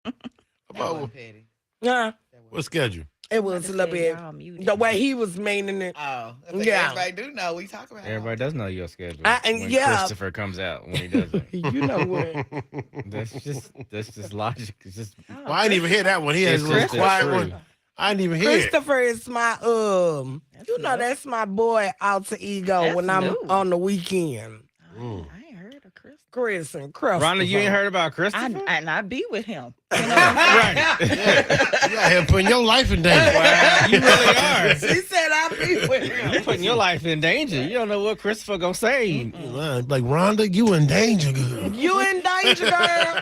That About wasn't petty. Yeah, That what wasn't petty. schedule? it I'm about was to a little say bit y'all muted the way me. he was meaning it. Oh, I think Yeah, everybody do know we talk about it all Everybody the does time. know your schedule and when yeah, Christopher comes out when he doesn't. you know what? That's just logic. It's just Well, Oh, I didn't even hear that one. He had his it's little just the quiet Christopher. truth. one. I didn't even hear it. Christopher is my That's you know new. that's my boy alter ego That's when I'm new. on the weekend. Mm. I ain't heard of Chris. Chris and Rhonda, you ain't Christopher. heard about I Christopher? and I be with him. You know what I'm saying? Right. You out here putting your life in danger. Wow, you really are. She said I be with him. You putting your life in danger. You don't know what Christopher gonna say. Like Rhonda, you in danger, girl. You in danger, girl.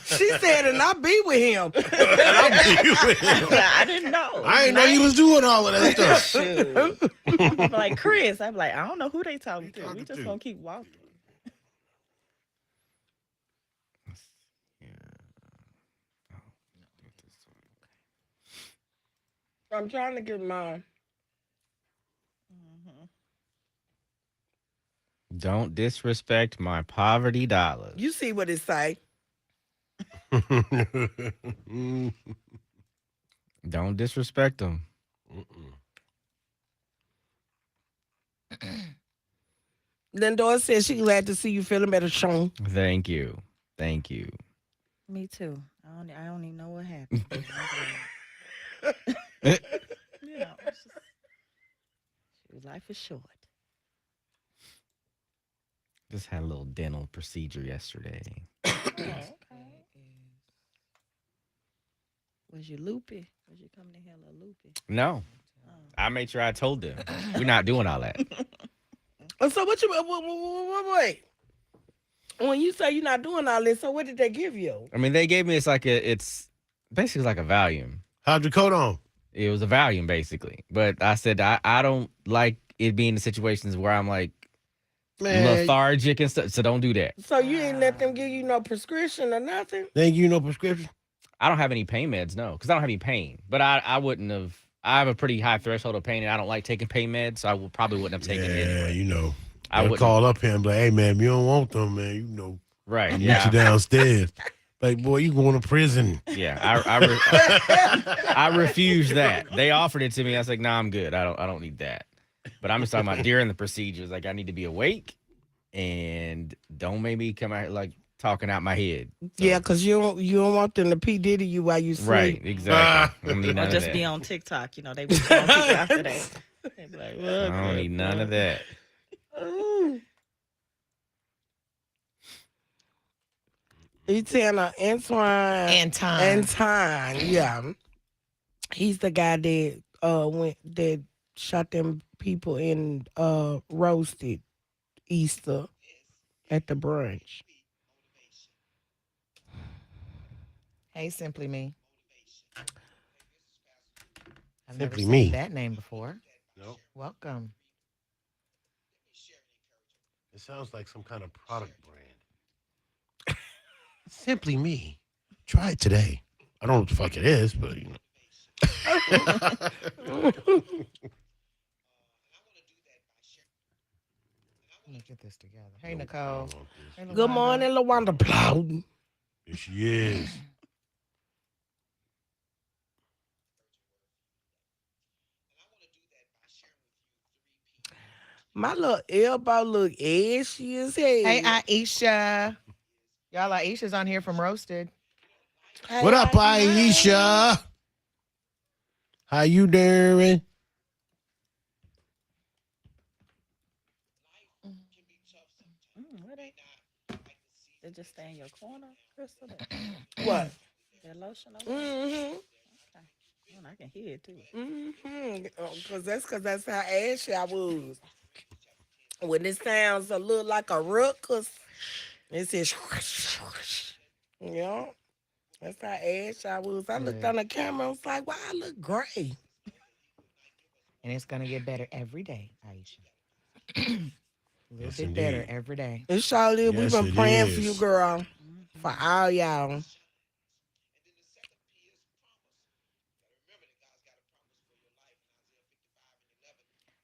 She said, and I be with him. I didn't know. I didn't know you was doing all of that stuff. Shoot. I'm like Chris. I'm like, I don't know who they talking to. We just gonna keep walking. Yeah. I'm trying to get mine. Don't disrespect my poverty dollars. You see what it say? Don't disrespect them. Lindor said she glad to see you feeling better, Sean. Thank you. Thank you. Me too. I don't even know what happened. You know, it's just, shoot, life is short. Just had a little dental procedure yesterday. Okay. Was you loopy? Was you coming in here a little loopy? No. I made sure I told them. We're not doing all that. So what you wait? When you say you're not doing all this, so what did they give you? I mean, they gave me it's basically like a Valium. Hydrocodone. It was a Valium basically. But I said I don't like it being in situations where I'm like Man, lethargic and stuff. So don't do that. So you ain't let them give you no prescription or nothing? they ain't give you no prescription. I don't have any pain meds, no, because I don't have any pain. But I wouldn't have. I have a pretty high threshold of pain, and I don't like taking pain meds, so probably wouldn't have taken it Yeah, anyway. you know. I I'll would call up here and be like, hey, man, if you don't want them, man, you know, Right? I'll meet Yeah, you downstairs. Like, boy, you going to prison. yeah. I refused that. They offered it to me. I was like, nah, I'm good. I don't need that. But I'm just talking about during the procedures. Like, I need to be awake, and don't make me come out like talking out my head. So- Yeah, because you don't want them to P Diddy you while you sleep. Right, exactly. I don't need Or none of just that. be on TikTok. You know, they be on people after that. They be like, I don't need none of that. Ooh. He telling Antoine. Anton, yeah. He's the guy that that shot them people in roasted Easter at the brunch. Hey, Simply Me. I've Simply never Me. seen that name before. Nope. Welcome. It sounds like some kind of product brand. Simply Me. Try it today. I don't know what the fuck it is, but you know. Let me get this together. Hey, Nicole. Hey, Good LaWanda. morning, LaWanda Plowden. Here she is. My little elbow look ashy as hell. Hey, Aisha. Y'all, Aisha's on here from Roasted. Hey, What up, Aisha? How you doing? What they just stay in your corner, Crystal? What? That lotion over Mm-hmm. there? I can hear it too. Mm-hmm. Because that's how ashy I was. When it sounds a little like a ruckus, it says, yeah. That's how ashy I was. I looked on the camera, I was like, wow, I look gray. And it's going to get better every day, Aisha. A little Yes, bit better indeed. every day. It surely is. We've Yes, been it praying for you, is. girl. For all y'all.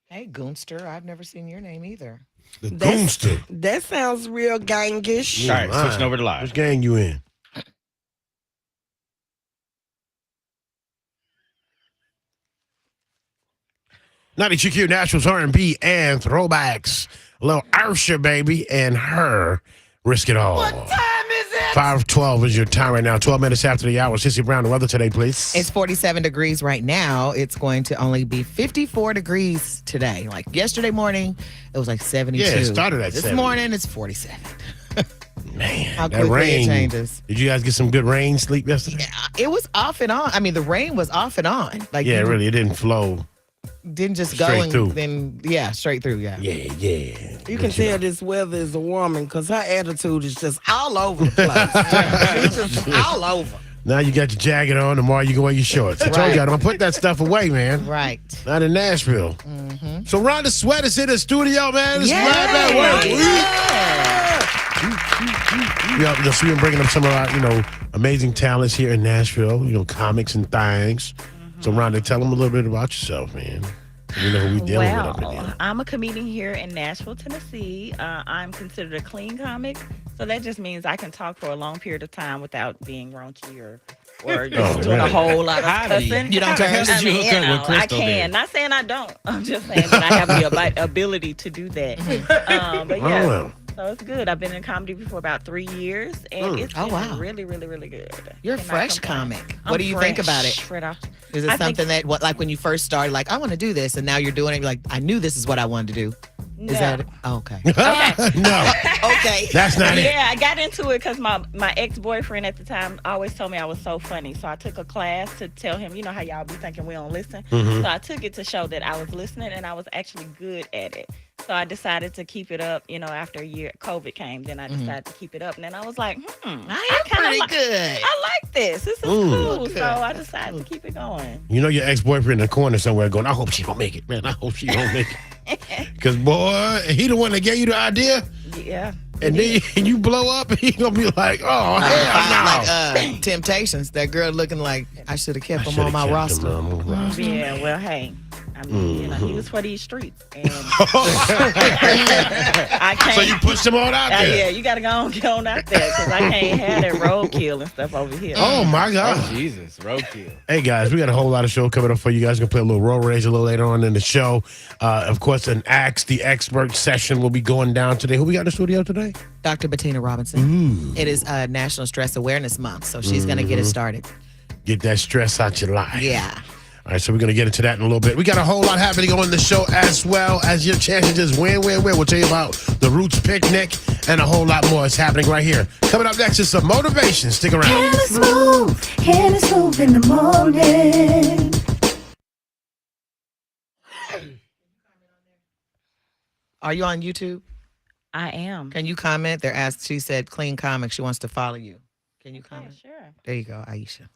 Hey, Goonster. I've never seen your name either. The That's Goonster. that sounds real gangish. All right, switching over to live. Which gang you in? Naughty GQ Naturals R&B and throwbacks. A little Ursha, baby, and her. Risk it all. What time is it? 5:12 is your time right now. 12 minutes after the hour. Sissy Brown, the weather today, please. It's 47 degrees right now. It's going to only be 54 degrees today. Like yesterday morning, it was like 72. Yeah, it started at This 70. morning, it's 47. Man, How that quickly rain. it changes. Did you guys get some good rain sleep yesterday? It was off and on. I mean, the rain was off and on. Like Yeah, you really. It didn't flow. didn't just go Straight and through. then straight through. Yeah. Yeah. You can tell this weather is a woman because her attitude is just all over the place. It's just all over. Now you got your jacket on. Tomorrow you can wear your shorts. I told Right. you I don't put that stuff away, man. Right. Not in Nashville. So Rhonda Sweat is in the studio, man. It's live at work. Yeah, so we're bringing up some of our, amazing talents here in Nashville. Comics and things. So Rhonda, tell them a little bit about yourself, man. You know who we dealing with up in Well, here. I'm a comedian here in Nashville, Tennessee. I'm considered a clean comic, so that just means I can talk for a long period of time without being raunchy or just doing a really? whole lot of How do you- cussing. You don't curse? How did you hook up with I Crystal can. then? Not saying I don't. I'm just saying that I have the ability to do that. But Oh, yeah. well. So it's good. I've been in comedy for about 3 years, and it's Oh, been wow. really, really, really good. You're a Cannot fresh complain. comic. I'm What do you think fresh, about it? straight off. Is it I think- something that, like when you first started, like, I want to do this, and now you're doing it, you're like, I knew this is what I wanted to do. Is that it? Oh, okay. No, Okay. that's not it. Yeah, I got into it because my ex-boyfriend at the time always told me I was so funny. So I took a class to tell him, how y'all be thinking we don't listen. So I took it to show that I was listening and I was actually good at it. So I decided to keep it up, after a year COVID came, then I decided to keep it up. And then I was like, I am kinda pretty like- good. I like this. This is cool. Good. So I decided to keep it going. You know your ex-boyfriend in the corner somewhere going, I hope she don't make it, man. I hope she don't make it. Because, boy, he the one that gave you the idea, Yeah. and then you blow up, and he going to be like, oh, hell no. Like Temptations, that girl looking like I should have kept him on my roster. Yeah, well, hey. I mean, he was for these streets. And I can't. So you pushed him on out there. Yeah, you got to go on, get on out there because I can't have that roadkill and stuff over here. Oh, my God. Oh, Jesus, roadkill. Hey, guys, we got a whole lot of show coming up for you guys. We're going to play a little road rage a little later on in the show. Of course, an Ask the Expert session will be going down today. Who we got in the studio today? Dr. Bettina Robinson. It is National Stress Awareness Month, so she's going to get it started. Get that stress out your life. Yeah. All right, so we're going to get into that in a little bit. We got a whole lot happening on the show as well as your chance to just win. We'll tell you about the Roots Picnic and a whole lot more is happening right here. Coming up next is some motivation. Stick around. And it's smooth in the morning. Are you on YouTube? I am. Can you comment? She said, clean comic. She wants to follow you. Can you Yeah, comment? sure. There you go, Aisha.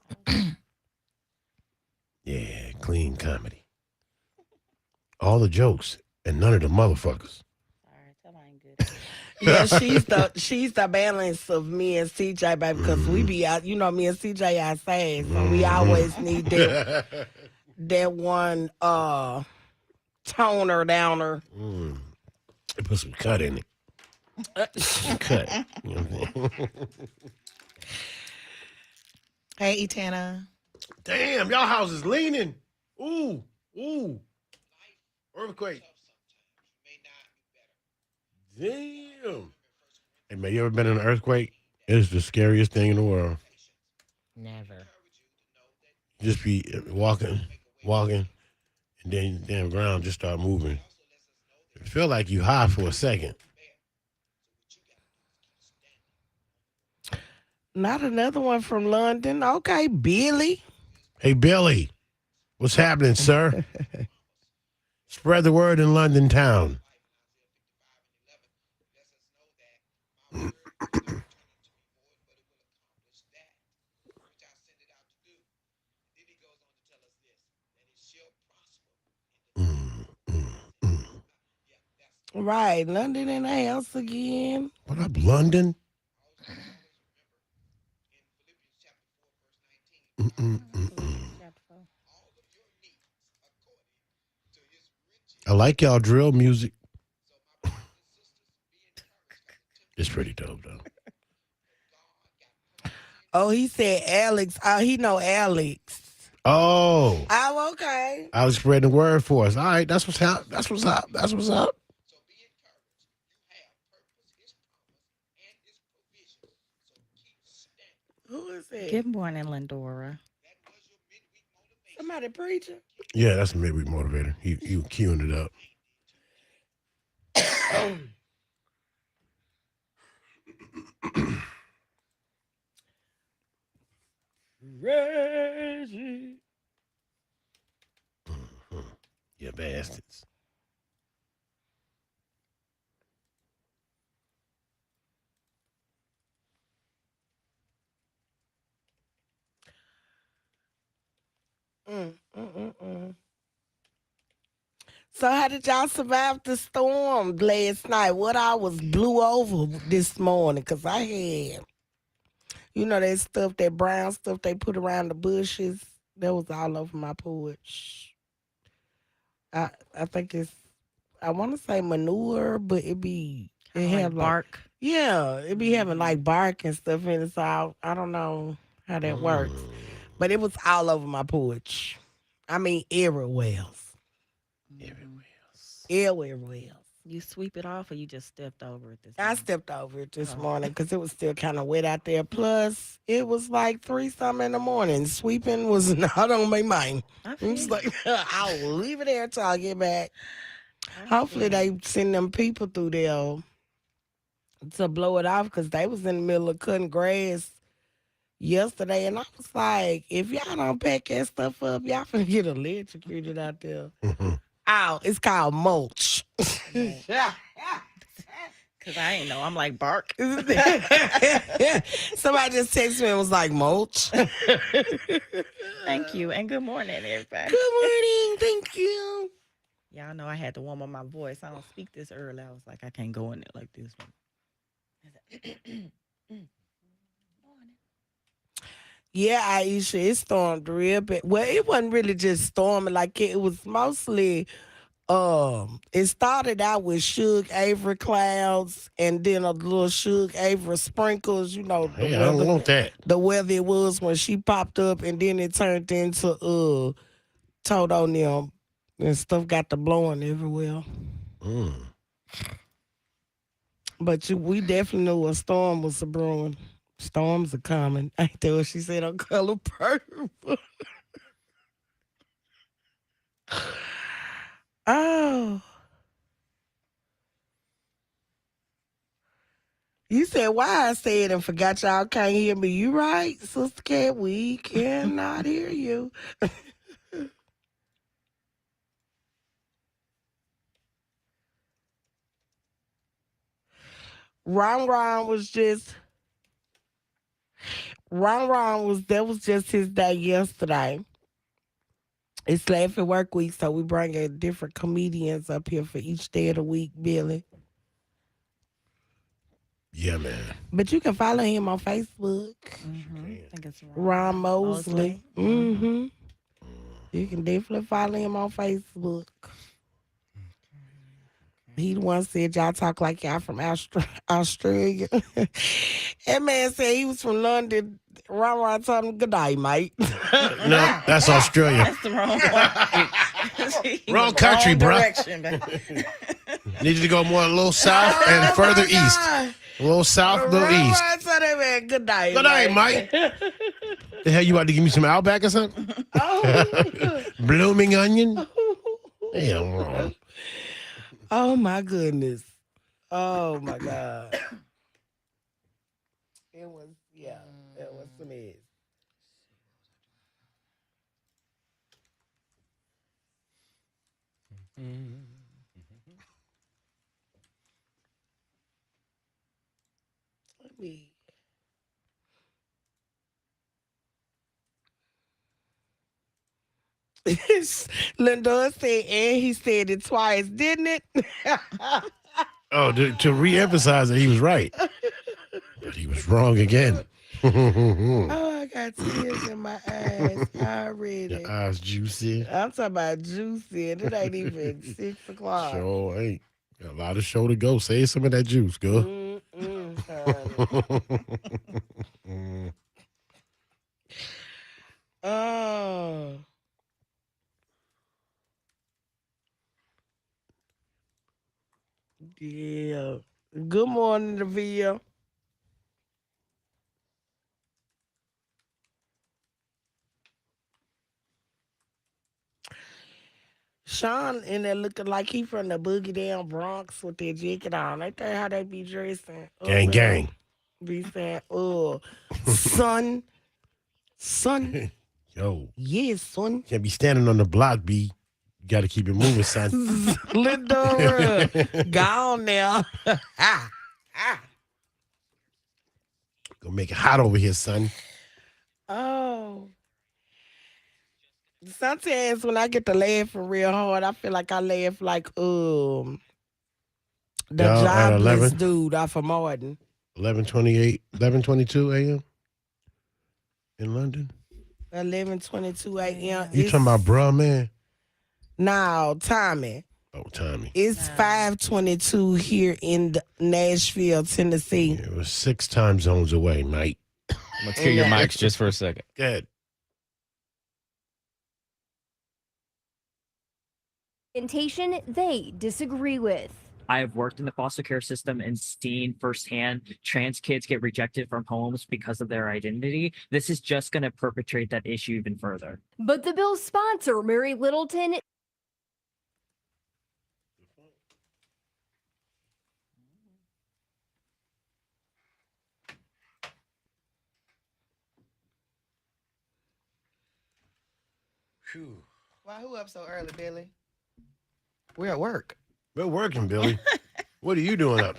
Yeah, clean comedy. All the jokes and none of the motherfuckers. Sorry, tell her I ain't good. Yeah, she's the balance of me and CJ, baby, because we be out, me and CJ outside, so we always need that one toner downer. They put some cut in it. Cut. You know what I'm saying? Hey, Etana. Damn, y'all house is leaning. Ooh. Earthquake. Damn. Hey, man, you ever been in an earthquake? It's the scariest thing in the world. Never. Just be walking, and then the damn ground just start moving. It feel like you high for a second. Not another one from London. Okay, Billy. Hey, Billy, what's happening, sir? Spread the word in London town. Right, London in the house again. What up, London? I like y'all drill music. pretty dope though. Oh, he said Alex. Oh, he know Alex. Oh, Oh, okay. I was spreading the word for us. All right, that's what's up. That's what's up. That's what's up. Who is it? Good morning, Lindora. Somebody preaching? Yeah, that's a midweek motivator. He was queuing it up. Reggie. You bastards. So how did y'all survive the storm last night? What I was blew over this morning because I had, that stuff, that brown stuff they put around the bushes. That was all over my porch. I think I want to say manure, but it have like bark. yeah, it be having like bark and stuff in it. So I don't know how that works, but it was all over my porch. I mean, everywhere. Everywhere. You sweep it off, or you just stepped over it this I morning? stepped over it this morning because it was still kind of wet out there. Plus, it was like 3-something in the morning. Sweeping was not on my mind. I I'm feel just you. like, I'll leave it there till I get back. I Hopefully, feel you. they send them people through there to blow it off because they was in the middle of cutting grass yesterday. And I was like, if y'all don't pack that stuff up, y'all finna get electrocuted out there. Oh, it's called mulch. Yeah. Cause I ain't know. I'm like bark. Somebody just texted me and was like, mulch. Thank you, and good morning, everybody. Good morning. Thank you. Y'all know I had to warm up my voice. I don't speak this early. I was like, I can't go in there like this. Yeah, Aisha, it stormed real bad. Well, it wasn't really just storming like it was mostly it started out with Suge Avery clouds and then a little Suge Avery sprinkles, Hey, I don't want that. the weather it was when she popped up, and then it turned into Toto and them and stuff got the blowing everywhere. But we definitely knew a storm was a brewing. Storms are coming. Ain't that what she said on Color Purple? Oh. You said why I said and forgot y'all can't hear me. You right, Sister Cat. We cannot hear you. Ron was just that was just his day yesterday. It's Laugh at Work Week, so we bring in different comedians up here for each day of the week, Billy. Yeah, man. But you can follow him on Facebook. I think it's Ron Mosley. You can definitely follow him on Facebook. He the one said y'all talk like y'all from Australia. That man said he was from London. Ron told him, good day, mate. No, that's Australia. That's the wrong one. Wrong country, bro. Direction, Need you to go more a little south and further east. A little south, a little east. Ron told that man, good day, Good day, Mike. The hell, you about to give me some Outback or something? Blooming onion? Damn wrong. Oh, my goodness. Oh, my God. It was a mess. Let me. Linda said, and he said it twice, didn't it? Oh, to re-emphasize that he was right. But he was wrong again. Oh, I got tears in my eyes already. Your eyes juicy. I'm talking about juicy, and it ain't even 6 o'clock. Sure ain't. Got a lot of show to go. Save some of that juice, girl. I Oh, yeah. Good morning, Deville. Sean in there looking like he from the boogie down Bronx with that jacket on. Ain't that how they be dressing? Up Gang, there? gang. Be saying, oh, son, son, Yo, yes, son. can't be standing on the block, B. You got to keep it moving, son. Little gone now. Ah, ah. Gonna make it hot over here, son. Oh. Sometimes when I get to laughing real hard, I feel like I laugh like the Y'all at jobless 11? dude off of Martin. 11:28, 11:22 a.m. in London. 11:22 a.m. You talking about bruh, man? Now, Tommy. Oh, Tommy. It's 5:22 here in Nashville, Tennessee. It was 6 time zones away, mate. Let's hear your mics just for a second. Good. Orientation they disagree with. I have worked in the foster care system and seen firsthand trans kids get rejected from homes because of their identity. This is just going to perpetrate that issue even further. But the bill's sponsor, Mary Littleton, Why who up so early, Billy? We're at work. We're working, Billy. What are you doing up?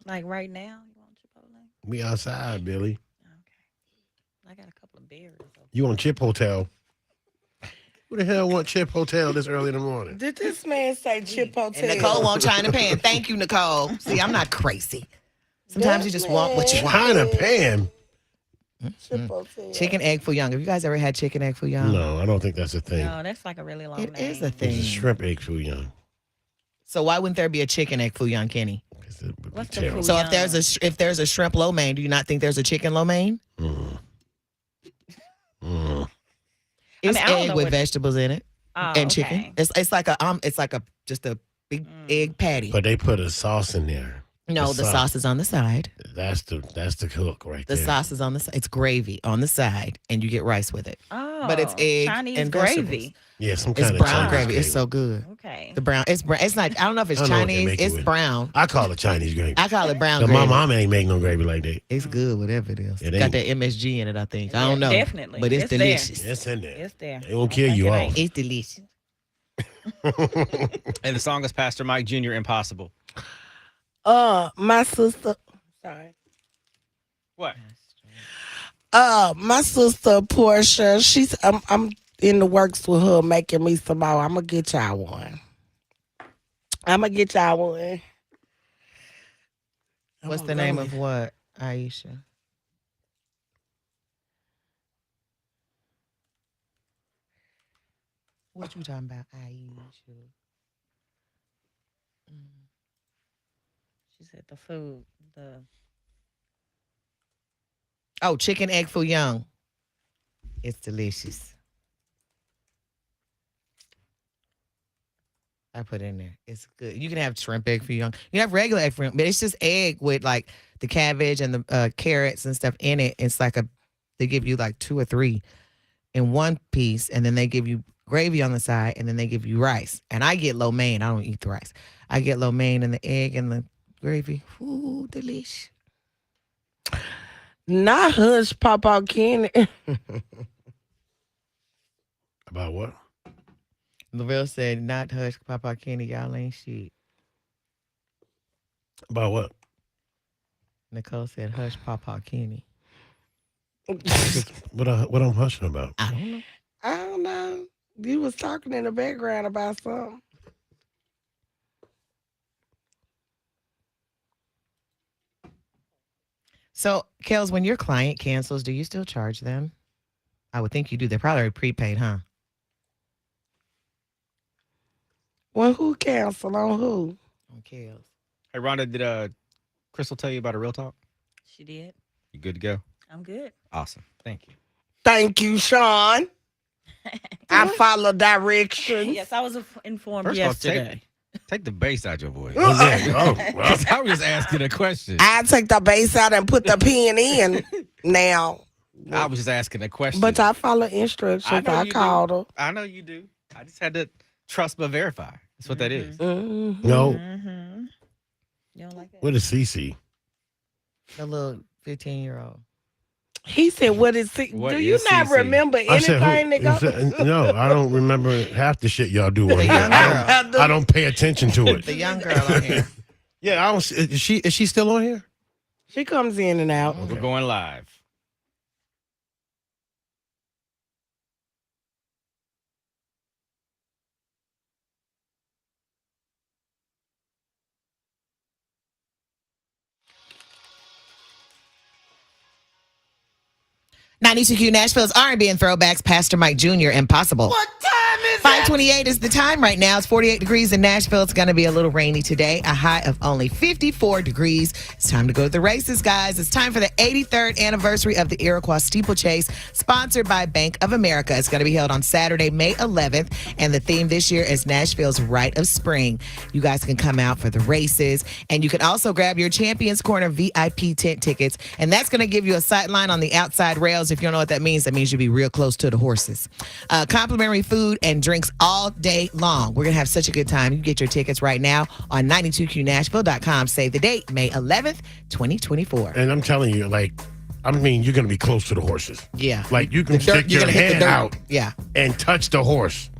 Like right now, you want Chipotle? We outside, Billy. Okay. I got a couple of berries. You on Chip Hotel. Who the hell want Chip Hotel this early in the morning? Did this man say Chip Hotel? And Nicole want China Pan. Thank you, Nicole. See, I'm not crazy. Sometimes you just want what you want. China Pan? Chip Hotel. Chicken egg foo young. Have you guys ever had chicken egg foo young? No, I don't think that's a thing. No, that's like a really long It name. is a It's thing. a shrimp egg foo young. So why wouldn't there be a chicken egg foo young, Kenny? Because it would be What's the terrible. foo So young? if there's a shrimp lo mein, do you not think there's a chicken lo mein? Mm. Mm. It's I don't egg know with what- vegetables in it Oh, and chicken. okay. It's like a just a big egg patty. But they put a sauce in there. No, the sauce is on the side. That's the hook right The there. sauce is on the side. It's gravy on the side, and you get rice with it. Oh, But it's egg Chinese and gravy. vegetables. Yeah, some It's kind of brown Chinese gravy. It's so good. Okay. The brown. It's brown. It's not. I don't know if it's I don't know what they Chinese. make it It's with. brown. I call it Chinese gravy. I call it brown But gravy. my mama ain't make no gravy like that. It's good, whatever it is. It Got ain't. that MSG in it, I think. I don't know. Definitely. But it's It's there. delicious. It's in there. It's there. It won't kill you It off. ain't. It's delicious. And the song is Pastor Mike Jr. Impossible. My sister. Sorry. What? My sister Portia. I'm in the works with her making me some more. I'm gonna get y'all one. What's the name of what, Aisha? What you talking about, Aisha? She said the food. Oh, chicken egg foo young. It's delicious. I put it in there. It's good. You can have shrimp egg foo young. You can have regular egg foo young, but it's just egg with like the cabbage and the carrots and stuff in it. It's like they give you like 2 or 3 in one piece, and then they give you gravy on the side, and then they give you rice. And I get lo mein. I don't eat the rice. I get lo mein and the egg and the gravy. Ooh, delish. Not Hush Papa Kenny. About what? Lavelle said, not Hush Papa Kenny. Y'all ain't shit. About what? Nicole said, hush Papa Kenny. What I'm hushing about? I don't know. I don't know. You was talking in the background about something. So, Kels, when your client cancels, do you still charge them? I would think you do. They're probably already prepaid, huh? Well, who canceled on who? on Kels. Hey, Rhonda, did Crystal tell you about a real talk? She did. You good to go? I'm good. Awesome. Thank you. Thank you, Sean. I follow directions. Yes, I was informed First of all, yesterday. Take the bass out your voice. Oh, well. I was just asking a question. I take the bass out and put the pen in now. I was just asking a question. But I follow instructions. know I you called do. her. I know you do. I just had to trust but verify. That's what that is. Mhm. No. Mm-hmm. You don't like that? What is CC? The little 15-year-old. He said, "What is it? What Do you is not CC? remember I said, anything that who, goes?" no, I don't remember half the shit y'all do on The here. young girl. I don't pay attention to it. The young girl on here. Yeah, I don't. Is she still on here? She comes in and out. We're going live. '92Q Nashville's R&B and throwbacks. Pastor Mike Jr. Impossible. What time is 5:28 is the time right now. It's 48 degrees in Nashville. It's going to be a little rainy today. A high of only 54 degrees. It's time to go to the races, guys. It's time for the 83rd anniversary of the Iroquois Steeplechase, sponsored by Bank of America. It's going to be held on Saturday, May 11th, and the theme this year is Nashville's Rite of Spring. You guys can come out for the races, and you can also grab your Champions Corner VIP tent tickets, and that's going to give you a sight line on the outside rails. If you don't know what that means you'll be real close to the horses. Complimentary food and drinks all day long. We're going to have such a good time. You can get your tickets right now on 92qnashville.com. Save the date, May 11th, 2024. And I'm telling you, you're going to be close to the horses. Yeah. Like, you can The dirt, stick you're your gonna hit the hand dirt. out Yeah. and touch the horse.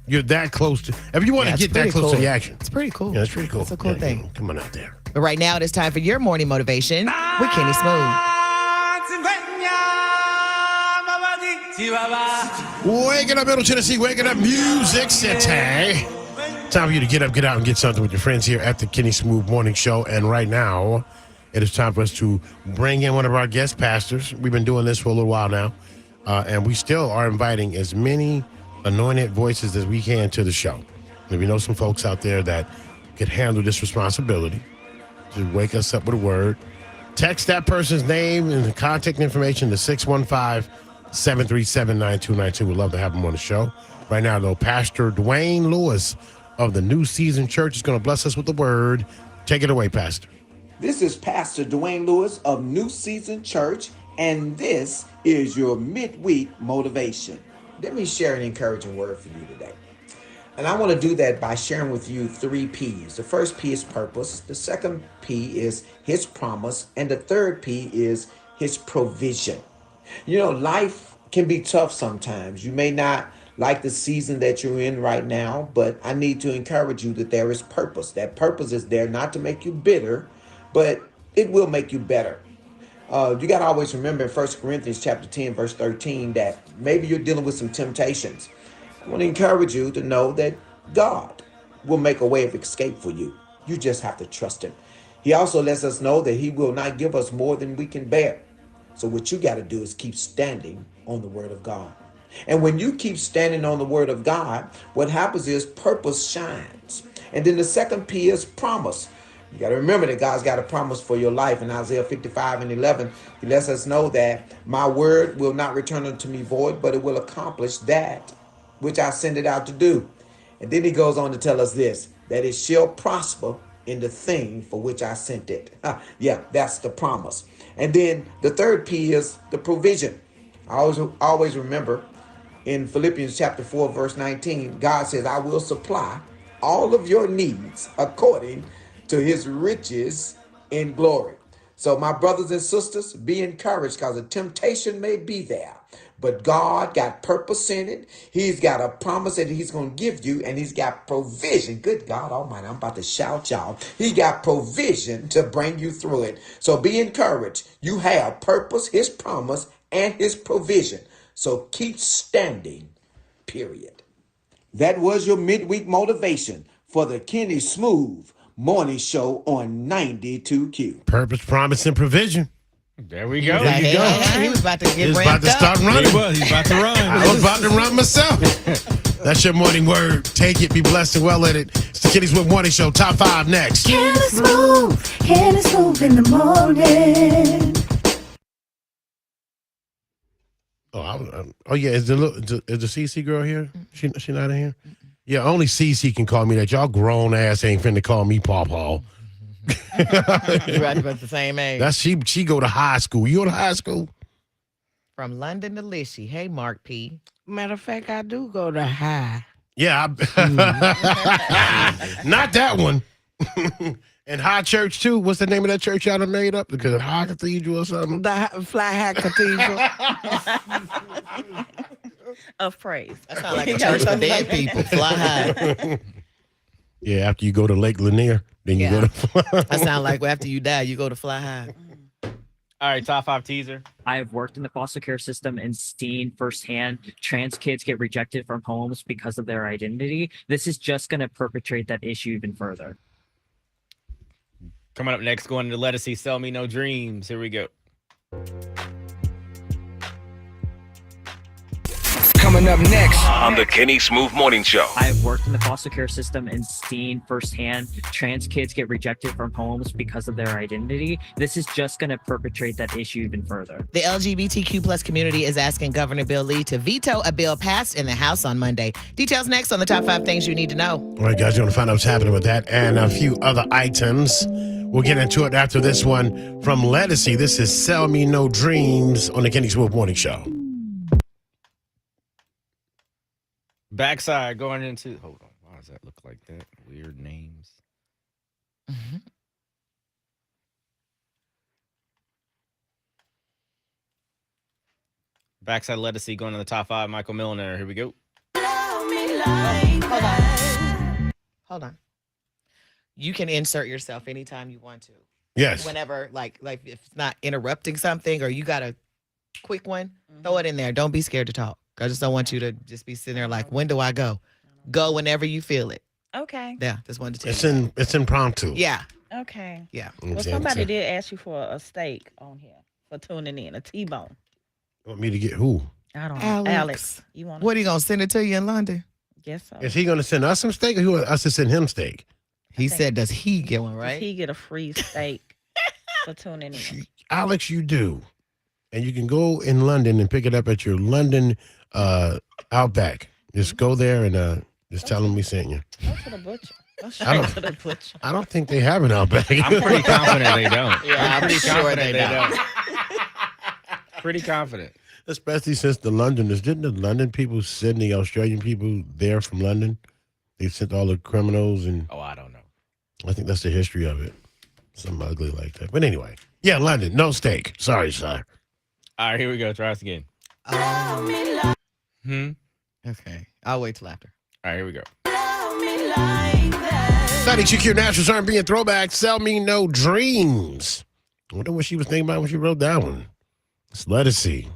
You're that close to. If you want Yeah, to it's get that pretty close to cool. the action. It's pretty cool. Yeah, it's pretty cool. It's a cool Yeah, thing. Come on out there. But right now, it is time for your morning motivation with Kenny Smooth. Waking up, Middle Tennessee. Waking up, Music City. Time for you to get up, get out, and get something with your friends here at the Kenny Smooth Morning Show. And right now, it is time for us to bring in one of our guest pastors. We've been doing this for a little while now, and we still are inviting as many anointed voices as we can to the show. And we know some folks out there that could handle this responsibility to wake us up with a word. Text that person's name and the contact information to 615-737-9292. We'd love to have them on the show. Right now, though, Pastor Dwayne Lewis of the New Season Church is going to bless us with the word. Take it away, Pastor. This is Pastor Dwayne Lewis of New Season Church, and this is your midweek motivation. Let me share an encouraging word for you today. And I want to do that by sharing with you 3 P's. The first P is purpose. The second P is his promise. And the third P is his provision. You know, life can be tough sometimes. You may not like the season that you're in right now, but I need to encourage you that there is purpose. That purpose is there not to make you bitter, but it will make you better. You got to always remember in 1 Corinthians chapter 10, verse 13, that maybe you're dealing with some temptations. I want to encourage you to know that God will make a way of escape for you. You just have to trust him. He also lets us know that he will not give us more than we can bear. So what you got to do is keep standing on the word of God. And when you keep standing on the word of God, what happens is purpose shines. And then the second P is promise. You got to remember that God's got a promise for your life. In Isaiah 55:11, he lets us know that my word will not return unto me void, but it will accomplish that which I send it out to do. And then he goes on to tell us this, that it shall prosper in the thing for which I sent it. Yeah, that's the promise. And then the third P is the provision. I always remember in Philippians chapter 4, verse 19, God says, I will supply all of your needs according to his riches in glory. So my brothers and sisters, be encouraged because a temptation may be there. But God got purpose in it. He's got a promise that he's going to give you, and he's got provision. Good God Almighty, I'm about to shout, y'all. He got provision to bring you through it. So be encouraged. You have purpose, his promise, and his provision. So keep standing, period. That was your midweek motivation for the Kenny Smooth Morning Show on 92Q. Purpose, promise, and provision. There we go. There you go. He was about to get He's ramped about to start up. running. He's about to run. I was about to run myself. That's your morning word. Take it, be blessed and well in it. It's the Kenny Swift Morning Show. Top 5 next. Kenny Swift in the morning. Oh yeah, is the CC girl here? She not in here? Yeah, only CC can call me that. Y'all grown ass ain't finna call me Pawpaw. You're right about the same age. That's she go to high school. You go to high school? From London to Lishy. Hey, Mark P. Matter of fact, I do go to high. Yeah, not that one. And High Church too. What's the name of that church y'all done made up? Because High Cathedral or something. The Fly High Cathedral. Of praise. That sounds like a church for dead people. Fly high. Yeah, after you go to Lake Lanier, then you go to. That sounds like after you die, you go to Fly High. All right, top 5 teaser. I have worked in the foster care system and seen firsthand trans kids get rejected from homes because of their identity. This is just going to perpetrate that issue even further. Coming up next, going to Let Us See Sell Me No Dreams. Here we go. Coming up next on the Kenny Smooth Morning Show. I have worked in the foster care system and seen firsthand trans kids get rejected from homes because of their identity. This is just going to perpetrate that issue even further. The LGBTQ plus community is asking Governor Bill Lee to veto a bill passed in the House on Monday. Details next on the top 5 things you need to know. All right, guys, you want to find out what's happening with that and a few other items. We'll get into it after this one from Let Us See. This is Sell Me No Dreams on the Kenny Swift Morning Show. Backside going into. Hold on. Why does that look like that? Weird names. Mm-hmm. Backside Let Us See going to the top 5. Michael Milner. Here we go. Hold on. You can insert yourself anytime you want to. Yes. Whenever, like if it's not interrupting something or you got a quick one, throw it in there. Don't be scared to talk. I just don't want you to just be sitting there like, when do I go? Go whenever you feel it. Okay. Yeah, just wanted to tell you. It's impromptu. Yeah. Okay. Yeah. Well, somebody did ask you for a steak on here for tuning in, a T-bone. Want me to get who? I don't know. Alex. You want? What, are you going to send it to you in London? Guess so. Is he going to send us some steak or you want us to send him steak? He said, does he get one, right? Does he get a free steak for tuning in? Alex, you do. And you can go in London and pick it up at your London Outback. Just go there and just tell them we sent you. Go to the butcher. Go straight to the butcher. I don't think they have an Outback. I'm pretty confident they don't. Yeah, I'm pretty sure confident they don't. Pretty confident. Especially since the Londoners, didn't the London people send the Australian people there from London? They sent all the criminals and... Oh, I don't know. I think that's the history of it. Something ugly like that. But anyway. Yeah, London. No steak. Sorry, sir. All right, here we go. Try us again. Okay. I'll wait till after. All right, here we go. 92Q Naturals R&B and Throwback. Sell Me No Dreams. I wonder what she was thinking about when she wrote that one. Let us see.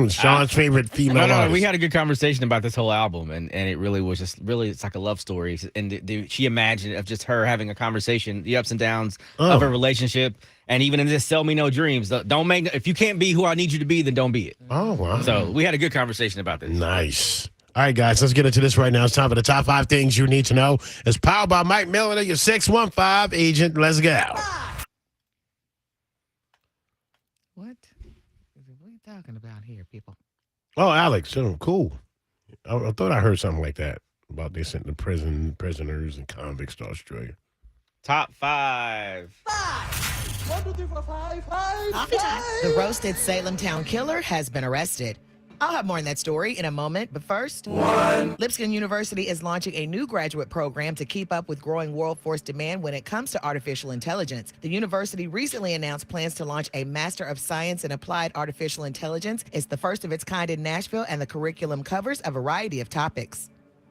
Sean's favorite female artist. We had a good conversation about this whole album, and it really was just it's like a love story. And she imagined of just her having a conversation, the ups and downs of her relationship, and even in this "Sell Me No Dreams." Don't make if you can't be who I need you to be, then don't be it. Oh wow! So we had a good conversation about this. Nice. All right, guys, let's get into this right now. It's time for the top 5 things you need to know. It's powered by Mike Miller, your 615 agent. Let's go. What? What are you talking about here, people? Oh, Alex, cool. I thought I heard something like that about they sent the prisoners and convicts to Australia. Top 5. 1, 2, 3, 4, 5. The roasted Salem town killer has been arrested. I'll have more on that story in a moment, but first, Lipscomb University is launching a new graduate program to keep up with growing workforce demand when it comes to artificial intelligence. The university recently announced plans to launch a Master of Science in Applied Artificial Intelligence. It's the first of its kind in Nashville, and the curriculum covers a variety of topics.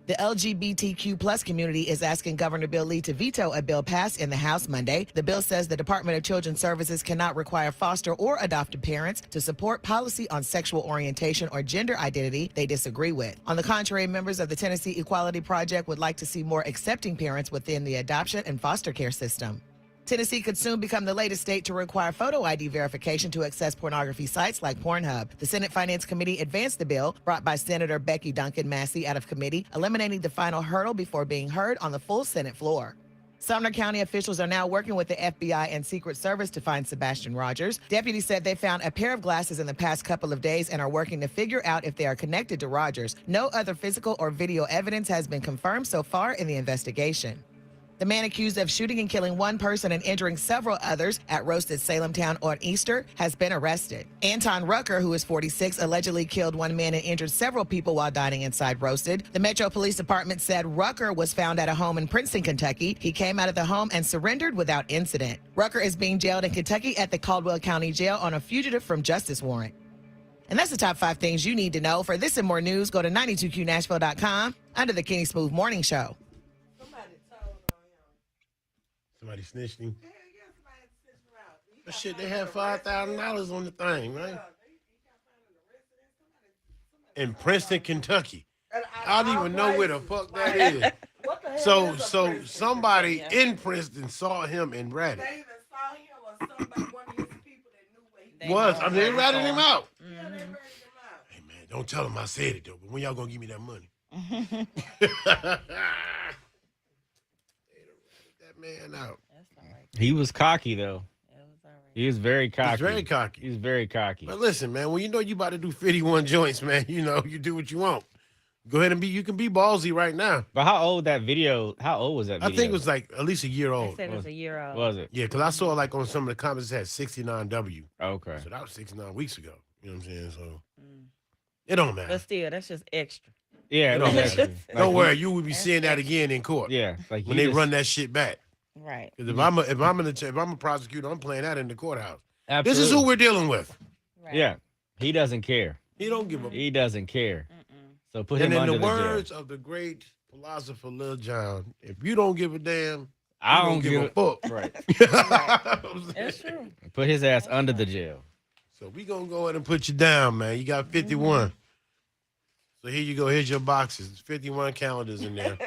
The LGBTQ plus community is asking Governor Bill Lee to veto a bill passed in the House Monday. The bill says the Department of Children's Services cannot require foster or adoptive parents to support policy on sexual orientation or gender identity they disagree with. On the contrary, members of the Tennessee Equality Project would like to see more accepting parents within the adoption and foster care system. Tennessee could soon become the latest state to require photo ID verification to access pornography sites like Pornhub. The Senate Finance Committee advanced the bill brought by Senator Becky Duncan Massey out of committee, eliminating the final hurdle before being heard on the full Senate floor. Sumner County officials are now working with the FBI and Secret Service to find Sebastian Rogers. Deputies said they found a pair of glasses in the past couple of days and are working to figure out if they are connected to Rogers. No other physical or video evidence has been confirmed so far in the investigation. The man accused of shooting and killing one person and injuring several others at Roasted Salem Town on Easter has been arrested. Anton Rucker, who is 46, allegedly killed one man and injured several people while dining inside Roasted. The Metro Police Department said Rucker was found at a home in Princeton, Kentucky. He came out of the home and surrendered without incident. Rucker is being jailed in Kentucky at the Caldwell County Jail on a fugitive from justice warrant. And that's the top 5 things you need to know. For this and more news, go to 92QNashville.com under the Kenny Smooth Morning Show. Somebody snitched him. But shit, they had $5,000 on the thing, right? In Princeton, Kentucky. I don't even know where the fuck that is. So somebody in Princeton saw him and ratted. They even saw him or somebody, one of his people that knew where he They ratted him out. Yeah, they ratted him out. Hey man, don't tell him I said it though. But when y'all gonna give me that money? That man out. He was cocky though. He was very cocky. He's very cocky. He's very cocky. But listen, man, when you know you about to do 51 joints, man, you know you do what you want. Go ahead and you can be ballsy right now. But how old was that video? I think it was like at least a year old. They said it was a year old. Was it? Yeah, because I saw like on some of the comments it had 69W. Okay. So that was 69 weeks ago. You know what I'm saying? So it don't matter. But still, that's just extra. Yeah, It don't matter. like, Don't worry, you will be seeing that again in court. Yeah, like When they run that shit back. Right. Because if I'm a prosecutor, I'm playing that in the courthouse. Absolutely. This is who we're dealing with. Right. Yeah, he doesn't care. He don't give a. He doesn't care. So put And him in under the the words jail. of the great philosopher Lil Jon, if you don't give a damn, I you don't give a fuck. Right. That's true. Put his ass under the jail. So we gonna go ahead and put you down, man. You got 51. So here you go. Here's your boxes. There's 51 calendars in there.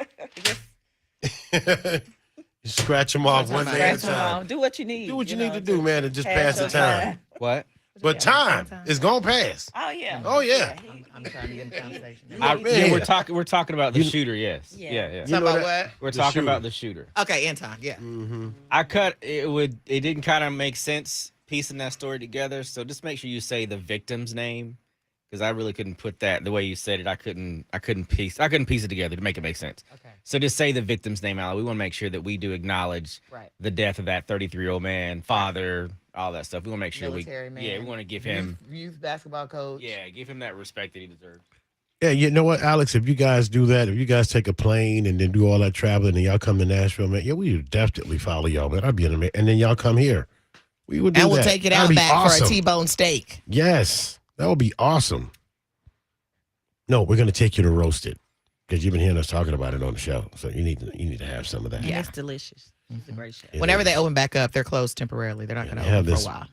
You scratch them off one day at a time. Do what you need. Do what you need to do, man, and just pass the your time. What? But time is gonna pass. Oh yeah. Oh yeah. I'm trying to get in the conversation. Yeah, we're talking about the shooter. Yes. Yeah. Yeah. You Talk know about that? what? We're The talking shooter. about the shooter. Okay, Anton, yeah. Mm-hmm. It didn't kind of make sense piecing that story together. So just make sure you say the victim's name, because I really couldn't put that the way you said it. I couldn't piece it together to make it make sense. Okay. So just say the victim's name out. We want to make sure that we do acknowledge Right. the death of that 33-year-old man, father, all that stuff. We want to make sure Military man. we want to give him Youth basketball coach. give him that respect that he deserves. Yeah, you know what, Alex? If you guys do that, if you guys take a plane and then do all that traveling and y'all come to Nashville, man, yeah, we would definitely follow y'all, man. I'd be in and then y'all come here. We would do And we'll that. take it That'd out be back awesome. for a T-bone steak. Yes, that would be awesome. No, we're gonna take you to Roasted because you've been hearing us talking about it on the show. So you need to have some of that. Yeah, it's delicious. It's a great show. It Whenever is. they open back up, they're closed temporarily. They're not going to They have open for this- a while.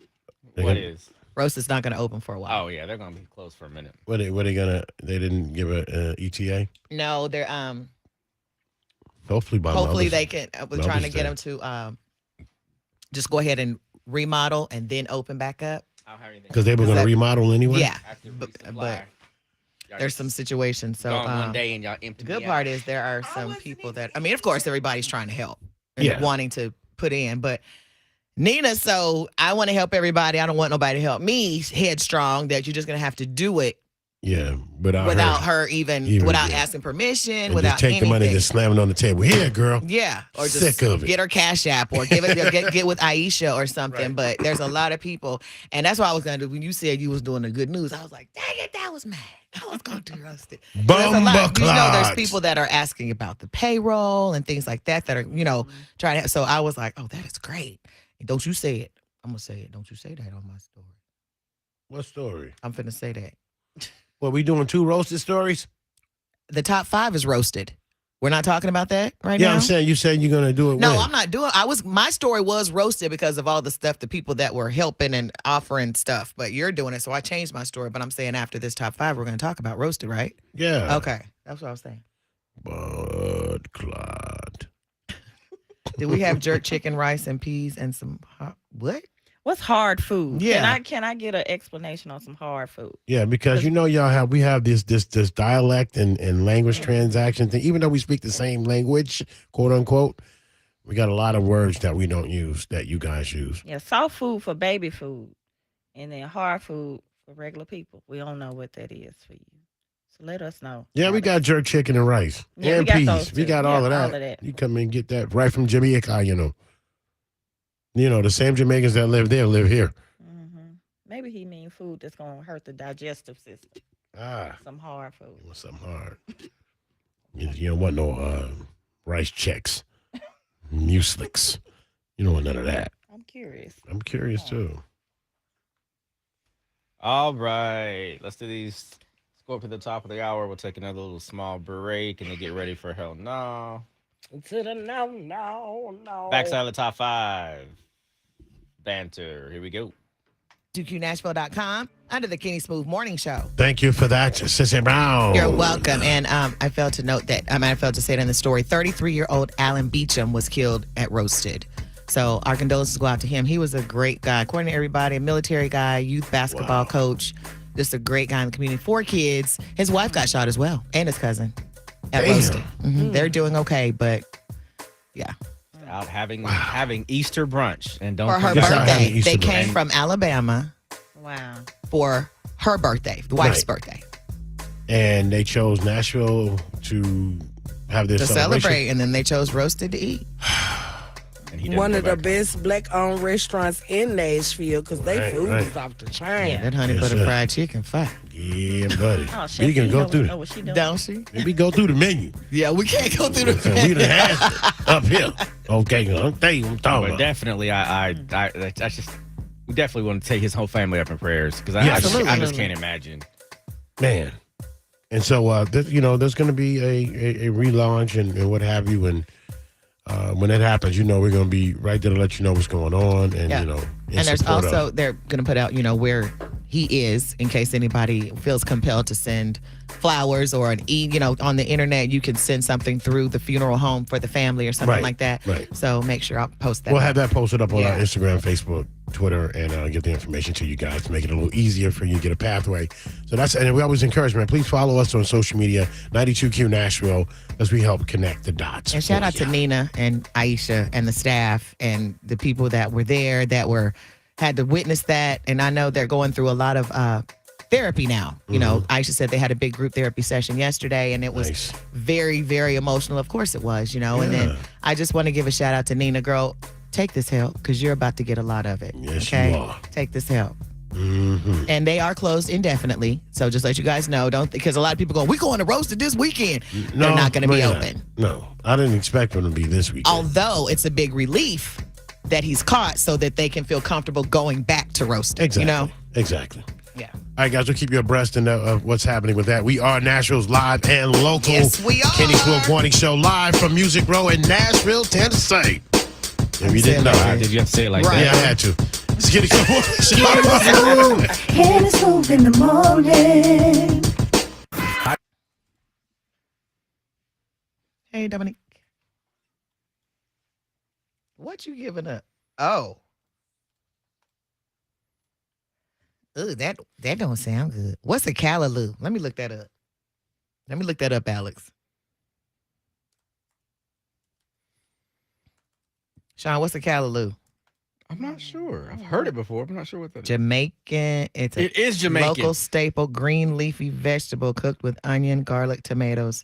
They're What gonna- is? Roast is not going to open for a while. Oh yeah, they're gonna be closed for a minute. What they gonna? They didn't give a ETA. No, they're Hopefully by hopefully Mother's- they can. We're trying to Mother's get Day. them to just go ahead and remodel and then open back up. I don't have anything. because they were gonna remodel anyway. Yeah, After but resupply, y'all there's just some situations. So gone one day and y'all empty. the good me part out. is there are some people that. I mean, of course, everybody's trying to help and Yeah. wanting to put in, but. Nina, so I want to help everybody. I don't want nobody to help me. Headstrong, that you're just gonna have to do it Yeah, without her even without asking permission, and without just take anything. the money and just slam it on the table. Here, girl. Yeah, or just Sick of it. get her Cash App or give it get with Aisha or something. But there's a lot of people, and that's what I was gonna do. When you said you was doing the good news, I was like, dang it, that was mad. I was gonna do roasted. There's a lot. You know, there's people that are asking about the payroll and things like that are trying to. So I was like, oh, that is great. And don't you say it. I'm gonna say it. Don't you say that on my story. What story? I'm finna say that. What, we doing 2 roasted stories? The top 5 is roasted. We're not talking about that right Yeah, now. I'm saying you said you're gonna do it. No, when? I'm not doing. My story was roasted because of all the stuff, the people that were helping and offering stuff. But you're doing it, so I changed my story. But I'm saying after this top 5, we're going to talk about roasted, right? Yeah. Okay, that's what I was saying. Blood clot. Do we have jerk chicken, rice, and peas, and some what? What's hard food? Yeah. Can I get an explanation on some hard food? Yeah, because we have this dialect and language transaction thing. Even though we speak the same language, quote unquote, we got a lot of words that we don't use that you guys use. Yeah, soft food for baby food, and then hard food for regular people. We don't know what that is for you, so let us know. Yeah, we got jerk chicken and rice Yeah, and we got peas. those We too. got Yeah, all of all that. of that. You come and get that right from Jamaica, the same Jamaicans that live there live here. Maybe he mean food that's gonna hurt the digestive system. Some hard food. You want something hard. You don't want no rice checks, muesliks. You don't want none of that. I'm curious. I'm curious too. All right. Let's do these. Let's go up to the top of the hour. We'll take another little small break and then get ready for Hell No. To the no. Backside of the top 5. Banter. Here we go. QNashville.com under the Kenny Smooth Morning Show. Thank you for that, Sissy Brown. You're welcome. And I failed to note that, I failed to say it in the story, 33-year-old Alan Beecham was killed at Roasted. So our condolences go out to him. He was a great guy. According to everybody, a military guy, youth basketball coach, just a great guy in the community. 4 kids. His wife got shot as well, and his cousin at Roasted. They're doing okay, but yeah. Out having Easter brunch and don't For her forget- birthday. Easter They brunch. came from Alabama Wow. for her birthday, the wife's Right. birthday. And they chose Nashville to have their To celebration. celebrate, and then they chose Roasted to eat. And he didn't One go of the back. best black-owned restaurants in Nashville because they Right, food right. is off the chain. That honey Yes, butter sir. fried chicken, fire. Yeah, buddy. Oh, Chef, We can you go know, through know what she doing? Don't she? We go through the menu. Yeah, we can't go through So the we done had it up here. Okay, I'll tell you what I'm talking But about. definitely, I just we definitely want to take his whole family up in prayers because Yeah, I just can't imagine. Man. And so, there's going to be a relaunch and what have you. And when that happens, we're going to be right there to let you know what's going on. And, Yeah. And there's support also, of- they're going to put out, where he is in case anybody feels compelled to send flowers or on the internet, you can send something through the funeral home for the family or something Right, like that. right. So make sure I'll post that. We'll up. have that posted up on our Yeah. Instagram, Facebook, Twitter, and get the information to you guys to make it a little easier for you to get a pathway. So and we always encourage, man, please follow us on social media, 92Q Nashville, as we help connect the dots. And shout out to Nina and Aisha and the staff and the people that were there had to witness that. And I know they're going through a lot of therapy now. Aisha said they had a big group therapy session yesterday, and it was Nice. very, very emotional. Of course it was, And then I just want to give a shout out to Nina. Girl, take this help because you're about to get a lot of it. Yes, okay? you are. Take this help. Mm-hmm. And they are closed indefinitely. So just let you guys know, because a lot of people go, we're going to Roasted this weekend. They're not going to be you're open. not. No, I didn't expect them to be this weekend. Although it's a big relief that he's caught so that they can feel comfortable going back to Roasted. Exactly. Exactly. Yeah. All right, guys, we'll keep you abreast of what's happening with that. We are Nashville's live and local Yes, we are. Kenny Smooth Morning Show live from Music Row in Nashville, Tennessee. If you didn't know, Did you have to say it like Right. yeah, I had to. Let's get it Kenny Smooth in the morning. Hey, Dominique. What you giving up? Oh. Ooh, that don't sound good. What's a callaloo? Let me look that up. Alex. Sean, what's a callaloo? I'm not sure. I've heard it before. I'm not sure what that is. Jamaican. It is Jamaican. Local staple green leafy vegetable cooked with onion, garlic, tomatoes,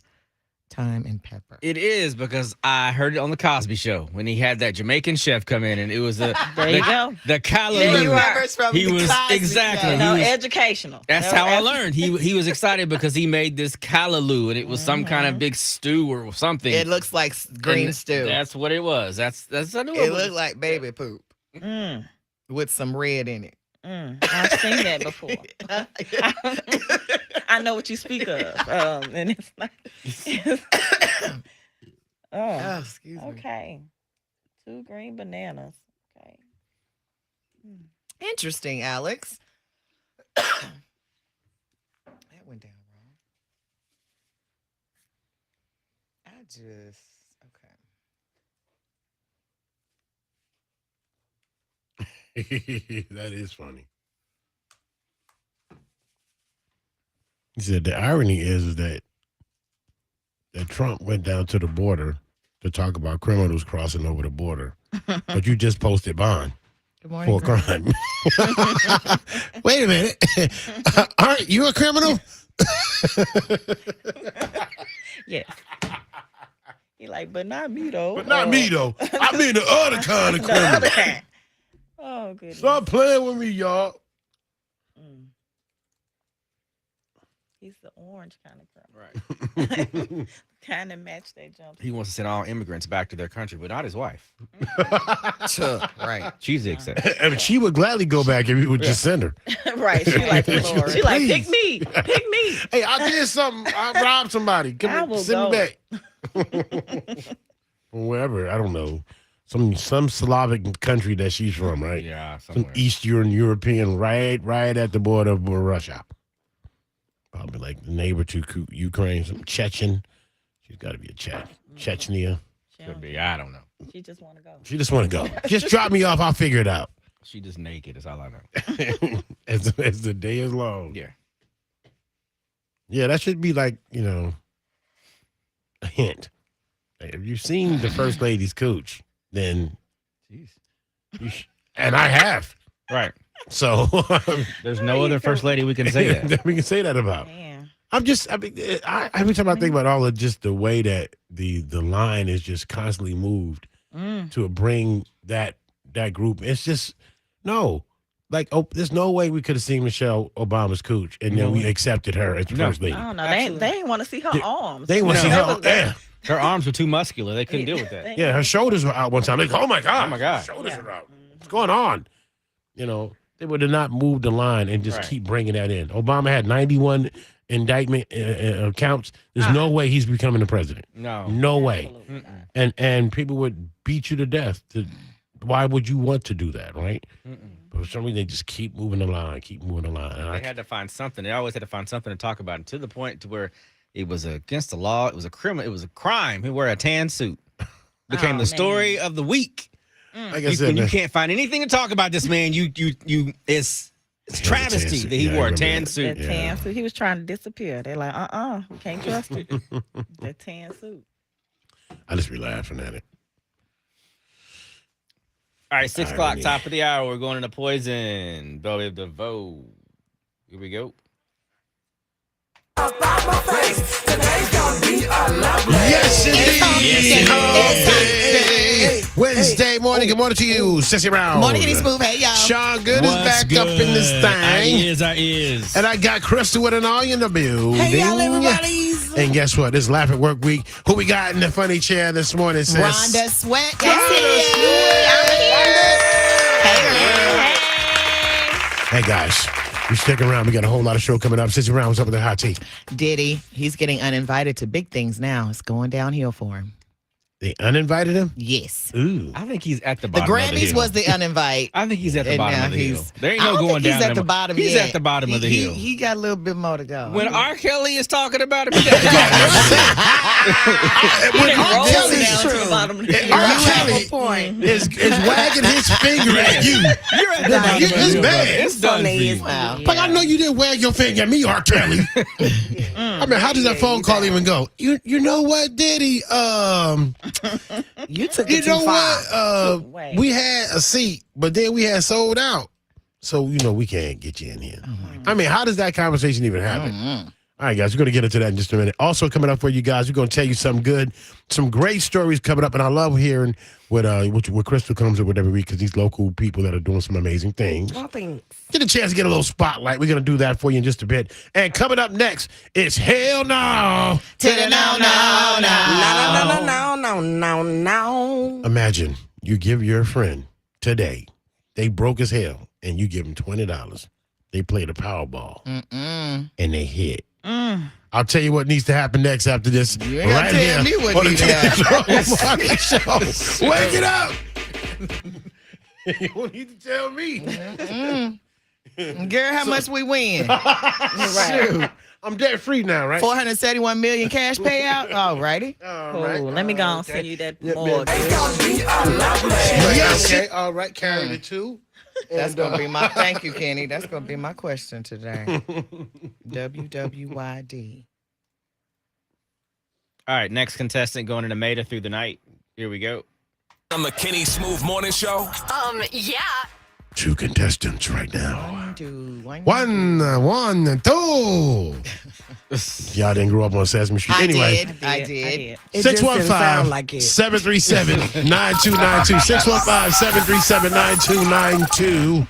thyme, and pepper. It is because I heard it on the Cosby Show when he had that Jamaican chef come in and it was There you go. the callaloo. you are. Remembers from He the was Cosby exactly. Show. He No, was- educational. That's how I learned. He was excited because he made this callaloo and it was some kind of big stew or something. It looks like green And stew. That's what it was. That's I knew It was. looked like baby poop with some red in it. I've seen that before. I know what you speak of. And it's like, Oh, excuse me. okay. 2 green bananas. Okay. Interesting, Alex. That went down wrong. Okay. That is funny. He said the irony is that Trump went down to the border to talk about criminals crossing over the border, but you just posted bond Good morning. for a crime. Wait a minute. Aren't you a criminal? Yes. He like, but not me though. But not me, though. I mean the other kind of The other criminal. kind. Oh goodness. Stop playing with me, y'all. He's the orange kind of criminal. Right. Kind of match that jump. He wants to send all immigrants back to their country, but not his wife. Right. She's the exception. I mean, she would gladly go back if you would just send her. Right. She like, Lord, she like, please. pick me. Hey, I did something. I robbed somebody. Come I on, will send go. me back. From wherever, I don't know. Some Slavic country that she's from, right? Yeah, Some somewhere. Eastern European, right at the border of Russia. Probably like the neighbor to Ukraine, some Chechen. She's got to be a Chechnya. Could be. I don't know. She just want to go. She just want to go. Just drop me off. I'll figure it out. She just naked. Is all I know. as the day is long. Yeah. Yeah, that should be like, a hint. Like, if you've seen the First Lady's cooch, then Jeez. And I have. Right. So There's no other first lady we can say that. we can say that about. Man. Every time I think about all of just the way that the line is just constantly moved to bring that group, it's just no. Like, there's no way we could have seen Michelle Obama's cooch and then we accepted her as the first lady. I don't know. They ain't want to see her arms. They want to see her. Yeah. Her arms were too muscular. They couldn't deal with that. Yeah, her shoulders were out one time. Like, oh my God. Oh my God. Shoulders are out. What's going on? They would have not moved the line and just keep bringing that in. Obama had 91 indictment counts. There's no way he's becoming the president. No way. And people would beat you to death. Why would you want to do that, right? But for some reason, they just keep moving the line, And They had to find something. They always had to find something to talk about, and to the point to where it was against the law. It was a criminal. It was a crime. He wore a tan suit. Became the story of the week. Like I said, you can't find anything to talk about this man. It's travesty that he wore a tan suit. That tan suit. He was trying to disappear. They're like, we can't trust it. That tan suit. I just be laughing at it. All right, 6 o'clock, top of the hour. We're going into Poison. Belly of the Vogue. Here we go. Yes, indeed. Wednesday morning. Good morning to you, Sissy Brown. Morning, Kenny Smooth. Hey, y'all. Sean Good is back up in this thing. I is. And I got Crystal with an all in the building. Hey, y'all, everybody. And guess what? This Laugh at Work week. Who we got in the funny chair this morning, sis? Rhonda Sweat. Hey, guys. You stick around. We got a whole lot of show coming up. Sissy Brown, what's up with the hot tea? Diddy, he's getting uninvited to big things now. It's going downhill for him. They uninvited him? Yes. Ooh. I think he's at the The bottom of the Grammys hill. was the uninvite. I think he's at the And bottom now of the hill. he's- There ain't I no don't going think down. he's at the bottom He's yet. at the bottom of the hill. He got a little bit more to go. When R. Kelly is talking about him, he got When R. Rolls Kelly down to the bottom of the hill. R. You have Kelly a point. is wagging his finger at you. You're at the bottom of the It's hill. bad. brother. It's done for you. Wow. But I know you didn't wag your finger at me, R. Kelly. I mean, how does that phone call even go? You know what, Diddy? You took You it too know far. what? Way. We had a seat, but then we had sold out. So, we can't get you in here. I mean, how does that conversation even happen? All right, guys, we're going to get into that in just a minute. Also coming up for you guys, we're going to tell you something good, some great stories coming up, and I love hearing what Crystal comes up with every week because these local people that are doing some amazing things. I think Get a chance to get a little spotlight. We're going to do that for you in just a bit. And coming up next, it's Hell No. To the no. no. Imagine you give your friend today, they broke as hell, and you give them $20. They play the Powerball, and they hit. I'll tell you what needs to happen next after this. You ain't gotta tell me what on the needs to happen. Morning Show. Wake it up. You don't need to tell me. Girl, how much we win? Shoot. I'm debt free now, right? 471 million cash payout. All righty. All right. Let me go and send you that Yep, mortgage. Yes. Okay. All right. Carry the two. That's And, gonna be my thank you, Kenny. That's gonna be my question today. WWYD. All right, next contestant going into Maida through the night. Here we go. On the Kenny Smooth Morning Show. Yeah. 2 contestants right now. 1, 2, 1. 1, 2. Y'all didn't grow up on Sesame Street. Anyway, I did. It just didn't sound like it. 615-737-9292. 615-737-9292.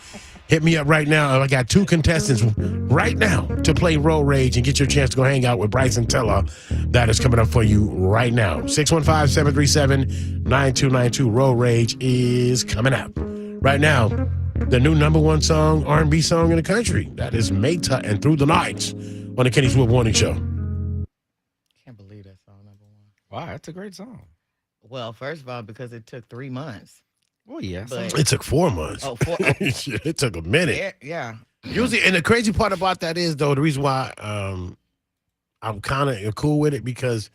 Hit me up right now. I got 2 contestants right now to play Road Rage and get your chance to go hang out with Bryson Tiller. That is coming up for you right now. 615-737-9292. Road Rage is coming up. Right now, the new #1 song, R&B song in the country. That is Meta and Through the Nights on the Kenny Smooth Morning Show. Can't believe that song #1. Wow, that's a great song. Well, first of all, because it took 3 months. Oh, yeah. But It took 4 months. Oh, 4. Shit, it took a minute. Yeah. Usually, and the crazy part about that is, though, the reason why I'm kind of cool with it because,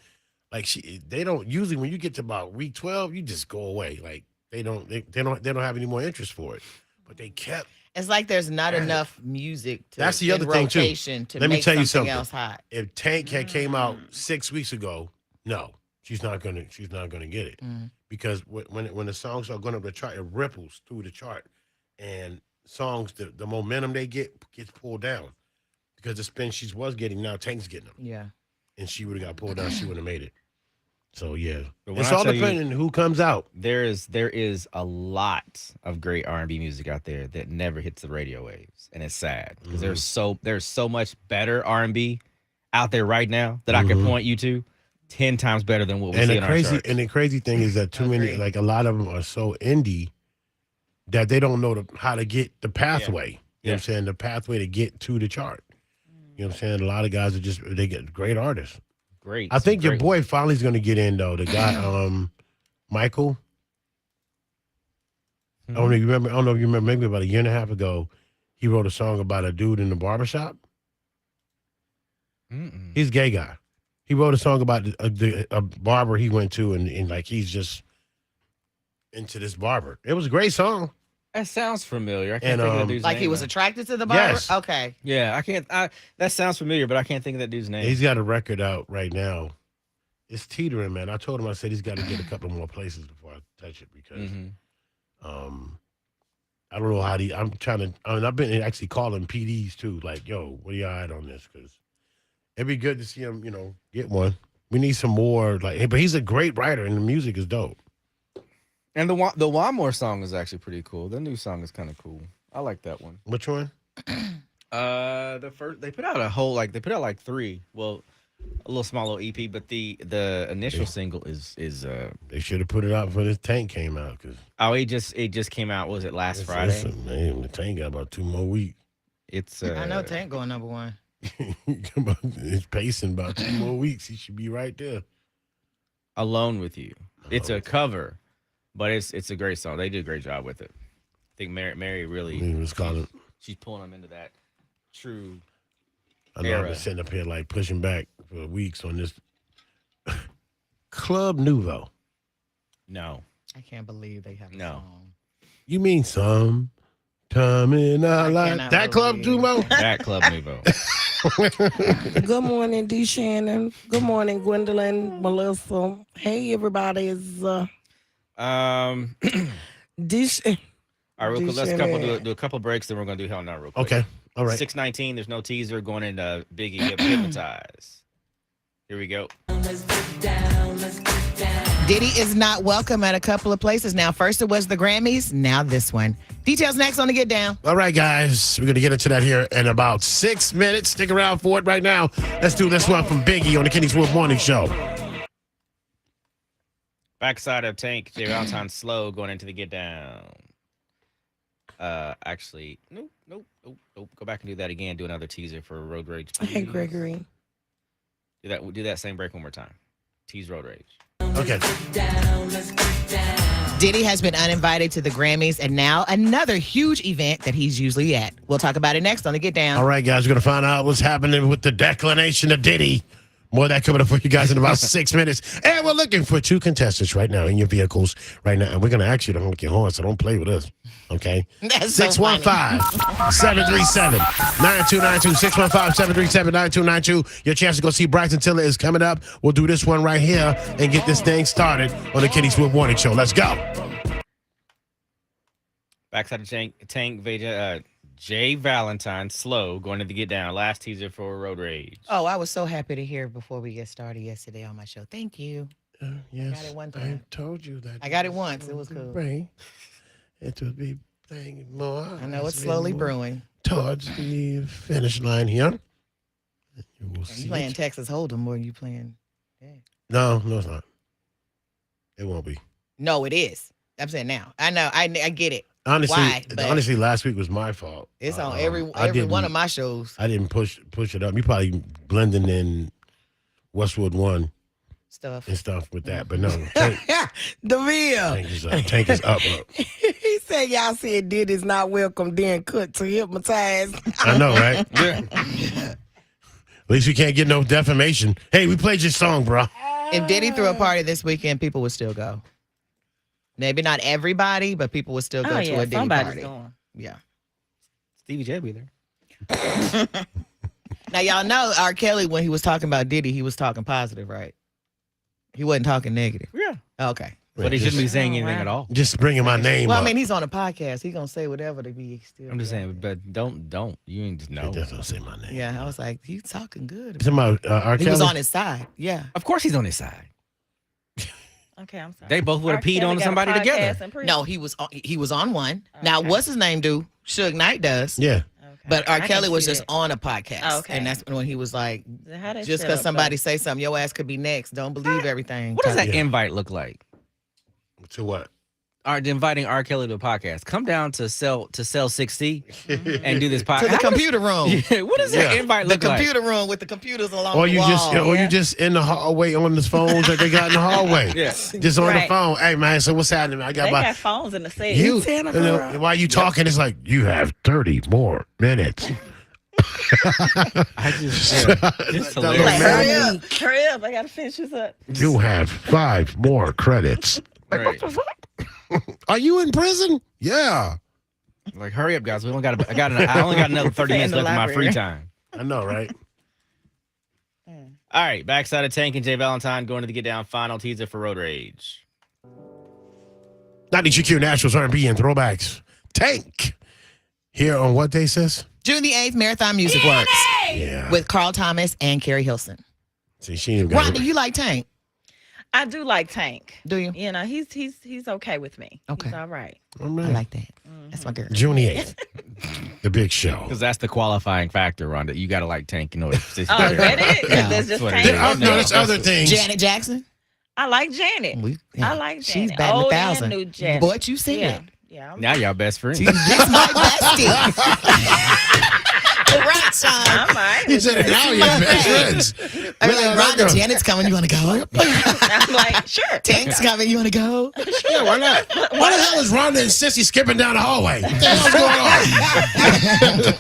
like, they don't usually when you get to about week 12, you just go away. Like they don't have any more interest for it. But they kept. It's like there's not enough music to That's the other thing too. to Let me make tell you something something. else hot. If Tank had came out 6 weeks ago, no, she's not gonna get it because when the songs are going up the chart, it ripples through the chart, and songs the momentum they gets pulled down because the spin she was getting now Tank's getting them. Yeah, and she would have got pulled down. She wouldn't have made it. So yeah, But when it's I all tell depending on who comes out. There is a lot of great R&B music out there that never hits the radio waves, and it's sad because there's so much better R&B out there right now that I can point you to 10 times better than what we see in our charts. And the crazy thing is that too many, like a lot of them are so indie that they don't know how to get the pathway. You know what I'm saying? The pathway to get to the chart. You know what I'm saying? A lot of guys they get great artists. Great. I think your boy finally is going to get in though. The guy, Michael. I don't know if you remember. Maybe about a year and a half ago, he wrote a song about a dude in the barbershop. He's a gay guy. He wrote a song about a barber he went to, and like he's just into this barber. It was a great song. That sounds familiar. I can't think of that dude's like name. he was attracted to the barber. Yes. Okay. Yeah, I can't. That sounds familiar, but I can't think of that dude's name. He's got a record out right now. It's teetering, man. I told him, I said he's got to get a couple more places before I touch it because I don't know how I've been actually calling PDs too, like, yo, what are y'all at on this? Because it'd be good to see him, get one. We need some more, but he's a great writer and the music is dope. And the One More song is actually pretty cool. The new song is kind of cool. I like that one. Which one? The first they put out like 3. Well, a little small little EP, but the initial single is They should have put it out before this Tank came out. it just came out. Was it last Friday? Listen, man, the Tank got about 2 more weeks. It's I know Tank going #1. It's pacing about 2 more weeks. He should be right there. Alone with You. It's a cover, but it's a great song. They did a great job with it. I think Mary really she's pulling them into that true I know era. I've been sitting up here like pushing back for weeks on this Club Nouveau. No. I can't believe they have a No. song. You mean some time in our life? cannot That Club believe- Nouveau? That Club Nouveau. Good morning, D. Shannon. Good morning, Gwendolyn, Melissa. Hey, everybody. Is All right, real quick. Let's do a couple breaks, then we're gonna do Hell No real quick. Okay. All right. 6:19. There's no teaser going into Biggie Hypnotize. Here we go. Diddy is not welcome at a couple of places now. First it was the Grammys, now this one. Details next on the Get Down. All right, guys. We're going to get into that here in about 6 minutes. Stick around for it right now. Let's do this one from Biggie on the Kenny Smooth Morning Show. Backside of Tank, J. Valentine Slow going into the Get Down. Actually, nope. Go back and do that again. Do another teaser for Road Rage. Hey, please. Gregory. Do that same break one more time. Tease Road Rage. Okay. Diddy has been uninvited to the Grammys and now another huge event that he's usually at. We'll talk about it next on the Get Down. All right, guys. We're going to find out what's happening with the declination of Diddy. More of that coming up for you guys in about 6 minutes. And we're looking for 2 contestants right now in your vehicles right now. And we're going to ask you to honk your horn, so don't play with us. Okay? That's so funny. 615-737-9292. 615-737-9292. Your chance to go see Bryson Tiller is coming up. We'll do this one right here and get this thing started on the Kenny Smooth Morning Show. Let's go. Backside of Tank Vega, Jay Valentine, slow, going to get down. Last teaser for Road Rage. Oh, I was so happy to hear before we get started yesterday on my show. Thank you. Yes, got it one I time. told you that. I got it once. It was cool. It would be playing more. I know it's slowly brewing. Towards the finish line here. You will see You playing it. Texas Hold'em more than you playing. No, it's not. It won't be. No, it is. I'm saying now. I know. I get it. Honestly, Why? But honestly, last week was my fault. it's on every I didn't- one of my shows. I didn't push it up. You probably blending in Westwood 1 Stuff. and stuff with that, but no. Tank DeVille. is up. Tank is up. He said y'all said Diddy's not welcome, then cut to hypnotize. I know, right? At least we can't get no defamation. Hey, we played your song, bro. If Diddy threw a party this weekend, people would still go. Maybe not everybody, but people would still go to a Diddy somebody's party. going. Yeah. Stevie J be there. Now y'all know R. Kelly, when he was talking about Diddy, he was talking positive, right? He wasn't talking negative. Yeah. Okay. But he shouldn't be saying Oh, anything wow. at all. Just bringing my name Well, up. I mean, he's on a podcast. He's gonna say whatever to be still. I'm just saying, but don't. You ain't just know. He doesn't say my name. Yeah, I was like, he's talking good. You talking about R. He Kelly? was on his side. Yeah. Of course he's on his side. Okay, I'm sorry. They both would have R. peed Kelly on got a somebody podcast together. in prison? No, he was on one. Now, Okay. what's his name do? Suge Knight does. Yeah. Okay. But R. I can Kelly was see just that. on a podcast. Oh, okay. And that's when he was like, How they just set because up, somebody say something, your ass could be next. Don't believe everything. What does that Yeah. invite look like? To what? Inviting R. Kelly to a podcast. Come down to Cell 6C and do this podcast. To the computer room. Yeah, what does that Yeah. invite The look like? computer room with the computers along Or the you wall. just in the hallway on the phones that they got in the hallway. Yeah. Just on the Right. phone. Hey man, so what's happening? I got They my got phones in the cell. you. Santa And then Claus. while you talking, it's like you have 30 more minutes. I just, yeah. It's That Like, little hilarious. man- hurry up. I got to finish this up. You have 5 more credits. Right. Are you in prison? Yeah. Like, hurry up, guys. I only got another 30 Stay in minutes the left of my free library. time. I know, right? All right, backside of Tank and Jay Valentine going to the Get Down final teaser for Road Rage. 92Q Nationals R&B and throwbacks. Tank. Here on what day, sis? June the 8th, Marathon Music Works Yeah. with Carl Thomas and Carrie Hilson. See, she ain't got Rodney, you like Tank? I do like Tank. Do you? You know, he's okay with me. Okay. He's all right. Oh, I man. like that. That's my girl. June the 8th. The big show. Because that's the qualifying factor, Rhonda. You got to like Tank in order to Oh, is that it? Yeah. That's just That's what it Tank. is. No, there's other things. Janet Jackson? I like Janet. I like Janet. She's batting Old 1,000. and new Janet. What you said? Yeah. Yeah. Now y'all best friends. That's my bestie. Right, Sean. I'm all right. He said it now, you're best friends. I mean, like, Rhonda, Janet's coming. You want to go? I'm like, sure. Tank's coming. You want to go? Yeah, why not? Why the hell is Rhonda and Sissy skipping down the hallway? What the hell's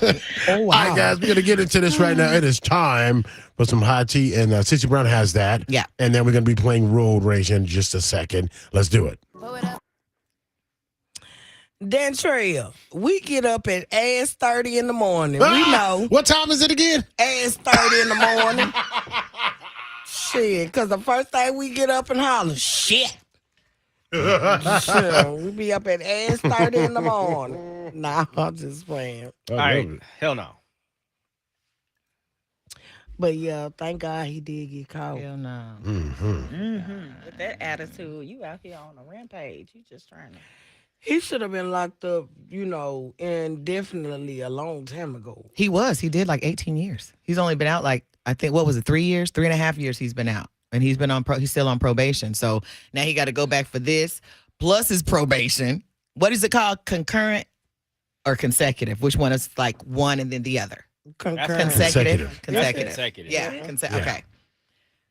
going on? Oh, wow. All right, guys, we're going to get into this right now. It is time for some hot tea, and Sissy Brown has that. Yeah. And then we're going to be playing Road Rage in just a second. Let's do it. Dentrell, we get up at ass 30 in the morning. We know What time is it again? ass 30 in the morning. Shit, because the first thing we get up and holler, shit. Sure, we be up at ass 30 in the morning. Nah, I'm just playing. All right. Hell no. But yeah, thank God he did get caught. Hell no. With that attitude, you out here on a rampage. You just trying to. He should have been locked up, indefinitely a long time ago. He was. He did like 18 years. He's only been out like, I think, what was it, 3 years? 3.5 years he's been out. And he's been on, he's still on probation. So now he got to go back for this, plus his probation. What is it called? Concurrent or consecutive? Which one is like one and then the other? Concurrent. Consecutive. Consecutive. Consecutive. Yeah. Yeah. Okay.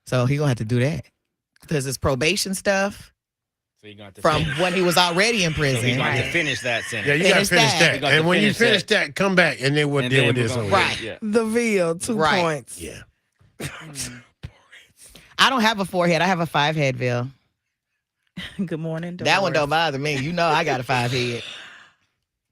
So he's going to have to do that. Because his probation stuff So you're going to from when he was already in So we're prison. going to finish that sentence. Yeah, you got to Finish finish that. that. We got to And when you finish finish that, come back, and then we'll And deal then with we're this gonna- over here. Right. Yeah. The Ville, 2 Right. points. Yeah. I don't have a 4-head. I have a 5-head, Good morning. That one don't bother me. You know I got a 5-head.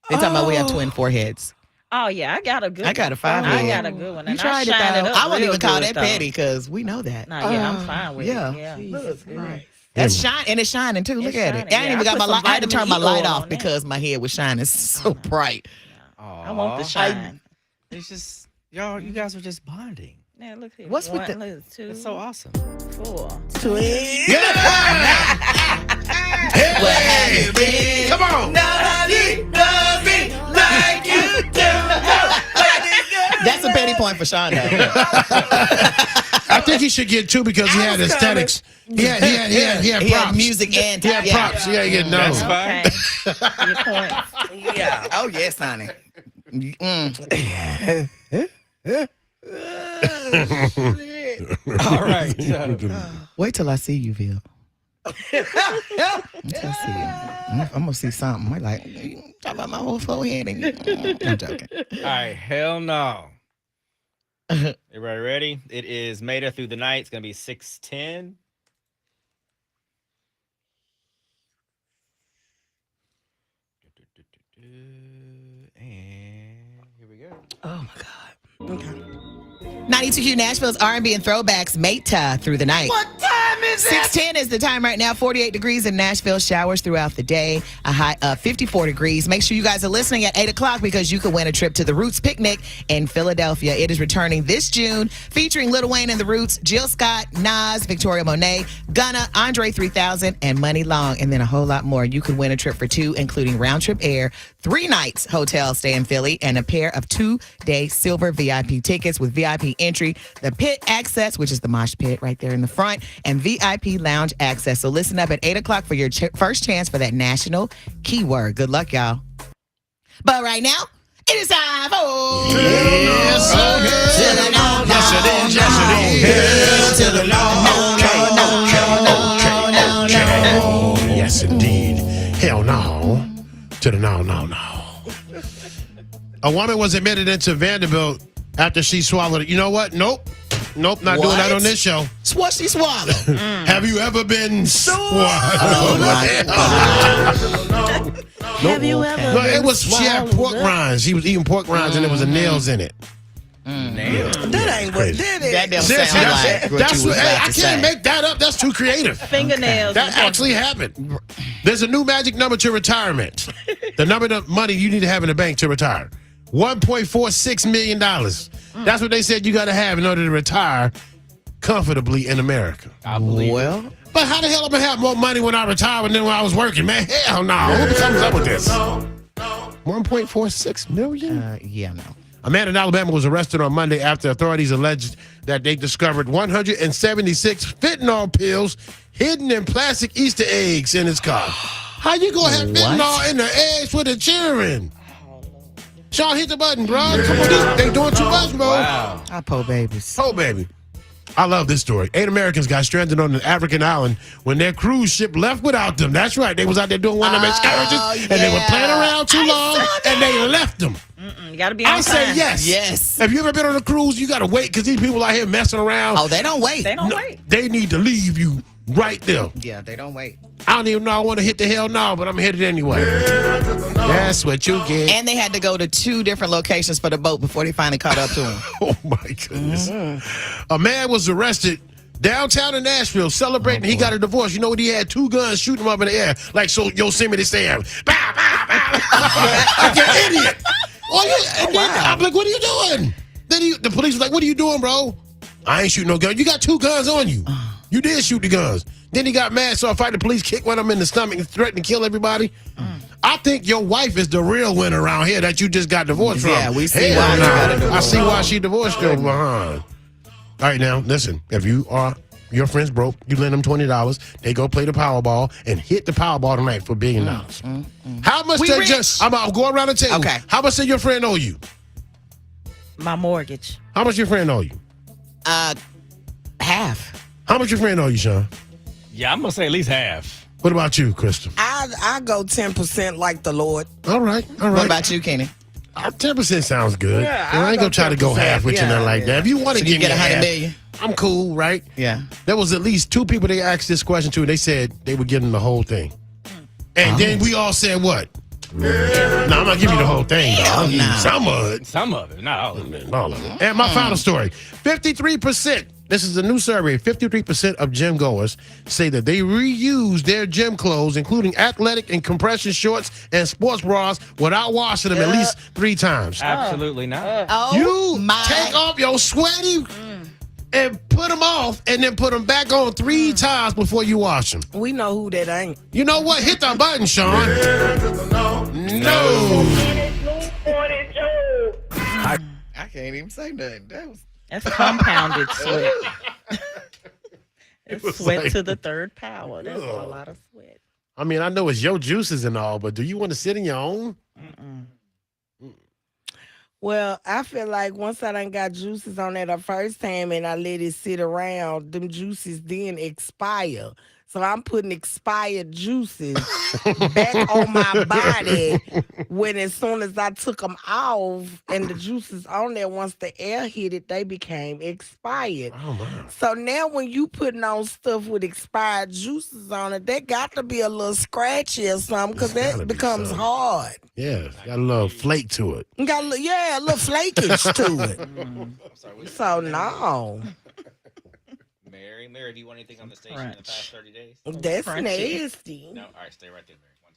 They talking about we have twin 4-heads. Oh yeah, I got a good. I got a 5-head. I got a good one. You And tried I it shine though. up I wouldn't real even call good, that though. petty because we know that. Nah, yeah, I'm fine with yeah. it. Yeah. Jesus Christ. That's shine and it's shining too. Look It's at it. shining, I ain't yeah. even I got my put light. some I had to turn my vitamin E light oil off on that. because my head was shining so bright. I want the shine. It's just y'all. You guys are just bonding. Now look here. What's with One, the- look, 2, It's so awesome. 4. Twins. Hey, come on. That's a petty point for Sean though. I think he should get 2 because he had aesthetics. He had props. music and He had props. Yeah, he get no. That's fine. Okay. Your points. Yeah. Oh yes, honey. All right. Wait till I see you, Vil. I'm gonna see something. I'm like, talk about my whole forehead. And I'm joking. All right. Hell no. Everybody ready? It is Maida Through the Night. It's gonna be 6:10. And here we go. Oh my God. Okay. 92Q Nashville's R&B and throwbacks Meta Through the Night. What time is it? 6:10 is the time right now. 48 degrees in Nashville. Showers throughout the day. A high of 54 degrees. Make sure you guys are listening at 8 o'clock because you could win a trip to the Roots Picnic in Philadelphia. It is returning this June, featuring Lil Wayne and the Roots, Jill Scott, Nas, Victoria Monet, Gunna, Andre 3000, and Money Long, and then a whole lot more. You could win a trip for 2, including round trip air, 3 nights hotel stay in Philly, and a pair of 2-day silver VIP tickets with VIP entry, the pit access, which is the mosh pit right there in the front, and VIP lounge access. So listen up at 8 o'clock for your first chance for that national keyword. Good luck, y'all. But right now, it is time for... Yes, yes, indeed. Hell no. To the no. A woman was admitted into Vanderbilt after she swallowed it. You know what? Nope, not doing that on this show. What she swallowed? Have you ever been swallowed? Have you ever? No, it been was, she had swallowed pork up? rinds. She was eating pork rinds and there was nails in it. That ain't what did it. That don't Seriously, sound that's, like what that's you was hey, about I to can't say. make that up. That's too creative. Fingernails. That actually happened. There's a new magic number to retirement. The number of money you need to have in the bank to retire. $1.46 million. That's what they said you got to have in order to retire comfortably in America. I believe. Well, But how the hell am I have more money when I retire than when I was working, man? Hell no. Who comes up with this? 1.46 million? yeah, no. A man in Alabama was arrested on Monday after authorities alleged that they discovered 176 fentanyl pills hidden in plastic Easter eggs in his car. How you gonna have fentanyl in the eggs for the children? Sean, hit the button, bro. Come on, they doing too much, bro. Wow. I poor babies. Oh, baby. I love this story. 8 Americans got stranded on an African island when their cruise ship left without them. That's right. They was out there doing one of them excursions, and they were playing around too long, and they left them. You gotta be on I say time. yes. Yes. Have you ever been on a cruise? You got to wait because these people out here messing around. Oh, they don't wait. They don't wait. They need to leave you right there. Yeah, they don't wait. I don't even know I want to hit the hell no, but I'm headed anyway. That's what you get. And they had to go to 2 different locations for the boat before they finally caught up to him. Oh, my goodness. A man was arrested downtown in Nashville celebrating he got a divorce. You know what? He had 2 guns shooting him up in the air like so Yosemite Sam. Bow, bow, bow. Like an idiot. I'm like, what are you doing? Then the police was like, what are you doing, bro? I ain't shooting no gun. You got 2 guns on you. You did shoot the guns. Then he got mad, so I fight the police, kicked one of them in the stomach and threatened to kill everybody. I think your wife is the real winner around here that you just got divorced from. Yeah, we see Hell why you no. got a divorce. I see why she divorced you behind. All right, now, listen. If your friend's broke, you lend them $20, they go play the Powerball and hit the Powerball tonight for $1 billion. How much We they rich. just, I'll go around the table. Okay. How much did your friend owe you? My mortgage. How much your friend owe you? Half. How much your friend owe you, Sean? Yeah, I'm gonna say at least half. What about you, Crystal? I go 10% like the Lord. All right. What about you, Kenny? 10% sounds good. Yeah, I ain't I'll gonna try to go go half with you, 10%. nothing like Yeah, that. If you want to So give you me get a half, $100 million? I'm cool, right? Yeah. There was at least 2 people they asked this question to, and they said they would give them the whole thing. And then we all said what? No, I'm not giving you the whole thing, dog. I'll give you some of it. Some of it, not all of it. All of it. And my final story, 53%. This is a new survey. 53% of gym goers say that they reuse their gym clothes, including athletic and compression shorts and sports bras, without washing them at least 3 times. Absolutely not. Oh, You take off your sweaty and put them off and then put them back on 3 times before you wash them. We know who that ain't. You know what? Hit the button, Sean. No. I can't even say nothing. That's compounded sweat. It's was sweat like- to the 3rd power. That's a lot of sweat. I mean, I know it's your juices and all, but do you want to sit in your own? Well, I feel like once I done got juices on there the first time and I let it sit around, them juices then expire. So I'm putting expired juices back on my body when as soon as I took them off and the juices on there, once the air hit it, they became expired. Oh, my. So now when you putting on stuff with expired juices on it, they got to be a little scratchy or something because It's gotta that be becomes something. hard. Yeah, got a little flake to it. Got a little flakage to it. So no, Mary, do you want anything on the station in the past 30 days? that's Crunchy. nasty. No? All right, stay right there, Mary. One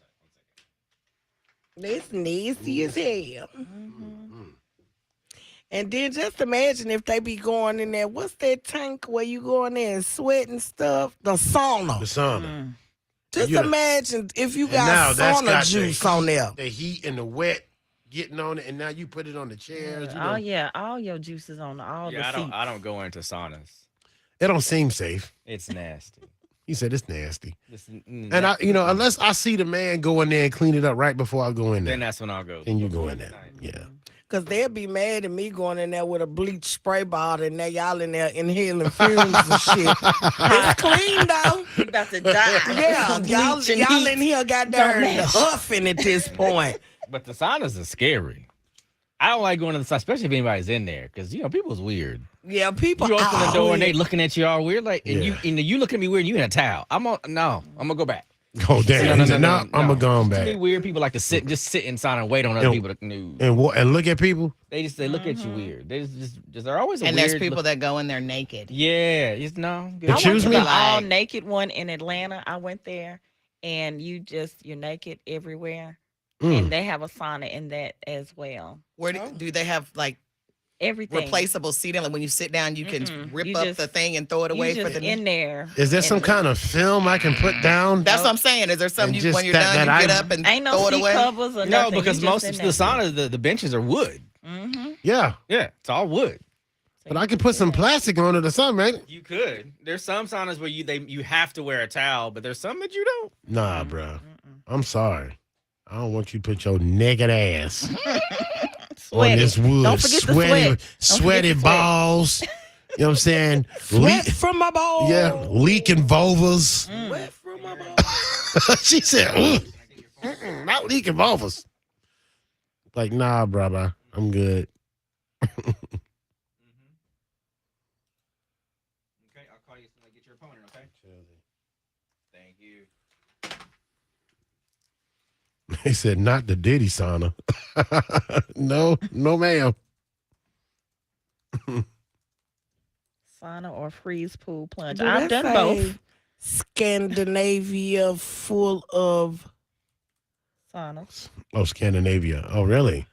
second. That's nasty as hell. And then just imagine if they be going in there. What's that tank where you go in there and sweat and stuff? The sauna. The sauna. Just You know- imagine if you And now got that's sauna got juice on there. The heat and the wet getting on it, and now you put it on the chairs. You know. Oh yeah, all your juices on all Yeah, the seats. I don't go into saunas. It don't seem safe. It's nasty. He said it's nasty. And And unless I see the man go in there and clean it up right before I go in there, then that's when I'll go. then you go in there. Yeah. Because they'll be mad at me going in there with a bleach spray bottle and now y'all in there inhaling fumes and shit. It's clean though. You about to die. Yeah, y'all Bleach and in heat. here got Don't there match. huffing at this point. But the saunas are scary. I don't like going to the sauna, especially if anybody's in there, because people's weird. Yeah, people. You open the door and they weird. looking at you all weird, like, and Yeah. you look at me weird, and you in a towel. I'm gonna go back. Oh damn! No, He said, no, "Nah, I'm gonna go on Too back many weird people like to sit in sauna and wait on other And- people to news. and look at people. They look at you weird. They just they're always a And weird there's people look. that go in there naked. Yeah, it's no. Good. Excuse I went to me? the all Like- naked one in Atlanta. I went there, and you're naked everywhere, Mm. and they have a sauna in that as well. Where do they have like Everything replaceable seating? Like when you sit down, you can Mm-mm. rip You up just- the thing and throw it You away just for the. in there. Is there and some kind of film I can put down? That's what I'm saying. Is there something And you, just when you're that- done, that you get I- up and Ain't no throw it seat away? covers or No, nothing. because You most just of in the saunas, the benches are wood. Yeah, Yeah, it's all wood. but I can put some plastic on it or something, right? You could. There's some saunas where you have to wear a towel, but there's some that you don't. Nah, bro. I'm sorry. I don't want you to put your naked ass on Sweaty. this wood. Don't forget the sweaty, sweat. sweaty the sweat. balls. You know what I'm saying? Wet from my balls. Yeah, leaking vulvas. Wet from my balls. She said, "Mm-mm, not leaking vulvas." Like, nah, brother. I'm good. Okay, I'll call you as soon as I get your opponent, okay? Thank you. He said, not the Diddy sauna. No, ma'am. Sauna or freeze pool plunge. Do I've that done say both Scandinavia full of. saunas. Oh, Scandinavia. Oh, really?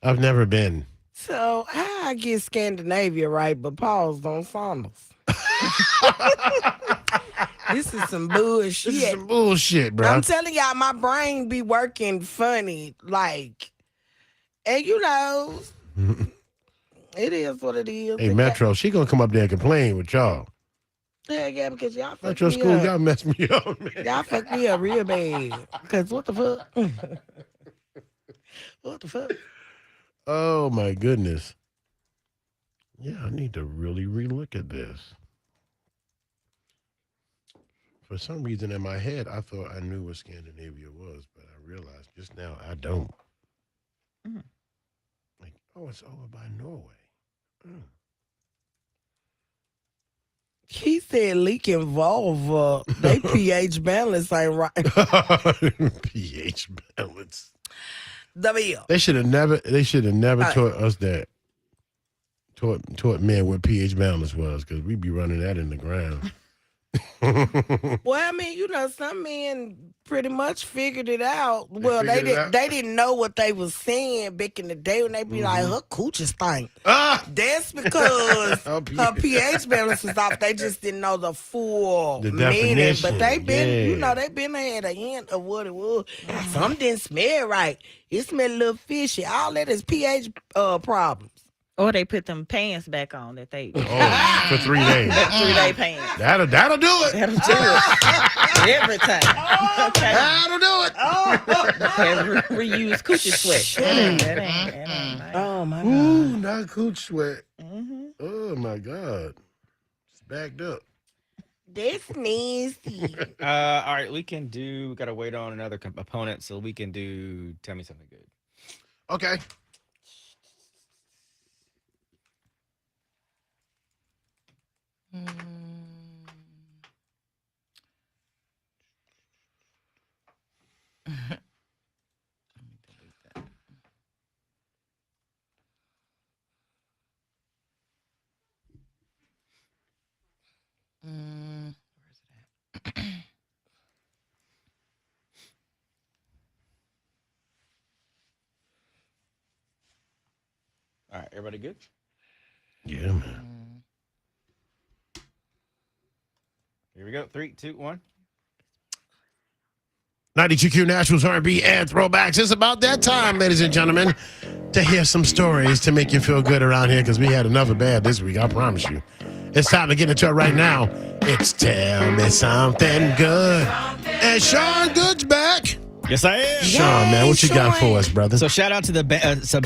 I've never been. So how I get Scandinavia right, but pause on saunas. This is some bullshit. This is some bullshit, bro. I'm telling y'all, my brain be working funny, like, and you know, it is what it is. Hey, Metro, she gonna come up there and complain with y'all. Yeah, because y'all fuck Metro me school, up. y'all messed me up, man. Y'all fuck me up real bad. Cause what the fuck? What the fuck? Oh my goodness. Yeah, I need to really relook at this. For some reason in my head, I thought I knew what Scandinavia was, but I realized just now I don't. Mm. Like, oh, it's over by Norway. Mm. He said leaking vulva. They pH balance ain't right. pH balance. W. They should have never taught us that. Taught men what pH balance was, because we'd be running that in the ground. Well, I mean, some men pretty much figured it out. Well, figured it out? they didn't know what they was saying back in the day when they be like, her coochie stink. That's because her pH balance is off. They just didn't know the full The meaning. definition, But they been, yeah. they been had a hint of what it was. Some didn't smell right. It smelled a little fishy. All that is pH problems. Or they put them pants back on that they Oh, for 3 days. 3-day pants. That'll do it. That'll do it. Every time. Okay. That'll do it. Reuse coochie sweat. That ain't right. Oh, my God. Ooh, not cooch sweat. Mm-hmm. Oh, my God. It's backed up. That's nasty. All right, we gotta wait on another opponent, so we can do Tell Me Something Good. Okay. All right, everybody good? Yeah, man. Here we go. 3, 2, 1. 92Q Nationals, R&B, and throwbacks. It's about that time, ladies and gentlemen, to hear some stories to make you feel good around here, because we had another bad this week, I promise you. It's time to get into it right now. It's Tell Me Something Good. And Sean Good's back. Yes, I am. Sean, man, what you got for us, brother? So shout out to the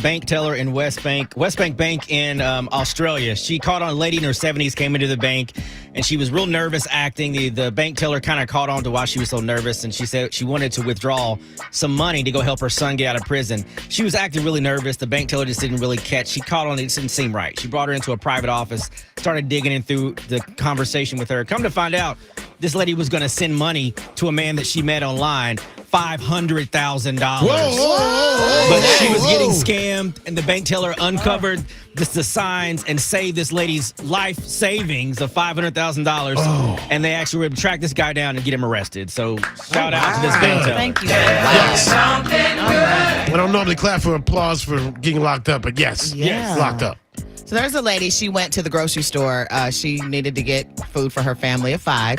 bank teller in West Bank Bank in Australia. She caught on a lady in her 70s, came into the bank, and she was real nervous acting. The bank teller kind of caught on to why she was so nervous, and she said she wanted to withdraw some money to go help her son get out of prison. She was acting really nervous. The bank teller just didn't really catch. She caught on. It didn't seem right. She brought her into a private office, started digging in through the conversation with her. Come to find out, this lady was going to send money to a man that she met online, $500,000. But she was getting scammed, and the bank teller uncovered the signs and saved this lady's life savings of $500,000. And they actually were able to track this guy down and get him arrested. So shout out to this bank teller. Thank you. Yes. I don't normally clap for applause for getting locked up, but yes, Yeah. locked up. So there's a lady, she went to the grocery store. She needed to get food for her family of 5.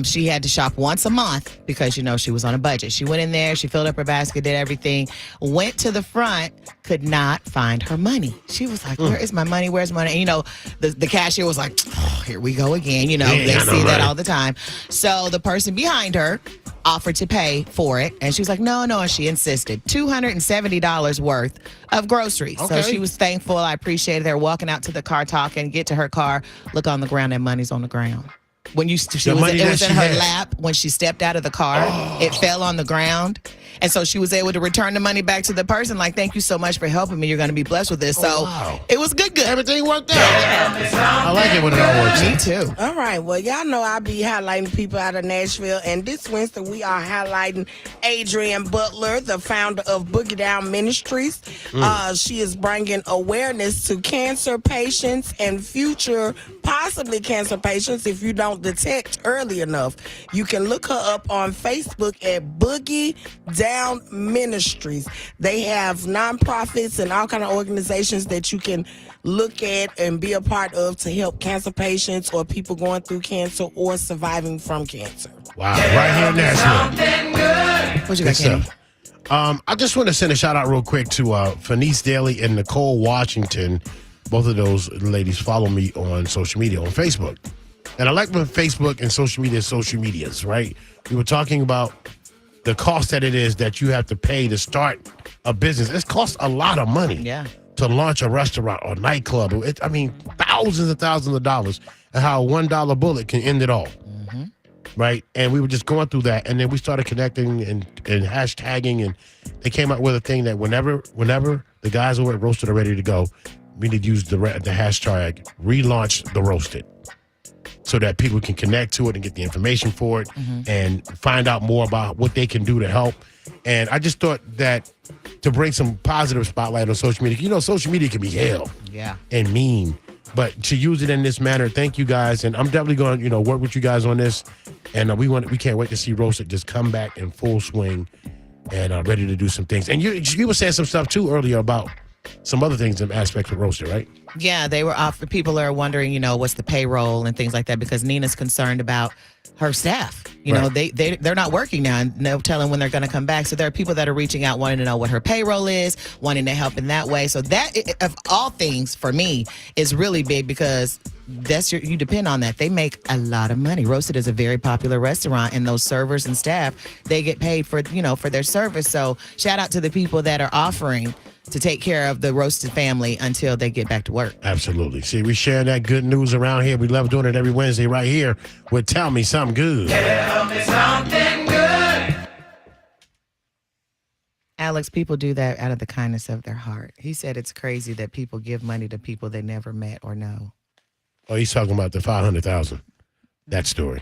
She had to shop once a month because, she was on a budget. She went in there, she filled up her basket, did everything, went to the front, could not find her money. She was like, where is my money? Where's my money? And, the cashier was like, here we go again. They see that all the time. So the person behind her offered to pay for it. And she was like, no. And she insisted. $270 worth of groceries. Okay. So she was thankful. I appreciated her walking out to the car talking, get to her car, look on the ground, and money's on the ground. When it was in her lap when she stepped out of the car, it fell on the ground. And so she was able to return the money back to the person, like, thank you so much for helping me. You're going to be blessed with this. It was good. Everything worked out. I like it when it all works out. Me too. All right. Well, y'all know I be highlighting people out of Nashville. And this Wednesday, we are highlighting Adrienne Butler, the founder of Boogie Down Ministries. She is bringing awareness to cancer patients and future possibly cancer patients if you don't detect early enough. You can look her up on Facebook at Boogie Down Ministries. They have nonprofits and all kind of organizations that you can look at and be a part of to help cancer patients or people going through cancer or surviving from cancer. Wow, right here in Nashville. What you got, Kenny? I just want to send a shout out real quick to Fanice Daly and Nicole Washington. Both of those ladies follow me on social media, on Facebook. And I like when Facebook and social medias, right? We were talking about the cost that it is that you have to pay to start a business. It costs a lot of money to launch a restaurant or nightclub. Thousands and thousands of dollars, and how a $1 bullet can end it all. Right? And we were just going through that, and then we started connecting and hashtagging, and they came up with a thing that whenever the guys over at Roasted are ready to go, we need to use the hashtag relaunch the roasted. so that people can connect to it and get the information for it and find out more about what they can do to help. And I just thought that to bring some positive spotlight on social media, you know, social media can be hell and mean, but to use it in this manner, thank you guys. And I'm definitely going to, you know, work with you guys on this. And we can't wait to see Roasted just come back in full swing and ready to do some things. And you were saying some stuff too earlier about some other things in aspects of Roasted, right? Yeah, they were off. People are wondering, you know, what's the payroll and things like that because Nina's concerned about her staff. You know, they're not working now and no telling when they're going to come back. So there are people that are reaching out wanting to know what her payroll is, wanting to help in that way. So that, of all things, for me, is really big because you depend on that. They make a lot of money. Roasted is a very popular restaurant, and those servers and staff, they get paid for, you know, for their service. So shout out to the people that are offering to take care of the Roasted family until they get back to work. Absolutely. See, we share that good news around here. We love doing it every Wednesday right here with Tell Me Something Good. Tell me something good. Alex, people do that out of the kindness of their heart. He said it's crazy that people give money to people they never met or know. Oh, he's talking about the 500,000. That story.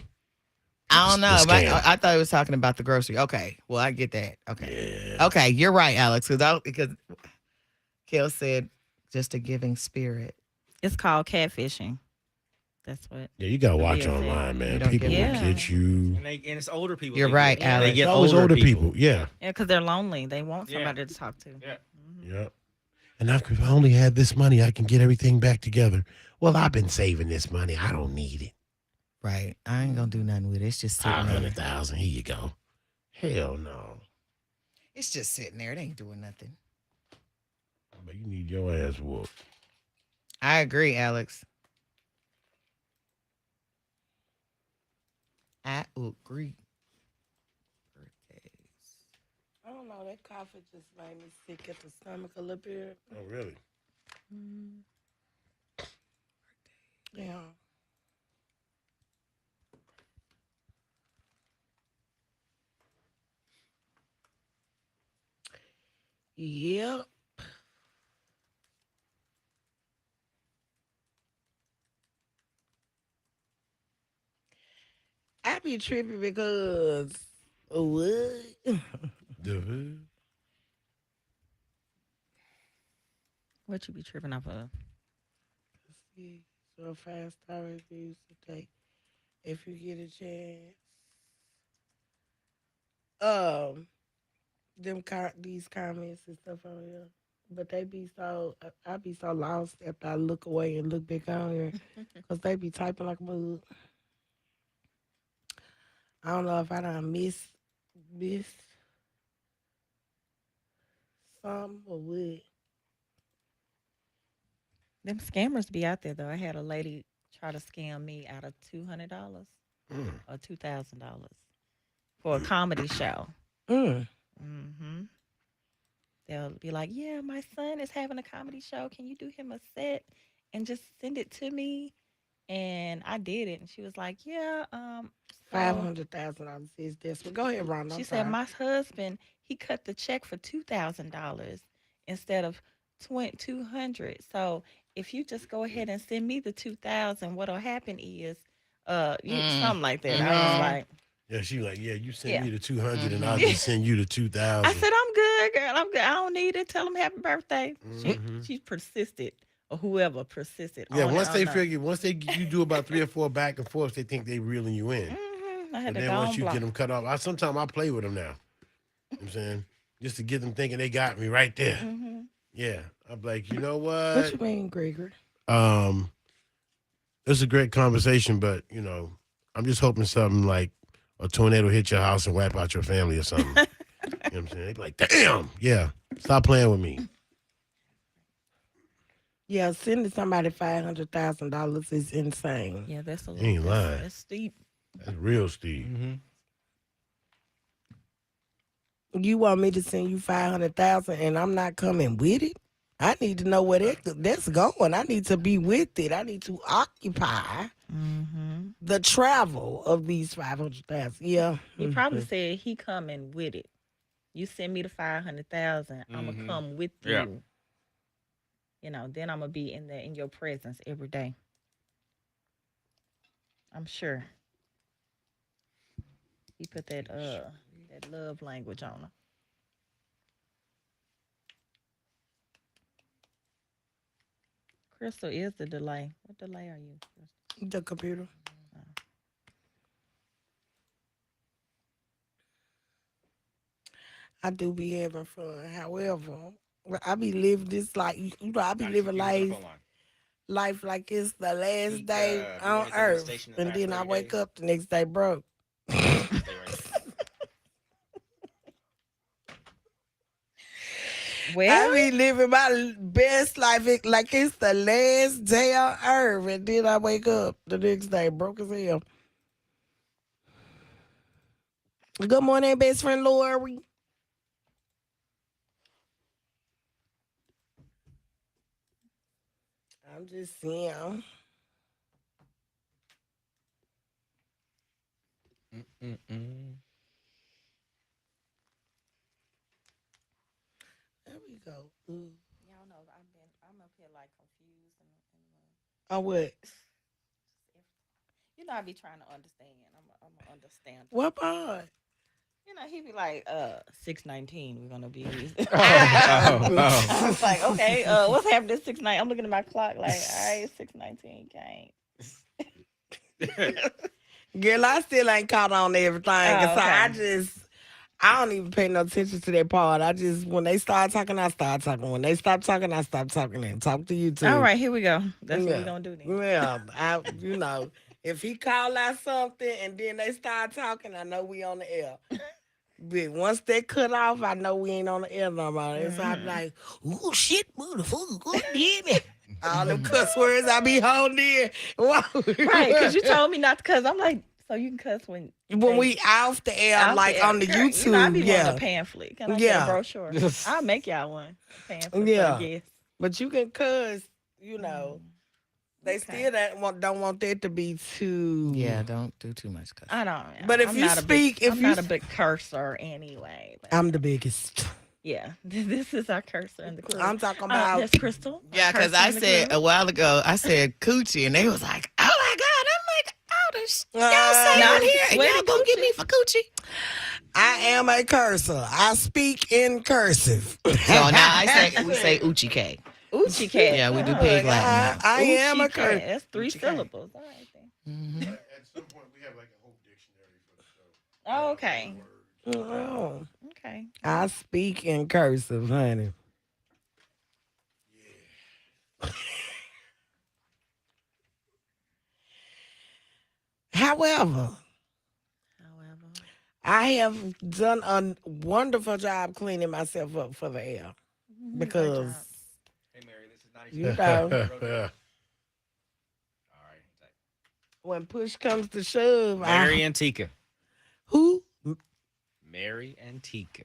I don't know. The scam. I thought he was talking about the grocery. Okay. Well, I get that. Okay. Yeah. Okay. You're right, Alex. Because Kel said just a giving spirit. It's called catfishing. That's what. Yeah, you got to watch online, man. People will get you. And it's older people. You're right, Alex. They get always older people. Yeah. Yeah, because they're lonely. They want somebody to talk to. Yeah. Yeah. And if I only had this money, I can get everything back together. Well, I've been saving this money. I don't need it. Right. I ain't going to do nothing with it. It's just sitting there. 500,000. Here you go. Hell no. It's just sitting there. It ain't doing nothing. But you need your ass whooped. I agree, Alex. I agree. Birthdays. I don't know. That coffee just made me sick at the stomach a little bit. Oh, really? Yeah. Yep. I be tripping because what? What you be tripping off of? See, so fast hours we used to take if you get a chance. These comments and stuff on here, but they be so I be so lost after I look away and look back on here because they be typing like a mug. I don't know if I done miss something or what. Them scammers be out there though. I had a lady try to scam me out of $200 or $2,000 for a comedy show. Mm-hmm. They'll be like, "Yeah, my son is having a comedy show. Can you do him a set and just send it to me?" And I did it, and she was like, "Yeah, $500,000 is this." But go ahead, Ron. She said, "My husband, he cut the check for $2,000 instead of $200. So if you just go ahead and send me the $2,000, what'll happen is, something like that." I was like, yeah, she was like, "Yeah, you send me the 200, and I'll just send you the 2,000." I said, "I'm good, girl. I'm good. I don't need it. Tell him happy birthday." She persisted, or whoever persisted. Yeah, on once it, they on that. figure, you do about 3 or 4 back and forth, they think they reeling you in. I had And to then go once on you block. get them cut off, sometimes I play with them now. You know what I'm saying? Just to get them thinking they got me right there. Yeah. I'm like, you know what? What you mean, Gregory? It's a great conversation, but, you know, I'm just hoping something like a tornado hit your house and wipe out your family or something. You know what I'm saying? They be like, damn. Yeah. Stop playing with me. Yeah, sending somebody $500,000 is insane. Yeah, that's a You ain't lying. That's steep. That's real, Steve. You want me to send you $500,000 and I'm not coming with it? I need to know where that's going. I need to be with it. I need to occupy the travel of these $500,000. Yeah, He probably said he coming with it. You send me the $500,000, I'm gonna come with Yeah. you. You know, then I'm gonna be in your presence every day. I'm sure. He put that love language on her. Crystal is the delay. What delay are you, Crystal? The computer. I do be having fun. However, I be living this like I be living life like it's the last day on earth, and then I wake up the next day broke. Well, I be living my best life like it's the last day on earth, and then I wake up the next day broke as hell. Good morning, best friend Lori. I'm just saying. There we go. y'all know I'm up here like confused and Oh, what? you know I be trying to understand. I'm understand. What part? You know, he be like, 6:19, we're gonna be Oh. I was like, okay, what's happening at 6:19? I'm looking at my clock like, all right, 6:19 came. Girl, I still ain't caught on everything. Oh, So I don't even pay no attention to that part. I just, when they start talking, I start talking. When they stop talking, I stop talking and talk to you too. All right, here we go. That's what we're gonna do then. Yeah, if he call out something and then they start talking, I know we on the air. But once they cut off, I know we ain't on the air no more. And so I'm like, ooh, shit, motherfucker, go get me. All them cuss words I be holding in. Right, because you told me not to cuss. I'm like, so you can cuss when we off the air, off like the air. on the Girl, YouTube. You know, I be wanting a pamphlet. Can I get a brochure? Yes. I'll make y'all one. A pamphlet. Yeah. For yes. But you can cuss, They still don't want that to be too. Yeah, don't do too much cussing. I don't. But if I'm you not speak, I'm not a big cursor anyway. But I'm the biggest. yeah, this is our cursor in the club. I'm talking about. That's Crystal. Yeah, because I said a while ago, I said coochie, and they was like, oh my God. I'm like, oh, this y'all say on here, and y'all gonna get me for coochie? I am a cursor. I speak in cursive. So now we say Uchi K. Uchi cat. Yeah, we do pig Latin. I am a Uchi cat. cursor. That's 3 syllables. All right then. At some point, we have like a whole dictionary for the show. Oh, okay. Oh, Okay. I speak in cursive, honey. However, I have done a wonderful job cleaning myself up for the air because Hey, Mary, this is not you know Yeah. All right. when push comes to shove, Mary and Tika. who? Mary and Tika.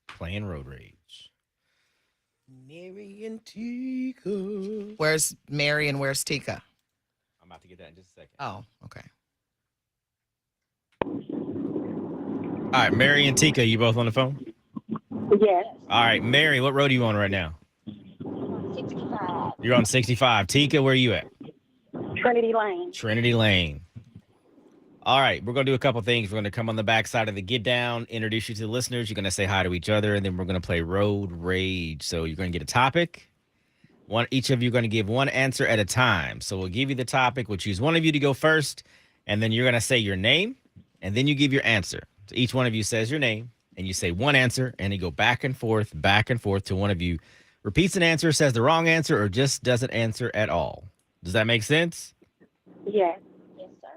Playing Road Rage. Mary and Tika. Where's Mary and where's Tika? I'm about to get that in just a second. Oh, okay. All right, Mary and Tika, you both on the phone? Yes. All right, Mary, what road are you on right now? 65. You're on 65. Tika, where are you at? Trinity Lane. Trinity Lane. All right, we're going to do a couple things. We're going to come on the backside of the get down, introduce you to the listeners. You're going to say hi to each other, and then we're going to play Road Rage. So you're going to get a topic. Each of you are going to give one answer at a time. So we'll give you the topic. We'll choose one of you to go first, and then you're going to say your name, and then you give your answer. So each one of you says your name, and you say one answer, and you go back and forth till one of you repeats an answer, says the wrong answer, or just doesn't answer at all. Does that make sense? Yes. Yes, sir.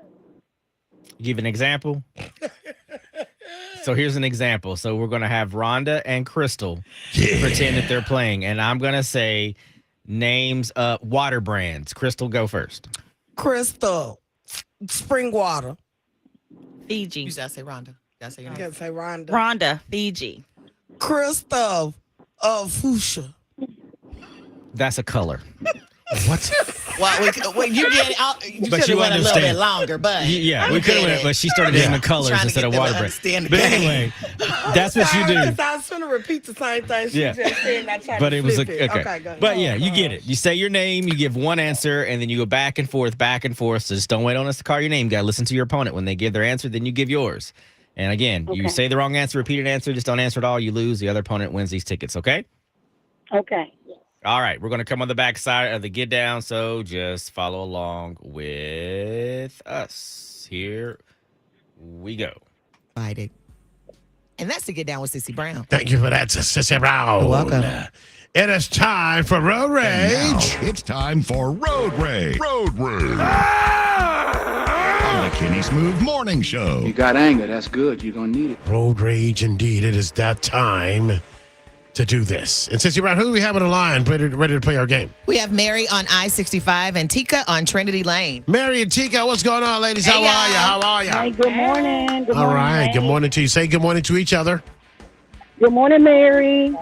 Give an example. So here's an example. So we're going to have Rhonda and Crystal pretend that they're playing, and I'm going to say names of water brands. Crystal, go first. Crystal, spring water. Fiji. You gotta say Rhonda. Gotta say your I name. can't say Rhonda. Rhonda. Fiji. Crystal, fuchsia. That's a color. What? Well, you get you But should you have went a little understand. bit longer, but Yeah, we could have went, but she started naming the colors Trying to instead get of them to water break. understand the But game. anyway, that's what you do. Because I was going to repeat the same thing she Yeah. just said, and I tried But to it was flip like, it. okay. Go ahead. But yeah, you get it. You say your name, you give one answer, and then you go back and forth. So just don't wait on us to call your name. You got to listen to your opponent. When they give their answer, then you give yours. And again, you say the wrong answer, repeat an answer, just don't answer at all. You lose. The other opponent wins these tickets, okay? Okay. All right, we're going to come on the back side of the get down, so just follow along with us. Here we go. Fight it. And that's to get down with Sissy Brown. Thank you for that, Sissy Brown. You're welcome. It is time for Road Rage. It's time for Road Rage. Road Rage. On the Kenny Smooth Morning Show. You got anger. That's good. You're going to need it. Road Rage, indeed. It is that time to do this. And Sissy Brown, who do we have on the line ready to play our game? We have Mary on I-65 and Tika on Trinity Lane. Mary and Tika, what's going on, ladies? How are you? Hey, good morning. Good All morning. right. Good morning to you. Say good morning to each other. Good morning, Mary.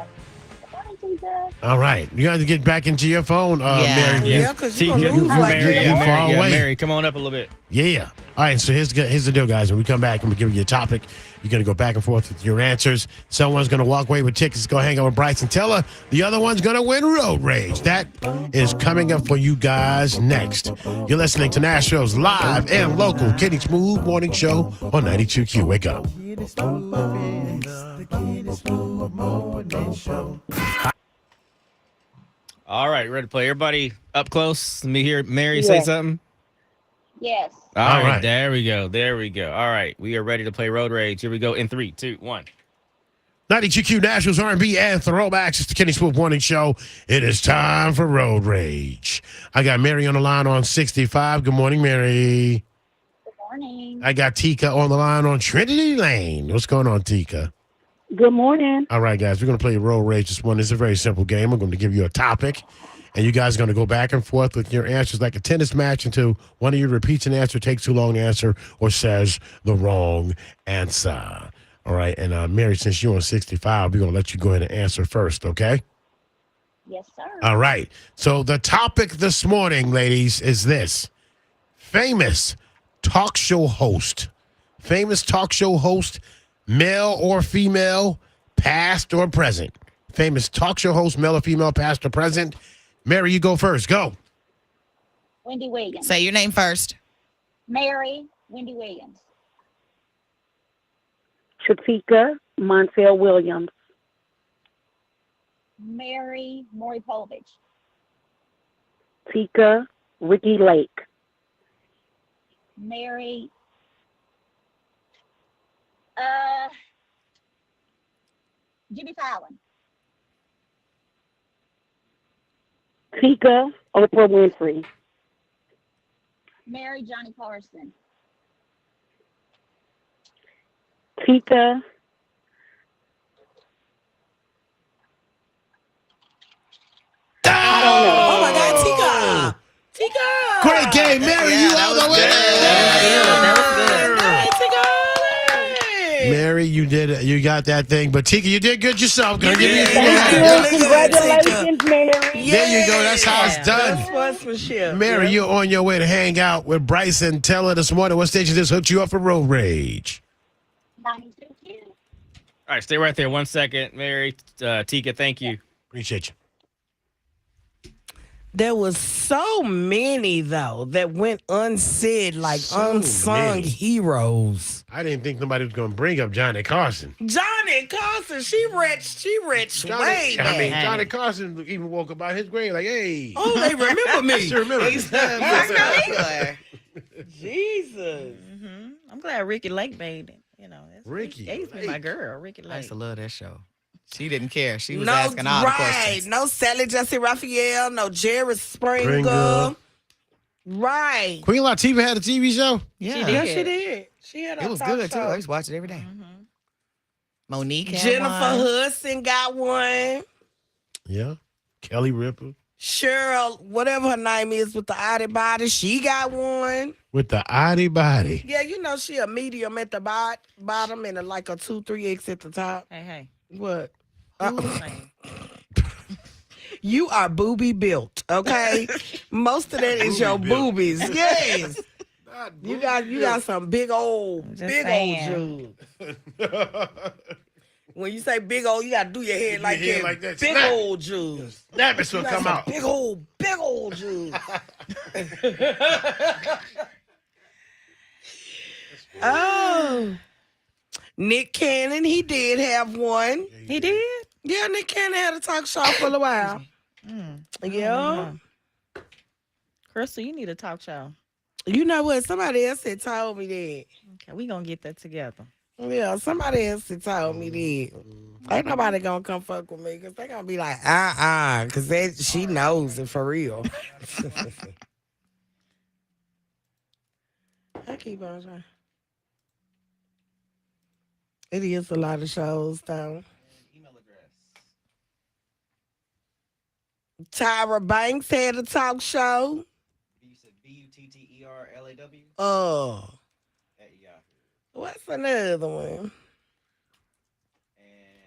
All right. You got to get back into your phone, Mary. Yeah, because you're Tika, going to lose like Mary, that. you far away. Mary, come on up a little bit. Yeah. All right. So here's the deal, guys. When we come back, I'm going to give you a topic. You're going to go back and forth with your answers. Someone's going to walk away with tickets, go hang out with Bryce and Teller. The other one's going to win Road Rage. That is coming up for you guys next. You're listening to Nashville's live and local Kenny Smooth Morning Show on 92Q. Wake up. All right, ready to play. Everybody up close. Let me hear Mary say something. Yes. All right, right. there we go. All right, we are ready to play Road Rage. Here we go in 3, 2, 1. 92Q Nashville's R&B and throwbacks. It's the Kenny Smooth Morning Show. It is time for Road Rage. I got Mary on the line on 65. Good morning, Mary. Good morning. I got Tika on the line on Trinity Lane. What's going on, Tika? Good morning. All right, guys, we're going to play Road Rage this morning. It's a very simple game. I'm going to give you a topic, and you guys are going to go back and forth with your answers like a tennis match until one of you repeats an answer, takes too long to answer, or says the wrong answer. All right, and Mary, since you're on 65, we're going to let you go ahead and answer first, okay? Yes, sir. All right. So the topic this morning, ladies, is this. Famous talk show host, male or female, past or present. Famous talk show host, male or female, past or present. Mary, you go first. Go. Wendy Williams. Say your name first. Mary, Wendy Williams. Chatika, Montel Williams. Mary, Maury Povich. Tika, Ricky Lake. Mary, Jimmy Fallon. Tika, Oprah Winfrey. Mary, Johnny Carson. Tika, Oh, my God, Tika. Great game, Mary. You are the winner. Hey, Tika. Mary, you did it. You got that thing. But Tika, you did good yourself. Gonna give you Congratulations, Mary. There you go. That's how it's done. Sportsmanship. Mary, you're on your way to hang out with Bryce and Teller this morning. What station just hooked you up for Road Rage? 92Q. All right, stay right there 1 second. Mary, Tika, thank you. Appreciate you. There was so many, though, that went unsaid, like So unsung many. heroes. I didn't think nobody was going to bring up Johnny Carson. Johnny Carson, she rich way back. I mean, Johnny Carson even woke up out his grave like, hey. Oh, they remember me. She remember. Jesus. I'm glad Ricky Lake made it. You know, Ricky That used to be my girl, Ricky I Lake. used to love that show. She didn't care. She was No, asking all the right. questions. No Sally Jesse Raphael, no Jerry Springer. Springer. Right. Queen Latifah had a TV show? Yeah. Yeah, she did. She had a It was talk good, too. show. I used to watch it every day. Monique had Jennifer one. Hudson got one. Yeah. Kelly Ripa Cheryl, whatever her name is with the Oddie body, she got one. with the Oddie body. Yeah, you know she a medium at the bottom and like a 2-3X at the top. Hey. What? Who's saying? You are booby built, okay? Most of that is your Booby built. boobies. Yes. You got some big old saying. jugs. When you say big old, you gotta do your head like head that. like that. Big Snap. old jugs. Snap it so You it got come some out. big old jugs. Oh. Nick Cannon, he did have one. He did? Yeah, Nick Cannon had a talk show for a while. Yeah. Crystal, you need a talk show. You know what? Somebody else had told me that. Okay, we gonna get that together. Yeah, somebody else had told me that. Ain't nobody gonna come fuck with me because they gonna be like, because she knows it for real. I keep on trying. It is a lot of shows, though. Email address. Tyra Banks had a talk show. You said BUTTERLAW? Oh. At Yahoo. What's another one?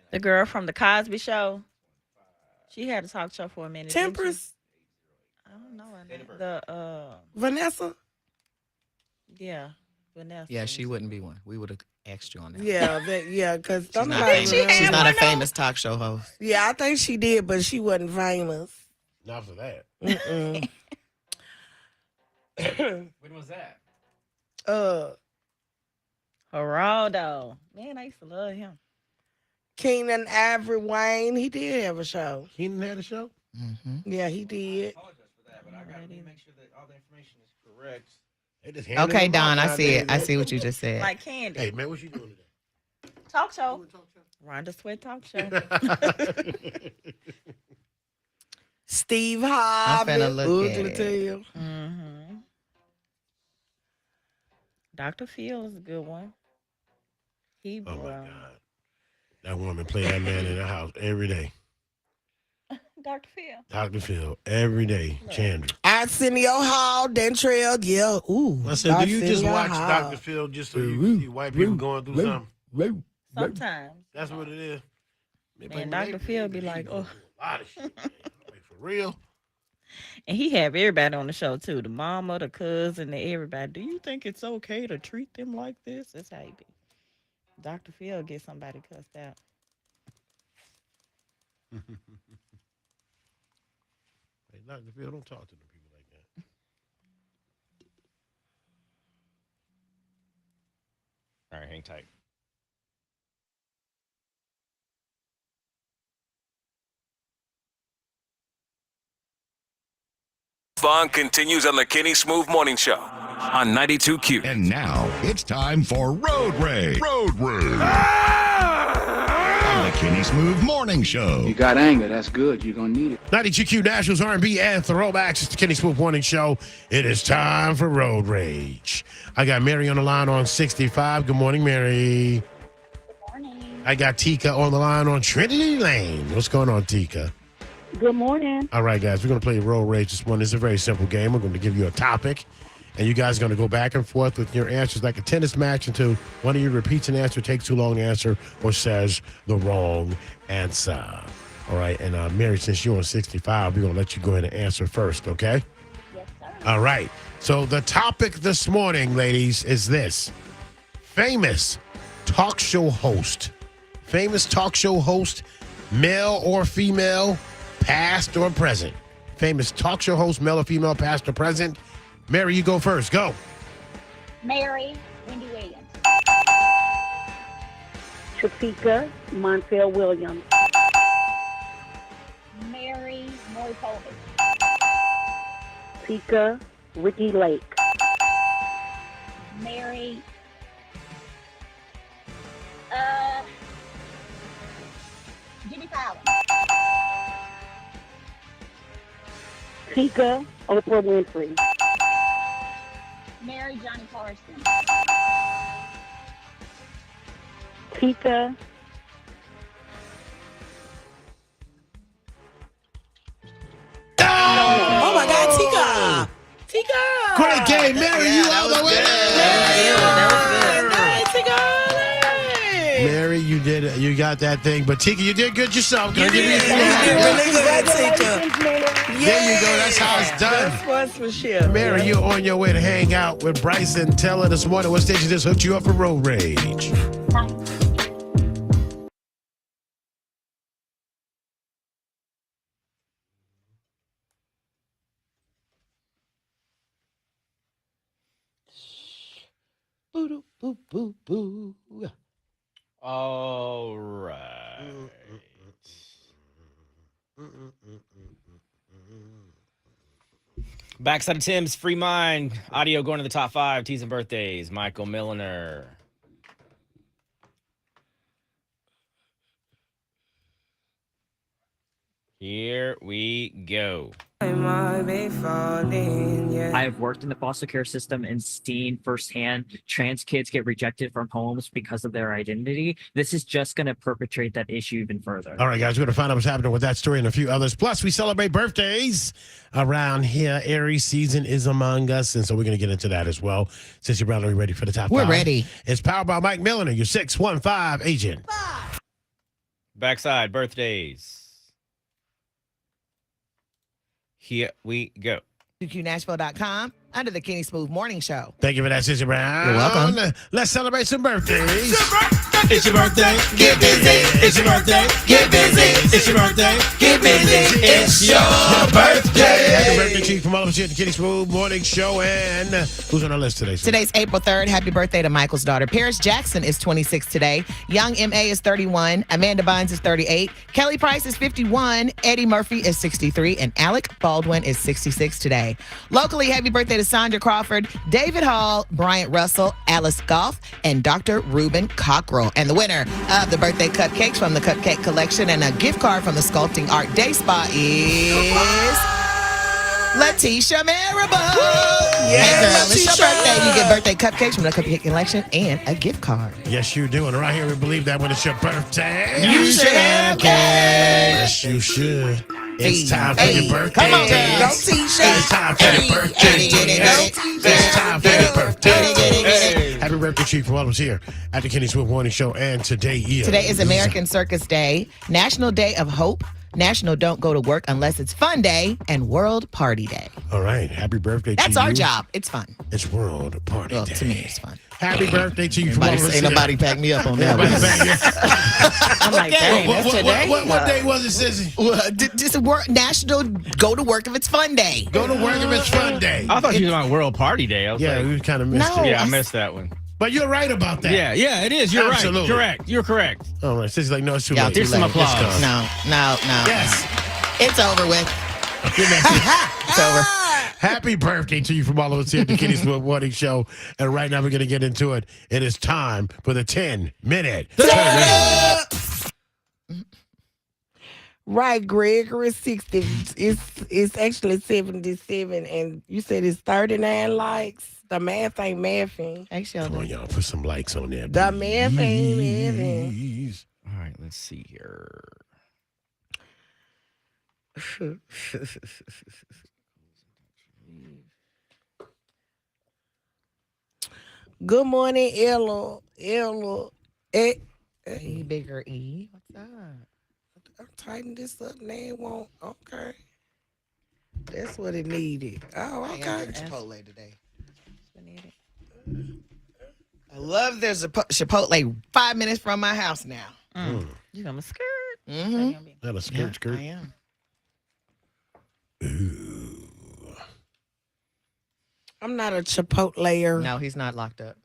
The girl from the Cosby Show. She had a talk show for a minute. didn't she? Temperance? I don't know her name. The Vanessa? yeah, Vanessa. Yeah, she wouldn't be one. We would have asked you on that. Yeah, because She's not famous. She's not a famous talk show host. Yeah, I think she did, but she wasn't famous. Not for that. Mm-mm. When was that? Geraldo. Man, I used to love him. Keenan Ivory Wayne, he did have a show. Keenan had a show? Mm-hmm. Yeah, he did. I apologize for that, but I got to make sure that all the information is correct. They just handed Okay, them out Don, I see it. I nowadays. see what you just said. Like Candy. Hey, man, what you doing today? Talk show. Rhonda Sweat talk show. Steve Harvey. finna look at it. Tell you. Mm-hmm. Dr. Phil is a good one. He Oh, my God. That woman play that man in the house every day. Dr. Phil. Dr. Phil, every day. Chandra. Arsenio Hall, Dentrell, yeah. Ooh. I said, do you just Arsenio watch Hall. Dr. Phil just so you can see white people going through something? Sometimes. That's what it is. Man, Dr. Phil be like, oh. A lot of shit, man. Like, for real. And he have everybody on the show, too. The mama, the cousin, the everybody. Do you think it's okay to treat them like this? That's how he be. Dr. Phil get somebody cussed out. Hey, Dr. Phil, don't talk to the people like that. All right, hang tight. Fun continues on the Kenny Smooth Morning Show on 92Q. And now it's time for Road Rage. Road Rage. On the Kenny Smooth Morning Show. You got anger. That's good. You're going to need it. 92Q Nationals R&B and throwbacks. It's the Kenny Smooth Morning Show. It is time for Road Rage. I got Mary on the line on 65. Good morning, Mary. Good morning. I got Tika on the line on Trinity Lane. What's going on, Tika? Good morning. All right, guys, we're going to play Road Rage this morning. It's a very simple game. We're going to give you a topic, and you guys are going to go back and forth with your answers like a tennis match until one of you repeats an answer, takes too long to answer, or says the wrong answer. All right, and Mary, since you're on 65, we're going to let you go ahead and answer first, okay? Yes, sir. All right. So the topic this morning, ladies, is this. Famous talk show host. Famous talk show host, male or female, past or present. Famous talk show host, male or female, past or present. Mary, you go first. Go. Mary, Wendy Williams. Topeka, Montel Williams. Mary, Maury Povich. Tika, Ricky Lake. Mary, Jimmy Fallon. Tika, Oprah Winfrey. Mary, Johnny Carson. Tika. Oh my God, Tika. Tika. Great game, Mary. You are the winner. Hey, Tika. Mary, you did You got that thing. But Tika, you did good yourself. Girl. You Give me a did. applause. You did really good, Tika. There you go. That's how it's done. Sportsmanship. Mary, you're on your way to hang out with Bryson Teller this morning. What station just hooked you up for road rage? Boo boo boo boo. All right. Backside of Tim's Free Mind. Audio going to the top 5. Teas and birthdays. Michael Milliner. Here we go. I have worked in the foster care system and seen firsthand trans kids get rejected from homes because of their identity. This is just going to perpetrate that issue even further. All right, guys, we're going to find out what's happening with that story and a few others. Plus, we celebrate birthdays around here. Aries season is among us, and so we're going to get into that as well. Since you're probably ready for the top 5. We're ready. It's powered by Mike Milliner, your 615 agent. Backside birthdays. Here we go. QQNashville.com under the Kenny Smooth Morning Show. Thank you for that, Sissy Brown. You're welcome. Let's celebrate some birthdays. It's your birthday, get busy. It's your birthday, get busy. It's your birthday, get busy. It's your birthday. Happy birthday, Chief, from all of us here at the Kenny Smooth Morning Show. And who's on our list today? Today's April 3rd. Happy birthday to Michael's daughter. Paris Jackson is 26 today. Young M.A. is 31. Amanda Bynes is 38. Kelly Price is 51. Eddie Murphy is 63. And Alec Baldwin is 66 today. Locally, happy birthday to Sandra Crawford, David Hall, Bryant Russell, Alice Goff, and Dr. Ruben Cockrell. And the winner of the birthday cupcakes from the Cupcake Collection and a gift card from the Sculpting Art Day Spa is Letitia Marable. Hey girl, it's your birthday. You get birthday cupcakes from the Cupcake Collection and a gift card. Yes, you do. And right here, we believe that when it's your birthday, You should have cake. Yes, you should. It's time for your birthday. Come on, girl. Go T-shirt. It's time for your birthday. It's time for your birthday. Happy birthday, Chief, from all of us here at the Kenny Smooth Morning Show. And today is American Circus Day, National Day of Hope, National Don't Go to Work Unless It's Fun Day, and World Party Day. All right. Happy birthday to you. That's our job. It's fun. It's World Party Well, Day. to me, it's fun. Happy birthday to you from all of us Ain't here. nobody back me up on that. I'm like, dang, that's today? What day was it, Sissy? Just a National Go to Work if it's Fun Day. Go to work if it's fun day. I thought you were on World Party Day. I was Yeah, like, we kind of missed it. yeah, I missed that one. But you're right about that. Yeah, it is. You're Absolutely. right. Correct. You're correct. All right. Sissy's like, no, it's too Y'all late. too Here's some late. applause. It's gone. No. Yes. It's over with. It's over. Happy birthday to you from all of us here at the Kenny Smooth Morning Show. And right now we're going to get into it. It is time for the 10-minute Right, Gregory, 60. It's actually 77, and you said it's 39 likes. The math ain't mathing. Come on, y'all. Put some likes on there. The math ain't mathing. please. All right, let's see here. Good morning, Ella. E bigger E. What's up? I'm tighten this up now. It won't. Okay. That's what it needed. Oh, I okay. am at Chipotle today. I love there's a Chipotle 5 minutes from my house now. You gonna skirt? Mm-hmm. Not a skirt. I am. Ooh. I'm not a Chipotleer. No, he's not locked up.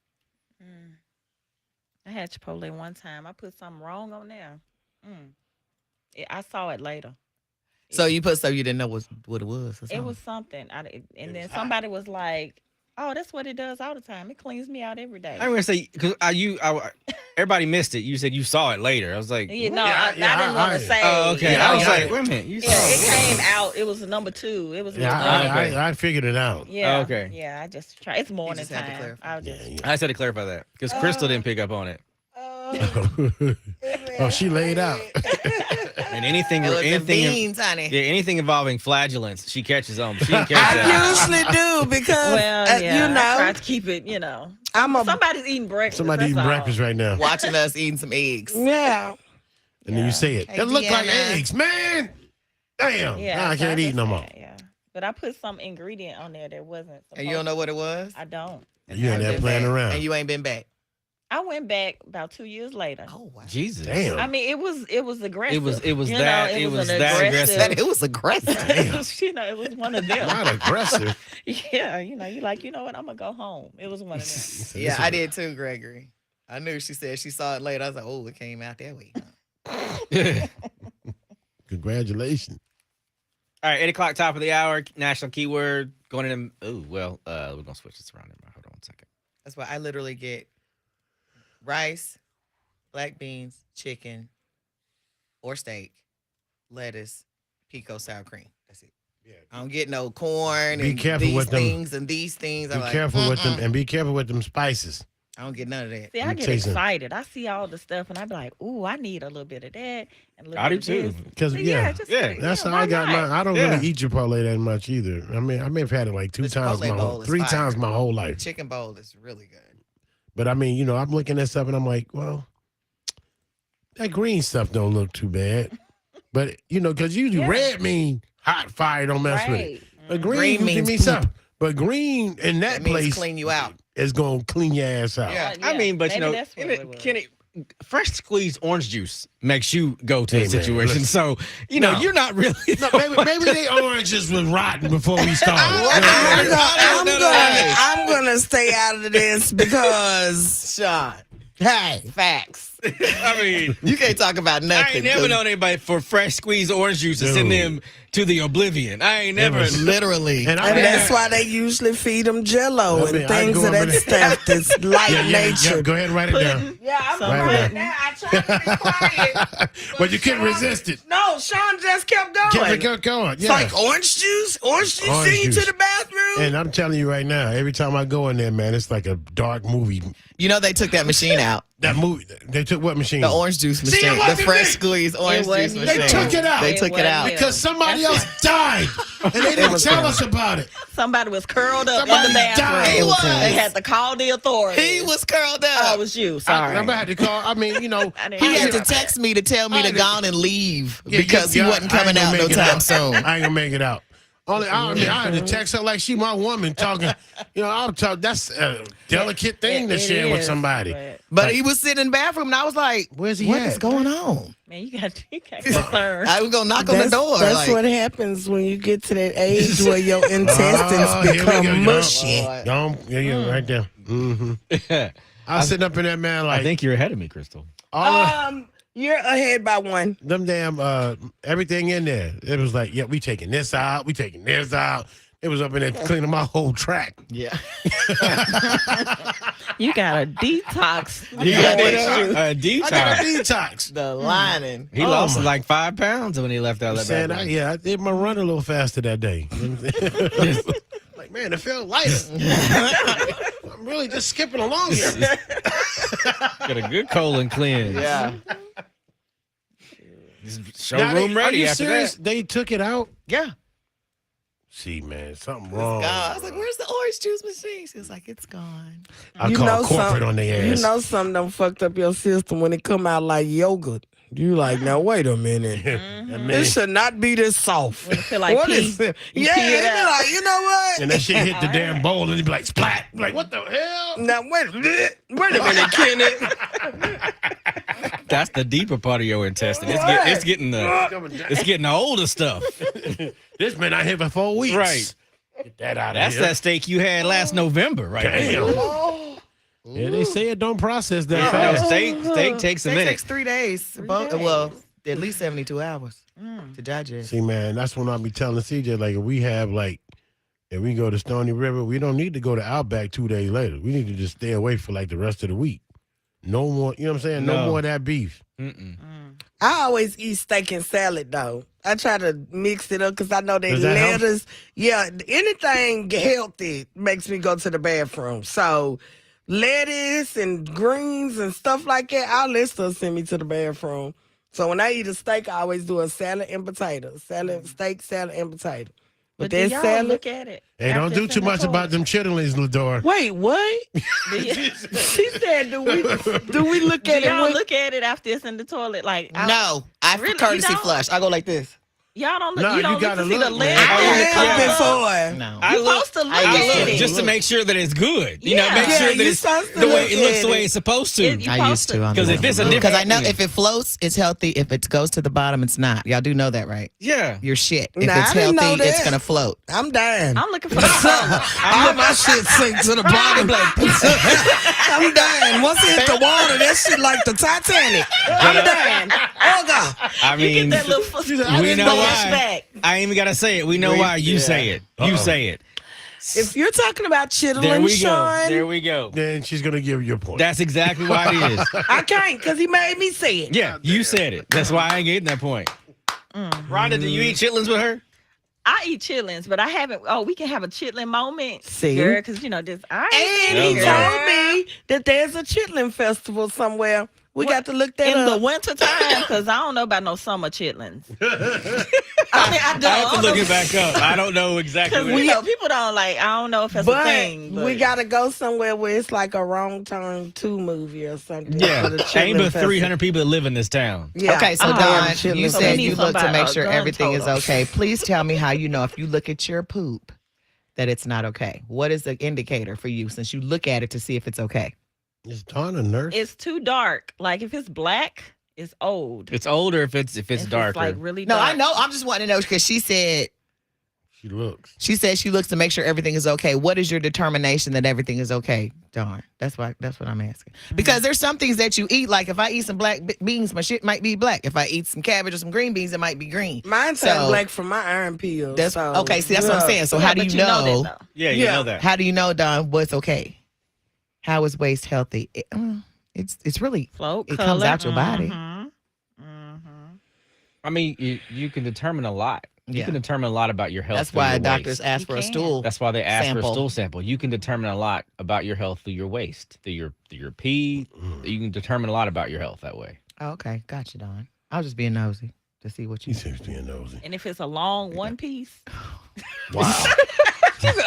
I had Chipotle one time. I put something wrong on there. I saw it later. So you put so you didn't know what it was. It was something. And then somebody was like, "Oh, that's what it does all the time. It cleans me out every day." I'm gonna say because everybody missed it. You said you saw it later. I was like, I didn't want to say. Oh, okay. You know, I was like, wait a minute. You saw it came out. It was number 2. It was. I figured it out. Yeah. Okay. Yeah. I just try. It's morning just had to time. clarify. I'll just. I just had to clarify that because Crystal didn't pick up on it. Oh, she laid out. And anything, It was the anything, beans, honey. yeah, anything involving flatulence, she catches on. She didn't catch I that. usually do because, Well, yeah, you know, I try to keep it, somebody's eating breakfast. Somebody that's eating all. breakfast right now. Watching us eating some eggs. Yeah. And then you say it. Hey, It look like Deanna. eggs, man. Damn. Yeah, Nah, I so can't eat just no more. said, yeah. But I put some ingredient on there that wasn't. And you don't know what it was? I don't. You ain't there Been playing back. around. And you ain't been back. I went back about 2 years later. Oh, wow. Jesus. Damn. I mean, it was aggressive. It was You that. know, It was an that aggressive. It was aggressive. It was one of them. Not aggressive. Yeah, you like, you know what? I'm gonna go home. It was one of them. Yeah, I did too, Gregory. I knew she said she saw it later. I was like, oh, it came out that way. Congratulations. All right, 8 o'clock, top of the hour. National keyword going in. Oh well, we're gonna switch this around. Hold on 1 second. That's why I literally get rice, black beans, chicken, or steak, lettuce, pico sour cream. That's it. Yeah. I don't get no corn Be and careful these with them. things and these things. Be I'm like, careful with them, and be careful with them spices. I don't get none of that. See, I You get tasting- excited. I see all the stuff, and I be like, "Ooh, I need a little bit of that." And a little I do bit of too. this. Because See, that's how why I got not? mine. I don't Yeah. really eat Chipotle that much either. I mean, I may have had it like The 3 fire. times my whole The life. chicken bowl is really good. But I mean, I'm looking at stuff and I'm like, well, that green stuff don't look too bad. But because usually Yeah. red mean hot fire, don't mess with it. Right. But Green green usually means means poop. something. But green in that That means place clean you out. is gonna clean your ass out. Yeah. I mean, but maybe that's what it was. Kenny, fresh squeezed orange juice makes you go to Hey, the man, situation. listen. So No. you're not really. No, maybe they oranges was rotten before we started. I'm gonna stay out of this because Sean, hey, facts. I mean, You can't talk about nothing. I ain't never 'cause known anybody for fresh squeezed orange juice to send Dude. them to the oblivion. I ain't never. was- literally. And and that's why they usually feed them Jello I mean, and I things go of over that there. stuff that's light yeah, nature. go ahead and write it down. Yeah, I'm Some doing right it now. I tried to be quiet. But you couldn't resist it. No, Sean just kept going. Keep going. It's Yeah. like orange juice. Orange juice Orange send you juice. to the bathroom. And I'm telling you right now, every time I go in there, man, it's like a dark movie. You know they took that machine out. That movie, they took what machine? The orange juice See, it machine. The wasn't fresh me. squeezed orange juice wasn't machine. They took it out. They It took it wasn't out. you. Because somebody else died. And they didn't was tell him. us about it. Somebody was curled up Somebody in the bathroom. died. He was. They had to call the authorities. He was curled up. Oh, it was you. Sorry. I had to call. I mean, I didn't He hear had to that. text me to tell me to go on and leave Yeah, because he yeah, wasn't I ain't coming gonna out no make it time out. soon. I ain't gonna make it out. I had to text her like she my woman talking. I'll talk. That's a delicate thing to It share with is, somebody. But he was sitting in the bathroom and I was like, Where's he what at? is going on? Man, you got concerned. I was going to knock on the door. That's like, what happens when you get to that age where your intestines Oh, here we go, become y'all. mushy. Yeah, right there. Mm-hmm. I was sitting up in that man like I think you're ahead of me, Crystal. all of You're ahead by one. them damn everything in there. It was like, yeah, we taking this out, we taking this out. It was up in there cleaning my whole track. yeah. You got a detox. You got orange a juice. I got a detox. detox. The lining. He lost like 5 pounds when he left out that Saying, bathroom. I did my run a little faster that day. Like, man, it felt lighter. I'm really just skipping along here. Got a good colon cleanse. Yeah. Showroom Are ready you after serious? that. They took it out? Yeah. See, man, something It's wrong. gone. I was like, where's the orange juice machine? She was like, it's gone. I call corporate on their ass. You know something done fucked up your system when it come out like yogurt. You like, now wait a minute. It should not be this soft. When it feel like What pee, is it? you Yeah, pee it it be out. like, you know what? And that shit hit the damn bowl and it'd be like splat. Like, what the hell? Now wait a minute, Kenny. That's the deeper part of your intestine. It's getting the older stuff. This been out here for 4 weeks. Right. Get that out That's of here. that steak you had last November, right? Damn. there. Yeah, they say it don't process that No, fast. steak takes a It minute. takes 3 days. Well, at least 72 hours to digest. See, man, that's when I be telling CJ, like, if we have, like, if we go to Stony River, we don't need to go to Outback 2 days later. We need to just stay away for, like, the rest of the week. No more, you know what I'm saying? No No. more of that beef. I always eat steak and salad though. I try to mix it up because I know that Does that help? lettuce. Yeah, anything healthy makes me go to the bathroom. So lettuce and greens and stuff like that, I'll let stuff send me to the bathroom. So when I eat a steak, I always do a salad and potato. Steak, salad, and potato. But that do y'all salad. look at it? Hey, don't do too much about them chitlins, Lador. Wait, what? She said, do we look Do at it? y'all look at it after it's in the toilet? Like No, I Really? courtesy You don't? flush. I go like this. Y'all don't look. No, you don't you gotta look to see the look, lid. man. I have yeah. before. No. I You look, supposed to look I at look it. just to make sure that it's good. You know, Yeah. make Yeah, sure that you it's supposed to the way look it looks at the way it. it's supposed to. You I used to. Because if it's a different, Because I know if it floats, it's healthy. If it goes to the bottom, it's not. Y'all do know that, right? yeah. Your shit. If Nah, it's I didn't healthy, know it's that. gonna float. I'm dying. I'm looking for the color. All my shit sink to the bottom. I'm dying. Once it hit the water, that shit like the Titanic. I'm dying. Oh, God. I You mean, get that little we know why. flashback. I ain't even gotta say it. We know why. You say it. You say it. If you're talking about There chitlins, we go. Sean, There we go. Then she's gonna give you a point. That's exactly why it is. I can't because he made me say it. Yeah, you said it. That's why I ain't getting that point. Rhonda, do you eat chitlins with her? I eat chitlins, but I haven't. Oh, we can have a chitlin moment, See? girl, because you know this. And I he told me that there's a chitlin festival somewhere. We got to look that in the up. winter time because I don't know about no summer chitlins. I mean, I don't. I have to look it back up. I don't know exactly. Because What you know, people don't like. I don't know if that's a But thing. But we got to go somewhere where it's like a Wrong Turn 2 movie or something. yeah, for the ain't chitlin but festival. 300 people that live in this town. Yeah. Okay, so Oh, Dawn, chitlin you festival. said We you need look to somebody- make a sure gun everything is total. okay. Please tell me how you know if you look at your poop that it's not okay. What is the indicator for you since you look at it to see if it's okay? Is Dawn a nurse? it's too dark. Like if it's black, it's old. It's older if it's If darker. like really No, dark. I know. I'm just wanting to know because she said She looks. she looks to make sure everything is okay. What is your determination that everything is okay? Darn, that's what I'm asking. Because there's some things that you eat. Like if I eat some black beans, my shit might be black. If I eat some cabbage or some green beans, it might be green. Mine So- turn black from my iron pills. That's so, okay. See, that's what I'm saying. So how do But you know? that, though. yeah, you know that. How do you know, Don, what's okay? How is waste healthy? It's really Float it color. comes out your body. I mean, you can determine a lot. You Yeah. can determine a lot about your health. That's through why your doctors waist. ask You for a can. stool. That's why they ask for sample. a stool sample. You can determine a lot about your health through your waist, through your pee. You can determine a lot about your health that way. Oh, okay, gotcha, Don. I was just being nosy to see what He you. seems being nosy. And if it's a long one piece, Wow.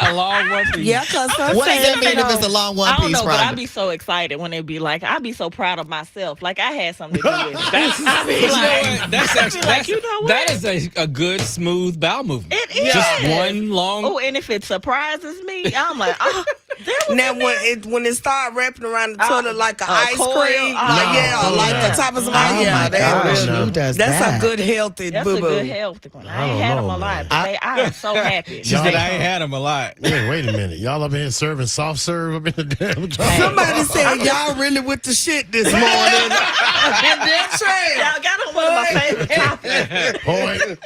A long one piece. Yeah, because What does that mean if it's a long one I don't piece, know, but I'd Rhonda? be so excited when they be like, I'd be so proud of myself. Like I had something to do with it. That's, I be you know like, what? That's actually like, you know what? that is a good smooth bowel movement. It is. Just one long. Oh, and if it surprises me, I'm like, oh, that was now in when it start wrapping around the toilet like an ice coil. cream, Oh, like yeah. the top of some Oh ice. Yeah, my that's gosh, real. who does That's that? a good healthy That's boo a boo. good health one. I I ain't don't had know, them a lot, man. but I am so happy. She said I ain't had them a lot. Yeah, wait a minute. Y'all up here serving soft serve up in the damn Somebody said y'all really with the shit this morning. That's right. Y'all got on one of my favorite topics. Point.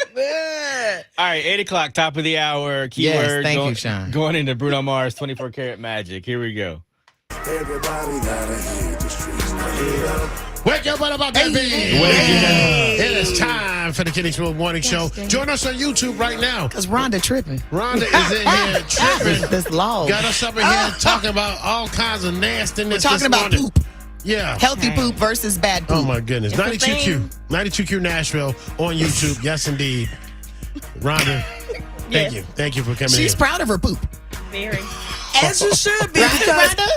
All right, 8 o'clock, top of the hour. Keyword. Yes, thank going, you, Sean. Going into Bruno Mars, 24 Karat Magic. Here we go. Everybody gotta hit the streets. Wake up, what about that beat? It is time for the Kenny Smooth Morning Show. Join us on YouTube right now. Because Rhonda tripping. Rhonda is in here tripping. This law. Got us up in here talking about all kinds of nastiness. We're talking this about morning. poop. Yeah. Healthy poop versus bad poop. Oh my goodness. It's a 92Q. thing. 92Q Nashville on YouTube. Yes, indeed. Rhonda, thank Yes. you. Thank you for coming She's in. proud of her poop. Very, As you should be. Right, Because Rhonda?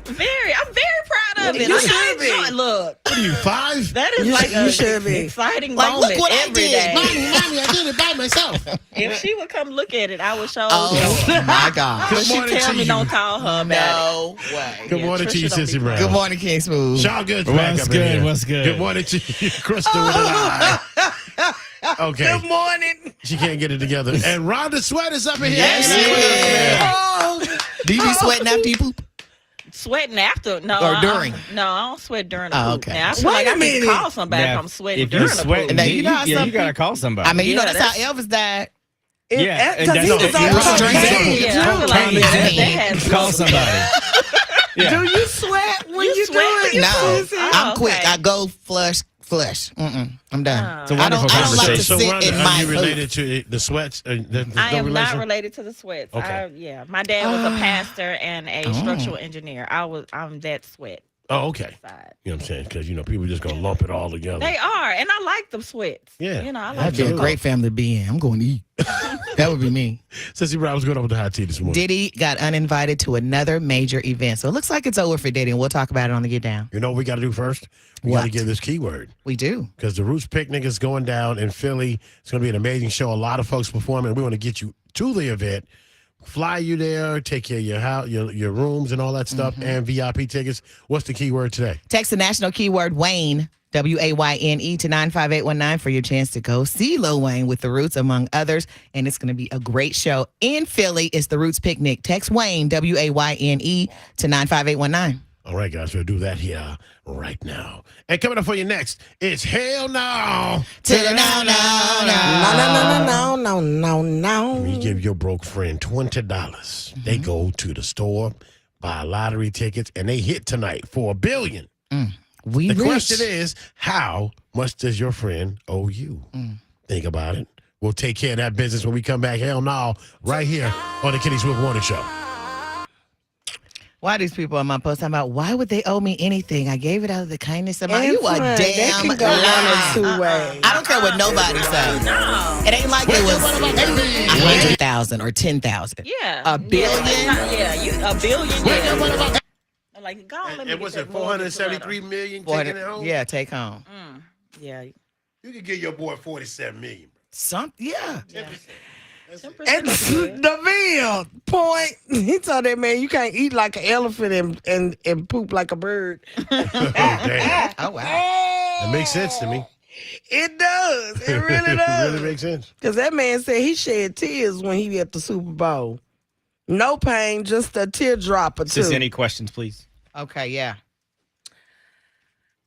I'm very proud of it. You Like, I should be. enjoy- Look, What are you, 5? that is You like should- you should an be. exciting Like, moment look what I every did. day. Mommy, I did it by myself. If she would come look at it, I would show Oh her. my God. Good But she morning tell to me you. don't call her about No way. Good Yeah, morning to Trisha you, don't be Sissy Brown. Good morning, King Smooth. Sean Good's back What's up good? in here. What's good? Good morning to you, Crystal with an eye. Okay. good morning. She can't get it together. And Rhonda Sweat is up in here. Yes, Oh, Do you be sweating after you poop? Sweating after? No. Or I during? don't- No, I don't sweat during the Oh, poop. okay. Now, I feel like Wait a I need to minute. call somebody if I'm sweating if during you're the sweating, poop. Now, you know how you some gotta call somebody. I mean, you know Yeah, that's how Elvis died. Yeah, because he no, was if on you're cocaine. drinking. Yeah, I feel like Prime that example. has Call somebody. Yeah. do you sweat when you, sweat do when it? you No, Sissy. I'm Oh, quick. okay. I go flush. I'm done. It's a I don't wonderful like to conversation. So, sit Rhonda, in are my you poop. related to the sweats? I am not related to the sweats. Okay. Yeah, my dad was a pastor and a structural engineer. I'm that sweat. Oh, okay. side. You know what I'm saying? Because, people just going to lump it all together. They are, and I like them sweats. Yeah. I like That'd be a them. great family to be in. I'm going to eat. That would be me. Sissy Brown, what's going on with the hot tea this morning? Diddy got uninvited to another major event. So it looks like it's over for Diddy, and we'll talk about it on the Get Down. You know what we got to do first? We got to What? give this keyword. We do. Because the Roots Picnic is going down in Philly. It's going to be an amazing show. A lot of folks performing. We want to get you to the event, fly you there, take care of your house, your rooms and all that stuff, and VIP tickets. What's the keyword today? Text the national keyword Wayne, WAYNE, to 95819 for your chance to go see Lil Wayne with the Roots, among others. And it's going to be a great show in Philly. It's the Roots Picnic. Text Wayne, WAYNE, to 95819. All right, guys, we'll do that here right now. And coming up for you next, it's Hell No. To the no. When you give your broke friend $20, they go to the store, buy lottery tickets, and they hit tonight for $1 billion. We The rich. question is, how much does your friend owe you? Think about it. We'll take care of that business when we come back. Hell No, right here on the Kenny Swift Morning Show. Why these people on my post talking about why would they owe me anything? I gave it out of the kindness of my. And You a friend, that damn can go one or two ways. I don't care what nobody says. It ain't like it was 100,000 or 10,000. Yeah. A billion? $1 billion. Yeah. I'm like, go on, let me And get was that it mortgage letter. $473 million taking it home? Yeah, take home. Yeah. You could give your boy $47 million. Yeah. 10% And is good. the bill point. He told that man you can't eat like an elephant and poop like a bird. Oh, damn. Oh, wow. That makes sense to me. It does. It really It does. really makes sense. Because that man said he shed tears when he at the Super Bowl. No pain, just a teardrop or two. Sis, any questions, please? Okay, yeah.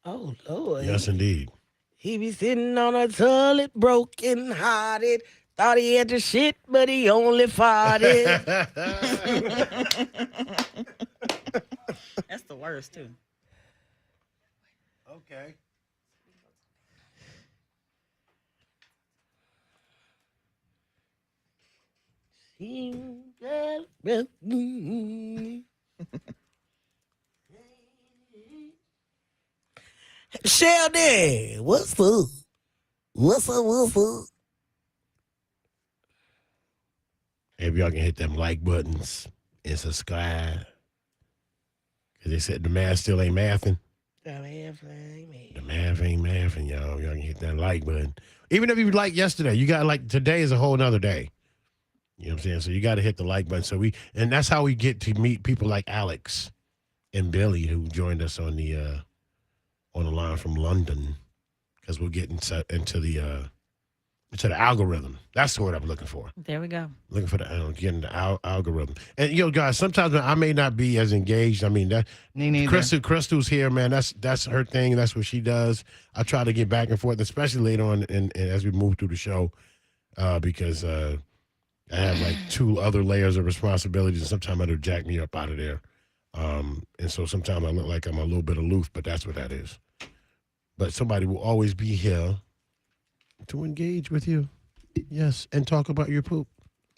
Oh, Lord. Yes, indeed. He be sitting on a toilet, broken hearted. Thought he had the shit, but he only farted. That's the worst, too. Okay. Sheldon, what's up? What's up? What's up? If y'all can hit them like buttons and subscribe. Because they said the math still ain't mathing. The math ain't mathing, y'all. Y'all can hit that like button. Even if you like yesterday, you got like today is a whole nother day. You know what I'm saying? So you got to hit the like button. And that's how we get to meet people like Alex and Billy, who joined us on the line from London, because we're getting into the algorithm. That's the word I'm looking for. There we go. Looking for getting the algorithm. And guys, sometimes I may not be as engaged. I mean, that Me neither. Crystal's here, man. That's her thing. That's what she does. I try to get back and forth, especially later on, and as we move through the show, because I have like 2 other layers of responsibilities, and sometimes it'll jack me up out of there. And so sometimes I look like I'm a little bit aloof, but that's what that is. But somebody will always be here to engage with you. Yes, and talk about your poop.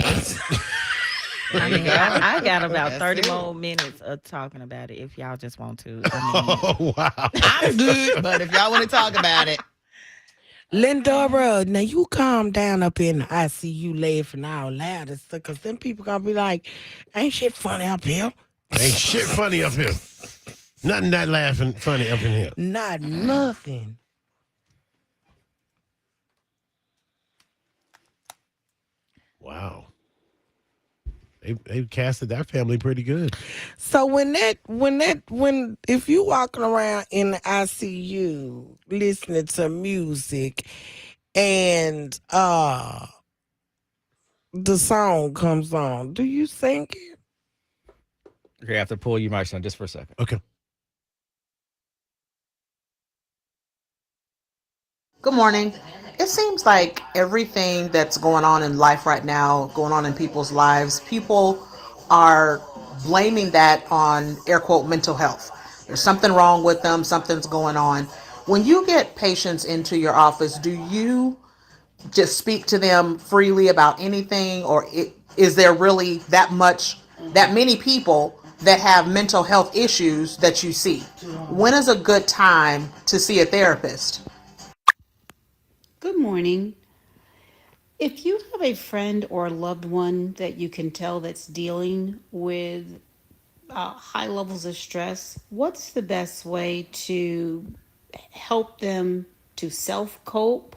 I mean, I got about 30 more minutes of talking about it if y'all just want to. I mean, Oh, wow. I'm good, but if y'all want to talk about it. Lindora, now you calm down up in the ICU laughing out loud and stuff, because them people gonna be like, ain't shit funny up here. Ain't shit funny up here. Nothing that laughing funny up in here. Not nothing. Wow. They casted that family pretty good. So when if you walking around in the ICU listening to music and the song comes on, do you sing it? Okay, I have to pull you, my son, just for a second. Okay. Good morning. It seems like everything that's going on in life right now, going on in people's lives, people are blaming that on, air quote, mental health. There's something wrong with them, something's going on. When you get patients into your office, do you just speak to them freely about anything, or is there really that many people that have mental health issues that you see? When is a good time to see a therapist? Good morning. If you have a friend or a loved one that you can tell that's dealing with high levels of stress, what's the best way to help them to self cope?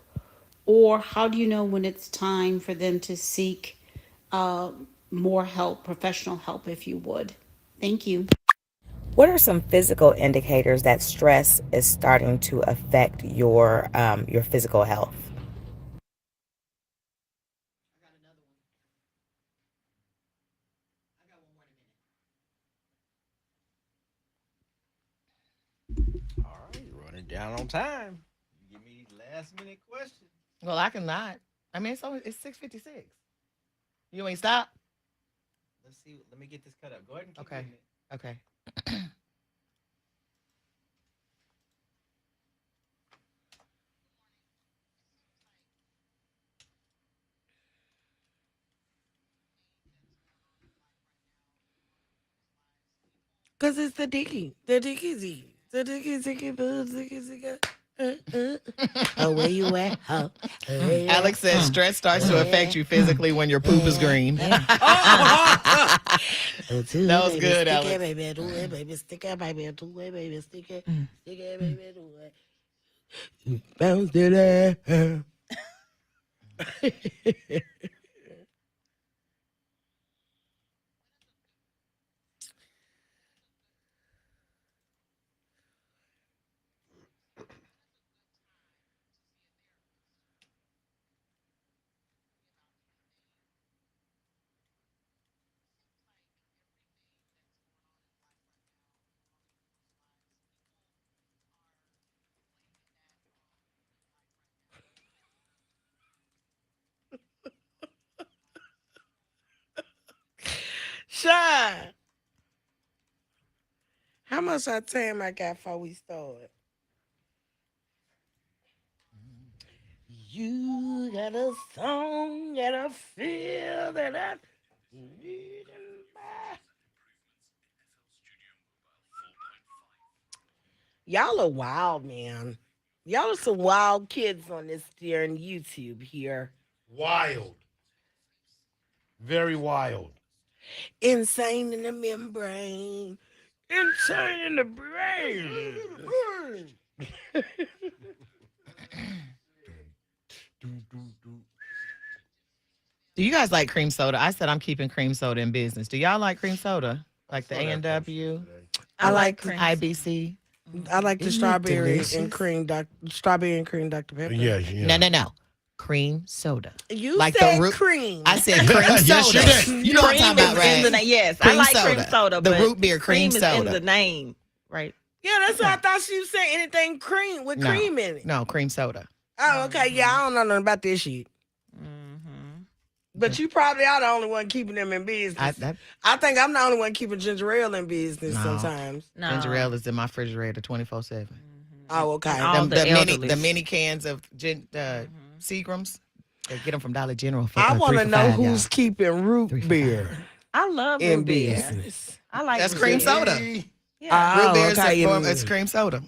Or how do you know when it's time for them to seek more help, professional help, if you would? Thank you. What are some physical indicators that stress is starting to affect your physical health? All right, running down on time. You give me these last minute questions. Well, I cannot. I mean, it's 6:56. You ain't stop. Let's see. Let me get this cut up. Go ahead and keep Okay. reading it. Okay. Cause it's the dicky. The dickies. The dickies, Oh, where you at? Oh, Alex says stress starts to affect you physically when your poop is green. That was good, Alex. Baby, do it, baby, stick it, baby, do it, baby, stick it, baby, do it. Bounce it. Sean, how much time I got before we start? You got a song, got a feel that I need in my... Y'all are wild, man. Y'all are some wild kids on this dear and YouTube here. Wild. Very wild. Insane in the membrane. Insane in the brain. Do you guys like cream soda? I said I'm keeping cream soda in business. Do y'all like cream soda? Like the A&W? I like the IBC. I like the Isn't it strawberry delicious? and cream strawberry and cream Dr. Pepper. Yeah. No. Cream soda. You Like the said root- cream. I said cream soda. Yes, you did. You know what I'm talking about, Cream is in right? the yes, I like cream soda. The but root beer cream is soda. in the name, right? Yeah, that's what I thought she was saying. Anything cream with cream in it. No, cream soda. Oh, okay. Yeah, I don't know nothing about this shit. But you probably are the only one keeping them in business. I think I'm the only one keeping ginger ale in business sometimes. Ginger ale is in my refrigerator 24/7. Oh, okay. The mini cans of Seagrams. They get them from Dollar General. For, I want to 3 for know $5, who's keeping root beer I love in root beer. business. I like That's root cream beer. soda. Yeah. Root beer is okay. it's cream soda.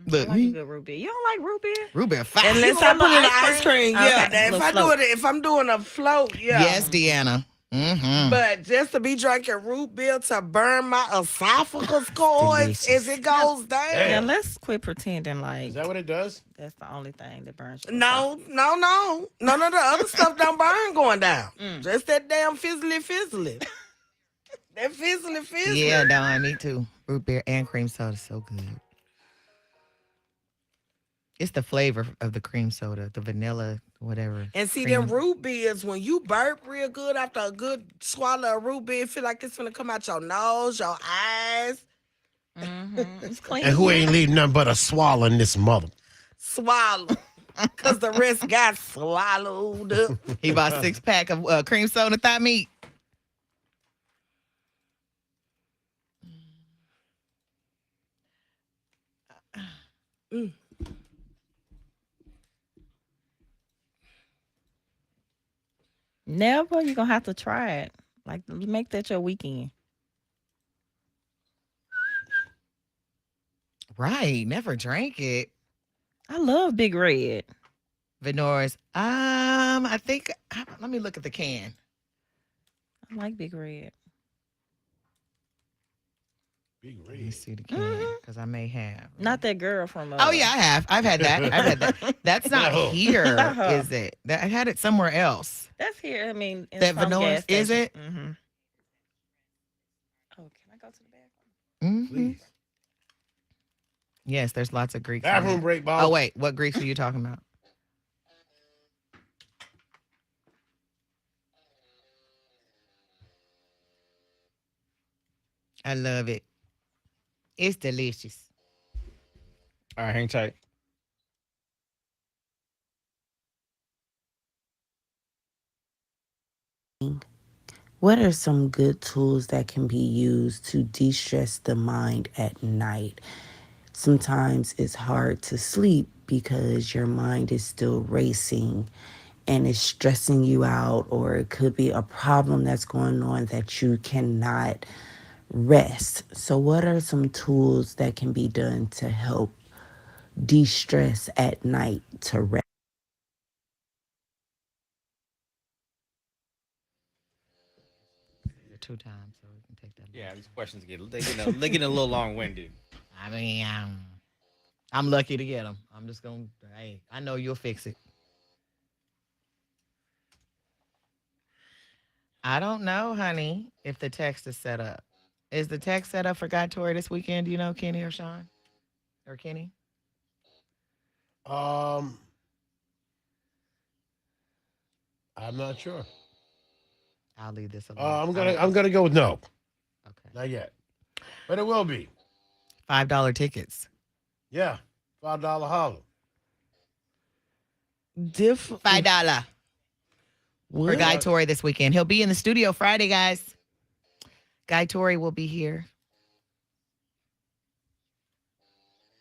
Look, I like a good root beer. You don't like root beer? root beer fine. Unless I put it in ice cream. Yeah. Okay, Now, little if I'm doing a float, yeah. Yes, Deanna. Mm-hmm. But just to be drinking root beer to burn my esophagus cords as it goes down. Yeah, let's quit pretending like Is that what it does? that's the only thing that burns. your No. None of the other stuff don't burn going down. Just that damn fizzly. That fizzly. Yeah, Dawn, me too. Root beer and cream soda, so good. It's the flavor of the cream soda, the vanilla, whatever. And see, cream. them root beers, when you burp real good after a good swallow of root beer, it feel like it's gonna come out your nose, your eyes. It's clean. And who ain't leaving nothing but a swallow in this mother? Swallow. Because the rest got swallowed up. He bought a 6-pack of cream soda thigh meat. Never. You're gonna have to try it. Like make that your weekend. Right. Never drank it. I love Big Red. Vinoris. I think. Let me look at the can. I like Big Red. Big Let me Red. see the can because I may have. Not that girl from. Oh yeah, I have. I've had that. I've had that. That's not No. here, Uh-huh. is it? I had it somewhere else. That's here. I mean, in That some Vinoris, gas is station. it? Mm-hmm. Oh, can I go to the bathroom? Please. Yes, there's lots of Greeks. in Bathroom it. break, boss. Oh wait, what Greeks are you talking about? I love it. It's delicious. All right, hang tight. What are some good tools that can be used to de-stress the mind at night? Sometimes it's hard to sleep because your mind is still racing and it's stressing you out, or it could be a problem that's going on that you cannot rest. So, what are some tools that can be done to help de-stress at night to rest? 2 times, so we can take that. Yeah, these questions they get a little long winded. I mean, I'm lucky to get them. I'm just gonna. Hey, I know you'll fix it. I don't know, honey, if the text is set up. Is the text set up for Guy Tory this weekend? Do you know, Kenny or Sean? Or Kenny? I'm not sure. I'll leave this alone. I'm gonna go with no. Okay. Not yet, but it will be. $5 tickets. Yeah, $5 holler. $5 for Guy Tory this weekend. He'll be in the studio Friday, guys. Guy Tory will be here.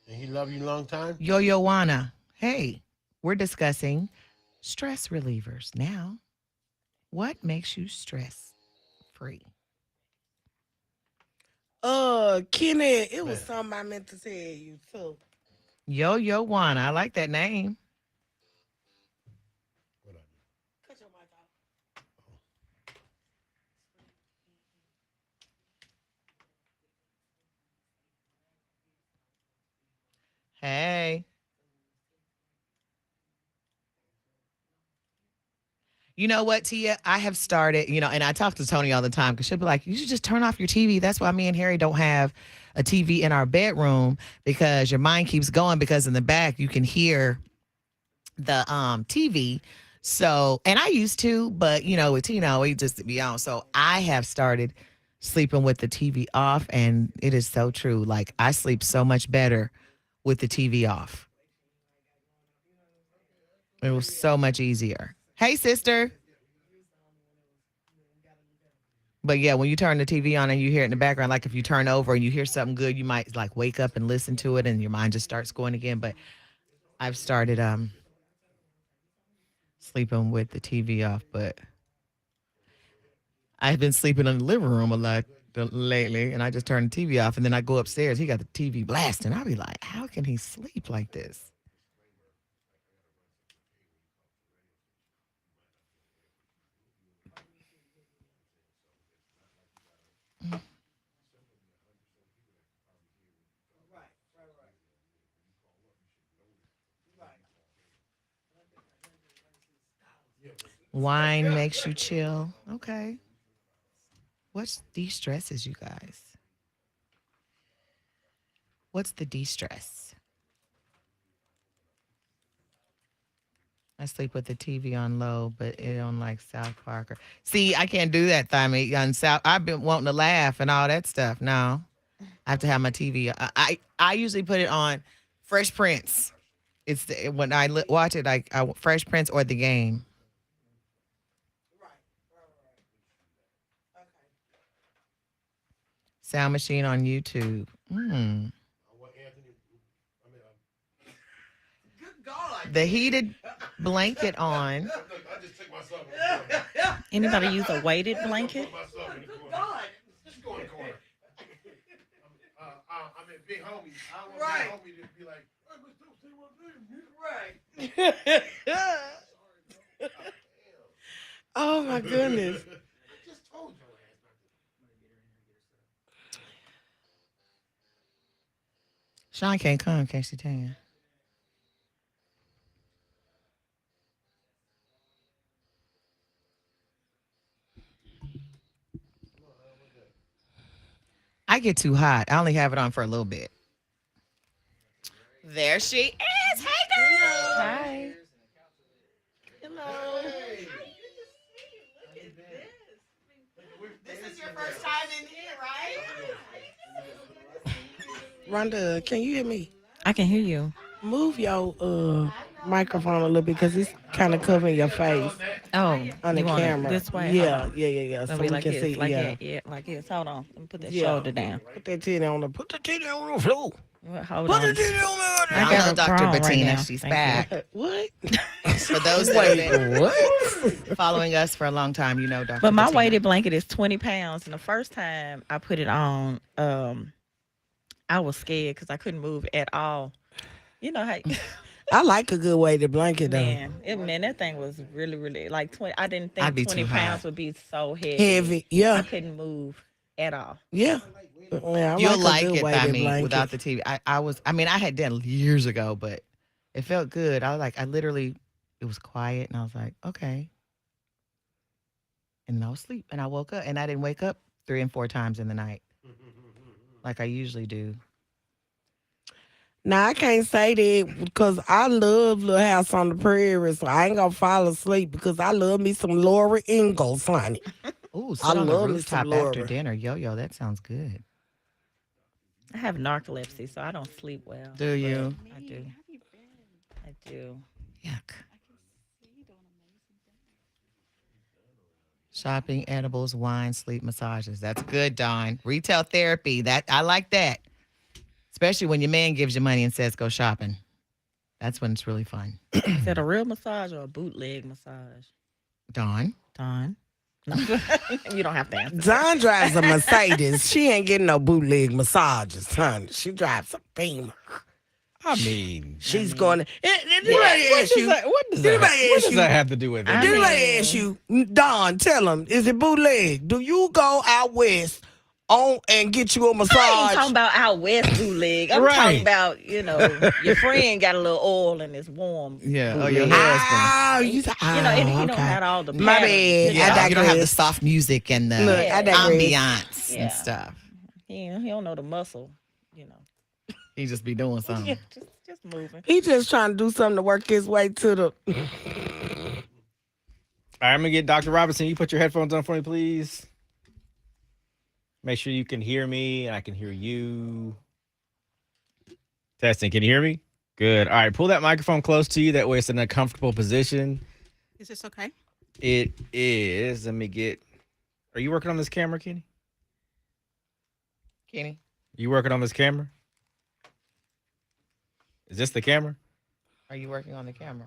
And he love you long time. Yo Wana. Hey, we're discussing stress relievers now. What makes you stress free? Kenny, it was something I meant to tell you too. Yo Wana. I like that name. Cut your mic off. Hey. You know what, Tia? I have started, and I talk to Tony all the time because she'll be like, you should just turn off your TV. That's why me and Harry don't have a TV in our bedroom because your mind keeps going because in the back you can hear the TV. So, and I used to, but, with Tina, we just to be on. So I have started sleeping with the TV off, and it is so true. Like, I sleep so much better with the TV off. It was so much easier. Hey, sister. But yeah, when you turn the TV on and you hear it in the background, like if you turn over and you hear something good, you might like wake up and listen to it and your mind just starts going again. But I've started sleeping with the TV off, but I've been sleeping in the living room a lot lately, and I just turn the TV off and then I go upstairs. He got the TV blasting. I'll be like, how can he sleep like this? Wine makes you chill. Okay. What de-stresses you guys? What's the de-stress? I sleep with the TV on low, but it on like South Park. See, I can't do that, Thymie. On South, I've been wanting to laugh and all that stuff. No, I have to have my TV. I usually put it on Fresh Prince. When I watch it, I Fresh Prince or The Game. Sound Machine on YouTube. The heated blanket on. Anybody use a weighted blanket? I mean, big homies. I don't want Right. big homie to be like, hey, let's don't say my name. Right. Oh my goodness. I just told your ass not to. Sean can't come, can't she tell you? I get too hot. I only have it on for a little bit. There she is. Hey, girl. Hi. Hello. This is your first time in here, right? Rhonda, can you hear me? I can hear you. Move your microphone a little bit because it's kind of covering your face Oh, on the you want it camera. this way? Yeah, Hold on. yeah. So So we like can this, see. like Yeah. that, yeah, like this. Hold on. Let me put that Yeah. shoulder down. Put that titty on the. Put the titty on the floor. Well, hold Put on. the titty on the. I got know a Dr. crown right Bettina. now. She's Thank back. What? For those that Wait, have been what? following us for a long time, you know Dr. But my Bettina. weighted blanket is 20 pounds. And the first time I put it on, I was scared because I couldn't move at all. You know how I like a good weighted blanket though. man, that thing was really, really like 20. I didn't I'd think be 20 too pounds high. would be so heavy. Heavy, yeah. I couldn't move at all. Yeah. Yeah, I You'll like like a good it by weighted me blanket. without the TV. I had done years ago, but it felt good. It was quiet and I was like, okay. And I was asleep and I woke up and I didn't wake up 3 and 4 times in the night like I usually do. Now I can't say that because I love Little House on the Prairie, so I ain't gonna fall asleep because I love me some Laura Ingalls, honey. Ooh, I sit on the love me rooftop some after Laura. dinner. Yo, that sounds good. I have narcolepsy, so I don't sleep well. Do you? I do. I do. Yuck. Shopping, edibles, wine, sleep massages. That's good, Dawn. Retail therapy. I like that. Especially when your man gives you money and says go shopping. That's when it's really fun. Is that a real massage or a bootleg massage? Dawn. You don't have to answer. John drives a Mercedes. She ain't getting no bootleg massages, honey. She drives a Beamer. I mean, She's going to. Did what does that have to do with it? Did I ask you, Don, tell him, is it bootleg? Do you go out west and get you a massage? I ain't talking about out west bootleg. I'm talking about, your friend got a little oil and it's warm. Yeah. bootleg. Oh, your husband. You don't have all the My patterns. bad. Yeah, you don't have the soft music and the Look, I digress. ambiance and stuff. He don't know the muscle, He just be doing something. Yeah, just moving. He just trying to do something to work his way to the. All right, I'm gonna get Dr. Robinson. You put your headphones on for me, please. Make sure you can hear me and I can hear you. Testing. Can you hear me? Good. All right, pull that microphone close to you. That way it's in a comfortable position. Is this okay? It is. Let me get. Are you working on this camera, Kenny? Kenny? You working on this camera? Is this the camera? Are you working on the camera?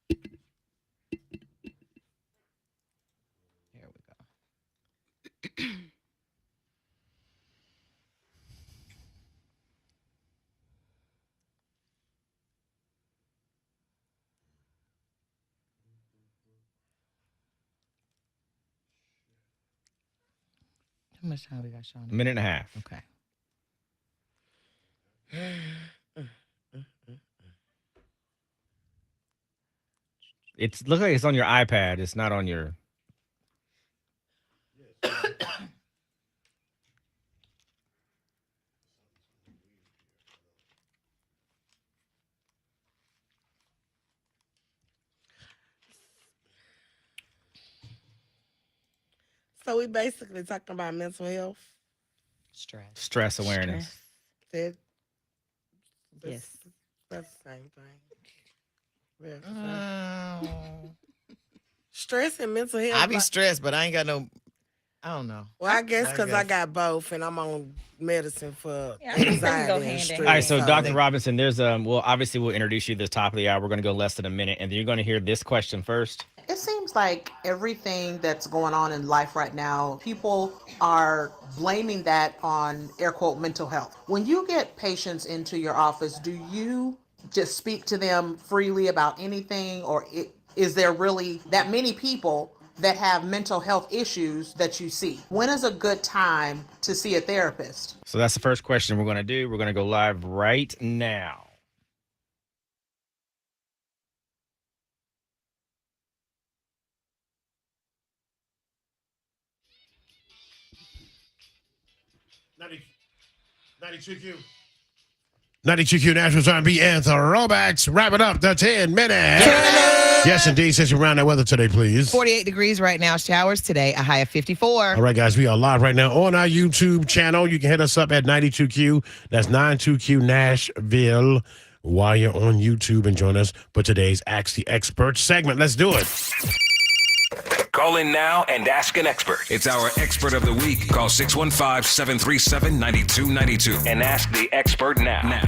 Here we go. How much time we got, Sean? A minute and a half. Okay. It's look like it's on your iPad. It's not on your. So we basically talking about mental health. Stress awareness. Yes. Yes. That's the same thing. Yeah, stress and mental health. I be stressed, but I ain't got no I don't know. Well, I guess because I guess. got both, and I'm on medicine for Yeah, I think they can go anxiety and hand in stress. All right, so so- Dr. Robinson, there's well, obviously we'll introduce you at the top of the hour. We're gonna go less than a minute, and then you're gonna hear this question first. It seems like everything that's going on in life right now, people are blaming that on air quote mental health. When you get patients into your office, do you just speak to them freely about anything, or is there really that many people that have mental health issues that you see? When is a good time to see a therapist? So that's the first question we're gonna do. We're gonna go live right now. $92Q. 92Q Nationals R&B and throwbacks. Wrap it up the 10 minutes. Yes, indeed. Since you around that weather today, please. 48 degrees right now. Showers today. A high of 54. All right, guys. We are live right now on our YouTube channel. You can hit us up at 92Q. That's 92Q Nashville. While you're on YouTube, and join us for today's Ask the Expert segment. Let's do it. Call in now and ask an expert. It's our expert of the week. Call 615-737-9292 and ask the expert now. Now.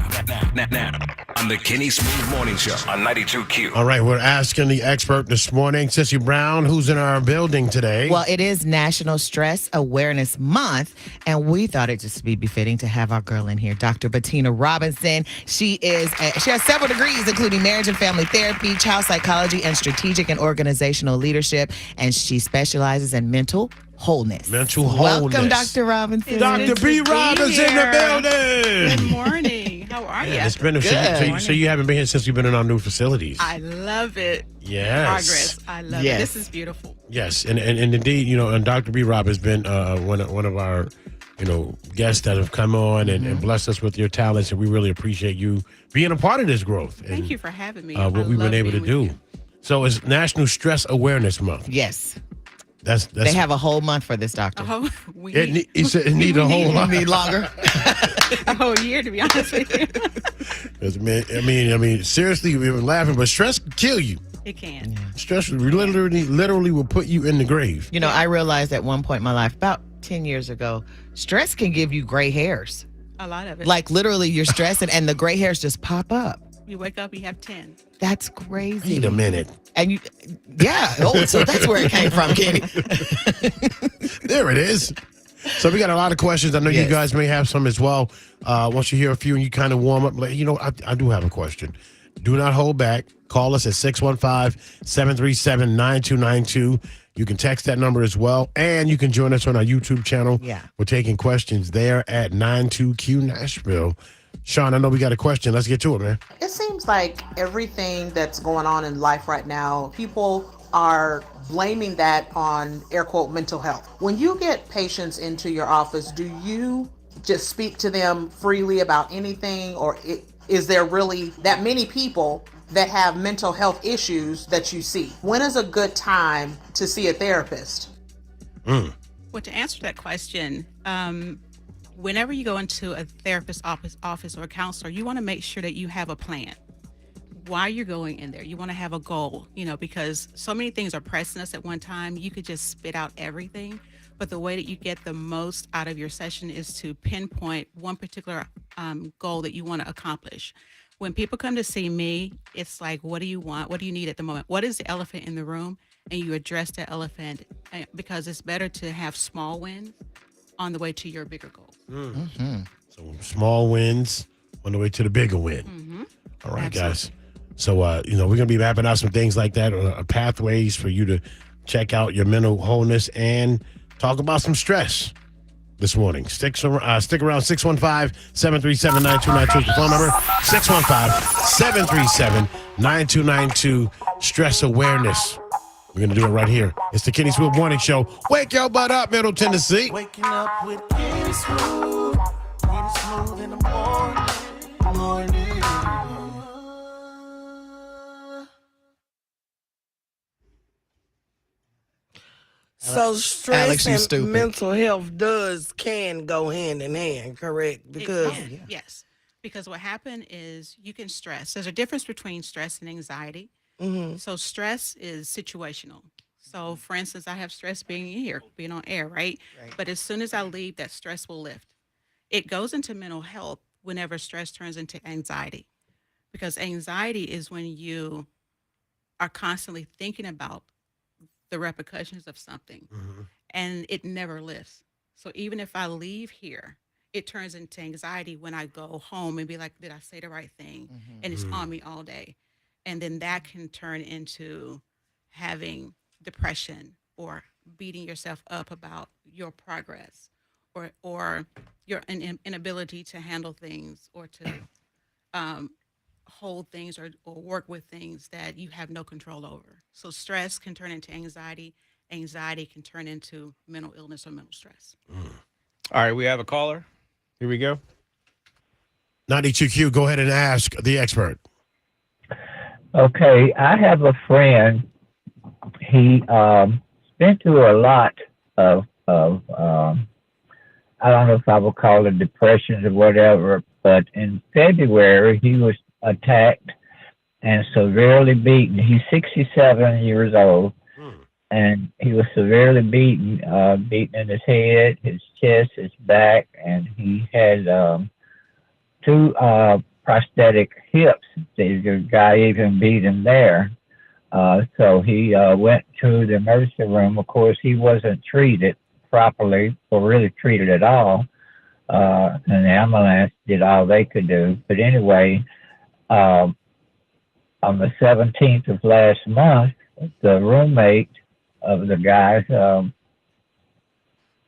On the Kenny Smooth Morning Show on 92Q. All right, we're asking the expert this morning, Sissy Brown, who's in our building today. Well, it is National Stress Awareness Month, and we thought it just be befitting to have our girl in here, Dr. Bettina Robinson. She has several degrees, including marriage and family therapy, child psychology, and strategic and organizational leadership, and she specializes in mental wholeness. Mental wholeness. Welcome, Dr. Robinson. Dr. B. Robinson in the building. Good morning. How are you? It's been so you haven't been here since you've been in our new facilities. I love it. Yes. Progress. I love it. This is beautiful. Yes, and indeed, and Dr. B. Rob has been one of our, guests that have come on and blessed us with your talents, and we really appreciate you being a part of this growth. Thank you for having me. What we've been able to do. So it's National Stress Awareness Month. Yes. That's they have a whole month for this, doctor. He said it need a whole month. Need longer. A whole year, to be honest with you. 'Cause, I mean, seriously, we were laughing, but stress can kill you. It can. Stress literally will put you in the grave. I realized at one point in my life, about 10 years ago, stress can give you gray hairs. A lot of it. Like literally, you're stressing and the gray hairs just pop up. You wake up, you have 10. That's crazy. Wait a minute. And so that's where it came from, Kenny. There it is. So we got a lot of questions. I know you guys may have some as well. Once you hear a few and you kind of warm up, I do have a question. Do not hold back. Call us at 615-737-9292. You can text that number as well. And you can join us on our YouTube channel. Yeah. We're taking questions there at 92Q Nashville. Sean, I know we got a question. Let's get to it, man. It seems like everything that's going on in life right now, people are blaming that on air quote mental health. When you get patients into your office, do you just speak to them freely about anything, or is there really that many people that have mental health issues that you see? When is a good time to see a therapist? Well, to answer that question, whenever you go into a therapist's office or a counselor, you want to make sure that you have a plan. Why you're going in there, you want to have a goal, because so many things are pressing us at one time. You could just spit out everything, but the way that you get the most out of your session is to pinpoint one particular goal that you want to accomplish. When people come to see me, it's like, what do you want? What do you need at the moment? What is the elephant in the room? And you address the elephant, because it's better to have small wins on the way to your bigger goals. So small wins on the way to the bigger win. All right, guys. So, we're going to be mapping out some things like that, pathways for you to check out your mental wholeness and talk about some stress this morning. Stick around, 615-737-9292 is the phone number. 615-737-9292. Stress awareness. We're going to do it right here. It's the Kenny Smooth Morning Show. Wake your butt up, Middle Tennessee. Waking up with Kenny Smooth. Kenny Smooth in the morning. So stress and mental health can go hand in hand, correct? Because yes. Because what happened is you can stress. There's a difference between stress and anxiety. So stress is situational. So, for instance, I have stress being here, being on air, right? Right. But as soon as I leave, that stress will lift. It goes into mental health whenever stress turns into anxiety, because anxiety is when you are constantly thinking about the repercussions of something and it never lifts. So even if I leave here, it turns into anxiety when I go home and be like, did I say the right thing? And it's on me all day. And then that can turn into having depression or beating yourself up about your progress or your inability to handle things or to um, hold things or work with things that you have no control over. So stress can turn into anxiety. Anxiety can turn into mental illness or mental stress. All right, we have a caller. Here we go. 92Q, go ahead and ask the expert. Okay, I have a friend. He been through a lot of I don't know if I would call it depressions or whatever, but in February he was attacked and severely beaten. He's 67 years old, and he was severely beaten, beaten in his head, his chest, his back, and he had two prosthetic hips. The guy even beat him there. So he went to the emergency room. Of course, he wasn't treated properly or really treated at all. And the ambulance did all they could do. But anyway, on the 17th of last month, the roommate of the guy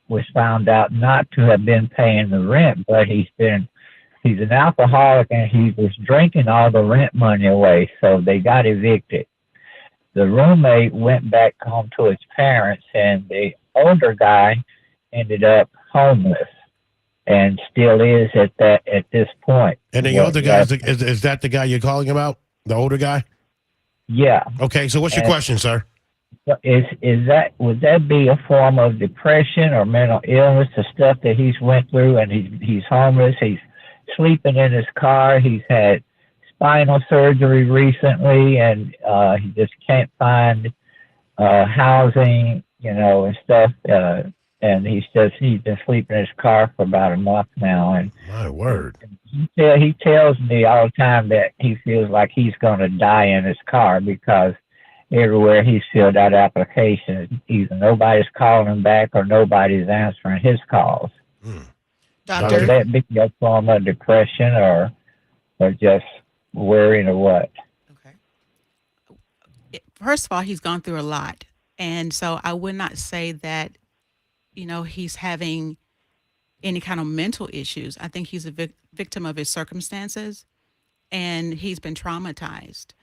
was found out not to have been paying the rent, but he's an alcoholic and he was drinking all the rent money away. So they got evicted. The roommate went back home to his parents, and the older guy ended up homeless and still is at this point. And the older guy, is that the guy you're calling about? The older guy? Yeah. Okay, so what's your question, sir? Would that be a form of depression or mental illness, the stuff that he's went through, and he's homeless, he's sleeping in his car, he's had spinal surgery recently, and he just can't find housing, and stuff. And he's been sleeping in his car for about a month now. And my word, he tells me all the time that he feels like he's going to die in his car because everywhere he's filled out applications, either nobody's calling him back or nobody's answering his calls. Doctor, would that be a form of depression or just worrying or what? First of all, he's gone through a lot. And so I would not say that, he's having any kind of mental issues. I think he's a victim of his circumstances and he's been traumatized.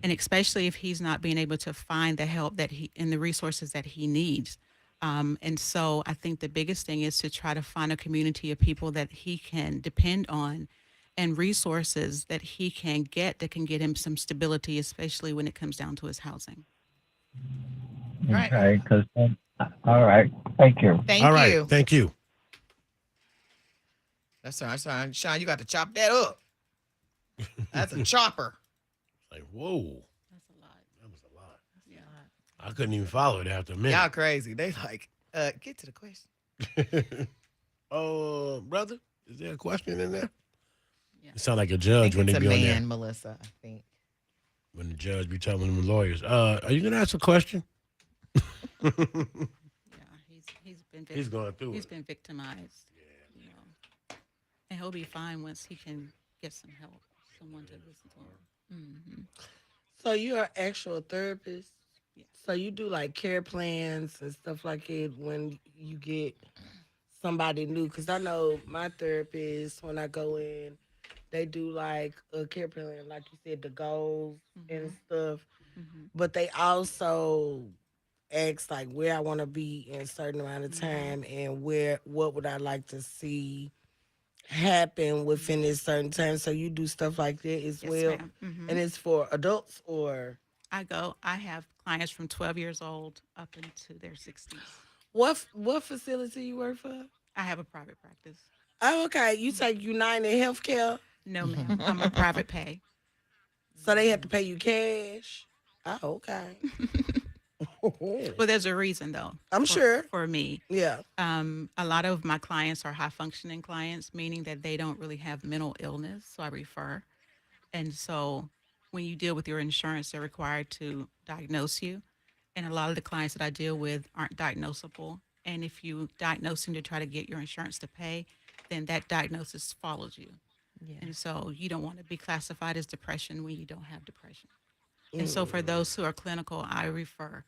And especially if he's not being able to find the help that and the resources that he needs. And so I think the biggest thing is to try to find a community of people that he can depend on and resources that he can get that can get him some stability, especially when it comes down to his housing. Right. Okay, all right. Thank you. Thank you. That's all right. Sean, you got to chop that up. That's a chopper. Like, whoa. That was a lot. Yeah. I couldn't even follow it after a minute. Y'all crazy. They like, get to the question. Brother, is there a question in there? Yeah. It sounds like a judge when they be on there. Melissa, I think. When the judge be telling them lawyers, are you going to ask a question? Yeah, he's going through He's been victimized. Yeah. And he'll be fine once he can get some help, someone to listen to him. So you're an actual therapist? Yeah. So you do like care plans and stuff like it when you get somebody new? Because I know my therapist, when I go in, they do like a care plan, like you said, the goals and stuff. But they also ask like where I want to be in a certain amount of time and what would I like to see happen within this certain time. So you do stuff like that as well. And it's for adults or? I have clients from 12 years old up into their 60s. What facility you work for? I have a private practice. Oh, okay. You take United Healthcare? No, ma'am. I'm a private pay. So they have to pay you cash? Oh, okay. Well, there's a reason though. I'm sure. For me. Yeah. A lot of my clients are high functioning clients, meaning that they don't really have mental illness. So I refer. And so when you deal with your insurance, they're required to diagnose you. And a lot of the clients that I deal with aren't diagnosable. And if you diagnose them to try to get your insurance to pay, then that diagnosis follows you. Yeah. And so you don't want to be classified as depression when you don't have depression. And so for those who are clinical, I refer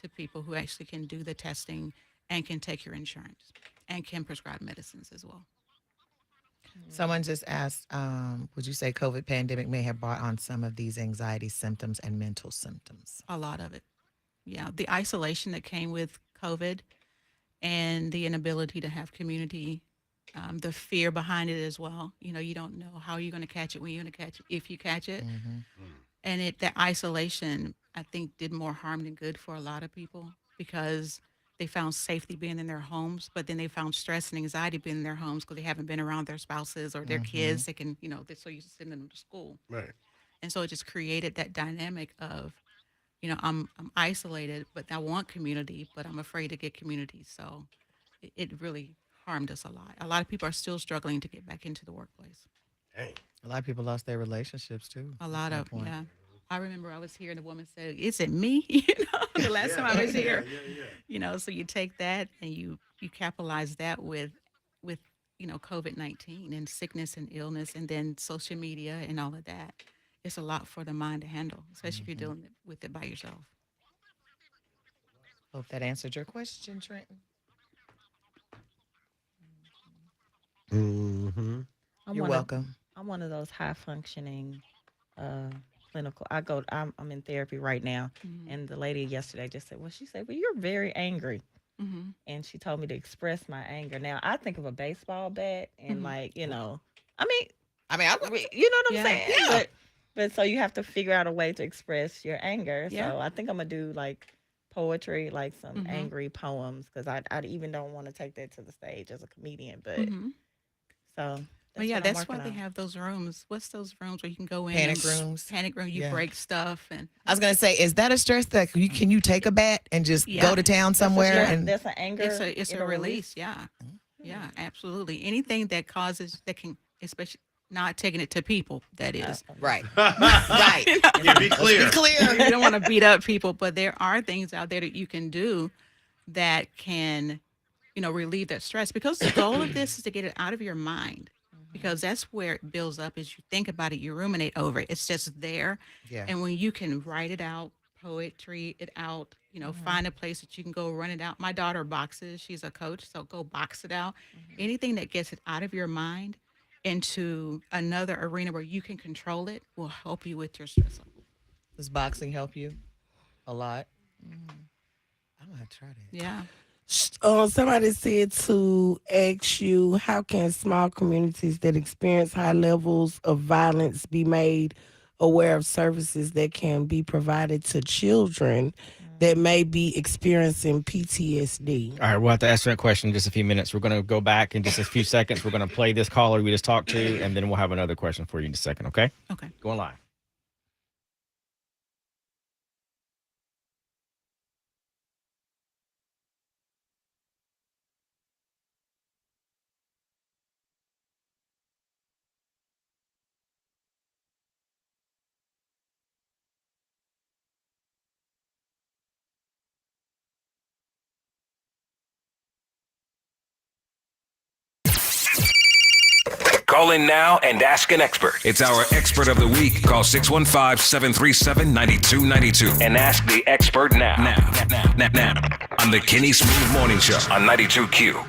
to people who actually can do the testing and can take your insurance and can prescribe medicines as well. Someone just asked, would you say COVID pandemic may have brought on some of these anxiety symptoms and mental symptoms? A lot of it. Yeah. The isolation that came with COVID and the inability to have community, the fear behind it as well. You know, you don't know how you're going to catch it, when you're going to catch it, if you catch it. And that isolation, I think, did more harm than good for a lot of people because they found safety being in their homes, but then they found stress and anxiety being in their homes because they haven't been around their spouses or their kids. They can, they're so used to sending them to school. Right. And so it just created that dynamic of, I'm isolated, but I want community, but I'm afraid to get community. So it really harmed us a lot. A lot of people are still struggling to get back into the workplace. Dang. A lot of people lost their relationships too. A lot at of, that point. yeah. I remember I was here and the woman said, "Is it me?" The last time I was here. So you take that and you capitalize that with COVID-19 and sickness and illness and then social media and all of that. It's a lot for the mind to handle, especially if you're dealing with it by yourself. Hope that answered your question, Trenton. Mm-hmm. You're welcome. I'm one of those high functioning clinical. I'm in therapy right now, and the lady yesterday just said, "Well, you're very angry." And she told me to express my anger. Now I think of a baseball bat and you know what I'm saying? Yeah. But so you have to figure out a way to express your anger. Yeah. So I think I'm gonna do like poetry, like some angry poems, because I even don't want to take that to the stage as a comedian. But so Well, yeah, what I'm that's why working they on. have those rooms. What's those rooms where you can go in? Panic rooms. Panic room. You Yeah. break stuff and. I was gonna say, is that a stress that can you take a bat and just go to town somewhere? And That's an anger. It's a it'll release. Yeah, yeah, absolutely. Anything that can, especially not taking it to people. That is right, right. Yeah, be clear. Be clear. You don't want to beat up people, but there are things out there that you can do that can, relieve that stress. Because the goal of this is to get it out of your mind. Because that's where it builds up. Is you think about it, you ruminate over it. It's just there. Yeah. And when you can write it out, poetry it out, find a place that you can go run it out. My daughter boxes. She's a coach, so go box it out. Anything that gets it out of your mind into another arena where you can control it will help you with your stress level. Does boxing help you a lot? I'm gonna try that. Yeah. Somebody said to ask you, how can small communities that experience high levels of violence be made aware of services that can be provided to children that may be experiencing PTSD? All right, we'll have to answer that question in just a few minutes. We're going to go back in just a few seconds. We're going to play this caller we just talked to, and then we'll have another question for you in a second, okay? Okay. Going live. Call in now and ask an expert. It's our expert of the week. Call 615-737-9292 and ask the expert now. Now. On the Kenny Smooth Morning Show on 92Q.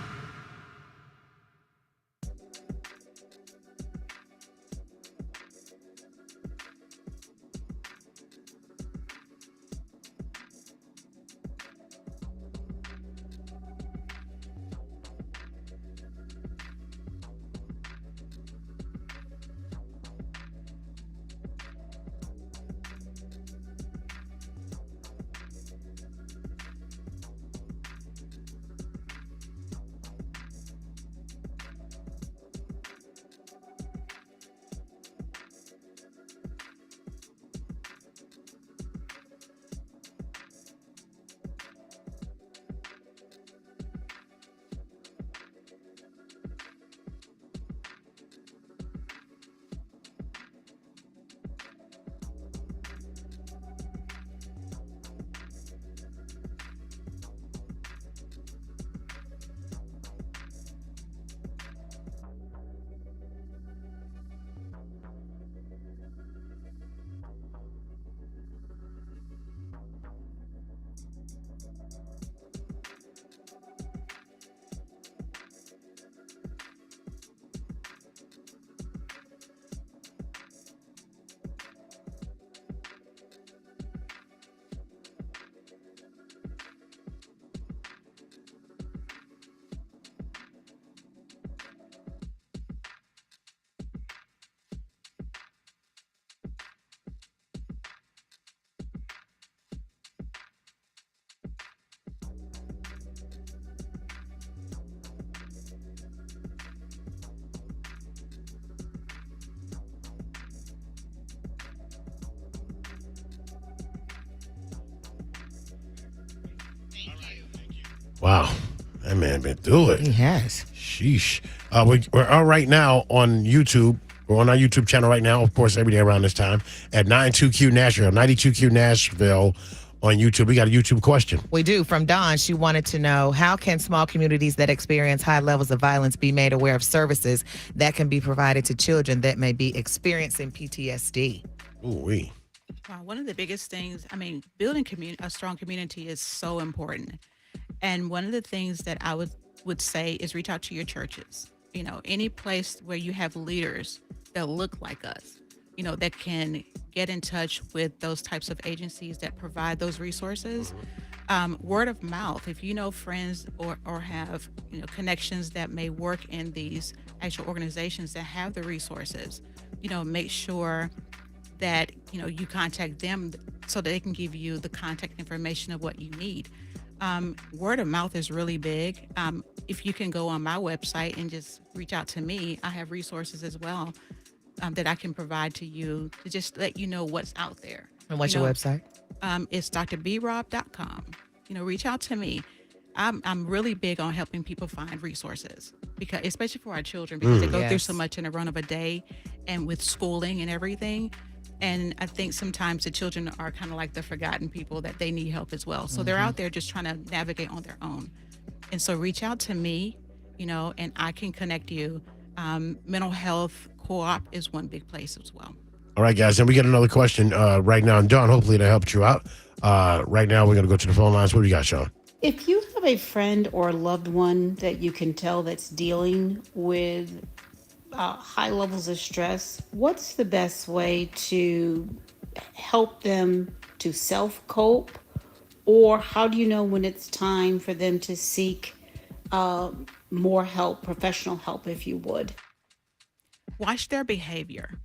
Wow. That man been through it. He has. Sheesh. We're all right now on YouTube. We're on our YouTube channel right now, of course, every day around this time at 92Q Nashville, 92Q Nashville on YouTube. We got a YouTube question. We do. From Dawn, she wanted to know, how can small communities that experience high levels of violence be made aware of services that can be provided to children that may be experiencing PTSD? Ooh-wee. Wow, one of the biggest things, building a strong community is so important. And one of the things that I would say is reach out to your churches. Any place where you have leaders that look like us, that can get in touch with those types of agencies that provide those resources. Word of mouth, if you know friends or have connections that may work in these actual organizations that have the resources, make sure that you contact them so that they can give you the contact information of what you need. Word of mouth is really big. If you can go on my website and just reach out to me, I have resources as well that I can provide to you to just let you know what's out there. And what's your website? It's drbrob.com. Reach out to me. I'm really big on helping people find resources, because especially for our children, because they go through so much in a run of a day and with schooling and everything. And I think sometimes the children are kind of like the forgotten people that they need help as well. So they're out there just trying to navigate on their own. And so reach out to me, and I can connect you. Mental health co-op is one big place as well. All right, guys, and we got another question right now. And Dawn, hopefully that helped you out. Right now, we're going to go to the phone lines. What do you got, Sean? If you have a friend or loved one that you can tell that's dealing with high levels of stress, what's the best way to help them to self-cope? Or how do you know when it's time for them to seek more help, professional help, if you would? Watch their behavior.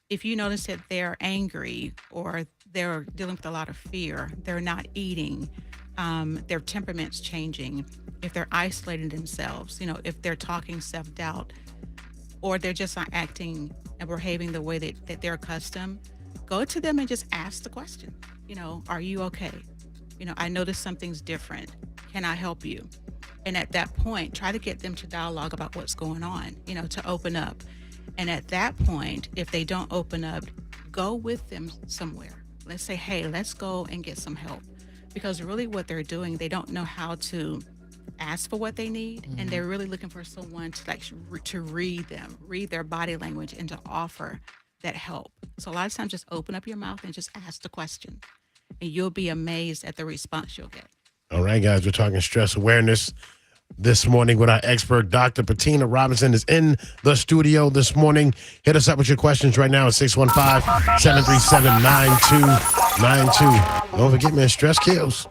If you notice that they're angry or they're dealing with a lot of fear, they're not eating, their temperament's changing, if they're isolating themselves, if they're talking self-doubt, or they're just not acting and behaving the way that they're accustomed, go to them and just ask the question, are you okay? I notice something's different. Can I help you? And at that point, try to get them to dialogue about what's going on, to open up. And at that point, if they don't open up, go with them somewhere. Let's say, hey, let's go and get some help. Because really what they're doing, they don't know how to ask for what they need. And they're really looking for someone to read them, read their body language, and to offer that help. So a lot of times just open up your mouth and just ask the question. And you'll be amazed at the response you'll get. All right, guys, we're talking stress awareness this morning with our expert, Dr. Patina Robinson, is in the studio this morning. Hit us up with your questions right now at 615-737-9292. Don't forget, man, stress kills.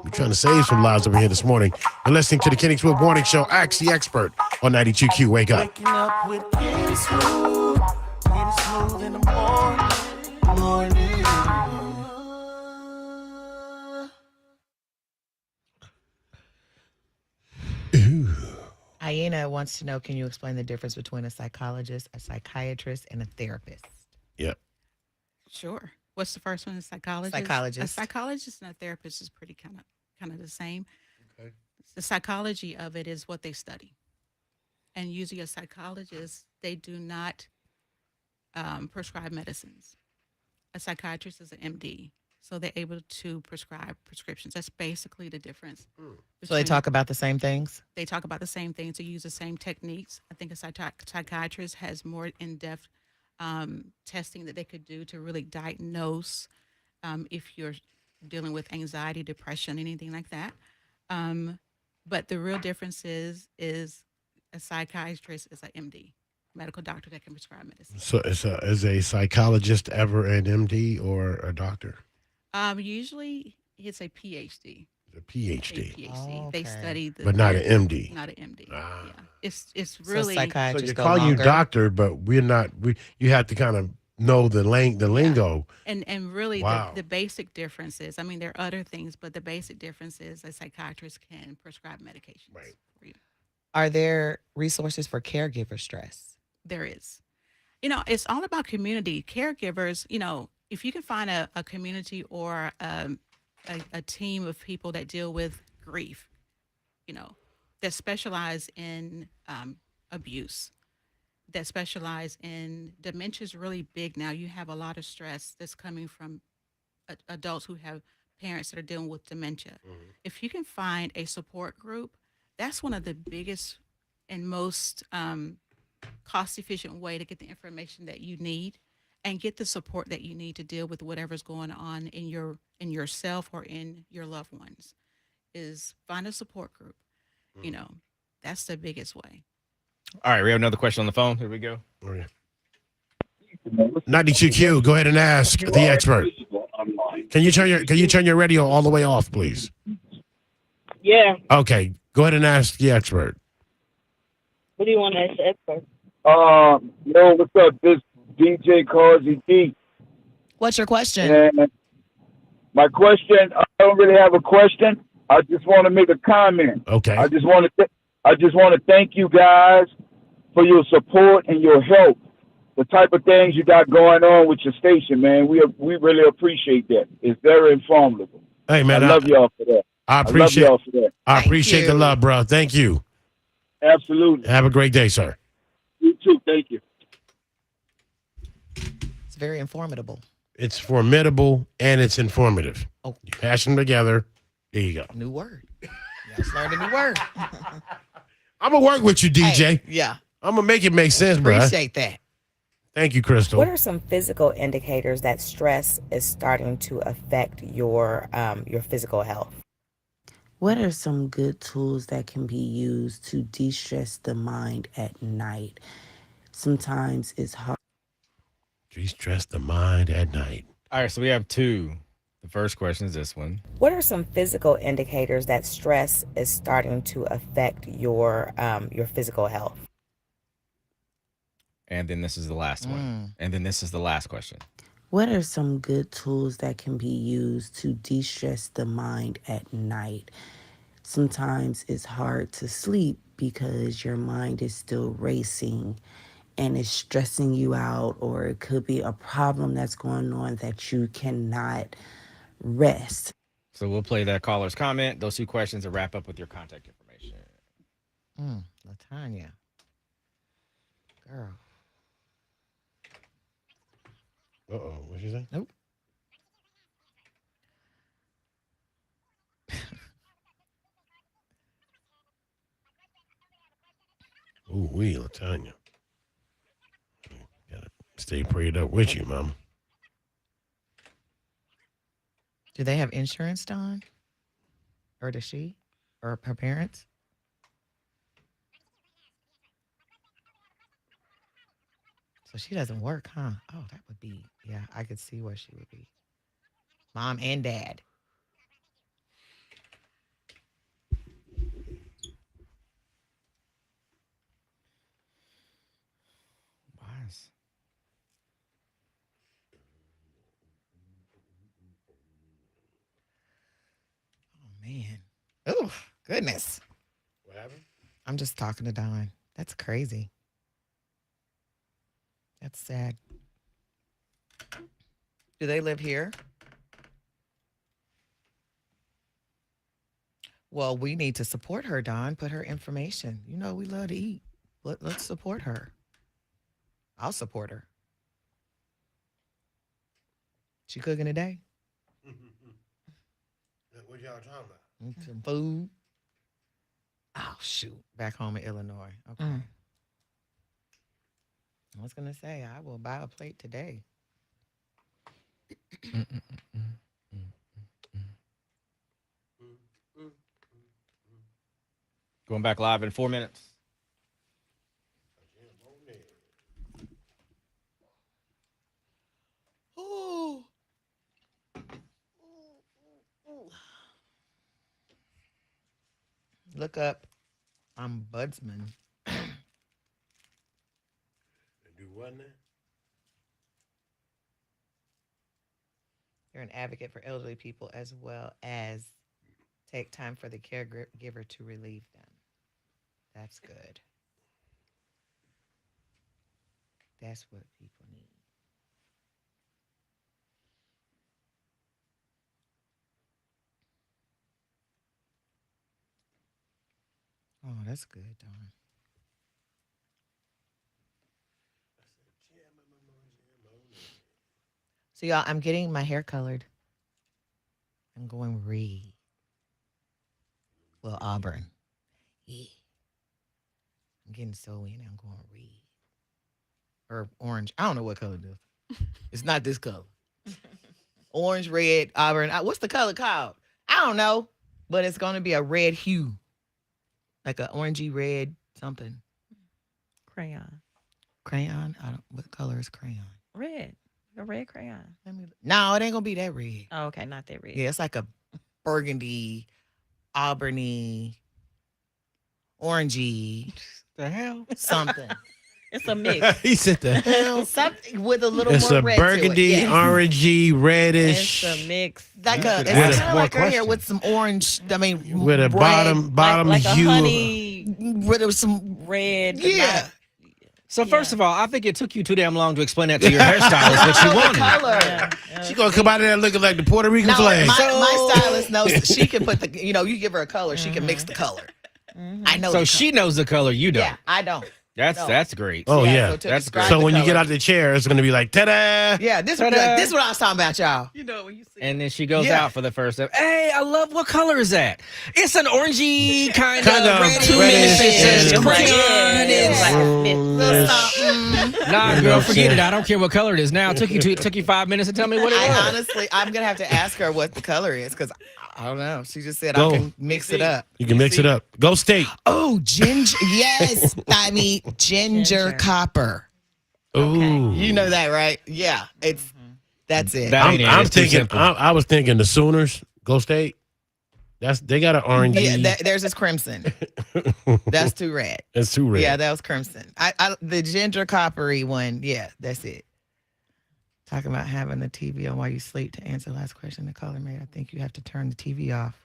We're trying to save some lives over here this morning. You're listening to the Kenny Smooth Morning Show. Ask the expert on 92Q. Wake up. Waking up with Kenny Smooth. Kenny Smooth in the morning. Aina wants to know, can you explain the difference between a psychologist, a psychiatrist, and a therapist? Yep. Sure. What's the first one? A psychologist? Psychologist. A psychologist and a therapist is pretty kind of the same. Okay. The psychology of it is what they study. And usually a psychologist, they do not prescribe medicines. A psychiatrist is an MD. So they're able to prescribe prescriptions. That's basically the difference. So they talk about the same things? They talk about the same things. They use the same techniques. I think a psychiatrist has more in-depth testing that they could do to really diagnose if you're dealing with anxiety, depression, anything like that. But the real difference is a psychiatrist is an MD, medical doctor that can prescribe medicine. So is a psychologist ever an MD or a doctor? Usually it's a PhD. A PhD. PhD. They study the, but not an MD. Not an MD. Yeah. It's really so you call you doctor, but we're not. You have to kind of know the lingo. And really wow. the basic difference is, there are other things, but the basic difference is a psychiatrist can prescribe medications for you. Are there resources for caregiver stress? There is. It's all about community. Caregivers, if you can find a community or a team of people that deal with grief, that specialize in abuse, that specialize in dementia is really big now. You have a lot of stress that's coming from adults who have parents that are dealing with dementia. If you can find a support group, that's one of the biggest and most cost efficient way to get the information that you need and get the support that you need to deal with whatever's going on in yourself or in your loved ones. Is find a support group. That's the biggest way. All right, we have another question on the phone. Here we go. 92Q, go ahead and ask the expert. Can you turn your radio all the way off, please? Yeah. Okay, go ahead and ask the expert. What do you want to ask the expert? Yo, what's up? This DJ Causey D. What's your question? And my question, I don't really have a question. I just want to make a comment. Okay. I just want to thank you guys for your support and your help. The type of things you got going on with your station, man. We really appreciate that. It's very informative. Hey, man, I love y'all for that. I love appreciate y'all for that. I appreciate the love, bro. Thank you. Absolutely. Have a great day, sir. You too. Thank you. It's very informative. It's formidable and it's informative. Oh. You hash them together. There you go. New word. You just learned a new word. I'm going to work with you, DJ. Hey, yeah. I'm going to make it make sense, bro. Appreciate that. Thank you, Crystal. What are some physical indicators that stress is starting to affect your physical health? What are some good tools that can be used to de-stress the mind at night? Sometimes it's hard. De-stress the mind at night. All right, so we have two. The first question is this one. What are some physical indicators that stress is starting to affect your physical health? And then this is the last one. And then this is the last question. What are some good tools that can be used to de-stress the mind at night? Sometimes it's hard to sleep because your mind is still racing and it's stressing you out, or it could be a problem that's going on that you cannot rest. So we'll play that caller's comment, those two questions, and wrap up with your contact information. Latanya. Girl. Uh-oh. What'd you say? Nope. Ooh, Latanya. Gotta stay prayed up with you, Mama. Do they have insurance, Dawn? Or does she? Or her parents? So she doesn't work, huh? Oh, that would be, yeah, I could see where she would be. Mom and dad. Wise. Oh, man. Oh, goodness. What happened? I'm just talking to Dawn. That's crazy. That's sad. Do they live here? Well, we need to support her, Dawn. Put her information. You know, we love to eat. Let's support her. I'll support her. She cooking today? What y'all talking about? Some food. Oh, shoot. Back home in Illinois. Okay. I was going to say, I will buy a plate today. Going back live in 4 minutes. Oh. Look up ombudsman. Do what now? You're an advocate for elderly people as well as take time for the caregiver to relieve them. That's good. That's what people need. that's good, though. So, y'all, I'm getting my hair colored. I'm going red. Well, auburn. Yeah. I'm getting so in. I'm going red. Or orange. I don't know what color this. It's not this color. Orange, red, auburn. What's the color called? I don't know. But it's going to be a red hue. Like an orangey red something. Crayon. Crayon? What color is crayon? Red. A red crayon. No, it ain't going to be that red. Oh, okay. Not that red. Yeah, it's like a burgundy, auburny, orangey. The hell? Something. It's a mix. He said the hell. Something with a little It's more a red burgundy, to it. Yes. orangey, reddish. It's a mix. Like it's With kind of like her hair with some orange. I mean, with a red, bottom like hue. a honey with some red. Yeah. So first of all, I think it took you too damn long to explain that to your hairstylist what you wanted. Color. She gonna come out of there looking like the Puerto Rican No, flag. my stylist knows she can put the. You give her a color, she can mix the color. I know. So she knows the color, you don't. Yeah, I don't. That's great. Oh yeah, so to that's describe great. So the when you color. get out the chair, it's gonna be like ta-da. Yeah, this Ta-da. is what I was talking about, y'all. You know when you see. And then she goes Yeah. out for the first step. Hey, I love what color is that? It's an orangey kind Kind of of reddish. reddish, It's yeah. crayon. It's like a mix. Little something. Nah, You know girl, what I'm forget it. saying? I don't care what color it is now. It took you 5 minutes to tell me what it was. I honestly, I'm gonna have to ask her what the color is because I don't know. She just said Go. I can mix it up. You can mix it up. Go state. Oh, ginger. Yes, I mean ginger copper. Ooh. You know that, right? Yeah, that's it. That ain't it. I'm It's too thinking. simple. I was thinking the Sooners. Go state. They got an orangey. Yeah, there's this crimson. That's too red. That's too red. Yeah, that was crimson. The ginger coppery one. Yeah, that's it. Talking about having the TV on while you sleep. To answer the last question, the color made. I think you have to turn the TV off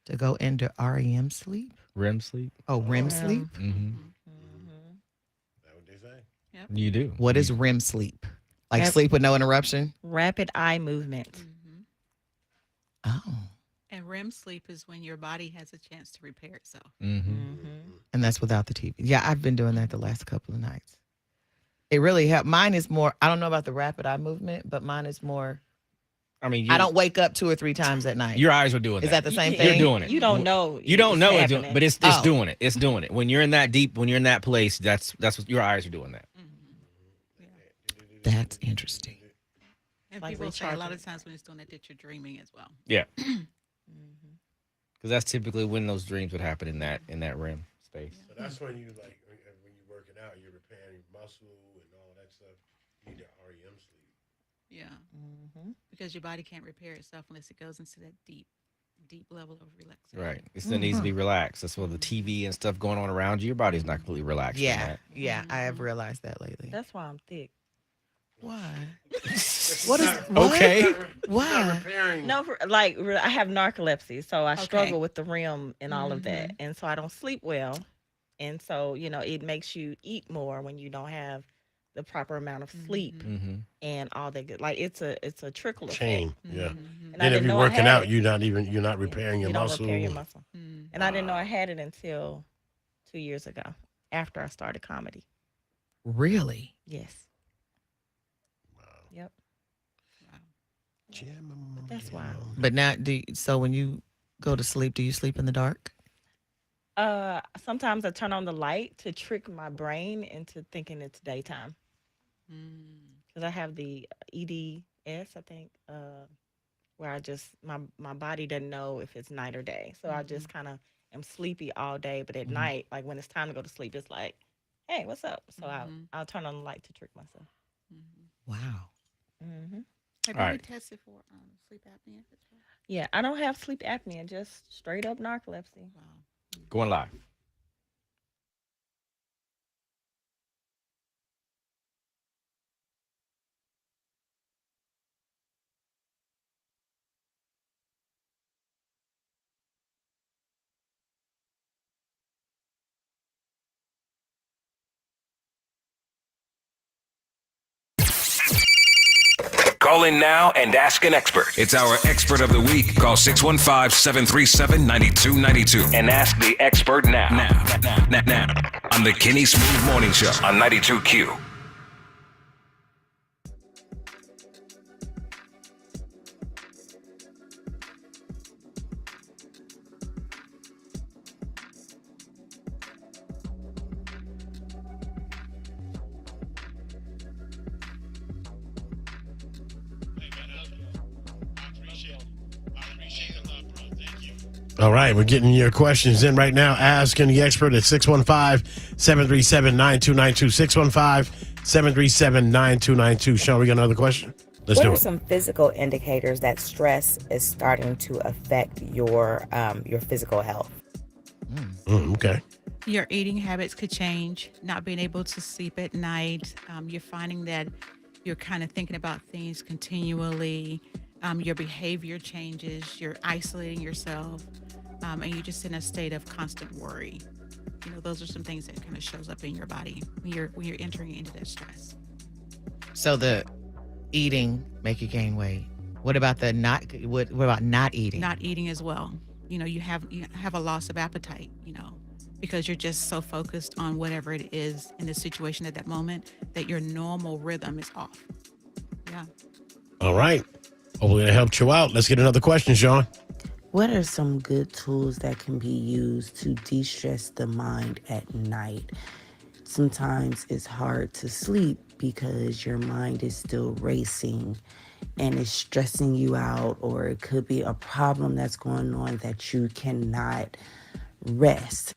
to go into REM sleep. REM sleep. Oh, REM sleep. Mm-hmm. That what they say? Yep. You do. What is REM sleep? Like Rap- sleep with no interruption. Rapid eye movement. Oh, And REM sleep is when your body has a chance to repair itself. Mm-hmm. and that's without the TV. Yeah, I've been doing that the last couple of nights. It really helped. Mine is more. I don't know about the rapid eye movement, but mine is more. I mean, I don't wake up 2 or 3 times at night. Your eyes are doing Is that. that the same You're thing? doing it. You don't know. You don't it's know it, happening. but it's Oh. doing it. It's doing it. When you're in that deep, when you're in that place, that's what your eyes are doing that. That's interesting. And Like people say a lot recharging. of times when it's doing that you're dreaming as well. Yeah. Because that's typically when those dreams would happen in that REM space. So that's when you when you're working out, you're repairing muscle and all that stuff. You need the REM sleep. Yeah. Because your body can't repair itself unless it goes into that deep level of relaxation. Right. It still needs to be relaxed. That's why the TV and stuff going on around you, your body's not completely relaxed. from Yeah, that. yeah, I have realized that lately. That's why I'm thick. Why? What is Okay. Why? No, I have narcolepsy, so I Okay. struggle with the REM and all of that, and so I don't sleep well, and so it makes you eat more when you don't have the proper amount of sleep Mm-hmm. and all that good. Like it's a trickle effect. Chain. Yeah. And And I if didn't you're know I working had out, it. you're not repairing your You don't muscle. repair your muscle. And I didn't know I had it until 2 years ago, after I started comedy. Really? Yes. Yep. But that's why. But now, so when you go to sleep, do you sleep in the dark? Sometimes I turn on the light to trick my brain into thinking it's daytime. Because I have the EDS, I think, where I just my body doesn't know if it's night or day, so I just kind of am sleepy all day. But at night, like when it's time to go to sleep, it's like, hey, what's up? So I'll turn on the light to trick myself. Wow. Have All you right. been tested for sleep apnea? Yeah, I don't have sleep apnea, just straight up narcolepsy. Going live. Call in now and ask an expert. It's our expert of the week. Call 615-737-9292 and ask the expert now. Now. On the Kenny Smooth Morning Show on 92Q. All right, we're getting your questions in right now. Asking the expert at 615-737-9292. 615-737-9292. Sean, we got another question? Let's What do are it. some physical indicators that stress is starting to affect your physical health? Okay. Your eating habits could change, not being able to sleep at night. You're finding that you're kind of thinking about things continually. Your behavior changes. You're isolating yourself. And you're just in a state of constant worry. You know, those are some things that kind of shows up in your body when you're entering into that stress. So the eating make you gain weight. What about the not? What about not eating? Not eating as well. You know, you have a loss of appetite. You know, because you're just so focused on whatever it is in the situation at that moment that your normal rhythm is off. Yeah. All right. Hopefully that helped you out. Let's get another question, Sean. What are some good tools that can be used to de-stress the mind at night? Sometimes it's hard to sleep because your mind is still racing and it's stressing you out, or it could be a problem that's going on that you cannot rest.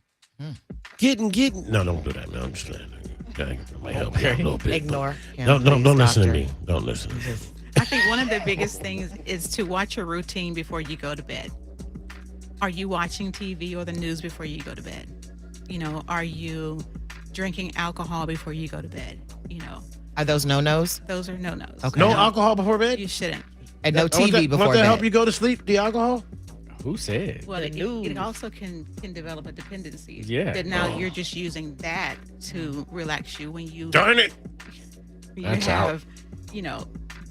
Getting. No, don't do that, man. I'm just saying. Okay. It might help you out a little bit. Ignore. Don't listen to me. Don't listen. I think one of the biggest things is to watch your routine before you go to bed. Are you watching TV or the news before you go to bed? You know, are you drinking alcohol before you go to bed? You know, Are those no-nos? those are no-nos. Okay. No alcohol before bed? You shouldn't. And no Won't TV before Won't that bed. help you go to sleep, the alcohol? Who said? Well, it also can develop a dependency. Yeah. That now you're just using that to relax you when you Darn it. you That's have, you know,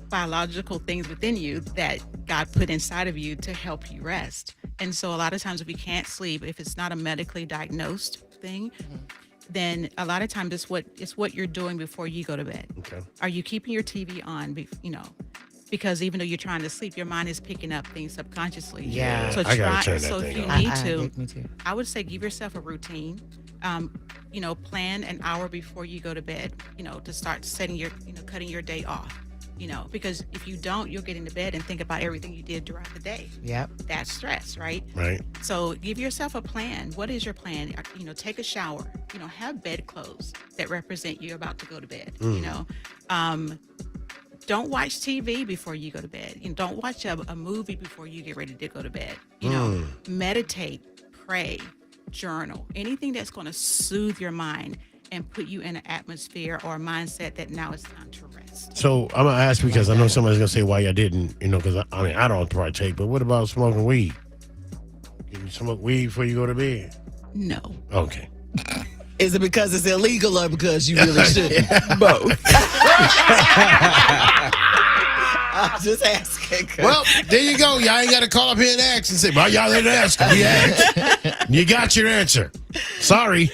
biological things within you that God put inside of you to help you rest. And so a lot of times if you can't sleep, if it's not a medically diagnosed thing, then a lot of times it's what you're doing before you go to bed. Okay. Are you keeping your TV on, you know, because even though you're trying to sleep, your mind is picking up things subconsciously. Yeah. So I gotta turn that so thing if you off. need to, Me too. I would say give yourself a routine. You know, plan an hour before you go to bed, you know, to start setting your, you know, cutting your day off, you know, because if you don't, you'll get into bed and think about everything you did throughout the day. Yep. That's stress, right? Right. So give yourself a plan. What is your plan? You know, take a shower, you know, have bed clothes that represent you're about to go to bed, you know. Don't watch TV before you go to bed. You know, don't watch a movie before you get ready to go to bed. You know, meditate, pray, journal, anything that's going to soothe your mind and put you in an atmosphere or a mindset that now it's time to rest. So I'm going to ask because I know somebody's going to say why you didn't, you know, because I mean, I don't partake, but what about smoking weed? Can you smoke weed before you go to bed? No. Okay. Is it because it's illegal or because you really shouldn't? Both. I'm just asking. Well, there you go. Y'all ain't got to call up here and ask and say, well, y'all didn't ask. We asked. You got your answer. Sorry.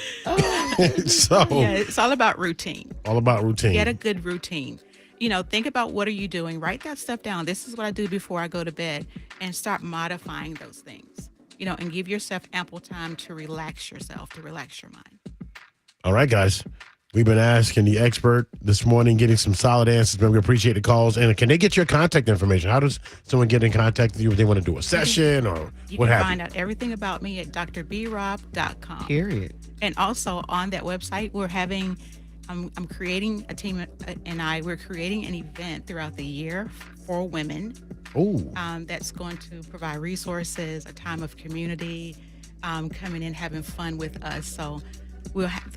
So, Yeah, it's all about routine. all about routine. Get a good routine. You know, think about what are you doing? Write that stuff down. This is what I do before I go to bed, and start modifying those things. You know, and give yourself ample time to relax yourself, to relax your mind. All right, guys. We've been asking the expert this morning, getting some solid answers, man. We appreciate the calls. And can they get your contact information? How does someone get in contact with you if they want to do a session or You what can have find you? out everything about me at drBrob.com. Period. And also on that website, we're having, I'm creating a team we're creating an event throughout the year for women. Ooh. That's going to provide resources, a time of community, coming in, having fun with us. So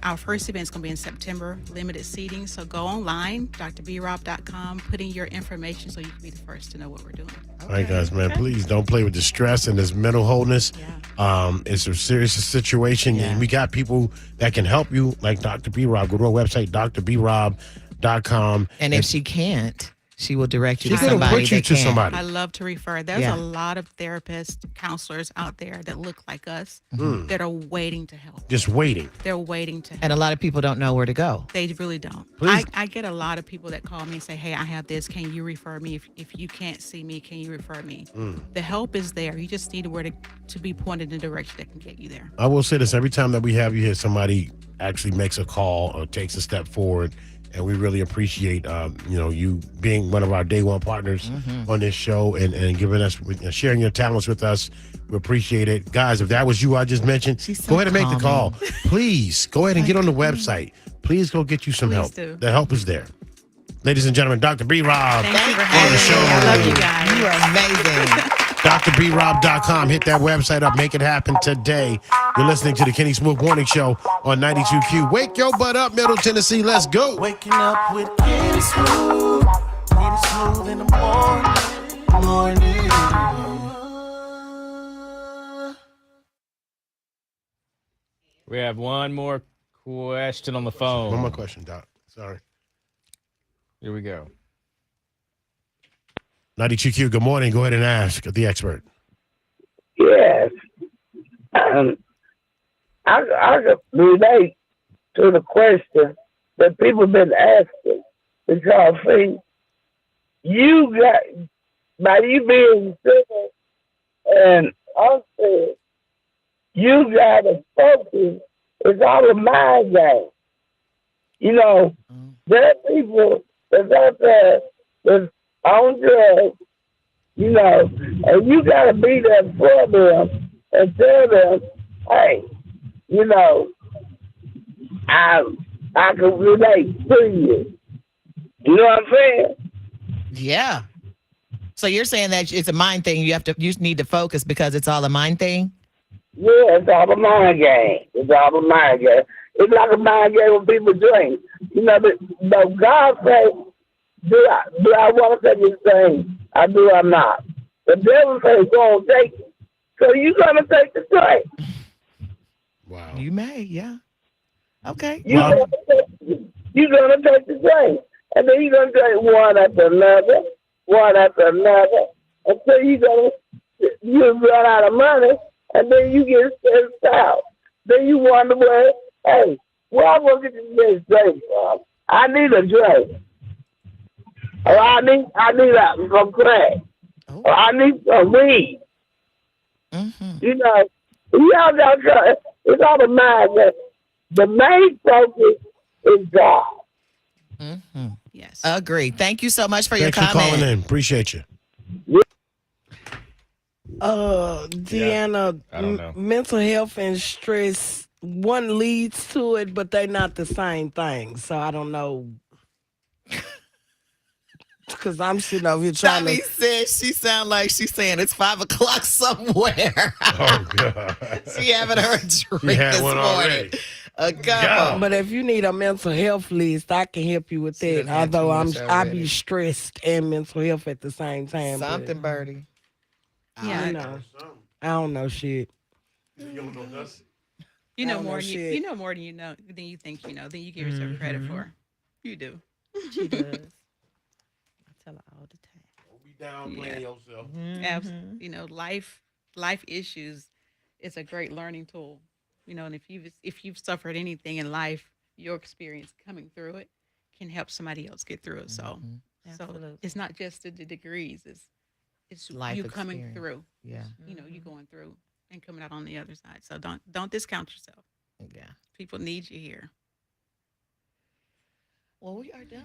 our first event is going to be in September, limited seating. So go online, drBrob.com, put in your information so you can be the first to know what we're doing. All right, guys, man, please don't play with the stress and this mental wholeness. It's a serious situation, and we got people that can help you, like Dr. B. Rob. Go to our website, drBrob.com. And if she can't, she will direct you She's to gonna somebody. put you that to can. somebody. I love to refer. There's Yeah. a lot of therapists, counselors out there that look like us Mhm. that are waiting to help. Just waiting. They're waiting to help. And a lot of people don't know where to go. They really don't. Please. I get a lot of people that call me and say, hey, I have this. Can you refer me? If you can't see me, can you refer me? The help is there. You just need where to be pointed in a direction that can get you there. I will say this: every time that we have you here, somebody actually makes a call or takes a step forward, and we really appreciate you being one of our day one partners on this show and giving us sharing your talents with us. We appreciate it, guys. If that was you I just mentioned, go ahead and make the call. Please go ahead and get on the website. Please go get you some help. do. The help is there. Ladies and gentlemen, Dr. B. Rob Thank you for on having the me. show. I love you guys. You are amazing. DrBrob.com. Hit that website up. Make it happen today. You're listening to the Kenny Smooth Morning Show on 92Q. Wake your butt up, Middle Tennessee. Let's go. Waking up with Kenny Smooth. Kenny Smooth in the morning. We have one more question on the phone. One more question, Doc. Sorry. Here we go. 92Q, good morning. Go ahead and ask the expert. Yes. I could relate to the question that people have been asking. Because, see, by you being single and also, you got to focus. It's all a mind game. You know, there are people that's out there that's on drugs, you know, and you got to be there for them and tell them, hey, you know, I can relate to you. You know what I'm saying? Yeah. So you're saying that it's a mind thing. You need to focus because it's all a mind thing? Yeah, it's all a mind game. It's all a mind game. It's like a mind game when people drink. You know, but God says, do I want to take this thing? I do or not? The devil says, go on, take it. So you're going to take the drink. Wow. You may, yeah. Okay. You're going to take the drink. And then you're going to drink one after another, until you run out of money, and then you get stressed out. Then you wonder, well, hey, where I'm going to get this next drink from? I need a drink. Or I need some crack. Or I need some weed. You know, y'all don't try. It's all the mind. The main focus is God. Yes. Agree. Thank you so much for Thanks your for comment. calling in. Appreciate you. Deanna, I don't know. mental health and stress, one leads to it, but they're not the same thing. So I don't know. Because I'm sitting over here trying Tommy to. said she sound like she's saying it's 5 o'clock somewhere. Oh, God. She having her drink She had this one morning. already. A couple. But if you need a mental health list, I can help you with She that. done had too Although much I already. be stressed and mental health at the same time. but Something, Birdie. Yeah. I don't know shit. You know I don't more know than shit. you know more than you think you know, than you give yourself credit for. You do. She does. I tell her all the time. Don't be down playing yourself. You know, life issues is a great learning tool. You know, and if you've suffered anything in life, your experience coming through it can help somebody else get through it. So Absolutely. it's not just the degrees, it's Life you coming experience. through. Yeah. You know, you going through and coming out on the other side. So don't discount yourself. Yeah. People need you here. Well, we are done.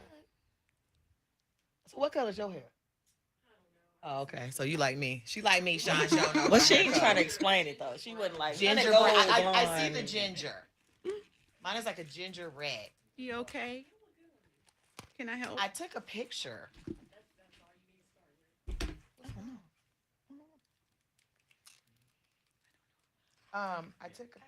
So what color is your hair? Oh, okay. So you like me. She like me, Sean. She don't know. Well, she ain't trying to explain it though. She wasn't like Ginger gold red. I see blonde. the ginger. Mine is like a ginger red. You okay? Can I help? I took a picture. I took a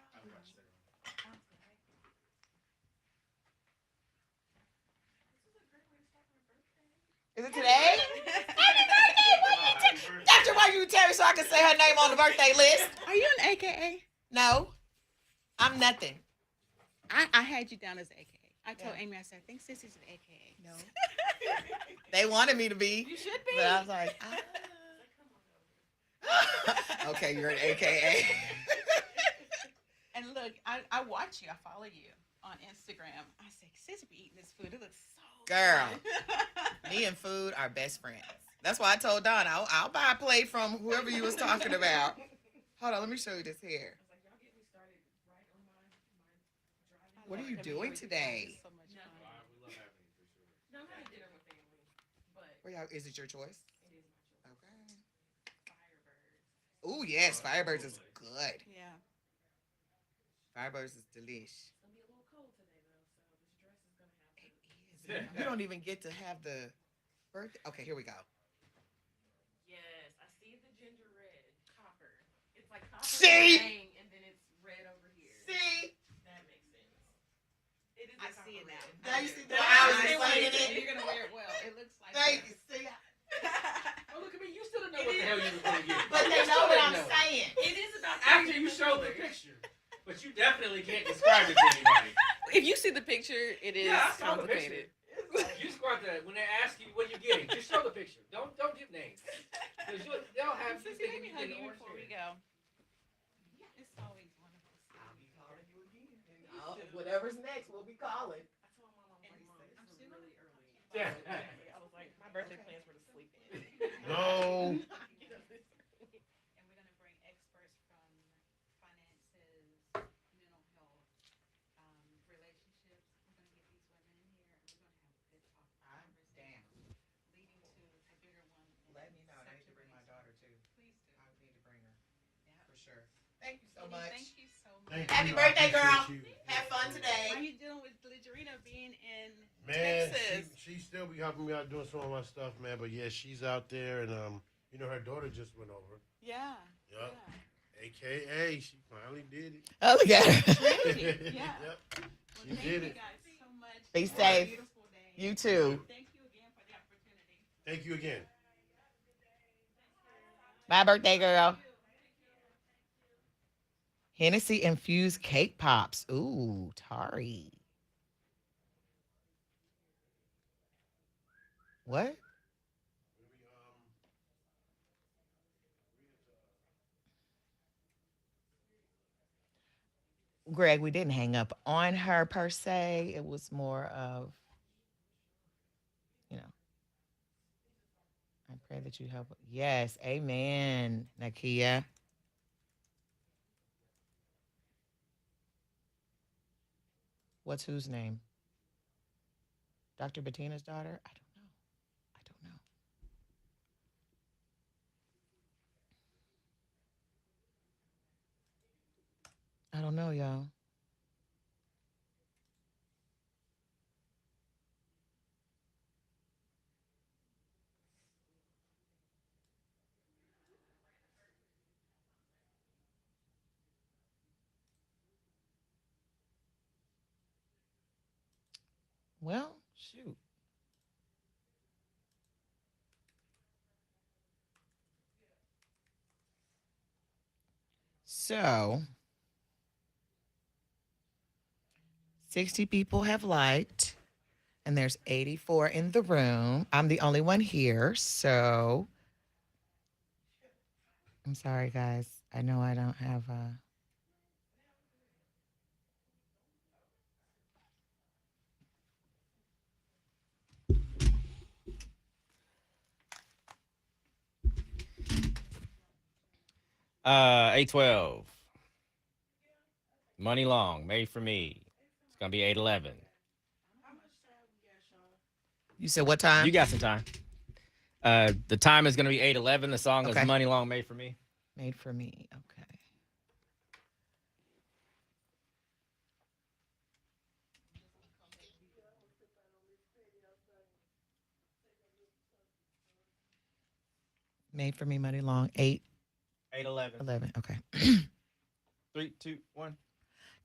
Is it today? Happy birthday! Doctor, why you tell me so I can say her name on the birthday list? Are you an AKA? No. I'm nothing. I had you down as AKA. I told Amy, I said, I think Sissy's an AKA. No. They wanted me to be. You should be. But I was like, okay, you're an AKA. And look, I watch you. I follow you on Instagram. I say, Sissy be eating this food. It looks so Girl, good. me and food are best friends. That's why I told Don I'll buy a plate from whoever you was talking about. Hold on, let me show you this here. What are you doing today? Where y'all, is it your choice? Okay. Oh yes, Firebirds is good. Yeah. Firebirds is delish. It is. You don't even get to have the birthday. Okay, here we go. Yes, I see the ginger red copper. It's like copper See? and then it's red over here. See? That makes sense. It is. I see it now. Now you see the I was I explaining see it. You're gonna wear it well. It looks like. Thank you. See? Oh, look at me. You still don't know what the hell you were going to get. But they know what I'm saying. It is about after you show the picture. But you definitely can't describe it to anybody. If you see the picture, it is I saw the complicated. picture. You squat that when they ask you what you're getting, just show the picture. Don't give names. Because they'll have you thinking you're getting orange before we hair. go. It's always wonderful. I'll be calling you again. Whatever's next, we'll be calling. Yeah. I was like, my birthday plans were to sleep in. No. And we're gonna bring experts from finances, mental health, relationships. We're gonna get these women in here, and we're gonna have a good talk. I'm down. Leading to a bigger one. Let me know. I need to bring my daughter too. Please do. I need to bring her. For sure. Thank you so much. Thank you so much. Thank Happy you. birthday, I girl. appreciate you. Have fun today. How you dealing with Ligerina being in Man, Texas? she still be helping me out doing some of my stuff, man. But yeah, she's out there, and you know, her daughter just went over. Yeah. Yup. AKA, she finally did it. Oh, look at her. Yeah. Yep. She Thank did you it. guys so much. Be Have a safe. beautiful day. You too. Thank you again for the opportunity. Thank you again. My birthday, girl. Hennessy infused cake pops. Ooh, Tari. What? Greg, we didn't hang up on her per se. It was more of, you know, I pray that you help. Yes, amen, Nakia. What's whose name? Dr. Bettina's daughter? I don't know. I don't know. I don't know, y'all. Well, shoot. So, 60 people have liked, and there's 84 in the room. I'm the only one here, so I'm sorry, guys. I know I don't have a. $8.12. Money long, made for me. It's gonna be $8.11. You said what time? You got some time. The time is gonna be $8.11. The song Okay. is Money Long, made for me. Made for me. Okay. Made for me, money long. 8:11. 11. Okay. 3, 2, 1.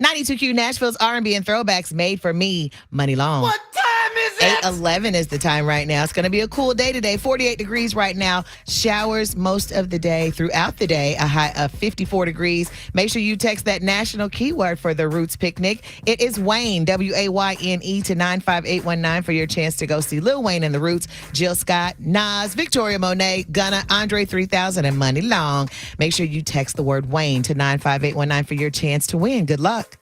92Q Nashville's R&B and throwbacks made for me, money long. What time it? 8:11 is the time right now. It's going to be a cool day today. 48 degrees right now. Showers most of the day, throughout the day. A high of 54 degrees. Make sure you text that national keyword for the Roots Picnic. It is Wayne, WAYNE, to 95819 for your chance to go see Lil Wayne and the Roots, Jill Scott, Nas, Victoria Monet, Gunna, Andre 3000, and Money Long. Make sure you text the word Wayne to 95819 for your chance to win. Good luck.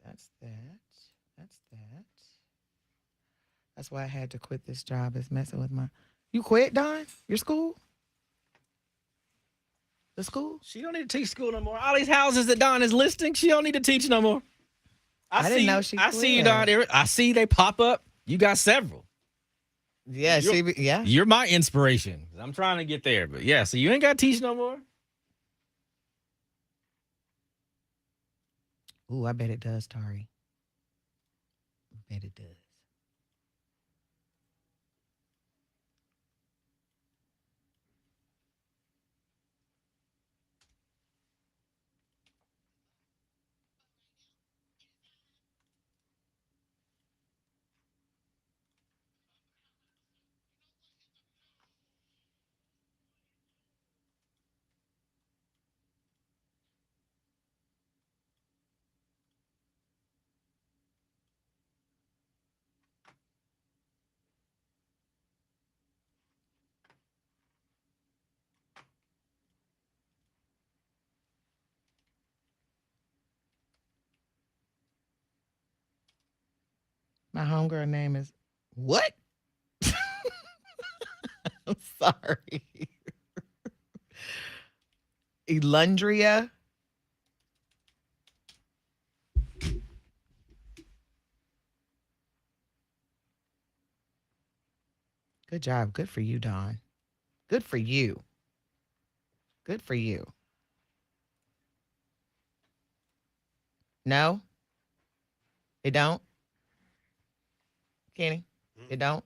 That's that. That's that. That's why I had to quit this job. It's messing with my. You quit, Don? Your school? The school? She don't need to teach school no more. All these houses that Don is listing, she don't need to teach no more. I didn't know she I see you, quit. Don. I see they pop up. You got several. Yeah, yeah. You're my inspiration. I'm trying to get there, but yeah. So you ain't got to teach no more. Ooh, I bet it does, Tari. I bet it does. My homegirl name is what? I'm sorry. Elundria. Good job. Good for you, Don. Good for you. Good for you. No? It don't? Kenny? It don't?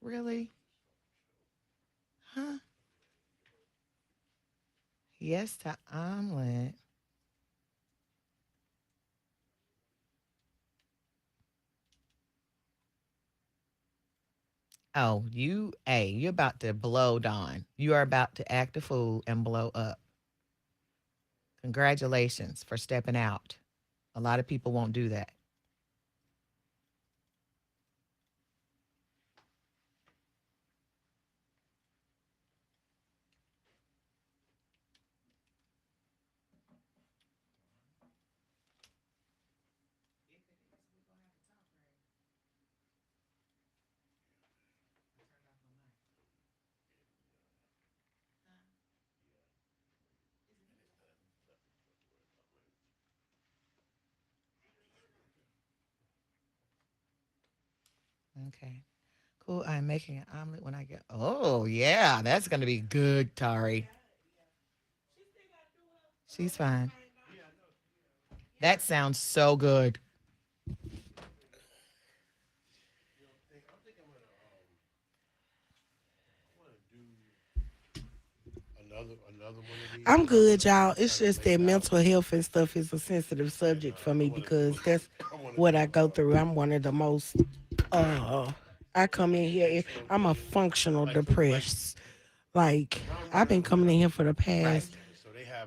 Really? Huh? Yes to omelet. Oh, you're about to blow, Dawn. You are about to act a fool and blow up. Congratulations for stepping out. A lot of people won't do that. Okay. Cool. I'm making an omelet when I get. Oh, yeah. That's going to be good, Tari. She's fine. That sounds so good. I'm good, y'all. It's just that mental health and stuff is a sensitive subject for me because that's what I go through. I'm one of the most. I come in here. I'm a functional depressed. Like I've been coming in here for the past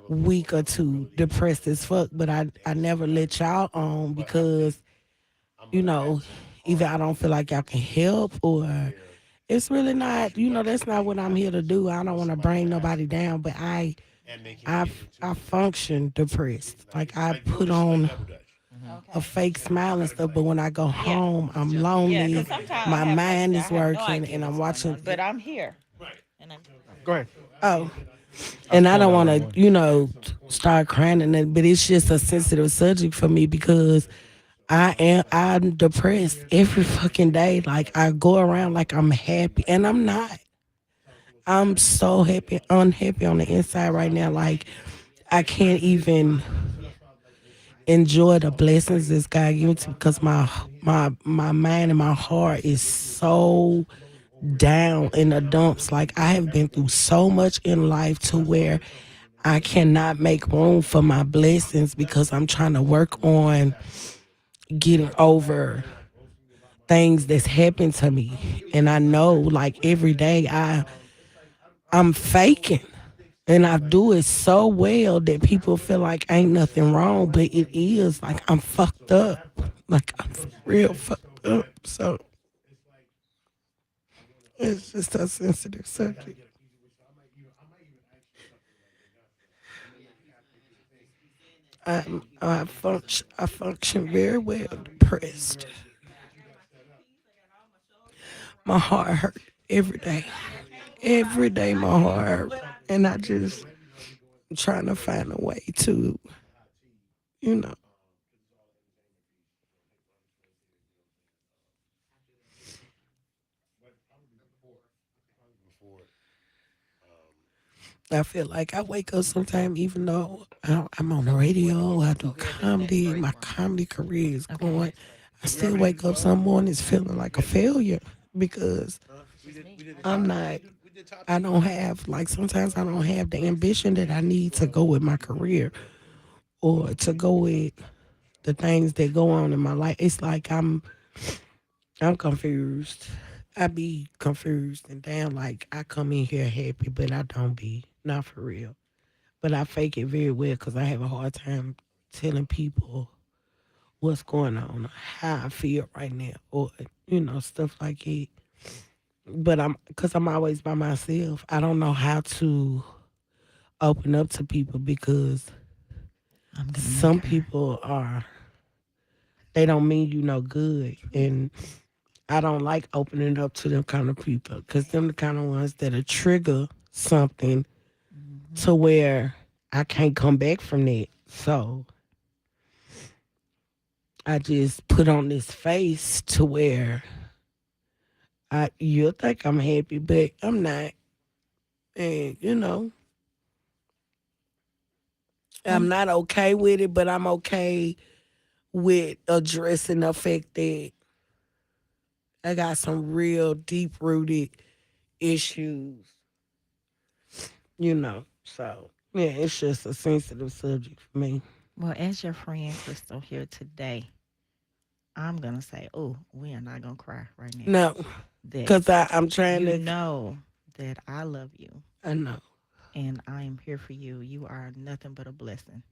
week or two, depressed as fuck. But I never let y'all on because either I don't feel like y'all can help or it's really not. That's not what I'm here to do. I don't want to bring nobody down, but I function depressed. Like I put on a fake smile and stuff, but when I go home, I'm lonely. 'cause sometimes I My have mind days is I have no working, idea and I'm what's going watching. on, but I'm here. And I'm Go ahead. Oh, and I don't want to, start crying and that, but it's just a sensitive subject for me because I'm depressed every fucking day. Like I go around like I'm happy, and I'm not. I'm so happy, unhappy on the inside right now. Like I can't even enjoy the blessings this God given to me because my mind and my heart is so down in the dumps. Like, I have been through so much in life to where I cannot make room for my blessings because I'm trying to work on getting over things that's happened to me. And I know, like, every day I'm faking. And I do it so well that people feel like ain't nothing wrong, but it is. Like, I'm fucked up. Like, I'm real fucked up. So it's just a sensitive subject. I function very well depressed. My heart hurt every day. Every day my heart hurt. And I just trying to find a way to, you know. I feel like I wake up sometime, even though I'm on the radio, I do comedy, my comedy career is going. I still wake up some mornings feeling like a failure because I don't have, like, sometimes I don't have the ambition that I need to go with my career or to go with the things that go on in my life. It's like I'm confused. I be confused and damn, like, I come in here happy, but I don't be. Not for real. But I fake it very well because I have a hard time telling people what's going on, how I feel right now, or, stuff like it. But because I'm always by myself, I don't know how to open up to people because some people they don't mean you no good. And I don't like opening up to them kind of people because them the kind of ones that'll trigger something to where I can't come back from that. So I just put on this face to where you'll think I'm happy, but I'm not. And, I'm not okay with it, but I'm okay with addressing the fact that I got some real deep rooted issues, So, yeah, it's just a sensitive subject for me. Well, as your friend Crystal here today, I'm gonna say, oh, we are not gonna cry right now. No, because I'm trying to know that I love you. I know. And I am here for you. You are nothing but a blessing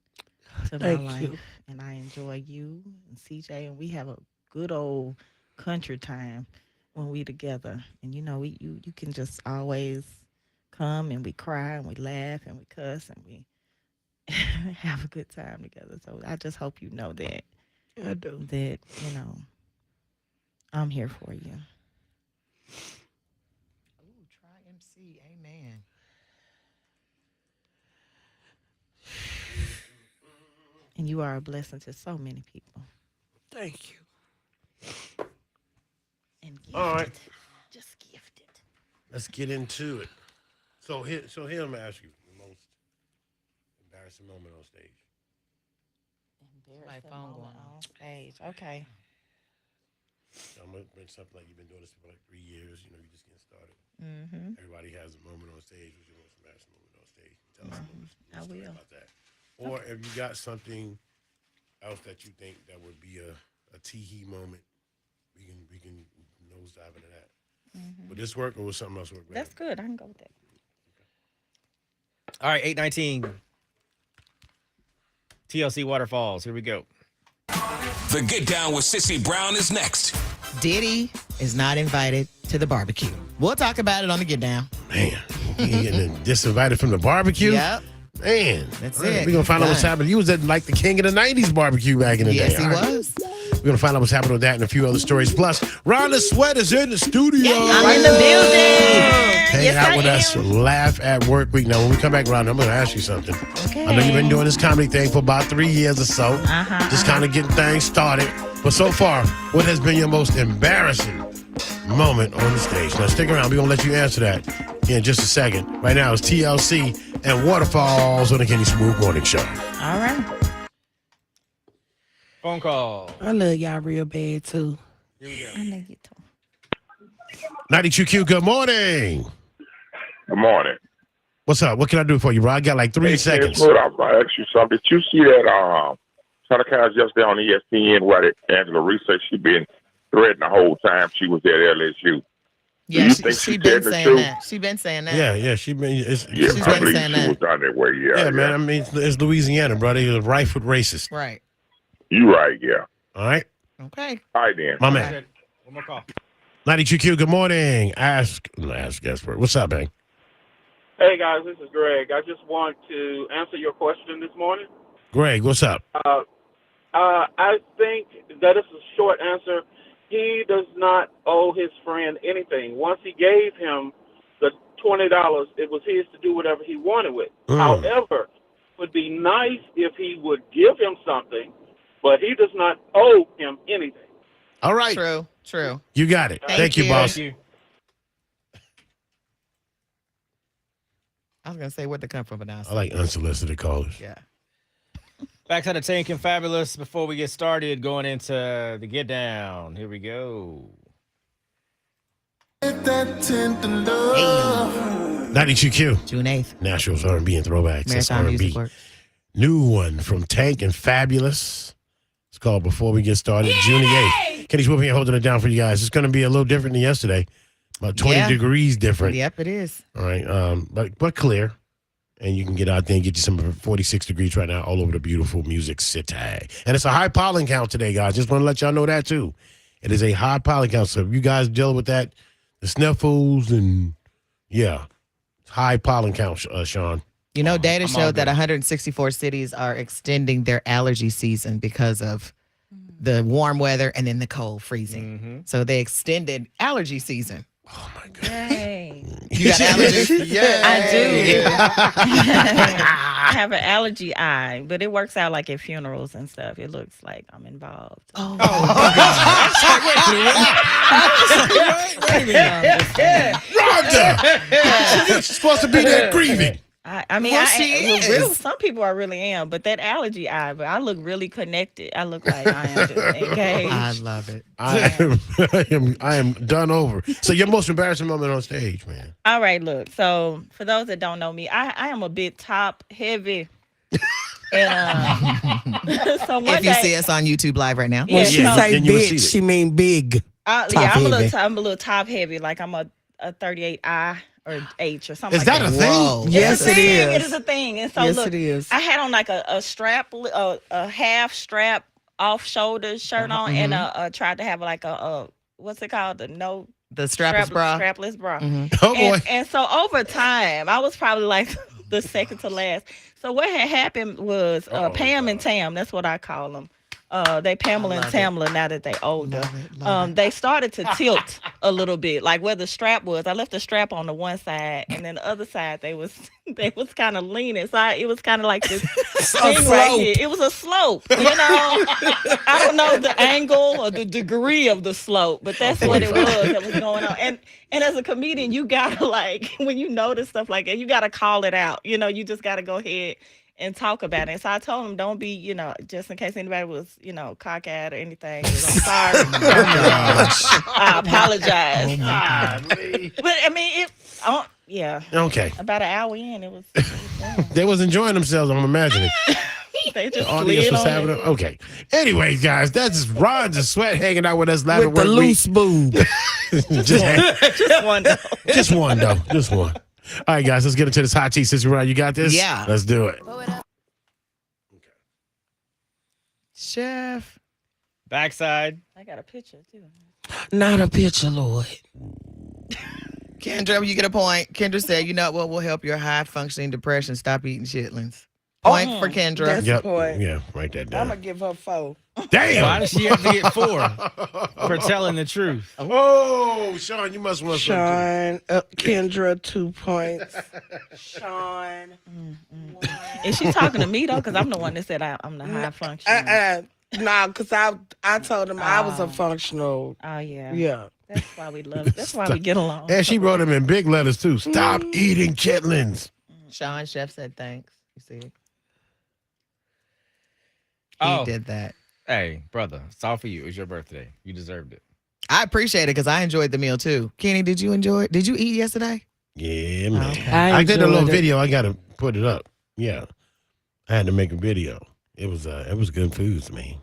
to my Thank life. you. And I enjoy you and CJ, and we have a good old country time when we together. And you can just always come and we cry and we laugh and we cuss and we have a good time together. So I just hope you know that. I do. That, I'm here for you. Ooh, try MC. Amen. And you are a blessing to so many people. Thank you. And gifted. All right. Just gifted. Let's get into it. So here I'm gonna ask you the most embarrassing moment on stage. My phone going on stage. Okay. So I'm gonna bring something like you've been doing this for like 3 years. You're just getting started. Mm-hmm. Everybody has a moment on stage. What's your most embarrassing moment on stage? Tell us a little story about that. Or if you got something else that you think that would be a tee-hee moment, we can nosedive into that. Mm-hmm. Would this work or would something else work better? That's good. I can go with that. All right, 819. TLC Waterfalls. Here we go. The Get Down with Sissy Brown is next. Diddy is not invited to the barbecue. We'll talk about it on the Get Down. Man, he getting disinvited from the barbecue? Yep. Man. That's all right, it. we're going to find out what's Done. happening. He was at like the king of the 90s barbecue back in the day. Yes, he All right. was. We're going to find out what's happening with that and a few other stories. Plus, Rhonda Sweat is in the studio. I'm in the building. Hanging out with us for Laugh at Work Week. Now, when we come back, Rhonda, I'm going to ask you something. Okay. I know you've been doing this comedy thing for about 3 years or so. Just kind of getting things started. But so far, what has been your most embarrassing moment on the stage? Now, stick around. We're going to let you answer that in just a second. Right now, it's TLC and Waterfalls on the Kenny Smooth Morning Show. All right. Phone call. I love y'all real bad, too. Here we go. I know you too. 92Q, good morning. Good morning. What's up? What can I do for you, bro? I got like 3 seconds. Hold on, I ask you something. Did you see that telecast yesterday on ESPN where Angela Reese said she been threatened the whole time she was at LSU? Yeah, Do you she, think she she been telling the saying truth? that. She been saying that. Yeah, she been. Yeah, She's I been believe saying she that. was done that way. Yeah, man. I mean, it's Louisiana, brother. You're rife with racists. Right. You right, yeah. All right. Okay. All right, then. My man. Okay. One more call. 92Q, good morning. Ask expert. What's up, man? Hey guys, this is Greg. I just want to answer your question this morning. Greg, what's up? I think that is a short answer. He does not owe his friend anything. Once he gave him the $20, it was his to do whatever he wanted with. However, it would be nice if he would give him something, but he does not owe him anything. All right. True. You got it. Thank you, boss. Thank you. I was gonna say what to come from, but now I like unsolicited callers. Yeah. Backside of Tank and Fabulous. Before we get started, going into the get down. Here we go. 92Q. June 8th. Nationals R&B and throwbacks. That's Marathon R&B. Music Works. New one from Tank and Fabulous. It's called Before We Get Started, June the 8th. Kenny's whooping and holding it down for you guys. It's going to be a little different than yesterday. About 20 degrees different. Yep, it is. All right. But clear. And you can get out there and get you some 46 degrees right now all over the beautiful Music City. And it's a high pollen count today, guys. Just want to let y'all know that, too. It is a high pollen count. So if you guys deal with that, the sniffles and, high pollen count, Sean. You know, data showed that 164 cities are extending their allergy season because of the warm weather and then the cold freezing. Mm-hmm. So they extended allergy season. Oh, my God. Yay. You got allergies? Yeah. I do. I have an allergy eye, but it works out like at funerals and stuff. It looks like I'm involved. Oh, Rhonda! You're supposed to be there grieving. I mean, Well, she is. some people I really am, but that allergy eye, but I look really connected. I look like I am just engaged. I love it. I am done over. So your most embarrassing moment on stage, man. All right, look. So for those that don't know me, I am a bit top heavy. And so one If you day, see us on YouTube Live right now. Yeah, When she so- say then you will see bitch, it. she mean big. I'm a little top heavy. Like I'm a 38I or H or something. Is like that a that. thing? Whoa. Yes, It's a it thing. is. It is a thing. And so Yes, look, it is. I had on like a strap, a half strap off shoulder shirt on, and tried to have like a what's it called? The strapless bra. strapless bra. Oh, boy. And so over time, I was probably like the second to last. So what had happened was Pam and Tam. That's what I call them. They Pamela and Tamla now that they older. They started to tilt a little bit, like where the strap was. I left the strap on the one side, and then the other side they was kind of leaning. So it was kind of like this thing right here. It was a slope, you know. I don't know the angle or the degree of the slope, but that's what it was that was going on. And as a comedian, you gotta like when you notice stuff like that, you gotta call it out. You know, you just gotta go ahead and talk about it. So I told him, don't be, you know, just in case anybody was, you know, cockeyed or anything. I'm sorry. I apologize. But I mean, yeah. Okay. About an hour in, it was They was enjoying themselves, I'm imagining. they just The audience slid was on having it. Okay. Anyways, guys, that's Ron's Sweat hanging out with us live With the loose boob. Just one though. Just one, though. Just one. All right, guys, let's get into this hot tea. Sister Ron, you got this? Yeah. Let's do it. Chef. Backside. I got a picture too. Not a picture, Lord. Kendra, you get a point. Kendra said, you know what will help your high functioning depression? Stop eating chitlins. Point for Kendra. That's Yep. the point. Yeah, write that I'm down. going to give her 4. Damn. Why does she have to get 4 for telling the truth? Oh, Sean, you must want Sean, Kendra, 2 points. Sean. Is she talking to me though? Because I'm the one that said I'm the high function. No, because I told him I was a functional. Oh yeah. Yeah. That's why we love it. That's why we get along. And she wrote them in big letters, too. Stop eating chitlins. Sean Chef said thanks. You see? He Oh. did that. Hey, brother, it's all for you. It was your birthday. You deserved it. I appreciate it because I enjoyed the meal too. Kenny, did you enjoy it? Did you eat yesterday? Yeah, man. Okay. I did a little enjoyed it. video. I got to put it up. Yeah. I had to make a video. It was good foods, man.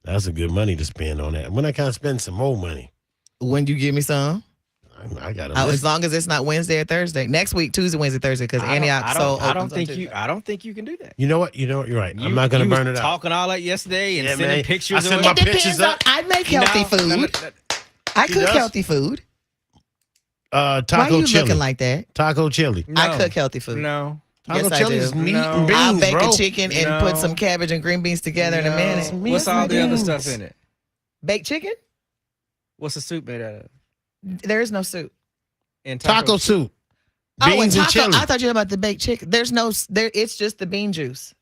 That's a good money to spend on that. When I can spend some more money. When you give me some? I got to. As long as it's not Wednesday or Thursday. Next week, Tuesday, Wednesday, Thursday, because Antioch Soul I don't opens on think you. I don't think you can do that. You know what? You're right. I'm not going to burn it out. Talking all that yesterday and sending man. pictures. I sent my It depends pictures on, up. I make healthy food. I cook healthy food. Taco Why are you chili. looking like that? Taco chili. I cook healthy food. No. Taco Yes, chili I do. is meat and beans, I'll bake bro. a chicken and put some cabbage and green beans together in a minute. What's all the other stuff in it? Baked chicken? What's the soup made out of? There is no soup. And Taco soup. Oh, and Beans and taco. chili. I thought you were about the baked chicken. There's no. It's just the bean juice.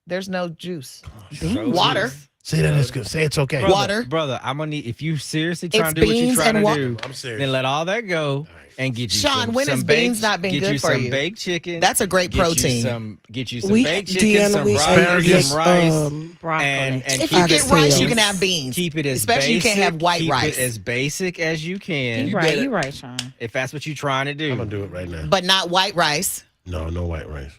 There's no juice. Water. Say that is good. Say it's okay. Brother, Water. Brother, I'm gonna need if you seriously It's trying to do what you're beans trying and to do, I'm serious. then let all that go and get you Sean, some, when some has baked, beans not been get good you for some you? baked chicken. That's a great protein. Get you some We- baked chicken, Deanna, some we rice, ate some rice, Broccoli. and If keep you it get rice, you sales. can have beans. keep it as Especially basic, you can't have white keep rice. it as basic as you can. You're right. You're right, Sean. If that's what you're trying to do. I'm going to do it right now. But not white rice. No white rice.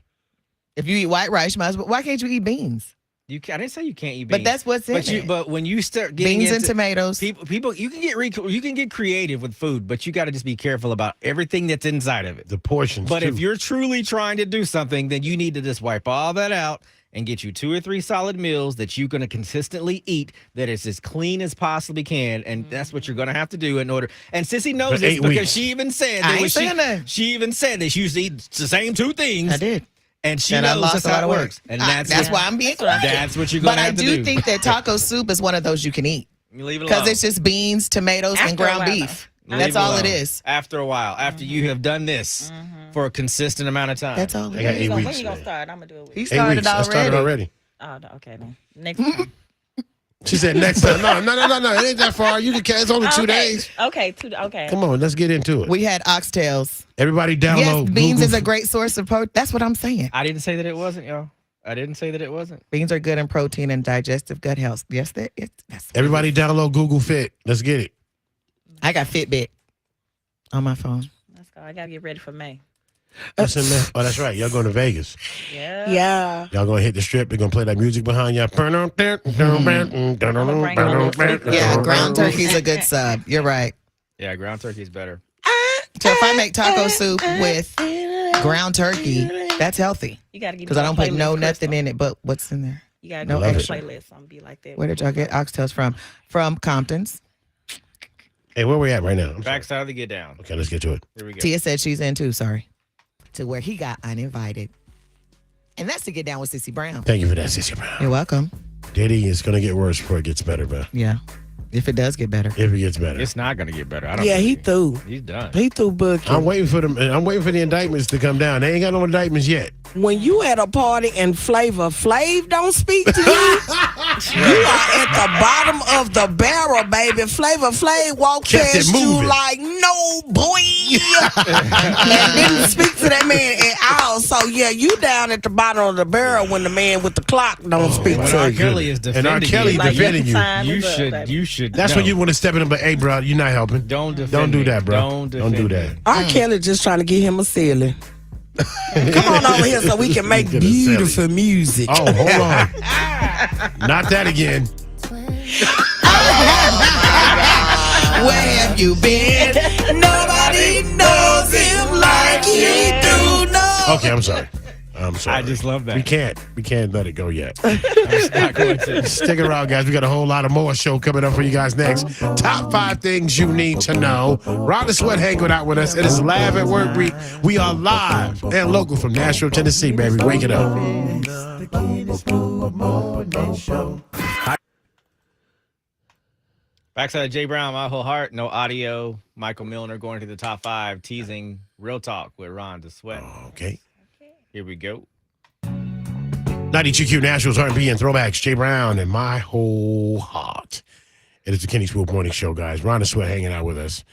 If you eat white rice, you might as well. Why can't you eat beans? I didn't say you can't eat beans. But that's what's in it. But when you start getting Beans and into, tomatoes. people, you can get creative with food, but you got to just be careful about everything that's inside of it. The portions, But too. if you're truly trying to do something, then you need to just wipe all that out and get you 2 or 3 solid meals that you're going to consistently eat that is as clean as possibly can, and that's what you're going to have to do in order. And Sissy knows For this 8 because weeks. she even said I that ain't when saying that. she even said that she used to eat the same 2 things. I did. And she And I knows lost that's a lot how it of weight. works. And That's why I'm being quiet. That's what you're going But to I have to do do. think that taco soup is one of those you can eat. You leave it Because alone. it's just beans, tomatoes, and After a ground while, beef. Leave That's all it alone. is. After a while, after you have done this for a consistent amount of time. That's all I it got is. 8 When weeks. you gonna man. start? I'm gonna do it with He you. 8 started weeks. I started already. Oh, okay then. Next time. She said next time. No. It ain't that far. You can. It's only 2 days. Okay, okay. Come on, let's get into it. We had oxtails. Everybody Yes, download beans Google. is a great source of protein. That's what I'm saying. I didn't say that it wasn't, y'all. I didn't say that it wasn't. Beans are good in protein and digestive gut health. Yes, that's Everybody download Google Fit. Let's get it. I got Fitbit on my phone. Let's go. I gotta get ready for May. What's in there? Oh, that's right. Y'all going to Vegas. Yeah. Yeah. Y'all going to hit the strip. They're going to play that music behind y'all. Yeah, ground turkey's a good sub. You're right. Yeah, ground turkey is better. So if I make taco soup with ground turkey, that's healthy. You gotta get Because I don't put no playlist, nothing in it but what's in there. You gotta No go to the extra. playlist. I'm gonna be like that. Where did y'all get oxtails from? From Compton's. Hey, where we at right now? Backside of the get down. Okay, let's get to it. Here we go. Tia said she's in too, sorry. To where he got uninvited. And that's to get down with Sissy Brown. Thank you for that, Sissy Brown. You're welcome. Diddy is going to get worse before it gets better, bro. Yeah. If it does get better. If it gets better. It's not going to get better. I don't Yeah, think he through. He's done. He through booking. I'm waiting for them. I'm waiting for the indictments to come down. They ain't got no indictments yet. When you at a party and Flavor Flav don't speak to you, you are at the bottom of the barrel, baby. Flavor Flav walked Kept it past you moving. like, no, boy. And didn't speak to that man at all. So, yeah, you down at the bottom of the barrel when the man with the clock don't speak When to R. you. Kelly is And R. defending Kelly you, Like, defending you. time you is up, should. baby. You should. That's no. when you want to step in and be, hey, bro, you're not helping. Don't defend Don't do me. that, bro. Don't do defend that. me. R. Kelly just trying to get him a ceiling. Come on over here so we can make Get a silly. beautiful music. Oh, hold on. Not that again. Where have you been? Nobody knows him like he do know. Okay, I'm sorry. I'm sorry. I just love that. We can't let it go yet. I'm not going to. Stick around, guys. We got a whole lot of more show coming up for you guys next. Top 5 things you need to know. Rhonda Sweat hanging out with us. It is Laugh at Work Week. We are live and local from Nashville, Tennessee, baby. Wake it up. Backside of Jay Brown, my whole heart, no audio. Michael Milner going to the top 5, teasing Real Talk with Ron the Sweat. Okay. Here we go. 92Q Nashville's R&B and Throwbacks. Jay Brown and My Whole Heart. It is the Kenny Swoop Morning Show, guys. Rhonda Sweat hanging out with us.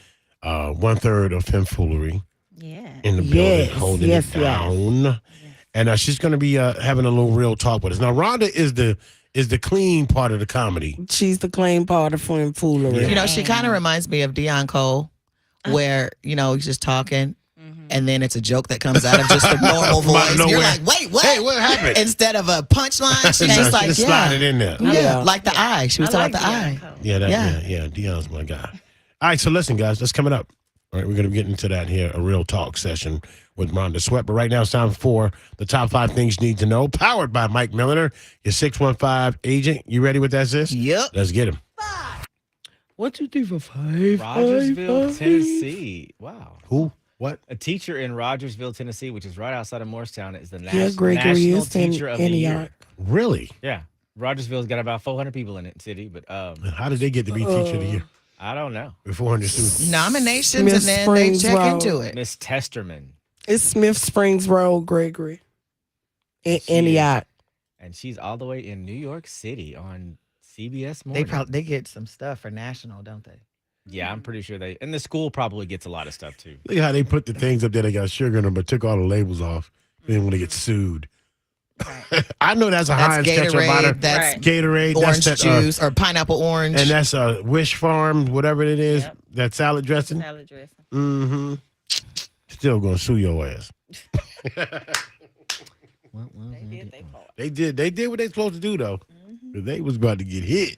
1/3 of Femme Foolery. Yeah. In the building, Yes, holding yes, it down. And she's going to be having a little real talk with us. Now, Rhonda is is the clean part of the comedy. She's the clean part of foolery. You know, she kind of reminds me of Deion Cole, where, you know, he's just talking. And then it's a joke that comes out of just a normal voice. You're like, wait, what? Hey, what happened? Instead of a punchline, she's just like, just slide it in there. Yeah, like the eye. She was talking about the eye. Yeah, Deion's my guy. All right, so listen, guys, that's coming up. All right, we're going to get into that here, a real talk session with Rhonda Sweat. But right now it's time for the top 5 things you need to know, powered by Mike Milliner, your 615 agent. You ready with that, sis? Yep. Let's get him. 1, 2, 3, 4, 5. Rogersville, Tennessee. Wow. Who? What? A teacher in Rogersville, Tennessee, which is right outside of Morristown, is the Gregory National is in Teacher of the Year. Antioch. Really? Yeah. Rogersville's got about 400 people in it, city. But how did they get to be Teacher of the Year? I don't know. With 400 students. Nominations, Miss and then Springs they check Road. into it. Miss Testerman. It's Smith Springs Road, Gregory. In Antioch. And she's all the way in New York City on CBS Morning. They get some stuff for national, don't they? Yeah, I'm pretty sure and the school probably gets a lot of stuff too. Look at how they put the things up there. They got sugar in them, but took all the labels off. They didn't want to get sued. I know that's a Heinz ketchup butter. That's Gatorade. Orange that's juice or pineapple orange. And that's a Wish Farm, whatever it is. Yep. That salad dressing. Salad dressing. Mm-hmm. Still gonna sue your ass. They did what they supposed to do though. They was about to get hit.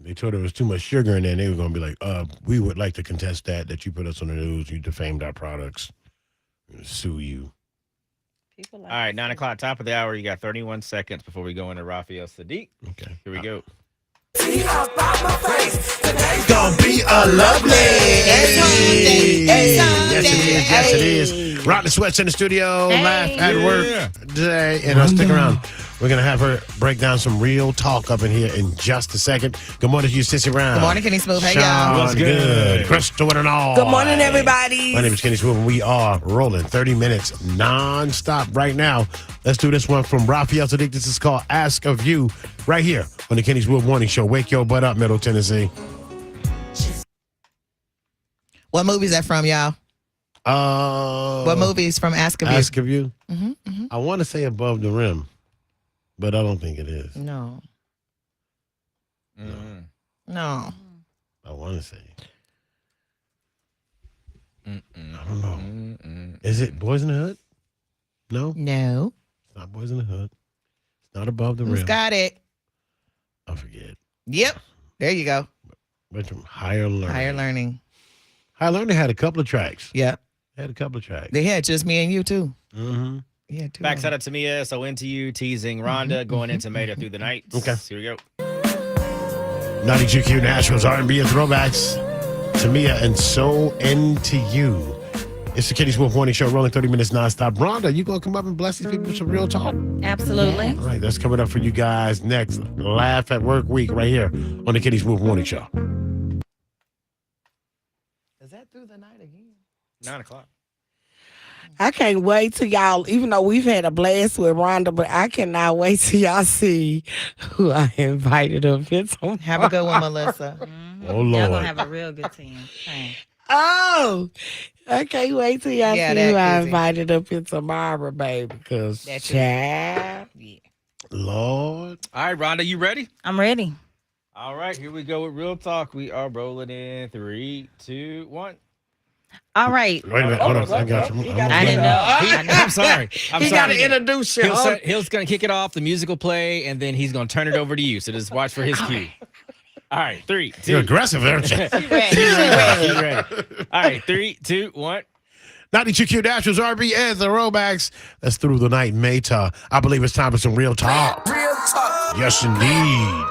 They told there was too much sugar in there, and they were going to be like, we would like to contest that you put us on the news, you defamed our products. We're going to sue you. All right, 9 o'clock, top of the hour. You got 31 seconds before we go into Raphael Sadiq. Okay. Here we go. Gonna be a lovely. Yes, it is. Rhonda Sweat's in the studio, laugh at work today, and stick around. We're gonna have her break down some real talk up in here in just a second. Good morning to you, Sissy Brown. Good morning, Kenny Smooth. Hey, y'all. What's good? Crystal and all. Good morning, everybody. My name is Kenny Smooth, and we are rolling 30 minutes nonstop right now. Let's do this one from Raphael Sadiq. This is called Ask of You, right here on the Kenny Smooth Morning Show. Wake your butt up, Middle Tennessee. What movie is that from, y'all? What movie is from Ask of You? Ask of You? Mm-hmm. I want to say Above the Rim, but I don't think it is. No. I want to say. I don't know. Is it Boys in the Hood? No? No. It's not Boys in the Hood. It's not Above the Who's Rim. got it? I forget. Yep. There you go. Went from Higher Learning. Higher Learning. Higher Learning had a couple of tracks. Yep. They had a couple of tracks. They had Just Me and You, too. Mm-hmm. Yeah, two. Backside of Tamia, so into you, teasing Rhonda, going into Mater through the night. Okay. Here we go. 92Q Nashville's R&B and throwbacks. Tamia and So Into You. It's the Kenny Smooth Morning Show, rolling 30 minutes nonstop. Rhonda, you gonna come up and bless these people with some real talk? Absolutely. All right, that's coming up for you guys next. Laugh at Work Week right here on the Kenny Smooth Morning Show. Is that through the night again? 9 o'clock. I can't wait till y'all, even though we've had a blast with Rhonda, but I cannot wait till y'all see who I invited up here. Have a good one, Melissa. Oh, Lord. Y'all gonna have a real good team. Thanks. Oh, I can't wait till y'all Yeah, see that who I easy. invited up here tomorrow, baby. Because, That's child. Lord. All right, Rhonda, you ready? I'm ready. All right, here we go with Real Talk. We are rolling in 3, 2, 1. All right. Wait a minute. Hold on. I got you. I didn't know. I'm sorry. He got to introduce you. He's going to kick it off, the music will play, and then he's going to turn it over to you. So just watch for his cue. All right, 3, 2. You're aggressive, aren't you? He's ready. All right, 3, 2, 1. 92Q Nashville's R&B and the throwbacks. That's through the night, Meta. I believe it's time for some real talk. Real talk. Yes, indeed.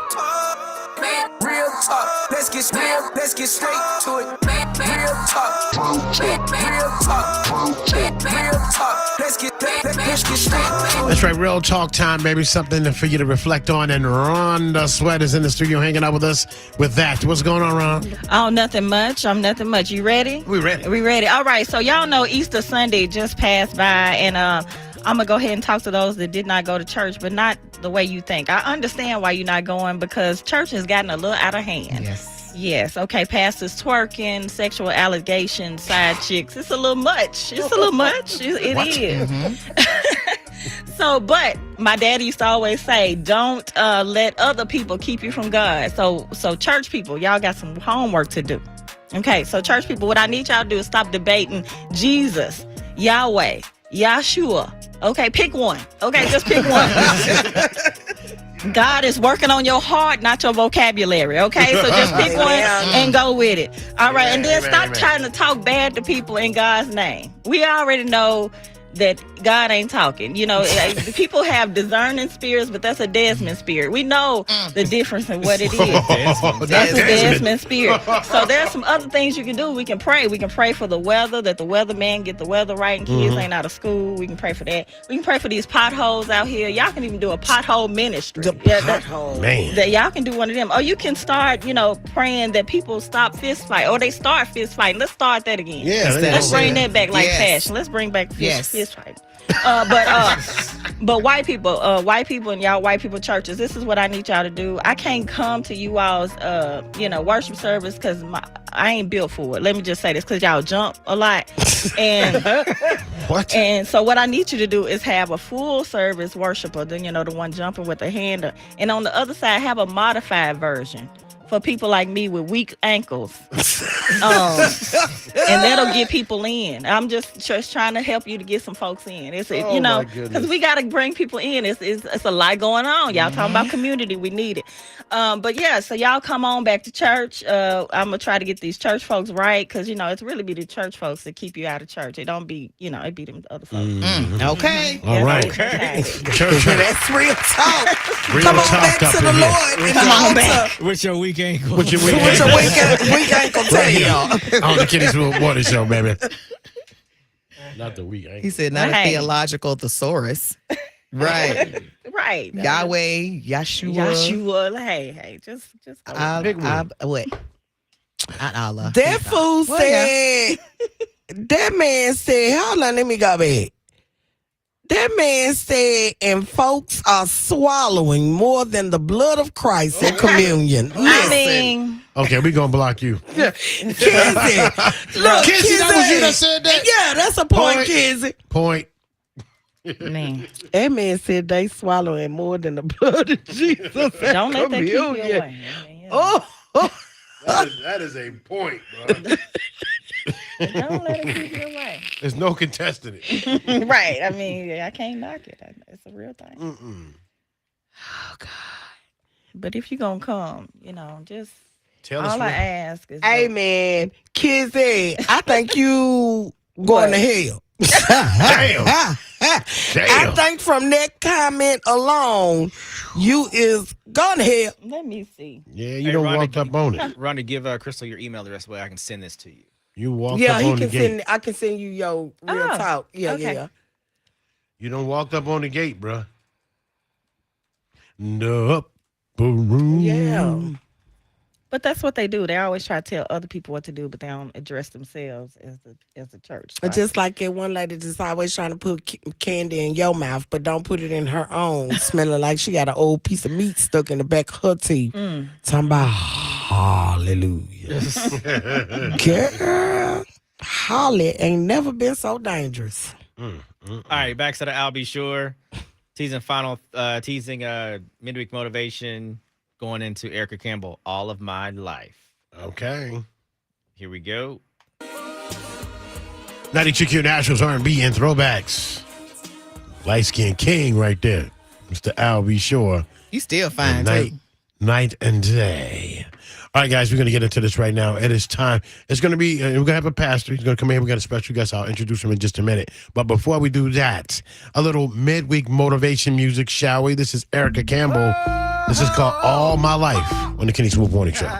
Real talk. Let's get real. Let's get straight to it. Real talk. Real talk. Real talk. Let's get straight to it. That's right, real talk time, baby. Something for you to reflect on. And Rhonda Sweat is in the studio hanging out with us with that. What's going on, Ron? Oh, nothing much. I'm nothing much. You ready? We ready. We ready. All right. So y'all know Easter Sunday just passed by, and I'm gonna go ahead and talk to those that did not go to church, but not the way you think. I understand why you're not going, because church has gotten a little out of hand. Yes. Yes. Okay. Pastors twerking, sexual allegations, side chicks. It's a little much. It's a little much. It What? is. So, but my daddy used to always say, don't let other people keep you from God. So church people, y'all got some homework to do. Okay, so church people, what I need y'all to do is stop debating Jesus, Yahweh, Yahshua. Okay, pick one. Okay, just pick one. God is working on your heart, not your vocabulary. Okay, so just pick one and go with it. All right, and then stop trying to talk bad to people in God's name. We already know that God ain't talking. You know, people have discerning spirits, but that's a Desmond spirit. We know the difference in what it is. That's a Desmond spirit. So there's some other things you can do. We can pray. We can pray for the weather, that the weatherman get the weather right and kids ain't out of school. We can pray for that. We can pray for these potholes out here. Y'all can even do a pothole ministry. That y'all can do one of them. Or you can start, praying that people stop fist fight. Or they start fist fighting. Let's start that again. Yeah, let's bring that back like fashion. Let's bring back fist fighting. But white people and y'all white people churches, this is what I need y'all to do. I can't come to you all's worship service because I ain't built for it. Let me just say this, because y'all jump a lot. And what? And so what I need you to do is have a full service worshiper, then the one jumping with the hand, and on the other side have a modified version for people like me with weak ankles. And that'll get people in. I'm just trying to help you to get some folks in. Because we got to bring people in. It's a lot going on. Y'all talking about community. We need it. But yeah, so y'all come on back to church. I'm going to try to get these church folks right, because, it's really be the church folks that keep you out of church. It don't be, it be them other folks. Okay. All right. Okay. Church. That's real talk. Real Come on talk back up to the in Lord. here. Come on back. With your weak ankle. With your weak What's ankle. your weak ankle tell y'all? On the Kitty's Morning Show, baby. Not the weak ankle. He said, not a theological thesaurus. Right. Right. Yahweh, Yahshua. Hey, just go. What? Not Allah. That fool said, that man said, hold on, let me go back. That man said, and folks are swallowing more than the blood of Christ at communion. Listen. Okay, we're going to block you. Kizzy. Look, Kizzy, that was you that said that? Yeah, that's a point, Kizzy. Point. Man. That man said they swallowing more than the blood of Jesus at Don't let that keep you communion. away. Oh. That is a point, bro. Don't let it keep you away. There's no contesting it. Right. I mean, I can't knock it. It's a real thing. Oh, God. But if you're going to come, just Tell us all what. I ask is... Hey, man, Kizzy, I think you going to hell. Damn. I think from that comment alone, you is going to hell. Let me see. Yeah, you don't walk up on it. Rhonda, give Crystal your email address where I can send this to you. You walk Yeah, up he on the can gate. send. I can send you your real talk. Yeah, okay. yeah. You don't walk up on the gate, bro. No. Room. Yeah. But that's what they do. They always try to tell other people what to do, but they don't address themselves as the church. So Just like that one lady just always trying to put candy in your mouth, but don't put it in her own, smelling like she got an old piece of meat stuck in the back of her teeth. Talking about hallelujah. Girl, Holly ain't never been so dangerous. All right, back to the I'll Be Sure. Teasing midweek motivation. Going into Erica Campbell, All of My Life. Okay. Here we go. 92Q Nationals R&B and throwbacks. Light Skin King right there. Mr. Al B. Shore. You still fine, Night and day. All right, guys, we're going to get into this right now. It is time. It's going to be, we're going to have a pastor. He's going to come in. We got a special guest. I'll introduce him in just a minute. But before we do that, a little midweek motivation music, shall we? This is Erica Campbell. This is called All My Life on the Kenny Smooth Morning Show.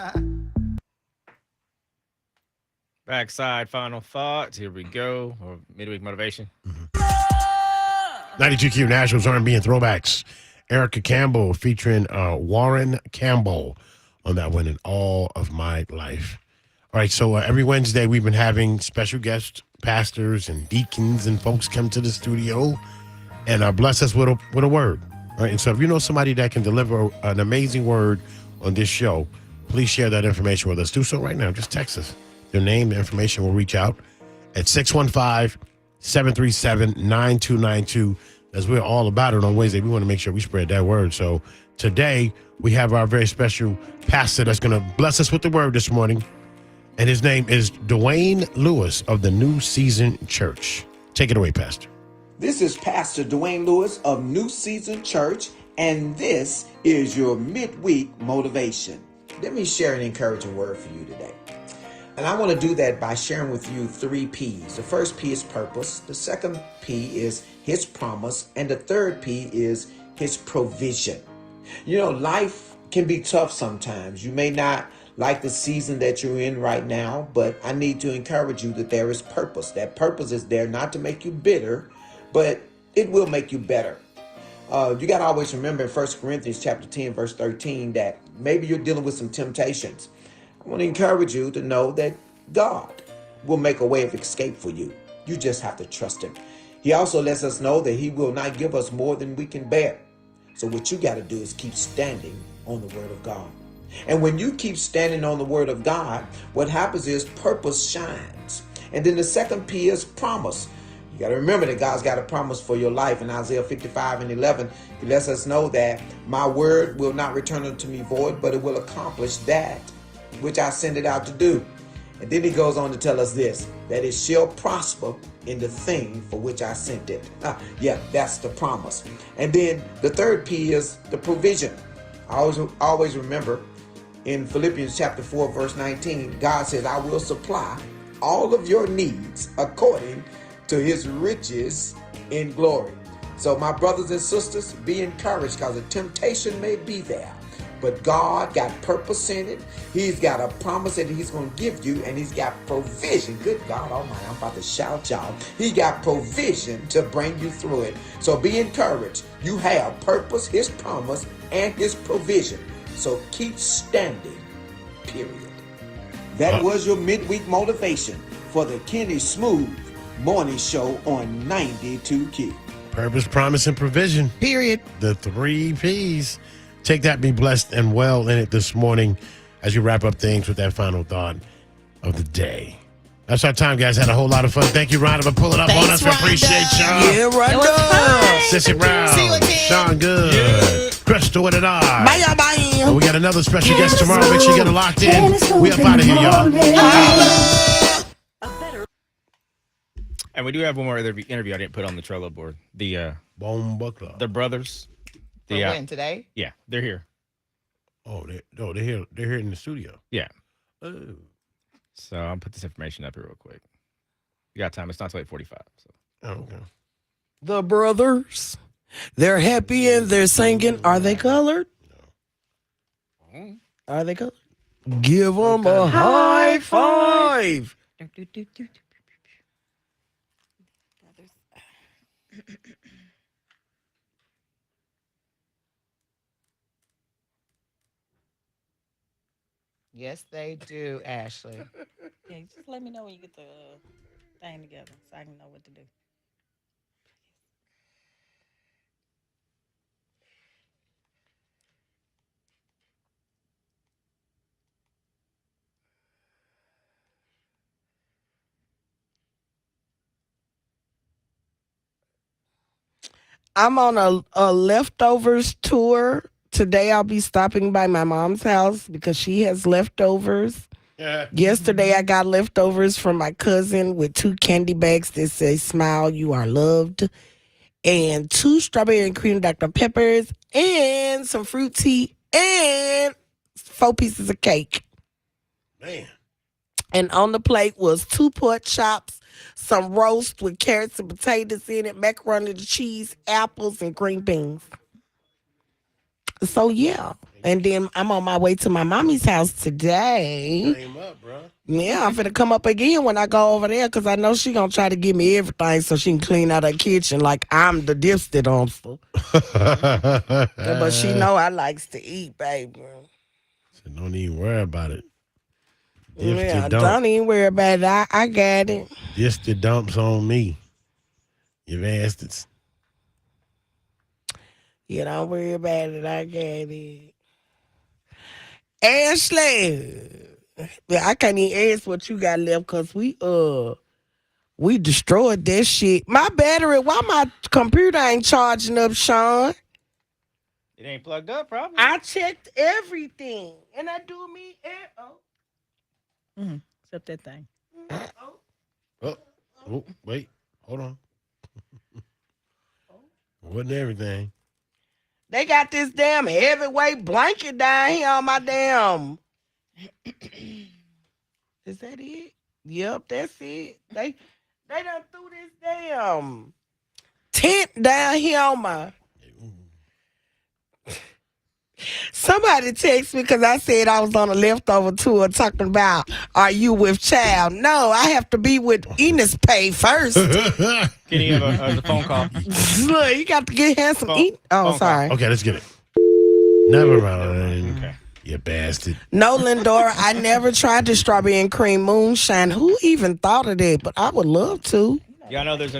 Backside final thoughts. Here we go. Or midweek motivation. 92Q Nationals R&B and throwbacks. Erica Campbell featuring Warren Campbell on that one in All of My Life. All right, so every Wednesday we've been having special guests, pastors and deacons and folks come to the studio and bless us with a word. All right, and so if you know somebody that can deliver an amazing word on this show, please share that information with us. Do so right now. Just text us. Your name, the information will reach out at 615-737-9292. as we're all about it on Wednesday. We want to make sure we spread that word. So today we have our very special pastor that's going to bless us with the word this morning. And his name is Dwayne Lewis of the New Season Church. Take it away, Pastor. This is Pastor Dwayne Lewis of New Season Church, and this is your midweek motivation. Let me share an encouraging word for you today. And I want to do that by sharing with you 3 P's. The first P is purpose. The second P is his promise. And the third P is his provision. You know, life can be tough sometimes. You may not like the season that you're in right now, but I need to encourage you that there is purpose. That purpose is there not to make you bitter, but it will make you better. You got to always remember in 1 Corinthians chapter 10, verse 13, that maybe you're dealing with some temptations. I want to encourage you to know that God will make a way of escape for you. You just have to trust him. He also lets us know that he will not give us more than we can bear. So what you got to do is keep standing on the word of God. And when you keep standing on the word of God, what happens is purpose shines. And then the second P is promise. You got to remember that God's got a promise for your life. In Isaiah 55:11, he lets us know that my word will not return unto me void, but it will accomplish that which I send it out to do. And then he goes on to tell us this, that it shall prosper in the thing for which I sent it. Yeah, that's the promise. And then the third P is the provision. I always remember in Philippians chapter 4, verse 19, God says, I will supply all of your needs according to his riches in glory. So my brothers and sisters, be encouraged, because a temptation may be there. But God got purpose in it. He's got a promise that he's going to give you, and he's got provision. Good God Almighty, I'm about to shout, y'all. He got provision to bring you through it. So be encouraged. You have purpose, his promise, and his provision. So keep standing, period. That was your midweek motivation for the Kenny Smooth Morning Show on 92 Key. Purpose, promise, and provision. Period. The 3 P's. Take that, be blessed and well in it this morning as you wrap up things with that final thought of the day. That's our time, guys. Had a whole lot of fun. Thank you, Rhonda, for pulling up on us. We appreciate y'all. Yeah, Rhonda. Sissy Brown, Sean Good, Crystal with an R. Bye. And we got another special guest tomorrow. Make sure you get it locked in. We up out of here, y'all. And we do have one more interview I didn't put on the Trello board. The Bomba Club. The brothers. For when, today? Yeah, they're here. Oh, they're here. They're here in the studio. Yeah. Oh. So I'll put this information up here real quick. You got time? It's not till 8:45. So. Oh, okay. The brothers, they're happy and they're singing. Are they colored? No. Are they colored? Give them a high five. Yes, they do, Ashley. Yeah, just let me know when you get the thing together so I can know what to do. I'm on a leftovers tour. Today I'll be stopping by my mom's house because she has leftovers. Yeah. Yesterday I got leftovers from my cousin with 2 candy bags that say "Smile, you are loved," and 2 strawberry and cream Dr. Peppers, and some fruit tea, and 4 pieces of cake. Man. And on the plate was 2 pork chops, some roast with carrots and potatoes in it, macaroni and cheese, apples, and green beans. So, yeah. And then I'm on my way to my mommy's house today. Came up, bro. Yeah, I'm finna come up again when I go over there because I know she gonna try to give me everything so she can clean out her kitchen like I'm the dipstick dumpster. But she know I likes to eat, baby. So don't even worry about it. Yeah, don't even worry about it. I got it. Just the dumps on me. You bastards. Yeah, don't worry about it. I got it. Ashley. I can't even ask what you got left because we We destroyed that shit. My battery, why my computer ain't charging up, Sean? It ain't plugged up, probably. I checked everything. And I do me Except that thing. Oh, wait. Hold on. Wasn't everything. They got this damn heavyweight blanket down here on my damn. Is that it? Yep, that's it. They done threw this damn tent down here on my. Somebody text me because I said I was on a leftover tour talking about, are you with child? No, I have to be with Enos Pay first. Can you have a phone call? Look, you got to get him some eat. Oh, sorry. Okay, let's get it. Never mind. Okay. You bastard. No, Lindora, I never tried the strawberry and cream moonshine. Who even thought of that? But I would love to. Yeah, I know there's a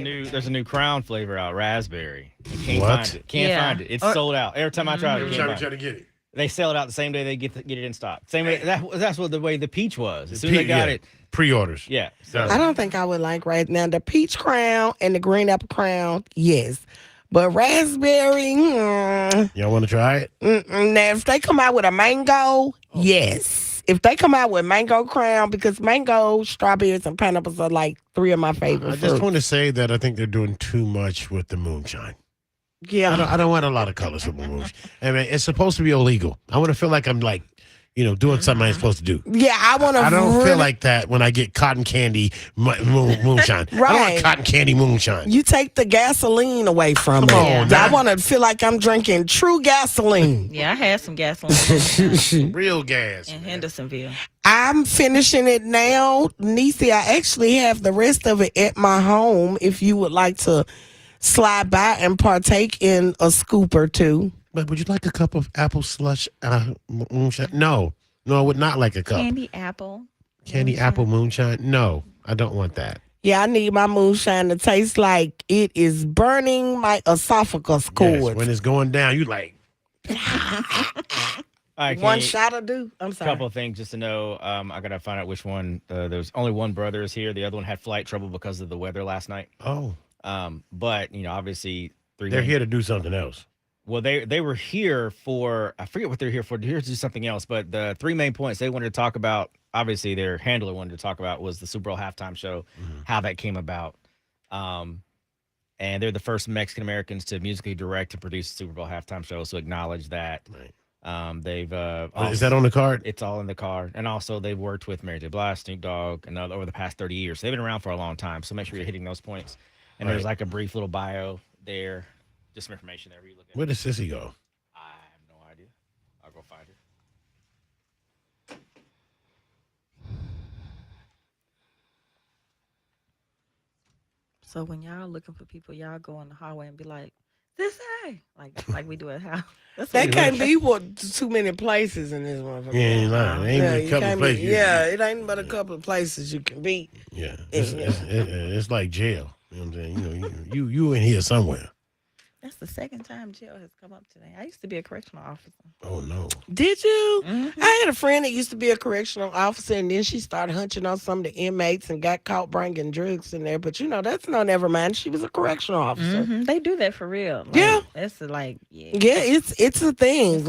new Crown flavor out, raspberry. Can't What? find it. Can't find it. It's sold out. Every time I try it, Every time I try to get it. They sell it out the same day they get it in stock. Same way that's what the way the peach was. As soon as Pe- they got yeah. it, Pre-orders. yeah. I don't think I would like right now. The peach crown and the green apple crown, yes. But raspberry, Y'all want to try it? Now, if they come out with a mango, yes. If they come out with mango crown, because mango, strawberries, and pineapples are like three of my favorite I just fruits. want to say that I think they're doing too much with the moonshine. Yeah. I don't want a lot of colors with my moonshine. I mean, it's supposed to be illegal. I want to feel like I'm like, doing something I ain't supposed to do. Yeah, I want to. I don't feel like that when I get cotton candy moonshine. I don't Right. want cotton candy moonshine. You take the gasoline away from Come it. on, I now. want to feel like I'm drinking true gasoline. Yeah, I had some gasoline Real gas. in Hendersonville. I'm finishing it now. Niecy, I actually have the rest of it at my home if you would like to slide by and partake in a scoop or two. But would you like a cup of apple slush moonshine? No, I would not like a cup. Candy apple. Candy apple moonshine? No, I don't want that. Yeah, I need my moonshine to taste like it is burning my esophagus cords. Yes, when it's going down, you like. All right, One Kenny, shot will do. I'm sorry. couple of things just to know. I gotta find out which one. There's only one brother is here. The other one had flight trouble because of the weather last night. Oh. But obviously They're here to do something else. Well, they were here for, I forget what they're here for. They're here to do something else. But the three main points they wanted to talk about, obviously their handler wanted to talk about, was the Super Bowl halftime show, how that came about. And they're the first Mexican Americans to musically direct and produce the Super Bowl halftime show. So acknowledge that. Right. They've Is that on the card? It's all in the card. And also they've worked with Mary J. Blige, Snoop Dogg, and over the past 30 years. So they've been around for a long time. So make sure you're hitting those points. And there's like a brief little bio there. Just some information there. You look at. Where does Sissy go? I have no idea. I'll go find her. So when y'all looking for people, y'all go in the hallway and be like, "This hey," like we do at house. That can't be too many places in this motherfucker. You ain't lying. It ain't but a you couple can't places. it ain't but a couple of places you can be. Yeah. It's like jail. You know what I'm saying? You in here somewhere. That's the second time jail has come up today. I used to be a correctional officer. Oh, no. Did you? Mm-hmm. I had a friend that used to be a correctional officer, and then she started hunching on some of the inmates and got caught bringing drugs in there. But that's never mind. She was a correctional officer. Mm-hmm. They do that for real. Like, Yeah. That's like, yeah. Yeah, it's a thing.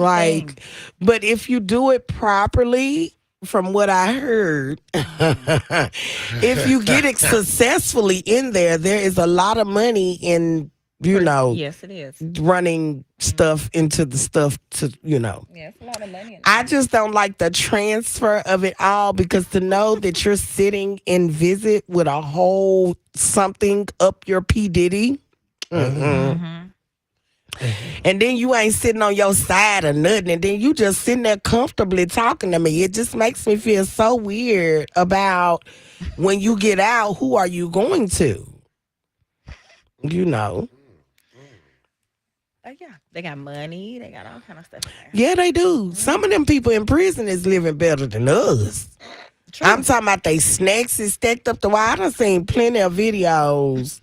But if you do it properly, from what I heard, if you get it successfully in there is a lot of money in, Yes, it is. running stuff into the stuff to, Yeah, it's a lot of money. I just don't like the transfer of it all, because to know that you're sitting in visit with a whole something up your P. Diddy. And then you ain't sitting on your side or nothing. And then you just sitting there comfortably talking to me. It just makes me feel so weird about when you get out, who are you going to? Yeah, they got money. They got all kind of stuff in there. Yeah, they do. Some of them people in prison is living better than us. True. I'm talking about they snacks is stacked up the wall. I done seen plenty of videos.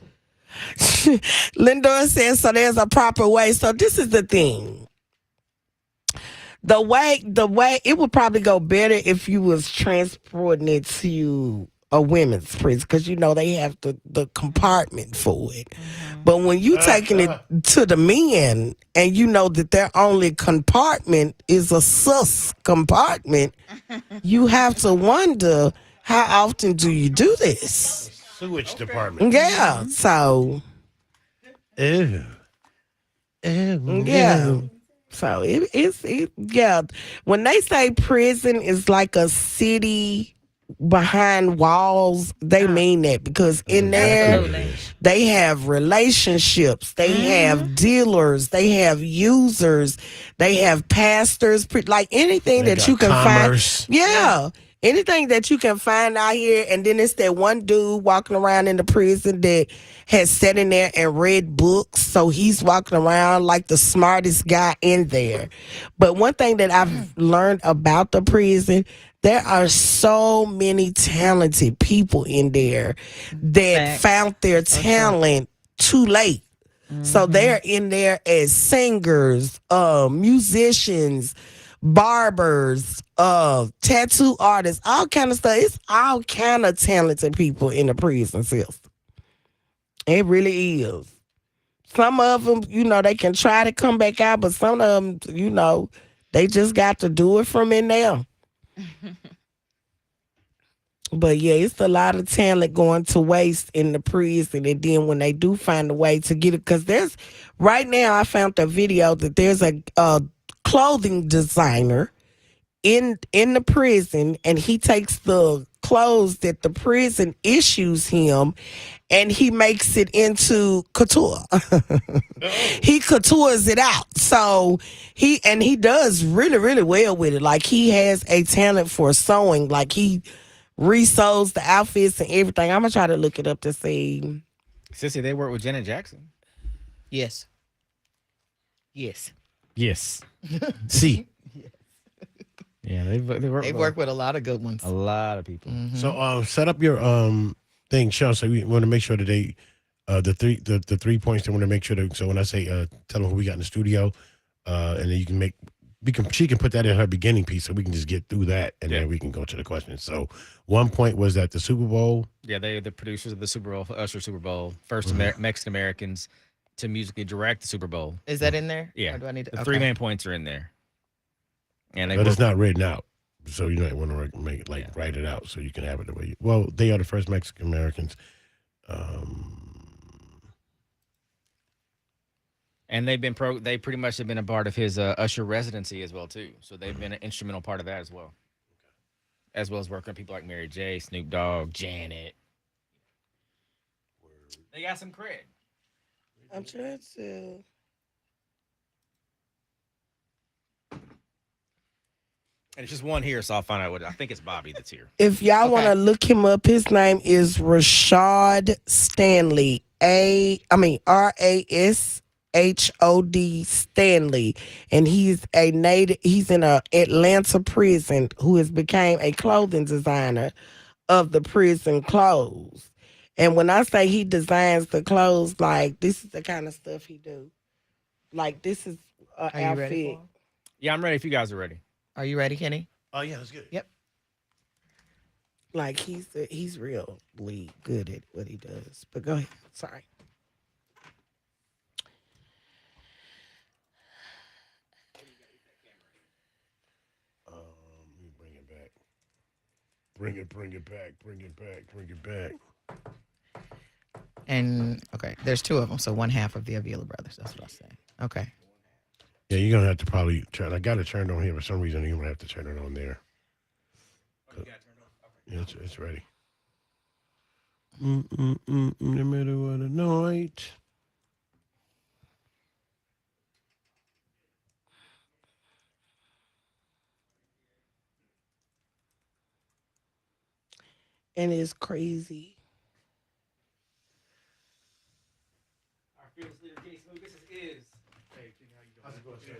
Lindor says, so there's a proper way. So this is the thing. The way, it would probably go better if you was transporting it to a women's prison because you know they have the compartment for it. But when you taking it to the men and you know that their only compartment is a sus compartment, you have to wonder how often do you do this? Sewage department. Yeah. So Ew. Ew. yeah. So yeah. When they say prison is like a city behind walls, they mean that because in there they have relationships, they have dealers, they have users, they have pastors, like anything They that got you can commerce. find. Yeah. Anything that you can find out here, and then it's that one dude walking around in the prison that has sat in there and read books, so he's walking around like the smartest guy in there. But one thing that I've learned about the prison, there are so many talented people in there that found their talent too late. So they're in there as singers, musicians, barbers, tattoo artists, all kind of stuff. It's all kind of talented people in the prison system. It really is. Some of them, they can try to come back out, but some of them, they just got to do it from in there. But yeah, it's a lot of talent going to waste in the prison. And then when they do find a way to get it, because right now I found a video that there's a clothing designer in the prison, and he takes the clothes that the prison issues him and he makes it into couture. He coutures it out. So he does really, really well with it. Like he has a talent for sewing. Like he resews the outfits and everything. I'm gonna try to look it up to see. Sissy, they work with Janet Jackson. Yes. Yes. Yes. See. Yeah, they work with a lot of good ones. A lot of people. So set up your thing, Sean. So we want to make sure that they the 3 points. They want to make sure that. So when I say tell them who we got in the studio, and then you can she can put that in her beginning piece, so we can just get through that, and then we can go to the questions. So 1 point was at the Super Bowl. Yeah, they're the producers of the Super Bowl, Usher Super Bowl, first Mexican Americans to musically direct the Super Bowl. Is that in there? Yeah, Or do I need to, the 3 main points are in there. And But it's not written out, so you might want to make it write it out so you can have it the way. Well, they are the first Mexican Americans. And they've been they pretty much have been a part of his Usher residency as well too. So they've been an instrumental part of that as well. As well as working with people like Mary J, Snoop Dogg, Janet. They got some cred. I'm trying to. And it's just one here, so I'll find out I think it's Bobby that's here. If y'all want to look him up, his name is Rashad Stanley. RASHOD Stanley, and he's in a Atlanta prison who has became a clothing designer of the prison clothes. And when I say he designs the clothes, like this is the kind of stuff he do. Like this is an Are you outfit. ready for him? Yeah, I'm ready if you guys are ready. Are you ready, Kenny? Oh yeah, that's good. Yep. Like he's really good at what he does. But go ahead. Sorry. Let me bring it back. Bring it back. And okay, there's 2 of them, so one half of the Avila brothers. That's what I was saying. Okay. Yeah, you're gonna have to probably turn. I got it turned on here for some reason. You're gonna have to turn it on there. Yeah, it's ready. In the middle of the night. And it's crazy. Our fearless leader, Ksms, this is. Hey, Kenny, how you doing? How's it going, sir?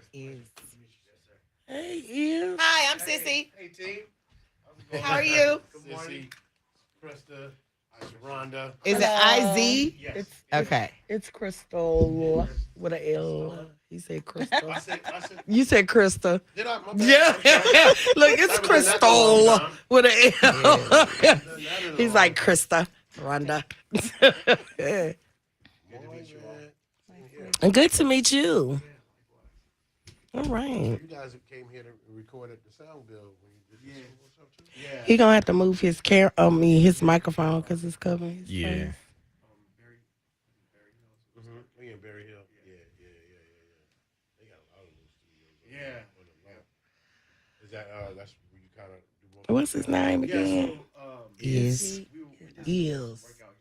Hey, Is. Hi, I'm Sissy. Hey, team. How are you? Good morning. Krista. Rhonda. Is it IZ? Yes. Okay. It's Crystal with an L. He said Crystal. I said, You said Krista. did I? My bad. Yeah. Look, it's Crystal with an L. He's like Krista. Rhonda. Good to meet you. All right. You guys came here to record at the sound bill when you did this. Yeah. He gonna have to move his his microphone because it's covering his face. We in Berry Hill. Yeah. They got a lot of those studios. Yeah. Is that that's where you kind of do more? What's his name again? Izzy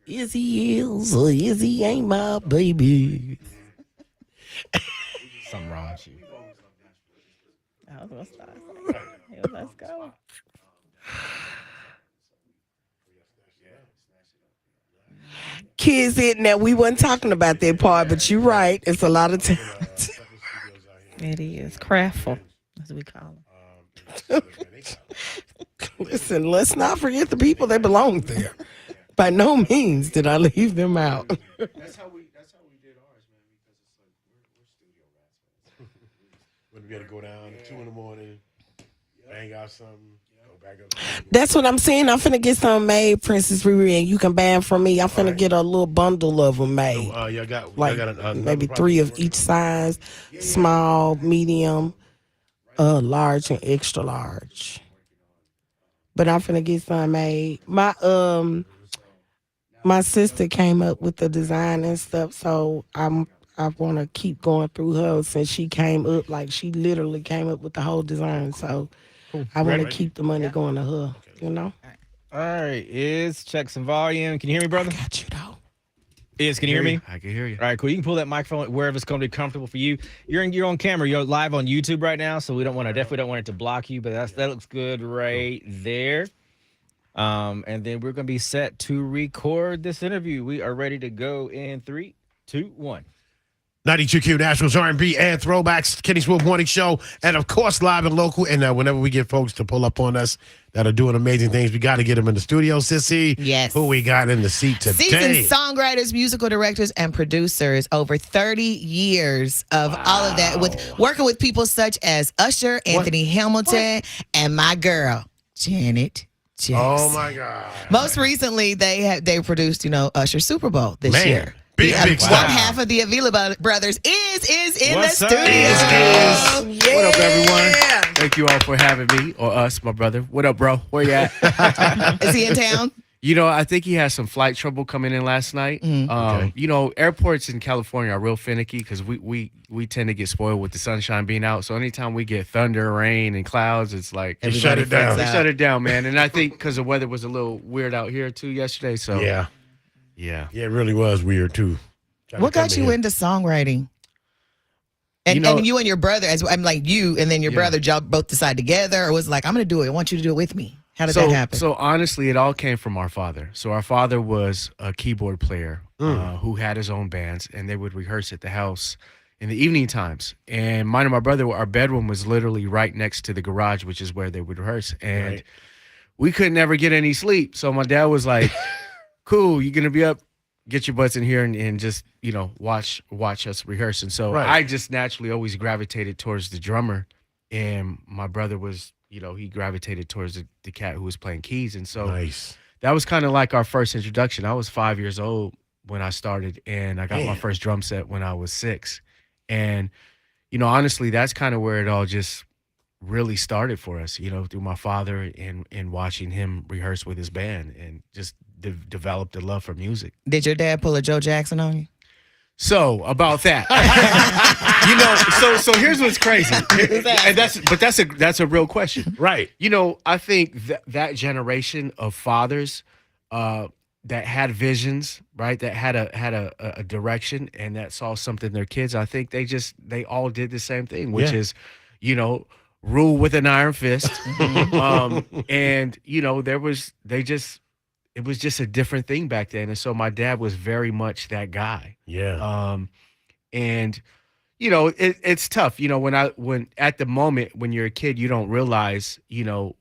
is or Izzy ain't my baby. Something wrong with you. I was gonna start. Let's go. Kids, now we wasn't talking about that part, but you're right. It's a lot of times. It is craftful, as we call them. Listen, let's not forget the people that belong there. By no means did I leave them out. That's how we did ours, man. Because it's like we're studio rats, man. When we gotta go down 2 a.m, bang out something, go back up. That's what I'm saying. I'm finna get some made, Princess Riri, and you can buy 'em from me. I'm finna get a little bundle of them made. Y'all got Like maybe 3 of each size, small, medium, large, and extra large. But I'm finna get some made. My sister came up with the design and stuff, so I want to keep going through her since she came up, like she literally came up with the whole design. So I want to keep the money going to her, you know? All right, check some volume. Can you hear me, brother? I got you, though. Can you hear me? I can hear you. All right, cool. You can pull that microphone wherever it's going to be comfortable for you. You're on camera. You're live on YouTube right now, so we definitely don't want it to block you, but that looks good right there. And then we're going to be set to record this interview. We are ready to go in 3, 2, 1. 92Q Nationals, R&B, and throwbacks, Kenny Smooth Morning Show, and of course live and local. And whenever we get folks to pull up on us that are doing amazing things, we got to get them in the studio. Sissy, yes. Who we got in the seat today? Seasoned songwriters, musical directors, and producers. Over 30 years of all of that, with working with people such as Usher, Anthony Hamilton, and my girl Janet Jackson. Oh my God! Most recently, they produced Usher's Super Bowl this year. Big One stuff. half of the Avila brothers is in What's the up? studio. Yeah. What up, everyone? Thank you all for having me, or us, my brother. What up, bro? Where you at? Is he in town? I think he has some flight trouble coming in last night. Okay. Airports in California are real finicky because we tend to get spoiled with the sunshine being out. So anytime we get thunder, rain, and clouds, it's like They shut it down. They shut it down, man. And I think because the weather was a little weird out here too yesterday. So Yeah, it really was weird too. What got you into songwriting? And you and your brother, I'm like you, and then your brother, y'all both decide together, or was it like, I'm going to do it. I want you to do it with me. How did that happen? So honestly, it all came from our father. So our father was a keyboard player who had his own bands, and they would rehearse at the house in the evening times. And mine and my brother, our bedroom was literally right next to the garage, which is where they would rehearse. And we could never get any sleep. So my dad was like, cool, you're going to be up. Get your butts in here and just, watch us rehearse. And so I just naturally always gravitated towards the drummer. And my brother was, he gravitated towards the cat who was playing keys. And so that was kind of like our first introduction. I was 5 years old when I started, and I got my first drum set when I was 6. And, honestly, that's kind of where it all just really started for us, through my father and watching him rehearse with his band and just developed a love for music. Did your dad pull a Joe Jackson on you? So about that, so here's what's crazy, and that's a real question, right? I think that generation of fathers that had visions, right, that had a direction and that saw something in their kids. I think they all did the same thing, which is, rule with an iron fist, and it was just a different thing back then. And so my dad was very much that guy. Yeah. And it's tough, when at the moment when you're a kid, you don't realize,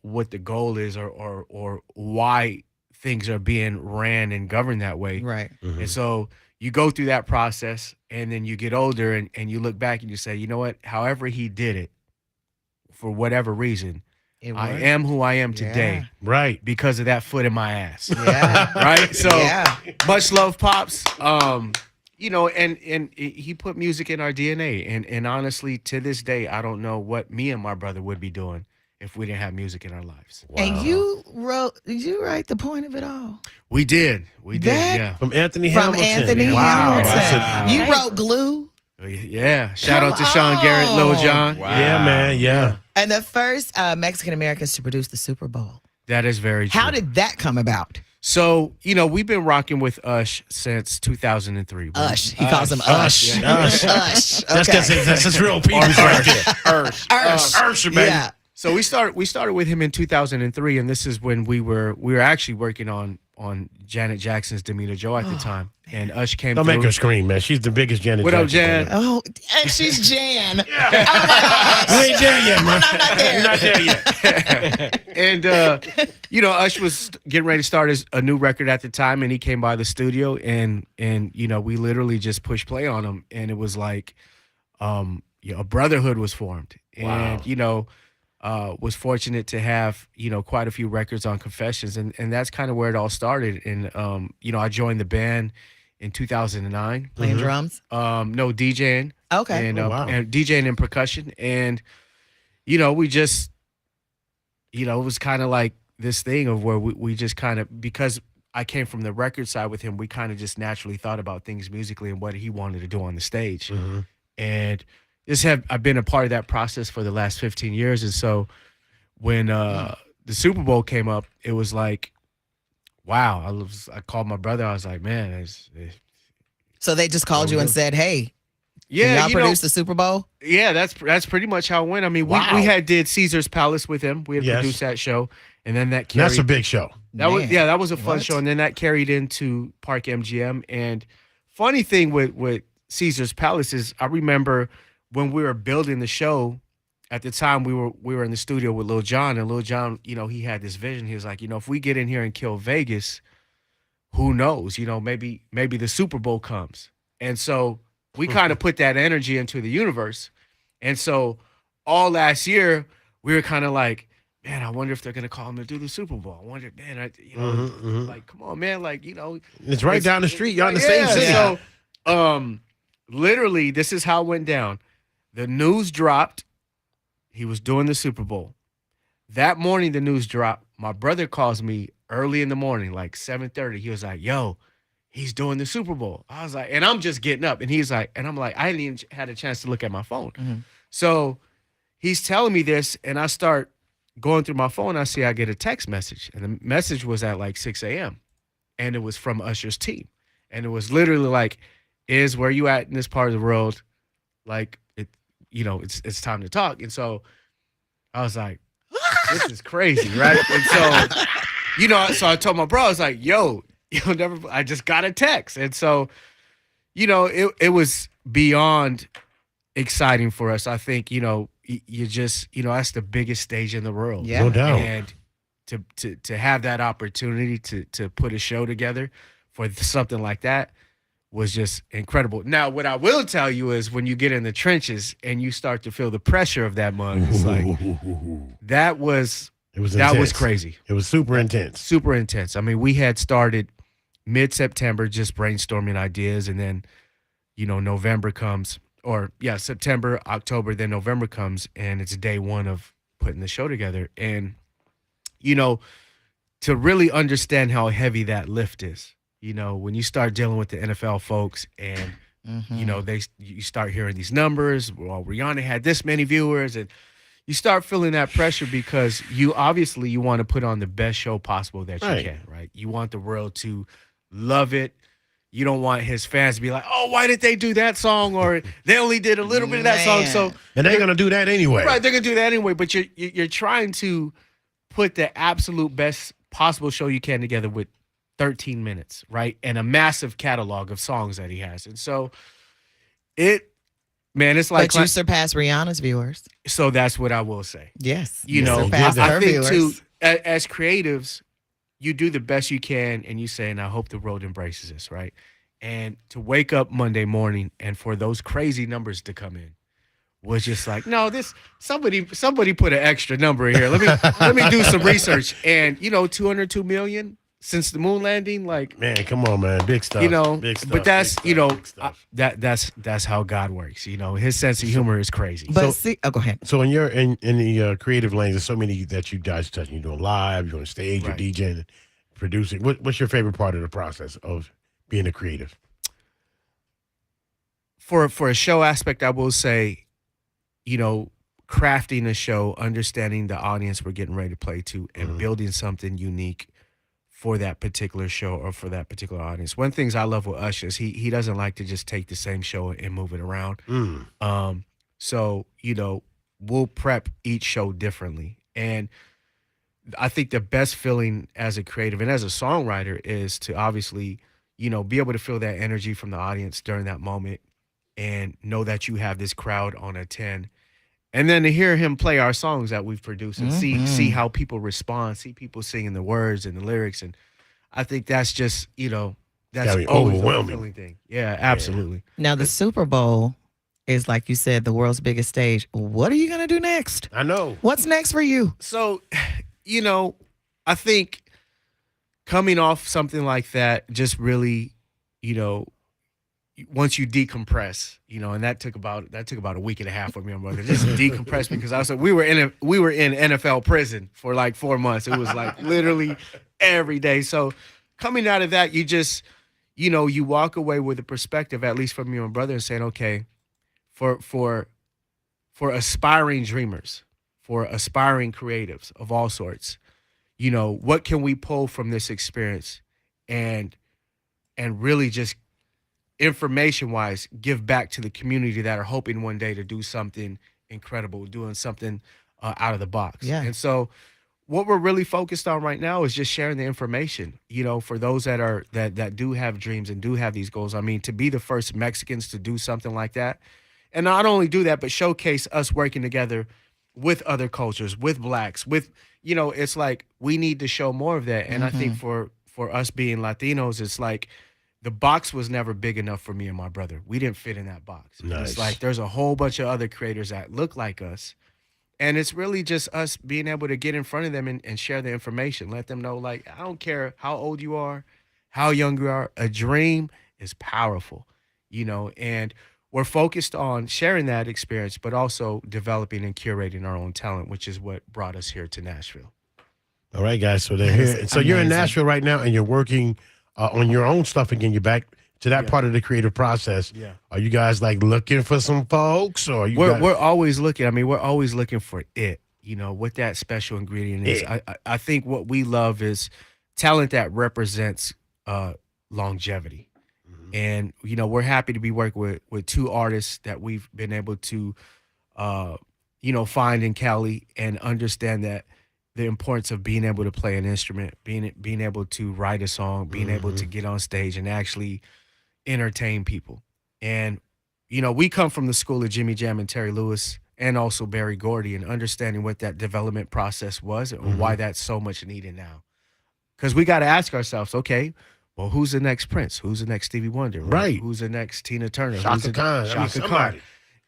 what the goal is or why things are being ran and governed that way. Right. And so you go through that process, and then you get older, and you look back and you say, you know what? However he did it, for whatever reason, It I worked. am who I am today. Yeah. Right. Because of that foot in my ass. Yeah. Right? So Yeah. much love, Pops. You know, and he put music in our DNA. And honestly, to this day, I don't know what me and my brother would be doing if we didn't have music in our lives. And did you write the point of it all? We did. We did, That- yeah. From Anthony From Hamilton. Anthony Wow. Hamilton. You wrote Glue? Yeah. Shout out to Sean Garrett, Lil Jon. Yeah, man. Yeah. And the first Mexican Americans to produce the Super Bowl. That is very true. How did that come about? So, you know, we've been rocking with Ush since 2003. Ush. He calls him Ush. Yeah. Ush. Ush. That's Okay. that's his real penis right there. Ursher, baby. Yeah. So we started with him in 2003, and this is when we were actually working on Janet Jackson's Demeanor Joe at the time, and Ush came. Don't through. make her scream, man. She's the biggest Janet. What up, Jackson Jan? fan. Oh, and she's Jan. You ain't there yet, man. I'm not there. You're not there yet. And you know, Ush was getting ready to start a new record at the time, and he came by the studio, and you know, we literally just pushed play on him, and it was like, a brotherhood was formed, and you know, was fortunate to have, you know, quite a few records on Confessions, and that's kind of where it all started. And you know, I joined the band in 2009, Playing drums? no, DJing. Okay. And, wow. and DJing and percussion, and you know, we just, you know, it was kind of like this thing of where we just kind of, because I came from the record side with him, we kind of just naturally thought about things musically and what he wanted to do on the stage. And I've been a part of that process for the last 15 years. And so when the Super Bowl came up, it was like, wow. I called my brother. I was like, man, So they just called you and said, hey, yeah, can y'all you know, produce the Super Bowl? yeah, that's pretty much how it went. I mean, Wow. we had did Caesar's Palace with him. We had Yes. produced that show, and then that carried, That's a big show. That was Man, that was a fun what? show, and then that carried into Park MGM. And funny thing with Caesar's Palace is, I remember when we were building the show. At the time, we were in the studio with Lil Jon, and Lil Jon, you know, he had this vision. He was like, you know, if we get in here and kill Vegas, who knows? You know, maybe the Super Bowl comes. And so we kind of put that energy into the universe. And so all last year, we were kind of like, man, I wonder if they're gonna call him to do the Super Bowl. I wonder, man, like, come on, man, like, you know, It's right down the street. You're in the same city. So, literally, this is how it went down. The news dropped. He was doing the Super Bowl. That morning, the news dropped. My brother calls me early in the morning, like 7:30. He was like, yo, he's doing the Super Bowl. I was like, and I'm just getting up. And he's like, and I'm like, I hadn't even had a chance to look at my phone. So he's telling me this, and I start going through my phone. I see I get a text message, and the message was at like 6 a.m. And it was from Usher's team. And it was literally like, is where you at in this part of the world? Like, you know, it's time to talk. And so I was like, this is crazy, right? And so, you know, so I told my bro, I was like, yo, I just got a text. And so, you know, it was beyond exciting for us. I think, you know, you just, you know, that's the biggest stage in the world. Yeah. No doubt. And to have that opportunity to put a show together for something like that was just incredible. Now, what I will tell you is when you get in the trenches and you start to feel the pressure of that mug, it's like that was intense. crazy. It was super intense. Super intense. I mean, we had started mid-September just brainstorming ideas, and then, you know, November comes, or yeah, September, October, then November comes, and it's day one of putting the show together. And, you know, to really understand how heavy that lift is, you know, when you start dealing with the NFL folks and, you know, you start hearing these numbers. Well, Rihanna had this many viewers, and you start feeling that pressure because you want to put on the best show possible that you can, right? You want the world to love it. You don't want his fans to be like, oh, why did they do that song? Or they only did a little bit of that song. So, and they're gonna do that anyway. Right, they're gonna do that anyway. But you're trying to put the absolute best possible show you can together with 13 minutes, right? And a massive catalog of songs that he has. And so it's like. But you surpassed Rihanna's viewers. So that's what I will say. Yes. You know, surpassed I her think viewers. too, as creatives, you do the best you can, and you say, and I hope the world embraces this, right? And to wake up Monday morning and for those crazy numbers to come in was just like, no, this somebody put an extra number in here. Let me do some research. And 202 million since the moon landing, like, man, come on, man, big stuff. Big stuff, but that's big stuff. That's how God works. His sense of humor is crazy. But go ahead. So in the creative lanes, there's so many that you guys touch. You're doing live, you're on stage, Right. you're DJing, producing. What's your favorite part of the process of being a creative? For a show aspect, I will say, crafting a show, understanding the audience we're getting ready to play to, and building something unique for that particular show or for that particular audience. One of the things I love with Usher is he doesn't like to just take the same show and move it around. So, we'll prep each show differently. And I think the best feeling as a creative and as a songwriter is to obviously, be able to feel that energy from the audience during that moment and know that you have this crowd on a 10. And then to hear him play our songs that we've produced and see how people respond, see people singing the words and the lyrics. And I think that's just, that's be always a overwhelming. fulfilling thing. Yeah, absolutely. Now the Super Bowl is, like you said, the world's biggest stage. What are you gonna do next? I know. What's next for you? So, I think coming off something like that just really, once you decompress, and that took about a week and a half for me and my brother, just decompress, because we were in NFL prison for like 4 months. It was like literally every day. So coming out of that, you just, you walk away with a perspective, at least from me and my brother, and saying, okay, for aspiring dreamers, for aspiring creatives of all sorts, what can we pull from this experience and really just information-wise give back to the community that are hoping one day to do something incredible, doing something out of the box. Yeah. And so what we're really focused on right now is just sharing the information, for those that do have dreams and do have these goals. I mean, to be the first Mexicans to do something like that, and not only do that, but showcase us working together with other cultures, with blacks, with, it's like we need to show more of that. And I think for us being Latinos, it's like the box was never big enough for me and my brother. We didn't fit in that box. Nice. It's like there's a whole bunch of other creators that look like us. And it's really just us being able to get in front of them and share the information. Let them know, like, I don't care how old you are, how young you are, a dream is powerful, and we're focused on sharing that experience, but also developing and curating our own talent, which is what brought us here to Nashville. All right, guys. So they're here. So you're in Nashville right now, and you're working on your own stuff again. You're back to that part of the creative process. Yeah. Are you guys like looking for some folks, or we're always looking? I mean, we're always looking for it. What that special ingredient is. I think what we love is talent that represents longevity. And, we're happy to be working with two artists that we've been able to, find in Cali and understand that the importance of being able to play an instrument, being able to write a song, being able to get on stage and actually entertain people. And, we come from the school of Jimmy Jam and Terry Lewis and also Berry Gordy, and understanding what that development process was and why that's so much needed now. Because we got to ask ourselves, okay, well, who's the next Prince? Who's the next Stevie Wonder? Right. Who's the next Tina Turner? Shaka Khan. Shaka Khan. Somebody.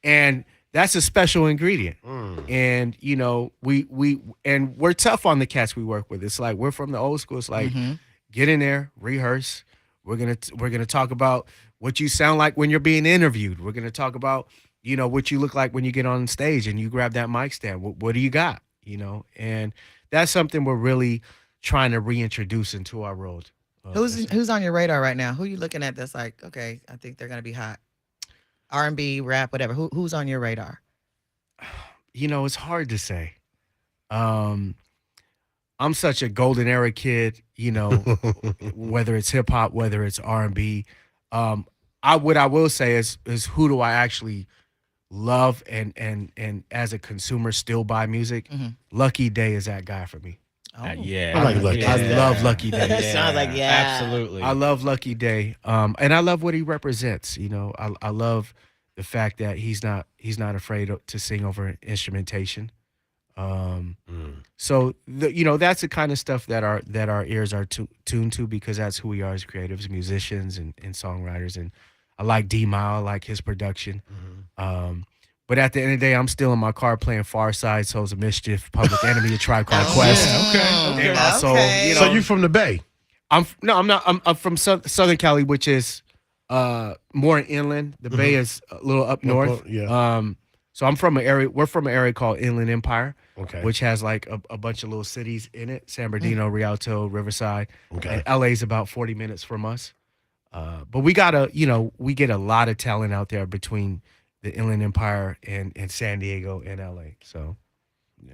And that's a special ingredient. And, we're tough on the cats we work with. It's like, we're from the old school. It's like, get in there, rehearse. We're gonna talk about what you sound like when you're being interviewed. We're gonna talk about, what you look like when you get on stage and you grab that mic stand. What do you got? And that's something we're really trying to reintroduce into our world. Who's on your radar right now? Who are you looking at that's like, okay, I think they're gonna be hot? R&B, rap, whatever. Who's on your radar? It's hard to say. I'm such a golden era kid, whether it's hip hop, whether it's R&B. What I will say is who do I actually love and as a consumer still buy music? Lucky Day is that guy for me. Yeah, I like Lucky Day. I love Lucky Day. That sounds like absolutely. I love Lucky Day, and I love what he represents. I love the fact that he's not afraid to sing over instrumentation. So that's the kind of stuff that our ears are tuned to, because that's who we are as creatives, musicians, and songwriters. And I like D-Mile, I like his production. But at the end of the day, I'm still in my car playing Far Side, Souls of Mischief, Public Enemy, A Tribe Called Quest. Okay. And also, So you from the Bay? I'm not. I'm from Southern Cali, which is more inland. The Bay is a little up north. Yeah. So I'm from an area. We're from an area called Inland Empire, Okay. which has like a bunch of little cities in it: San Bernardino, Rialto, Riverside. Okay. And LA's about 40 minutes from us. But we get a lot of talent out there between the Inland Empire and San Diego and LA. So,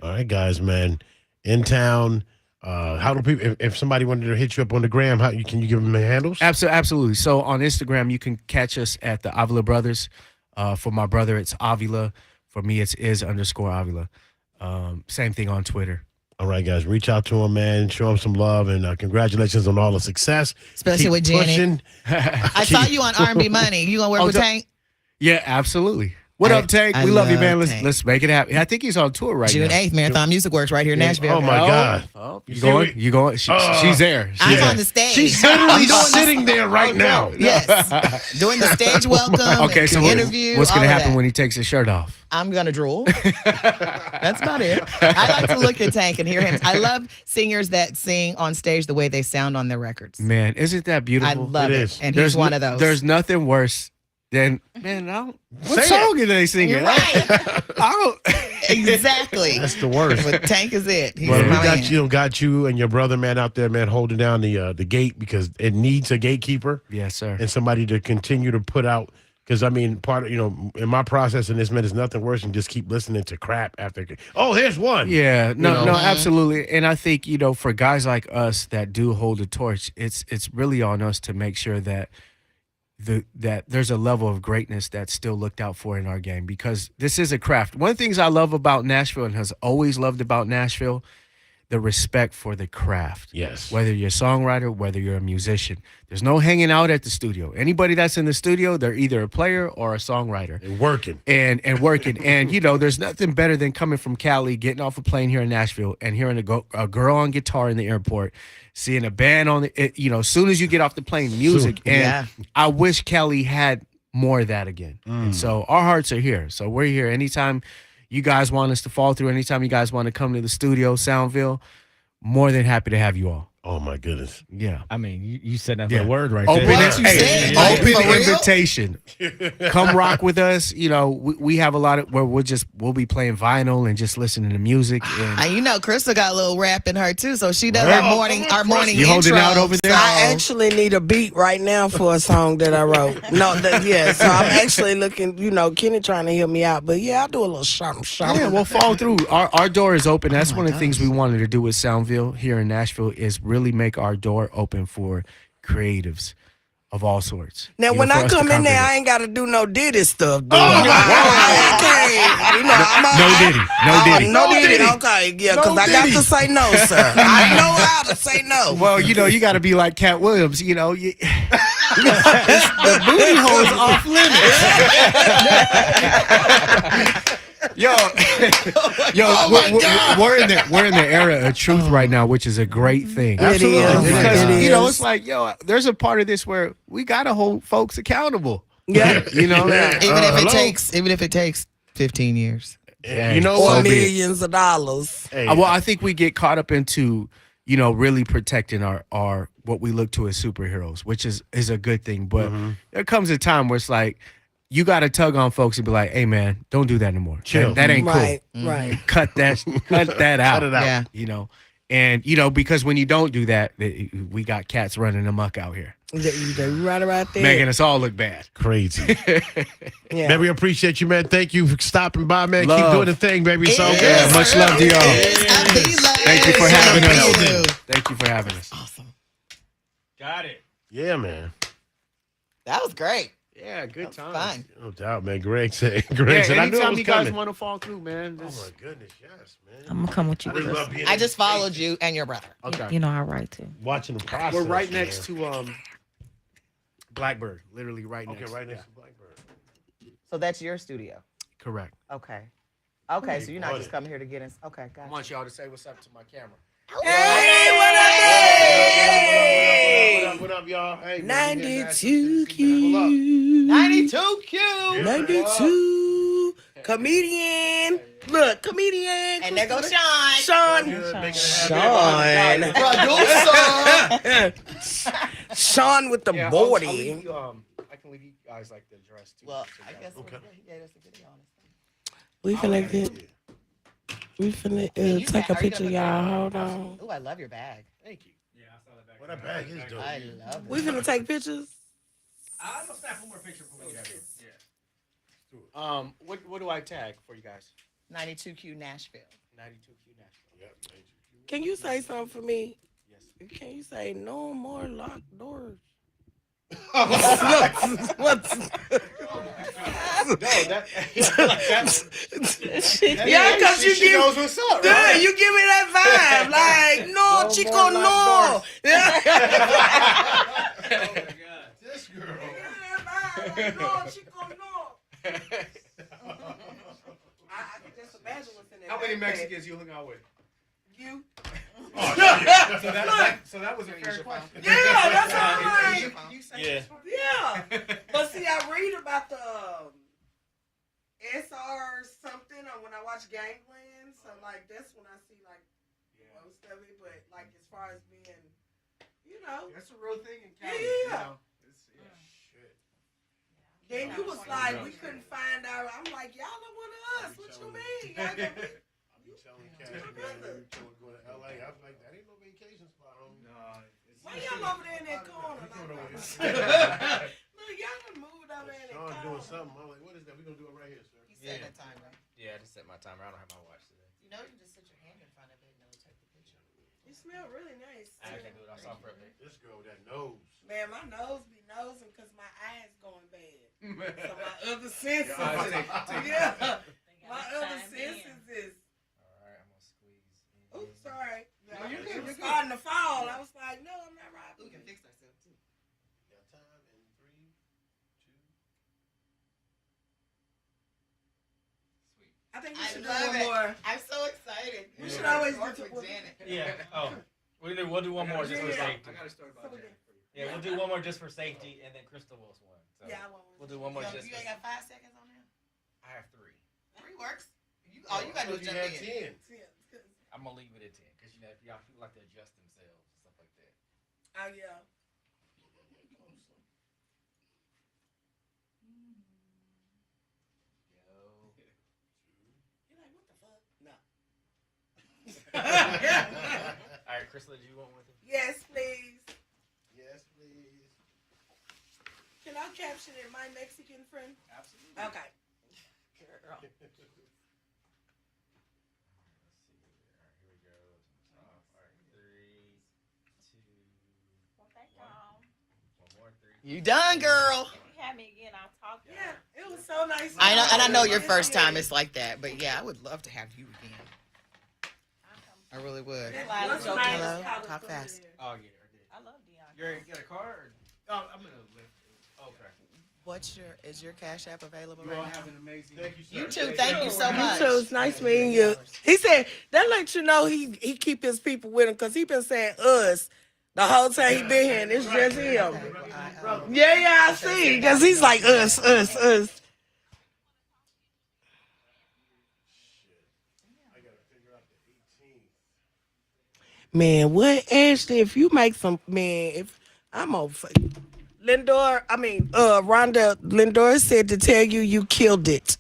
All right, guys, man, in town. How do people? If somebody wanted to hit you up on the gram, can you give them the handles? Absolutely. So on Instagram, you can catch us at the Avila Brothers. For my brother, it's Avila. For me, it's _Avila. Same thing on Twitter. All right, guys, reach out to him, man. Show him some love, and congratulations on all the success. Especially Keep with Janet. pushing. I saw you on R&B Money. You gonna work with Tank? Yeah, absolutely. What up, Tank? We love you, man. Let's make it happen. I think he's on tour right June now. 8th, Marathon Music Works right here in Nashville. Oh my God! Oh, you going? You going? She's there. I'm on the stage. She's literally sitting there right now. Yes, doing the stage welcome. Okay, so interview. What's going to happen that. when he takes his shirt off? I'm gonna drool. That's about it. I like to look at Tank and hear him. I love singers that sing on stage the way they sound on their records. Man, isn't that beautiful? I love it. And he's one of those. There's nothing worse than, man, what song are they singing? You're right. Exactly. That's the worst. But Tank is it. He's Well, we my got you and your brother, man, out there, man, holding down the gate, because it needs a gatekeeper. Yes, sir. And somebody to continue to put out. Because, I mean, part of, in my process in this, man, there's nothing worse than just keep listening to crap after. Oh, here's one. Yeah, no, absolutely. And I think, for guys like us that do hold a torch, it's really on us to make sure that that there's a level of greatness that's still looked out for in our game, because this is a craft. One of the things I love about Nashville, and has always loved about Nashville, the respect for the craft. Yes. Whether you're a songwriter, whether you're a musician, there's no hanging out at the studio. Anybody that's in the studio, they're either a player or a songwriter. They're working. And working. And, there's nothing better than coming from Cali, getting off a plane here in Nashville, and hearing a girl on guitar in the airport, seeing a band on as soon as you get off the plane, music. And I wish Cali had more of that again. And so our hearts are here. So we're here anytime you guys want us to fall through, anytime you guys want to come to the studio, Soundville, more than happy to have you all. Oh, my goodness. Yeah. I mean, you said that for a word right Open there. Open invitation. Come rock with us. We have a lot of where we'll be playing vinyl and just listening to music. And Crystal got a little rap in her too, so she does our morning You holding intro. out over there? I actually need a beat right now for a song that I wrote. So I'm actually looking, Kenny trying to hear me out. But yeah, I'll do a little something. Yeah, we'll fall through. Our door is open. That's one of the things we wanted to do with Soundville here in Nashville, is really make our door open for creatives of all sorts. Now, when for I us to come in there, congregate. I ain't got to do no Diddy stuff. No Diddy. No Diddy. Okay, yeah, because I got to say no, sir. I know how to say no. Well, you got to be like Cat Williams. The booty hole is off limits. Yo, we're in the era of truth right now, which is a great thing. Absolutely. Because it's like, there's a part of this where we gotta hold folks accountable. Yeah, even if it takes 15 years. Or millions of dollars. Well, I think we get caught up into really protecting our what we look to as superheroes, which is a good thing. But there comes a time where it's like, you got to tug on folks and be like, "Hey, man, don't do that anymore. Chill. That ain't right, cool. Right. Cut that out. Cut it out. Yeah. And because when you don't do that, we got cats running amok out here, They're right about there. making us all look bad. Crazy. Yeah. Man, we appreciate you, man. Thank you for stopping by, man. Love. Keep doing the thing, baby. So Yeah, much love to y'all. Thank you for having us. you. Thank you for having us. Got it. Yeah, man. That was great. Yeah, good time. Fun. No doubt, man. Greg said, I Yeah, knew it anytime was you guys coming. want to fall through, man. Oh, my goodness, yes, man. I'm gonna come with you. I just Chris. love being I just followed you and your brother. Okay. You know how right to. watching the process. We're right man. next to Blackbird, literally right next. Okay, right next Yeah. to Blackbird. So that's your studio. Correct. Okay. Okay, so you're not just coming here to get in. Okay, I gotcha. want y'all to say what's up to my camera. Hey, what up, What up, what up, y'all? Hey, 92 Q. 92Q. 92 comedian. Look, comedian. And there goes Sean. Sean. Producer. Sean with the body. I can leave you guys like the dress too. Well, I guess he gave us a video on We finna take a picture, y'all. Hold on. Oh, I love your bag. Thank you. Yeah, I saw that back. Well, that bag is dope. I love it. We finna take pictures. I'm gonna snap one more picture before we get out of here. What do I tag for you guys? 92Q Nashville. 92Q Nashville. Yep. Can you say something for me? Yes. Can you say no more locked doors? What's yeah, because you give knows what's up, right? You give me that vibe, like no, Chico, no. This girl. No, Chico, no. I can just imagine what's in there. How many Mexicans you hung out with? You. So that was a fair question. Yeah, that's all right. Yeah. Yeah. But see, I read about the SR something when I watch Gangland. So, like, that's when I see, like, most of it. But, like, as far as being, you know. That's a real thing in Cali. Yeah. Then you was like, we couldn't find out. I'm like, y'all are one of us. What you mean? Y'all gonna be. I'm telling Kat, man, we told her to go to LA. I was like, that ain't no vacation spot, homie. Why y'all over there in that corner? Look, y'all done moved over there in that Sean corner. doing something. I'm like, what is that? We're going to do it right here, sir. You set that timer. Yeah, I just set my timer. I don't have my watch today. You know, you can just sit your hand in front of it and it'll take the picture. You smell really nice. I can't do it. I saw for a bit. This girl with that nose. Man, my nose be nosing because my eyes going bad. So my other senses. Yeah. My other senses is. All right, I'm gonna squeeze. Oops, sorry. No, you're good. It was starting to fall. I was like, no, I'm not right. We can fix ourselves too. Got time in 3, 2. Sweet. I think we I should do love one it. more. I'm so excited. We should always Work do with Janet. Yeah. Oh, we'll do one more just for safety. I gotta start about that. Yeah, we'll do one more just for safety, and then Crystal Wilson one. So Yeah, I want one. we'll do one more just. You ain't got 5 seconds on there? I have 3. 3 works. All you gotta do is jump in. 10. I'm gonna leave it at 10 because you know y'all people like to adjust themselves and stuff like that. Oh, yeah. You're like, what the fuck? No. All right, Crystal, did you want one? Yes, please. Yes, please. Can I caption it, my Mexican friend? Absolutely. Okay. Girl. Let's see. All right, here we go. All right, 3, 2. Well, thank y'all. One more 3. You done, girl. If you have me again, I'll talk. Yeah, it was so nice. I know, and I know your first time is like that, but yeah, I would love to have you again. I really would. What's Hello? nice? Talk fast. Oh, yeah, I love Dion. You got a car? Or? Oh, I'm gonna lift. Okay. Is your Cash App available You all right now? have an amazing. Thank you, sir. You too. Thank you so You much. too. It's nice meeting you. He said that lets you know he keep his people with him because he been saying us the whole time he been here, and it's just him. Yeah, I see. Because he's like us. I gotta figure out the 18th. Man, what Ashley? If you make some if I'm over. Rhonda Lindor said to tell you killed it.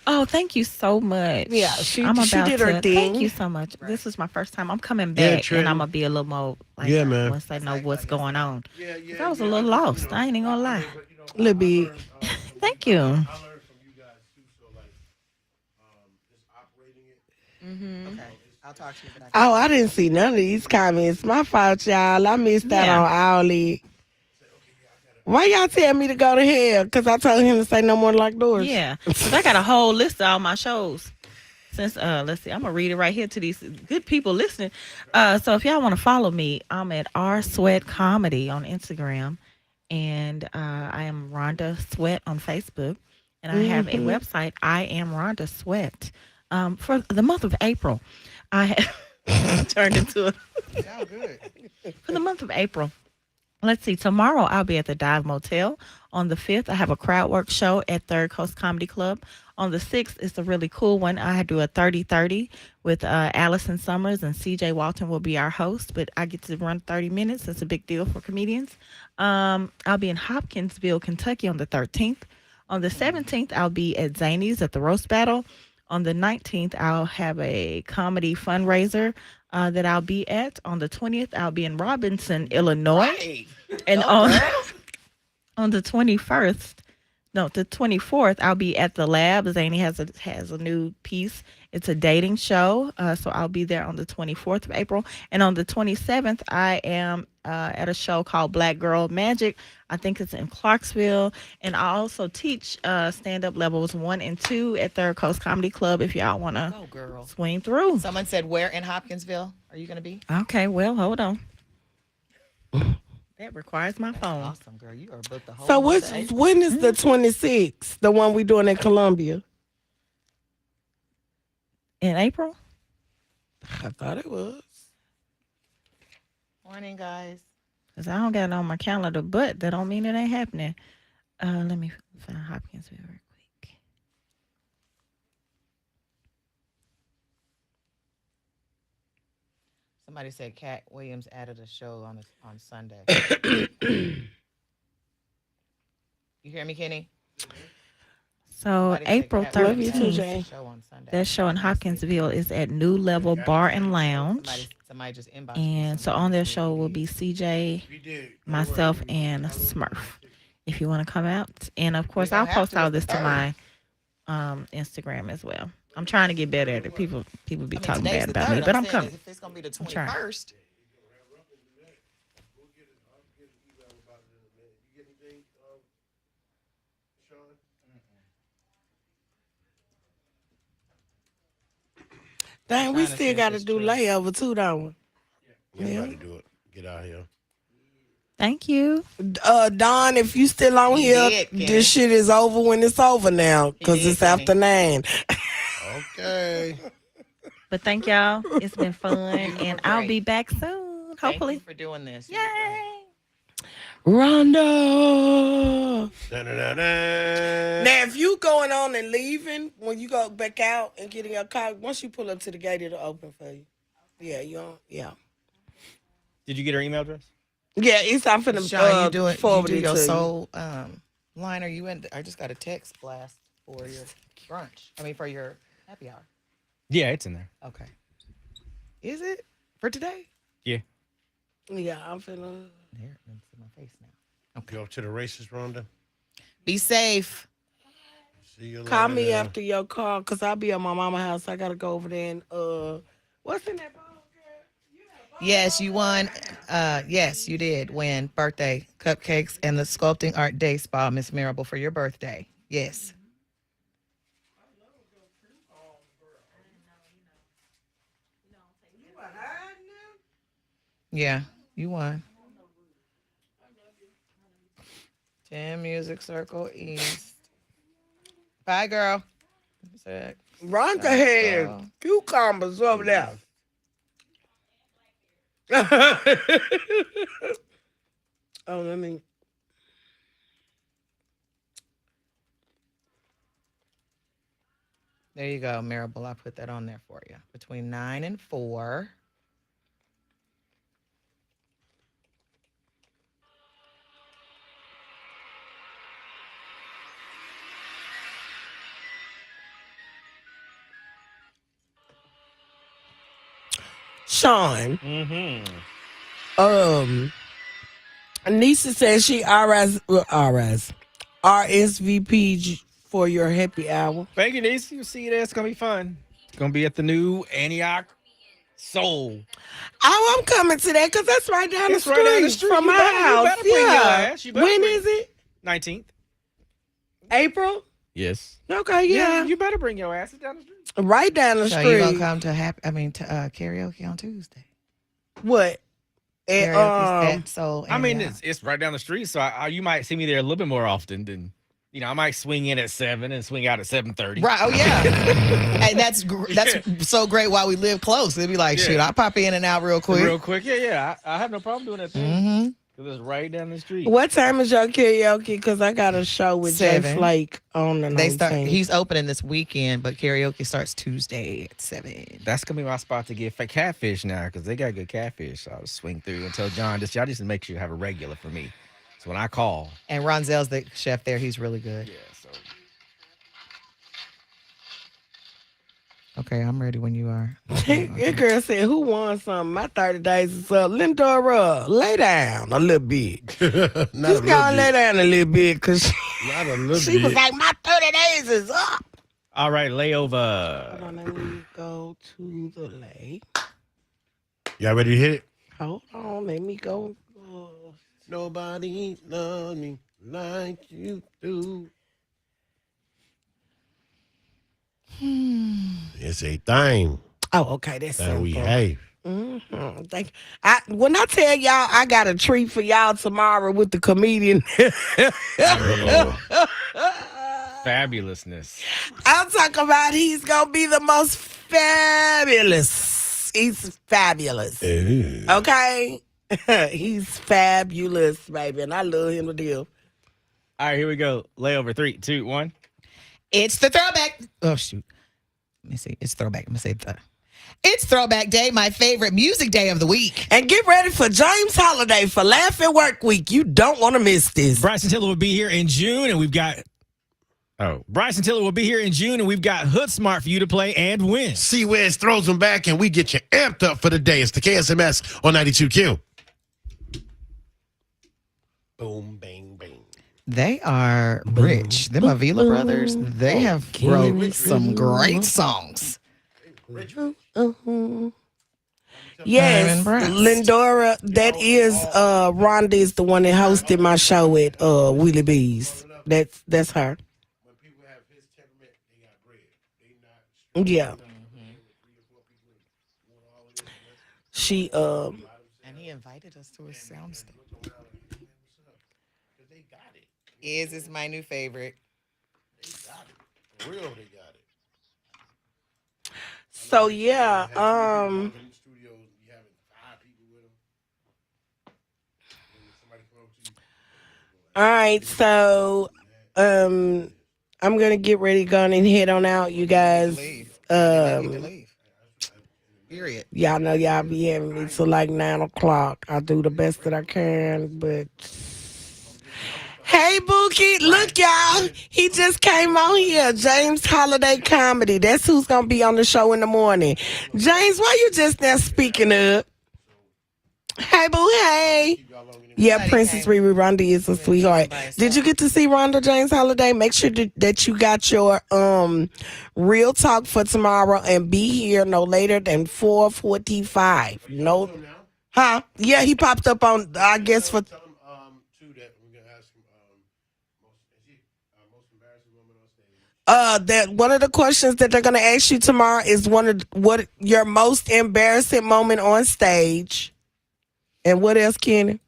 Oh, thank you so much. Yeah, she to, did her thing. Thank you so much. This is my first time. I'm coming back, Trenton. and I'm gonna be a little more like Yeah, man. once I know what's going on. 'Cause I was a yeah, little lost. I ain't even gonna lie. A little bit. Thank you. I learned from you guys too, so like, just operating it. Okay, I'll talk to you. But Oh, I didn't see none of these comments. My fault, y'all. I missed out Yeah. on all it. Why y'all tell me to go to hell? Because I told him to say no more locked doors. Yeah, 'cause I got a whole list of all my shows. Since let's see, I'm gonna read it right here to these good people listening. So if y'all want to follow me, I'm at R Sweat Comedy on Instagram, and I am Rhonda Sweat on Facebook, and I have a website. I am Rhonda Sweat. For the month of April, I have turned into a. For the month of April, let's see. Tomorrow I'll be at the Dive Motel. On the 5th, I have a crowd work show at Third Coast Comedy Club. On the 6th, it's a really cool one. I do a 30-30 with Allison Summers, and CJ Walton will be our host, but I get to run 30 minutes. That's a big deal for comedians. I'll be in Hopkinsville, Kentucky on the 13th. On the 17th, I'll be at Zany's at the Roast Battle. On the 19th, I'll have a comedy fundraiser that I'll be at. On the 20th, I'll be in Robinson, Illinois. Right. And Go, on girl. on the 21st, no, the 24th, I'll be at the Lab. Zany has a new piece. It's a dating show, so I'll be there on the 24th of April. And on the 27th, I am at a show called Black Girl Magic. I think it's in Clarksville. And I also teach stand-up levels 1 and 2 at Third Coast Comedy Club if y'all want to swing through. Someone said, where in Hopkinsville are you going to be? Okay, well, hold on. That requires my phone. Awesome, girl. You are booked the whole So month of April. when is the 26th? The one we doing in Columbia? In April? I thought it was. Morning, guys. Because I don't got it on my calendar, but that don't mean it ain't happening. Let me find Hopkinsville real quick. Somebody said Cat Williams added a show on Sunday. You hear me, Kenny? So Somebody said April Cat Williams 13th, added a show on Sunday. that show in Hopkinsville is at New Level Bar and Lounge. Somebody just inboxed. And so on their show will be CJ, myself, and Smurf. If you want to come out. And of course, don't I'll have post to, all it's this the to my Instagram as well. I'm trying to get better at it. People be talking today's bad the about third. me, but I'm saying coming. If it's gonna be the I'm trying. 21st, Dang, we Trying to see still if got to it's do true. layover too, don't we? Yeah, about to do it. Get out here. Thank you. Don, if you still on He here, did, Kenny. this shit is over when it's over now, because did, it's Kenny. after 9. Okay. But thank y'all. It's been fun, and I'll great. be back soon. Thank Hopefully. you for doing this. Yay! Rhonda. Da-da-da-da. Now, if you going on and leaving, when you go back out and get in your car, once you pull up to the gate, it'll open for you. Yeah, yeah. Did you get her email address? Yeah, it's I'm finna Sean, you do forward it your to you. soul line? Are you in? I just got a text blast for your brunch. I mean, for your happy hour. Yeah, it's in there. Okay. Is it for today? Yeah. Yeah, I'm finna. Here, let me see my face now. Okay. Go to the races, Rhonda. Be safe. See you Call later. me after your call, because I'll be at my mama's house. I got to go over there and, what's in that bowl? Yes, you won. Yes, you did win birthday cupcakes and the sculpting art day spa, Miss Marable, for your birthday. Yes. Yeah, you won. 10 Music Circle East. Bye, girl. Rhonda had cucumbers over there. Oh, let me. There you go, Marable. I put that on there for you. Between 9 and 4. Sean. Mm-hmm. Nisa says she RSVP for your happy hour. Thank you, Niece. You see that. It's going to be fun. It's going to be at the new Antioch Soul. Oh, I'm coming to that because that's right down the It's street, right down the street. from You my better- you house. better bring your ass. You better When bring- is it? 19th. April? Yes. Okay, yeah. You better bring your ass down the street. Right down the So street. you gonna come to karaoke on Tuesday? What? Karaoke's at Soul. I mean, Antioch. it's right down the street, so you might see me there a little bit more often than, I might swing in at 7 and swing out at 7:30. Right. Oh yeah. And that's so great while we live close. They'd be like, shoot, I'll pop in and out real quick. Real quick. Yeah. I have no problem doing that thing. Mm-hmm. Because it's right down the street. What time is your karaoke? Because I got a show with Jay 7. Flake on the 19th. He's opening this weekend, but karaoke starts Tuesday at 7. That's going to be my spot to get catfish now because they got good catfish. So I'll swing through and tell John, y'all just make sure you have a regular for me. So when I call. And Ronzel's the chef there. He's really good. Yeah, so. Okay, I'm ready when you are. That girl said, who won something? My 30 days is up. Lindora, lay down a little bit. Just gotta lay down a little bit because she was like, my 30 days is up. All right, layover. Hold on, let me go to the lake. Y'all ready to hit it? Hold on, let me go. Nobody loves me like you do. It's a thing. Oh, okay, that's that simple. we have. Mm-hmm. Thank you. When I tell y'all, I got a treat for y'all tomorrow with the comedian. Fabulousness. I'm talking about he's gonna be the most fabulous. He's fabulous. Ew. Okay, he's fabulous, baby, and I love him to deal. All right, here we go. Layover. 3, 2, 1. It's the throwback. Oh, shoot. Let me see. It's throwback. I'm going to say that. It's Throwback Day, my favorite music day of the week. And get ready for James Holiday for Laughing Work Week. You don't want to miss this. Bryson Tiller will be here in June, and we've got... Bryson Tiller will be here in June, and we've got Hood Smart for you to play and win. See Wiz throws them back, and we get you amped up for the day. It's the KSMS on 92Q. Boom, bang, bang. They are rich. Them Avila brothers, they have wrote some great songs. Yes, Lindora, that is Rhonda is the one that hosted my show at Willie B's. That's her. Yeah. She and he invited us to his soundstage. Is my new favorite. For real, they got it. So yeah, all right, so I'm gonna get ready, gun and head on out, you guys. Period. Y'all know y'all be having me till like 9 o'clock. I do the best that I can, but hey, Bookie, look, y'all. He just came on here. James Holiday Comedy. That's who's going to be on the show in the morning. James, why you just now speaking up? Hey, boo, hey. Yeah, Princess Riri, Rhonda is a sweetheart. Did you get to see Rhonda James Holiday? Make sure that you got your real talk for tomorrow and be here no later than 4:45. No, huh? Yeah, he popped up on, I guess, for... That one of the questions that they're gonna ask you tomorrow is what your most embarrassing moment on stage, and what else, Kenny?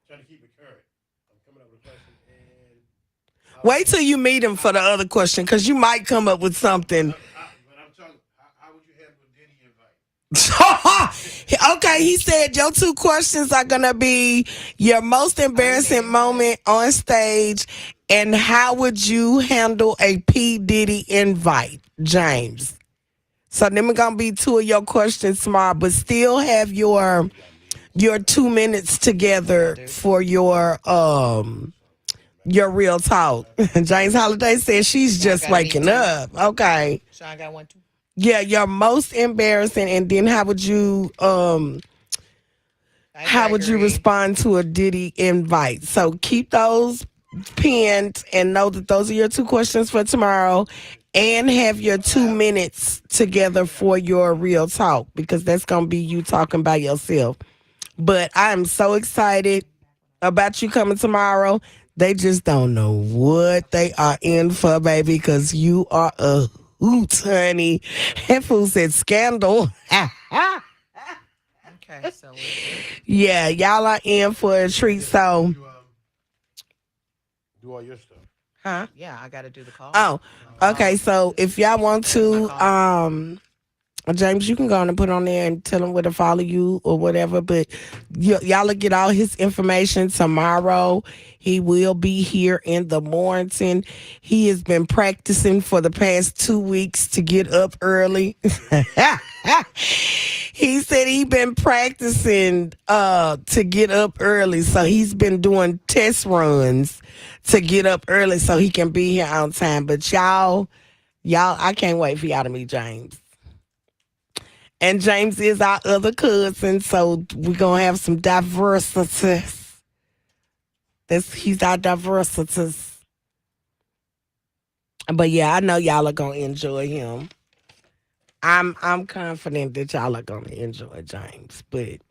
Trying to keep it current. I'm coming up with a question and Wait till you meet him for the other question, because you might come up with something. But I'm talking. How would you handle a Diddy invite? Okay, he said your 2 questions are gonna be your most embarrassing moment on stage and how would you handle a P. Diddy invite, James. So them are gonna be 2 of your questions tomorrow, but still have your 2 minutes together for your real talk. James Holiday says she's just waking up. Okay. Sean got one too. Yeah, your most embarrassing, and then how would you respond to a Diddy invite? So keep those pinned and know that those are your 2 questions for tomorrow, and have your 2 minutes together for your real talk, because that's gonna be you talking by yourself. But I am so excited about you coming tomorrow. They just don't know what they are in for, baby, because you are a hoot, honey. That fool said scandal. Okay. Okay, so Yeah, y'all are in for a treat. So, Do all your stuff. huh? yeah, I got to do the call. Oh, okay. So if y'all want to, James, you can go on and put on there and tell him where to follow you or whatever. But y'all will get all his information tomorrow. He will be here in the morning. He has been practicing for the past 2 weeks to get up early. He said he been practicing to get up early. So he's been doing test runs to get up early so he can be here on time. But y'all, I can't wait for y'all to meet James. And James is our other cousin, so we're gonna have some diversity. He's our diversity. But yeah, I know y'all are gonna enjoy him. I'm confident that y'all are gonna enjoy James. But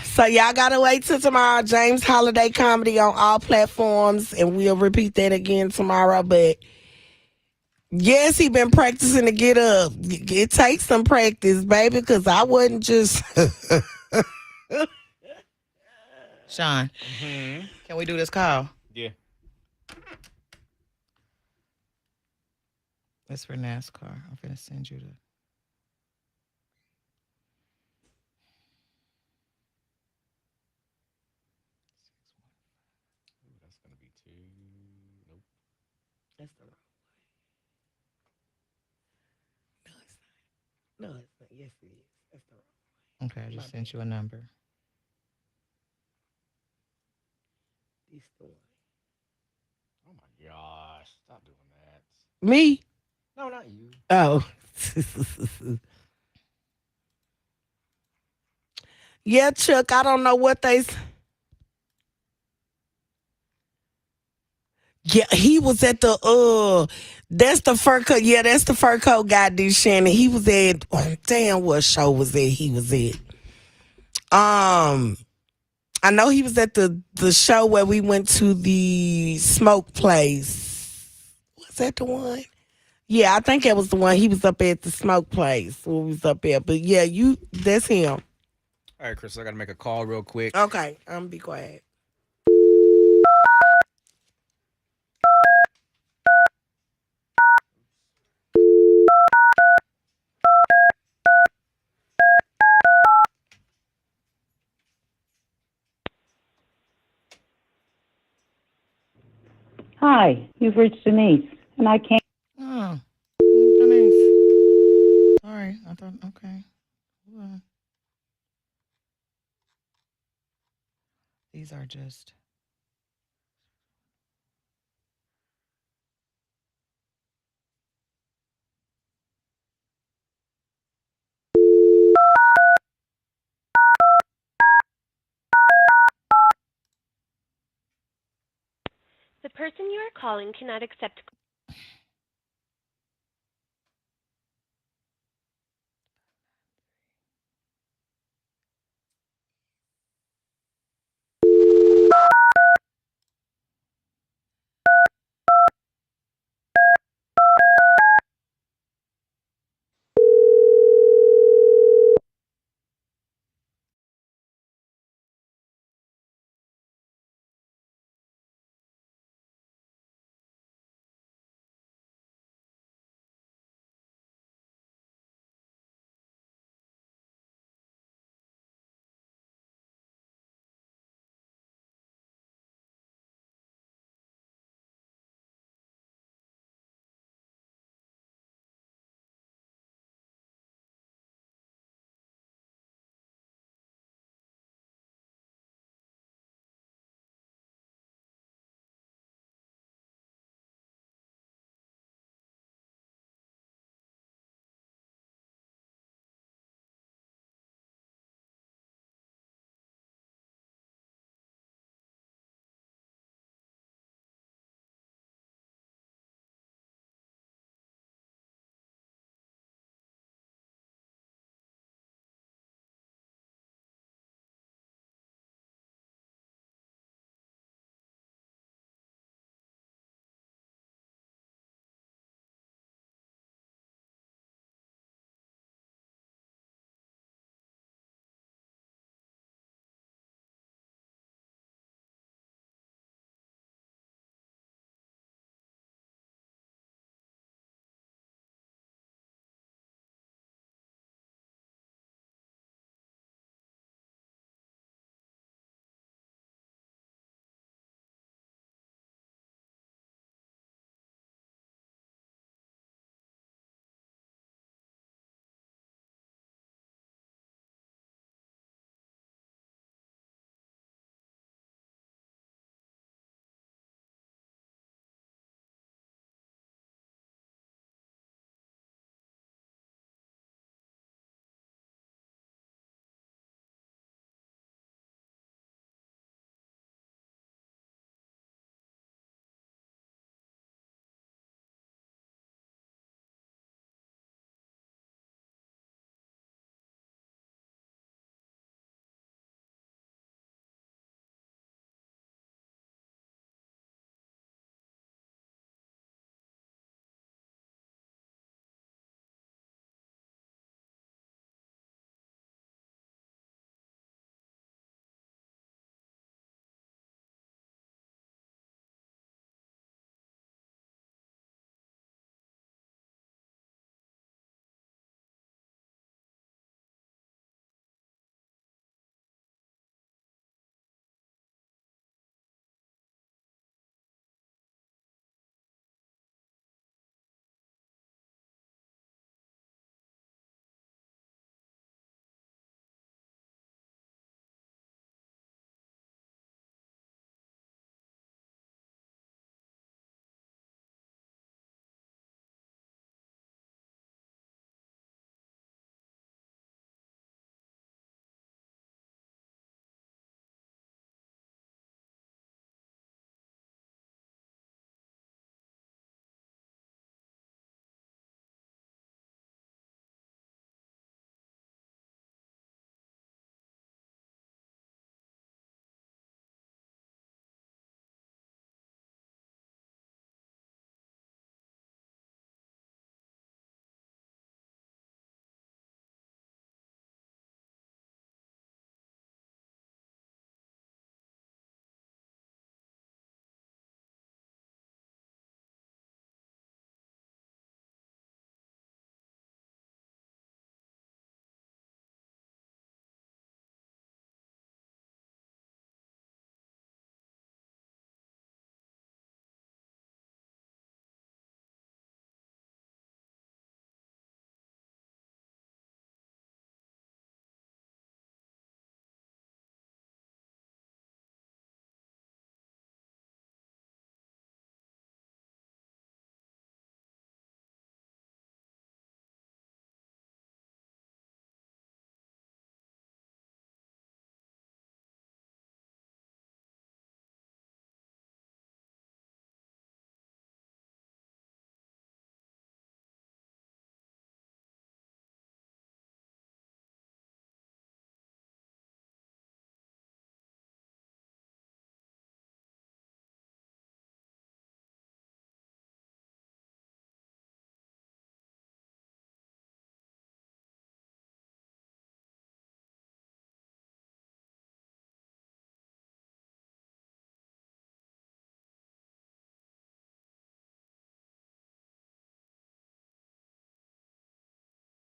so y'all gotta wait till tomorrow. James Holiday Comedy on all platforms, and we'll repeat that again tomorrow. But yes, he been practicing to get up. It takes some practice, baby, because I wasn't just. Sean, can we do this call? Yeah. It's for NASCAR. I'm gonna send you the. That's gonna be two. Nope. That's the wrong way. No, it's not. Yes, it is. That's the wrong Okay, I just sent you a number. This the one. Oh my gosh! Stop doing that. Me? No, not you. Oh. Yeah, Chuck, I don't know what they. Yeah, he was at the that's the fur coat. Yeah, that's the fur coat guy, D. Shannon. He was at damn what show was that he was at? I know he was at the show where we went to the smoke place. Was that the one? Yeah, I think that was the one. He was up at the smoke place. Who was up there? But yeah, that's him. All right, Chris, I gotta make a call real quick. Okay, I'm gonna be quiet. Hi, you've reached Denise, and I can't. Oh, Denise. Sorry, I thought. Okay. Hold on. These are just. The person you are calling cannot accept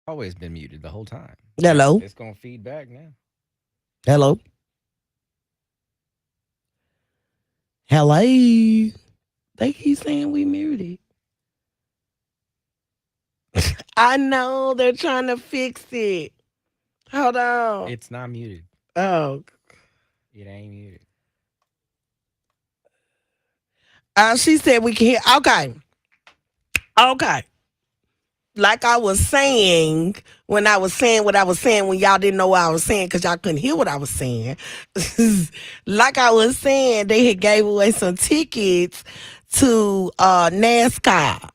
Always been muted the whole time. Hello. It's gonna feed back now. Hello. Hello. They keep saying we muted. I know they're trying to fix it. Hold on. It's not muted. Oh. It ain't muted. She said we can hear. Okay. Okay. Like I was saying, when I was saying what I was saying, when y'all didn't know what I was saying because y'all couldn't hear what I was saying. Like I was saying, they had gave away some tickets to NASCAR.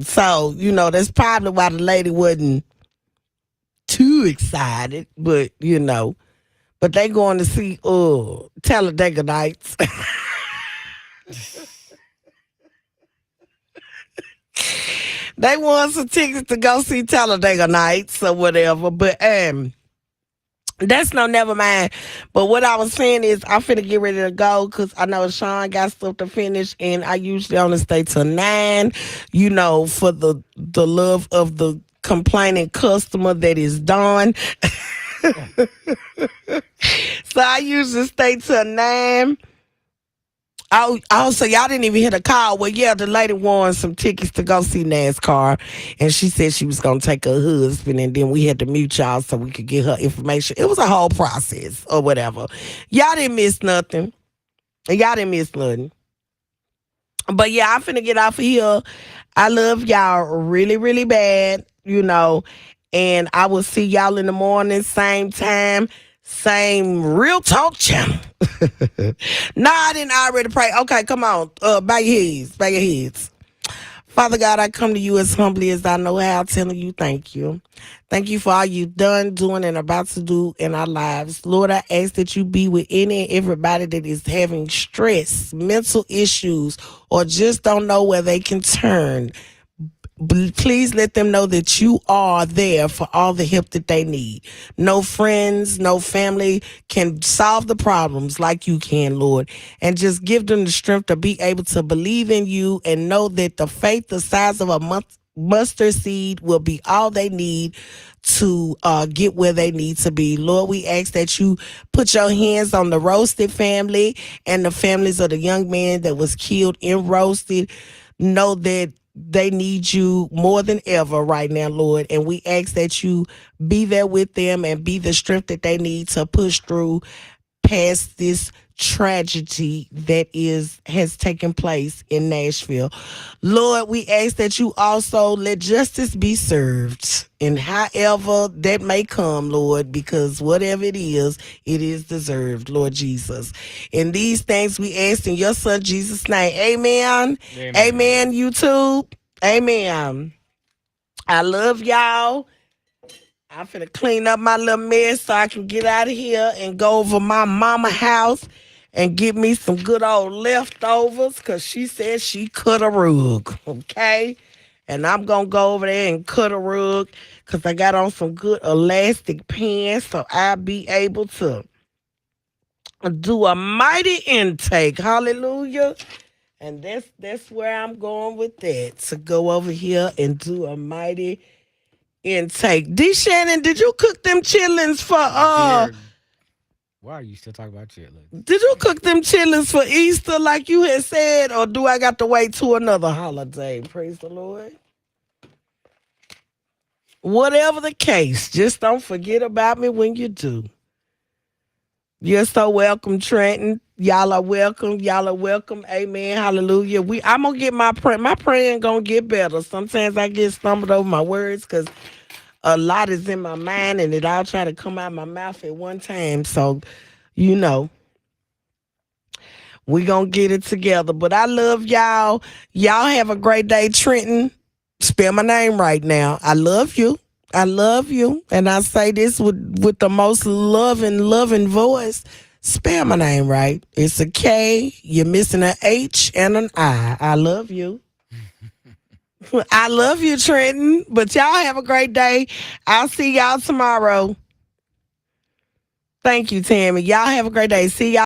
So, that's probably why the lady wasn't too excited, but but they going to see Talladega Nights. They won some tickets to go see Talladega Nights or whatever, but that's no never mind. But what I was saying is I'm finna get ready to go because I know Sean got stuff to finish, and I usually only stay till 9, for the love of the complaining customer that is done. So I usually stay till 9. So y'all didn't even hear the call. Well, yeah, the lady won some tickets to go see NASCAR, and she said she was going to take her husband, and then we had to mute y'all so we could get her information. It was a whole process or whatever. Y'all didn't miss nothing. But yeah, I'm finna get off of here. I love y'all really, really bad, and I will see y'all in the morning, same time, same Real Talk channel. Nah, I didn't already pray. Okay, come on. Bow your heads. Father God, I come to you as humbly as I know how, telling you thank you. Thank you for all you've done, doing, and about to do in our lives. Lord, I ask that you be with any and everybody that is having stress, mental issues, or just don't know where they can turn. Please let them know that you are there for all the help that they need. No friends, no family can solve the problems like you can, Lord. And just give them the strength to be able to believe in you and know that the faith the size of a mustard seed will be all they need to get where they need to be. Lord, we ask that you put your hands on the Roasted family and the families of the young man that was killed in Roasted. Know that they need you more than ever right now, Lord. And we ask that you be there with them and be the strength that they need to push through past this tragedy that has taken place in Nashville. Lord, we ask that you also let justice be served, and however that may come, Lord, because whatever it is deserved, Lord Jesus. And these things we ask in your son Jesus' name. Amen. Amen, YouTube. Amen. I love y'all. I'm finna clean up my little mess so I can get out of here and go over my mama house and get me some good old leftovers because she said she cut a rug, okay? And I'm gonna go over there and cut a rug because I got on some good elastic pants so I'll be able to do a mighty intake. Hallelujah. And that's where I'm going with that, to go over here and do a mighty intake. D. Shannon, did you cook them chitlins for Why are you still talking about chitlins? Did you cook them chitlins for Easter like you had said, or do I got to wait to another holiday? Praise the Lord. Whatever the case, just don't forget about me when you do. You're so welcome, Trenton. Y'all are welcome. Y'all are welcome. Amen. Hallelujah. I'm gonna get my praying gonna get better. Sometimes I get stumbled over my words because a lot is in my mind and it all try to come out my mouth at one time. So, we gonna get it together. But I love y'all. Y'all have a great day, Trenton. Spell my name right now. I love you. I love you. And I say this with the most loving voice. Spell my name right. It's a K. You're missing an H and an I. I love you. I love you, Trenton. But y'all have a great day. I'll see y'all tomorrow. Thank you, Tammy. Y'all have a great day. See y'all.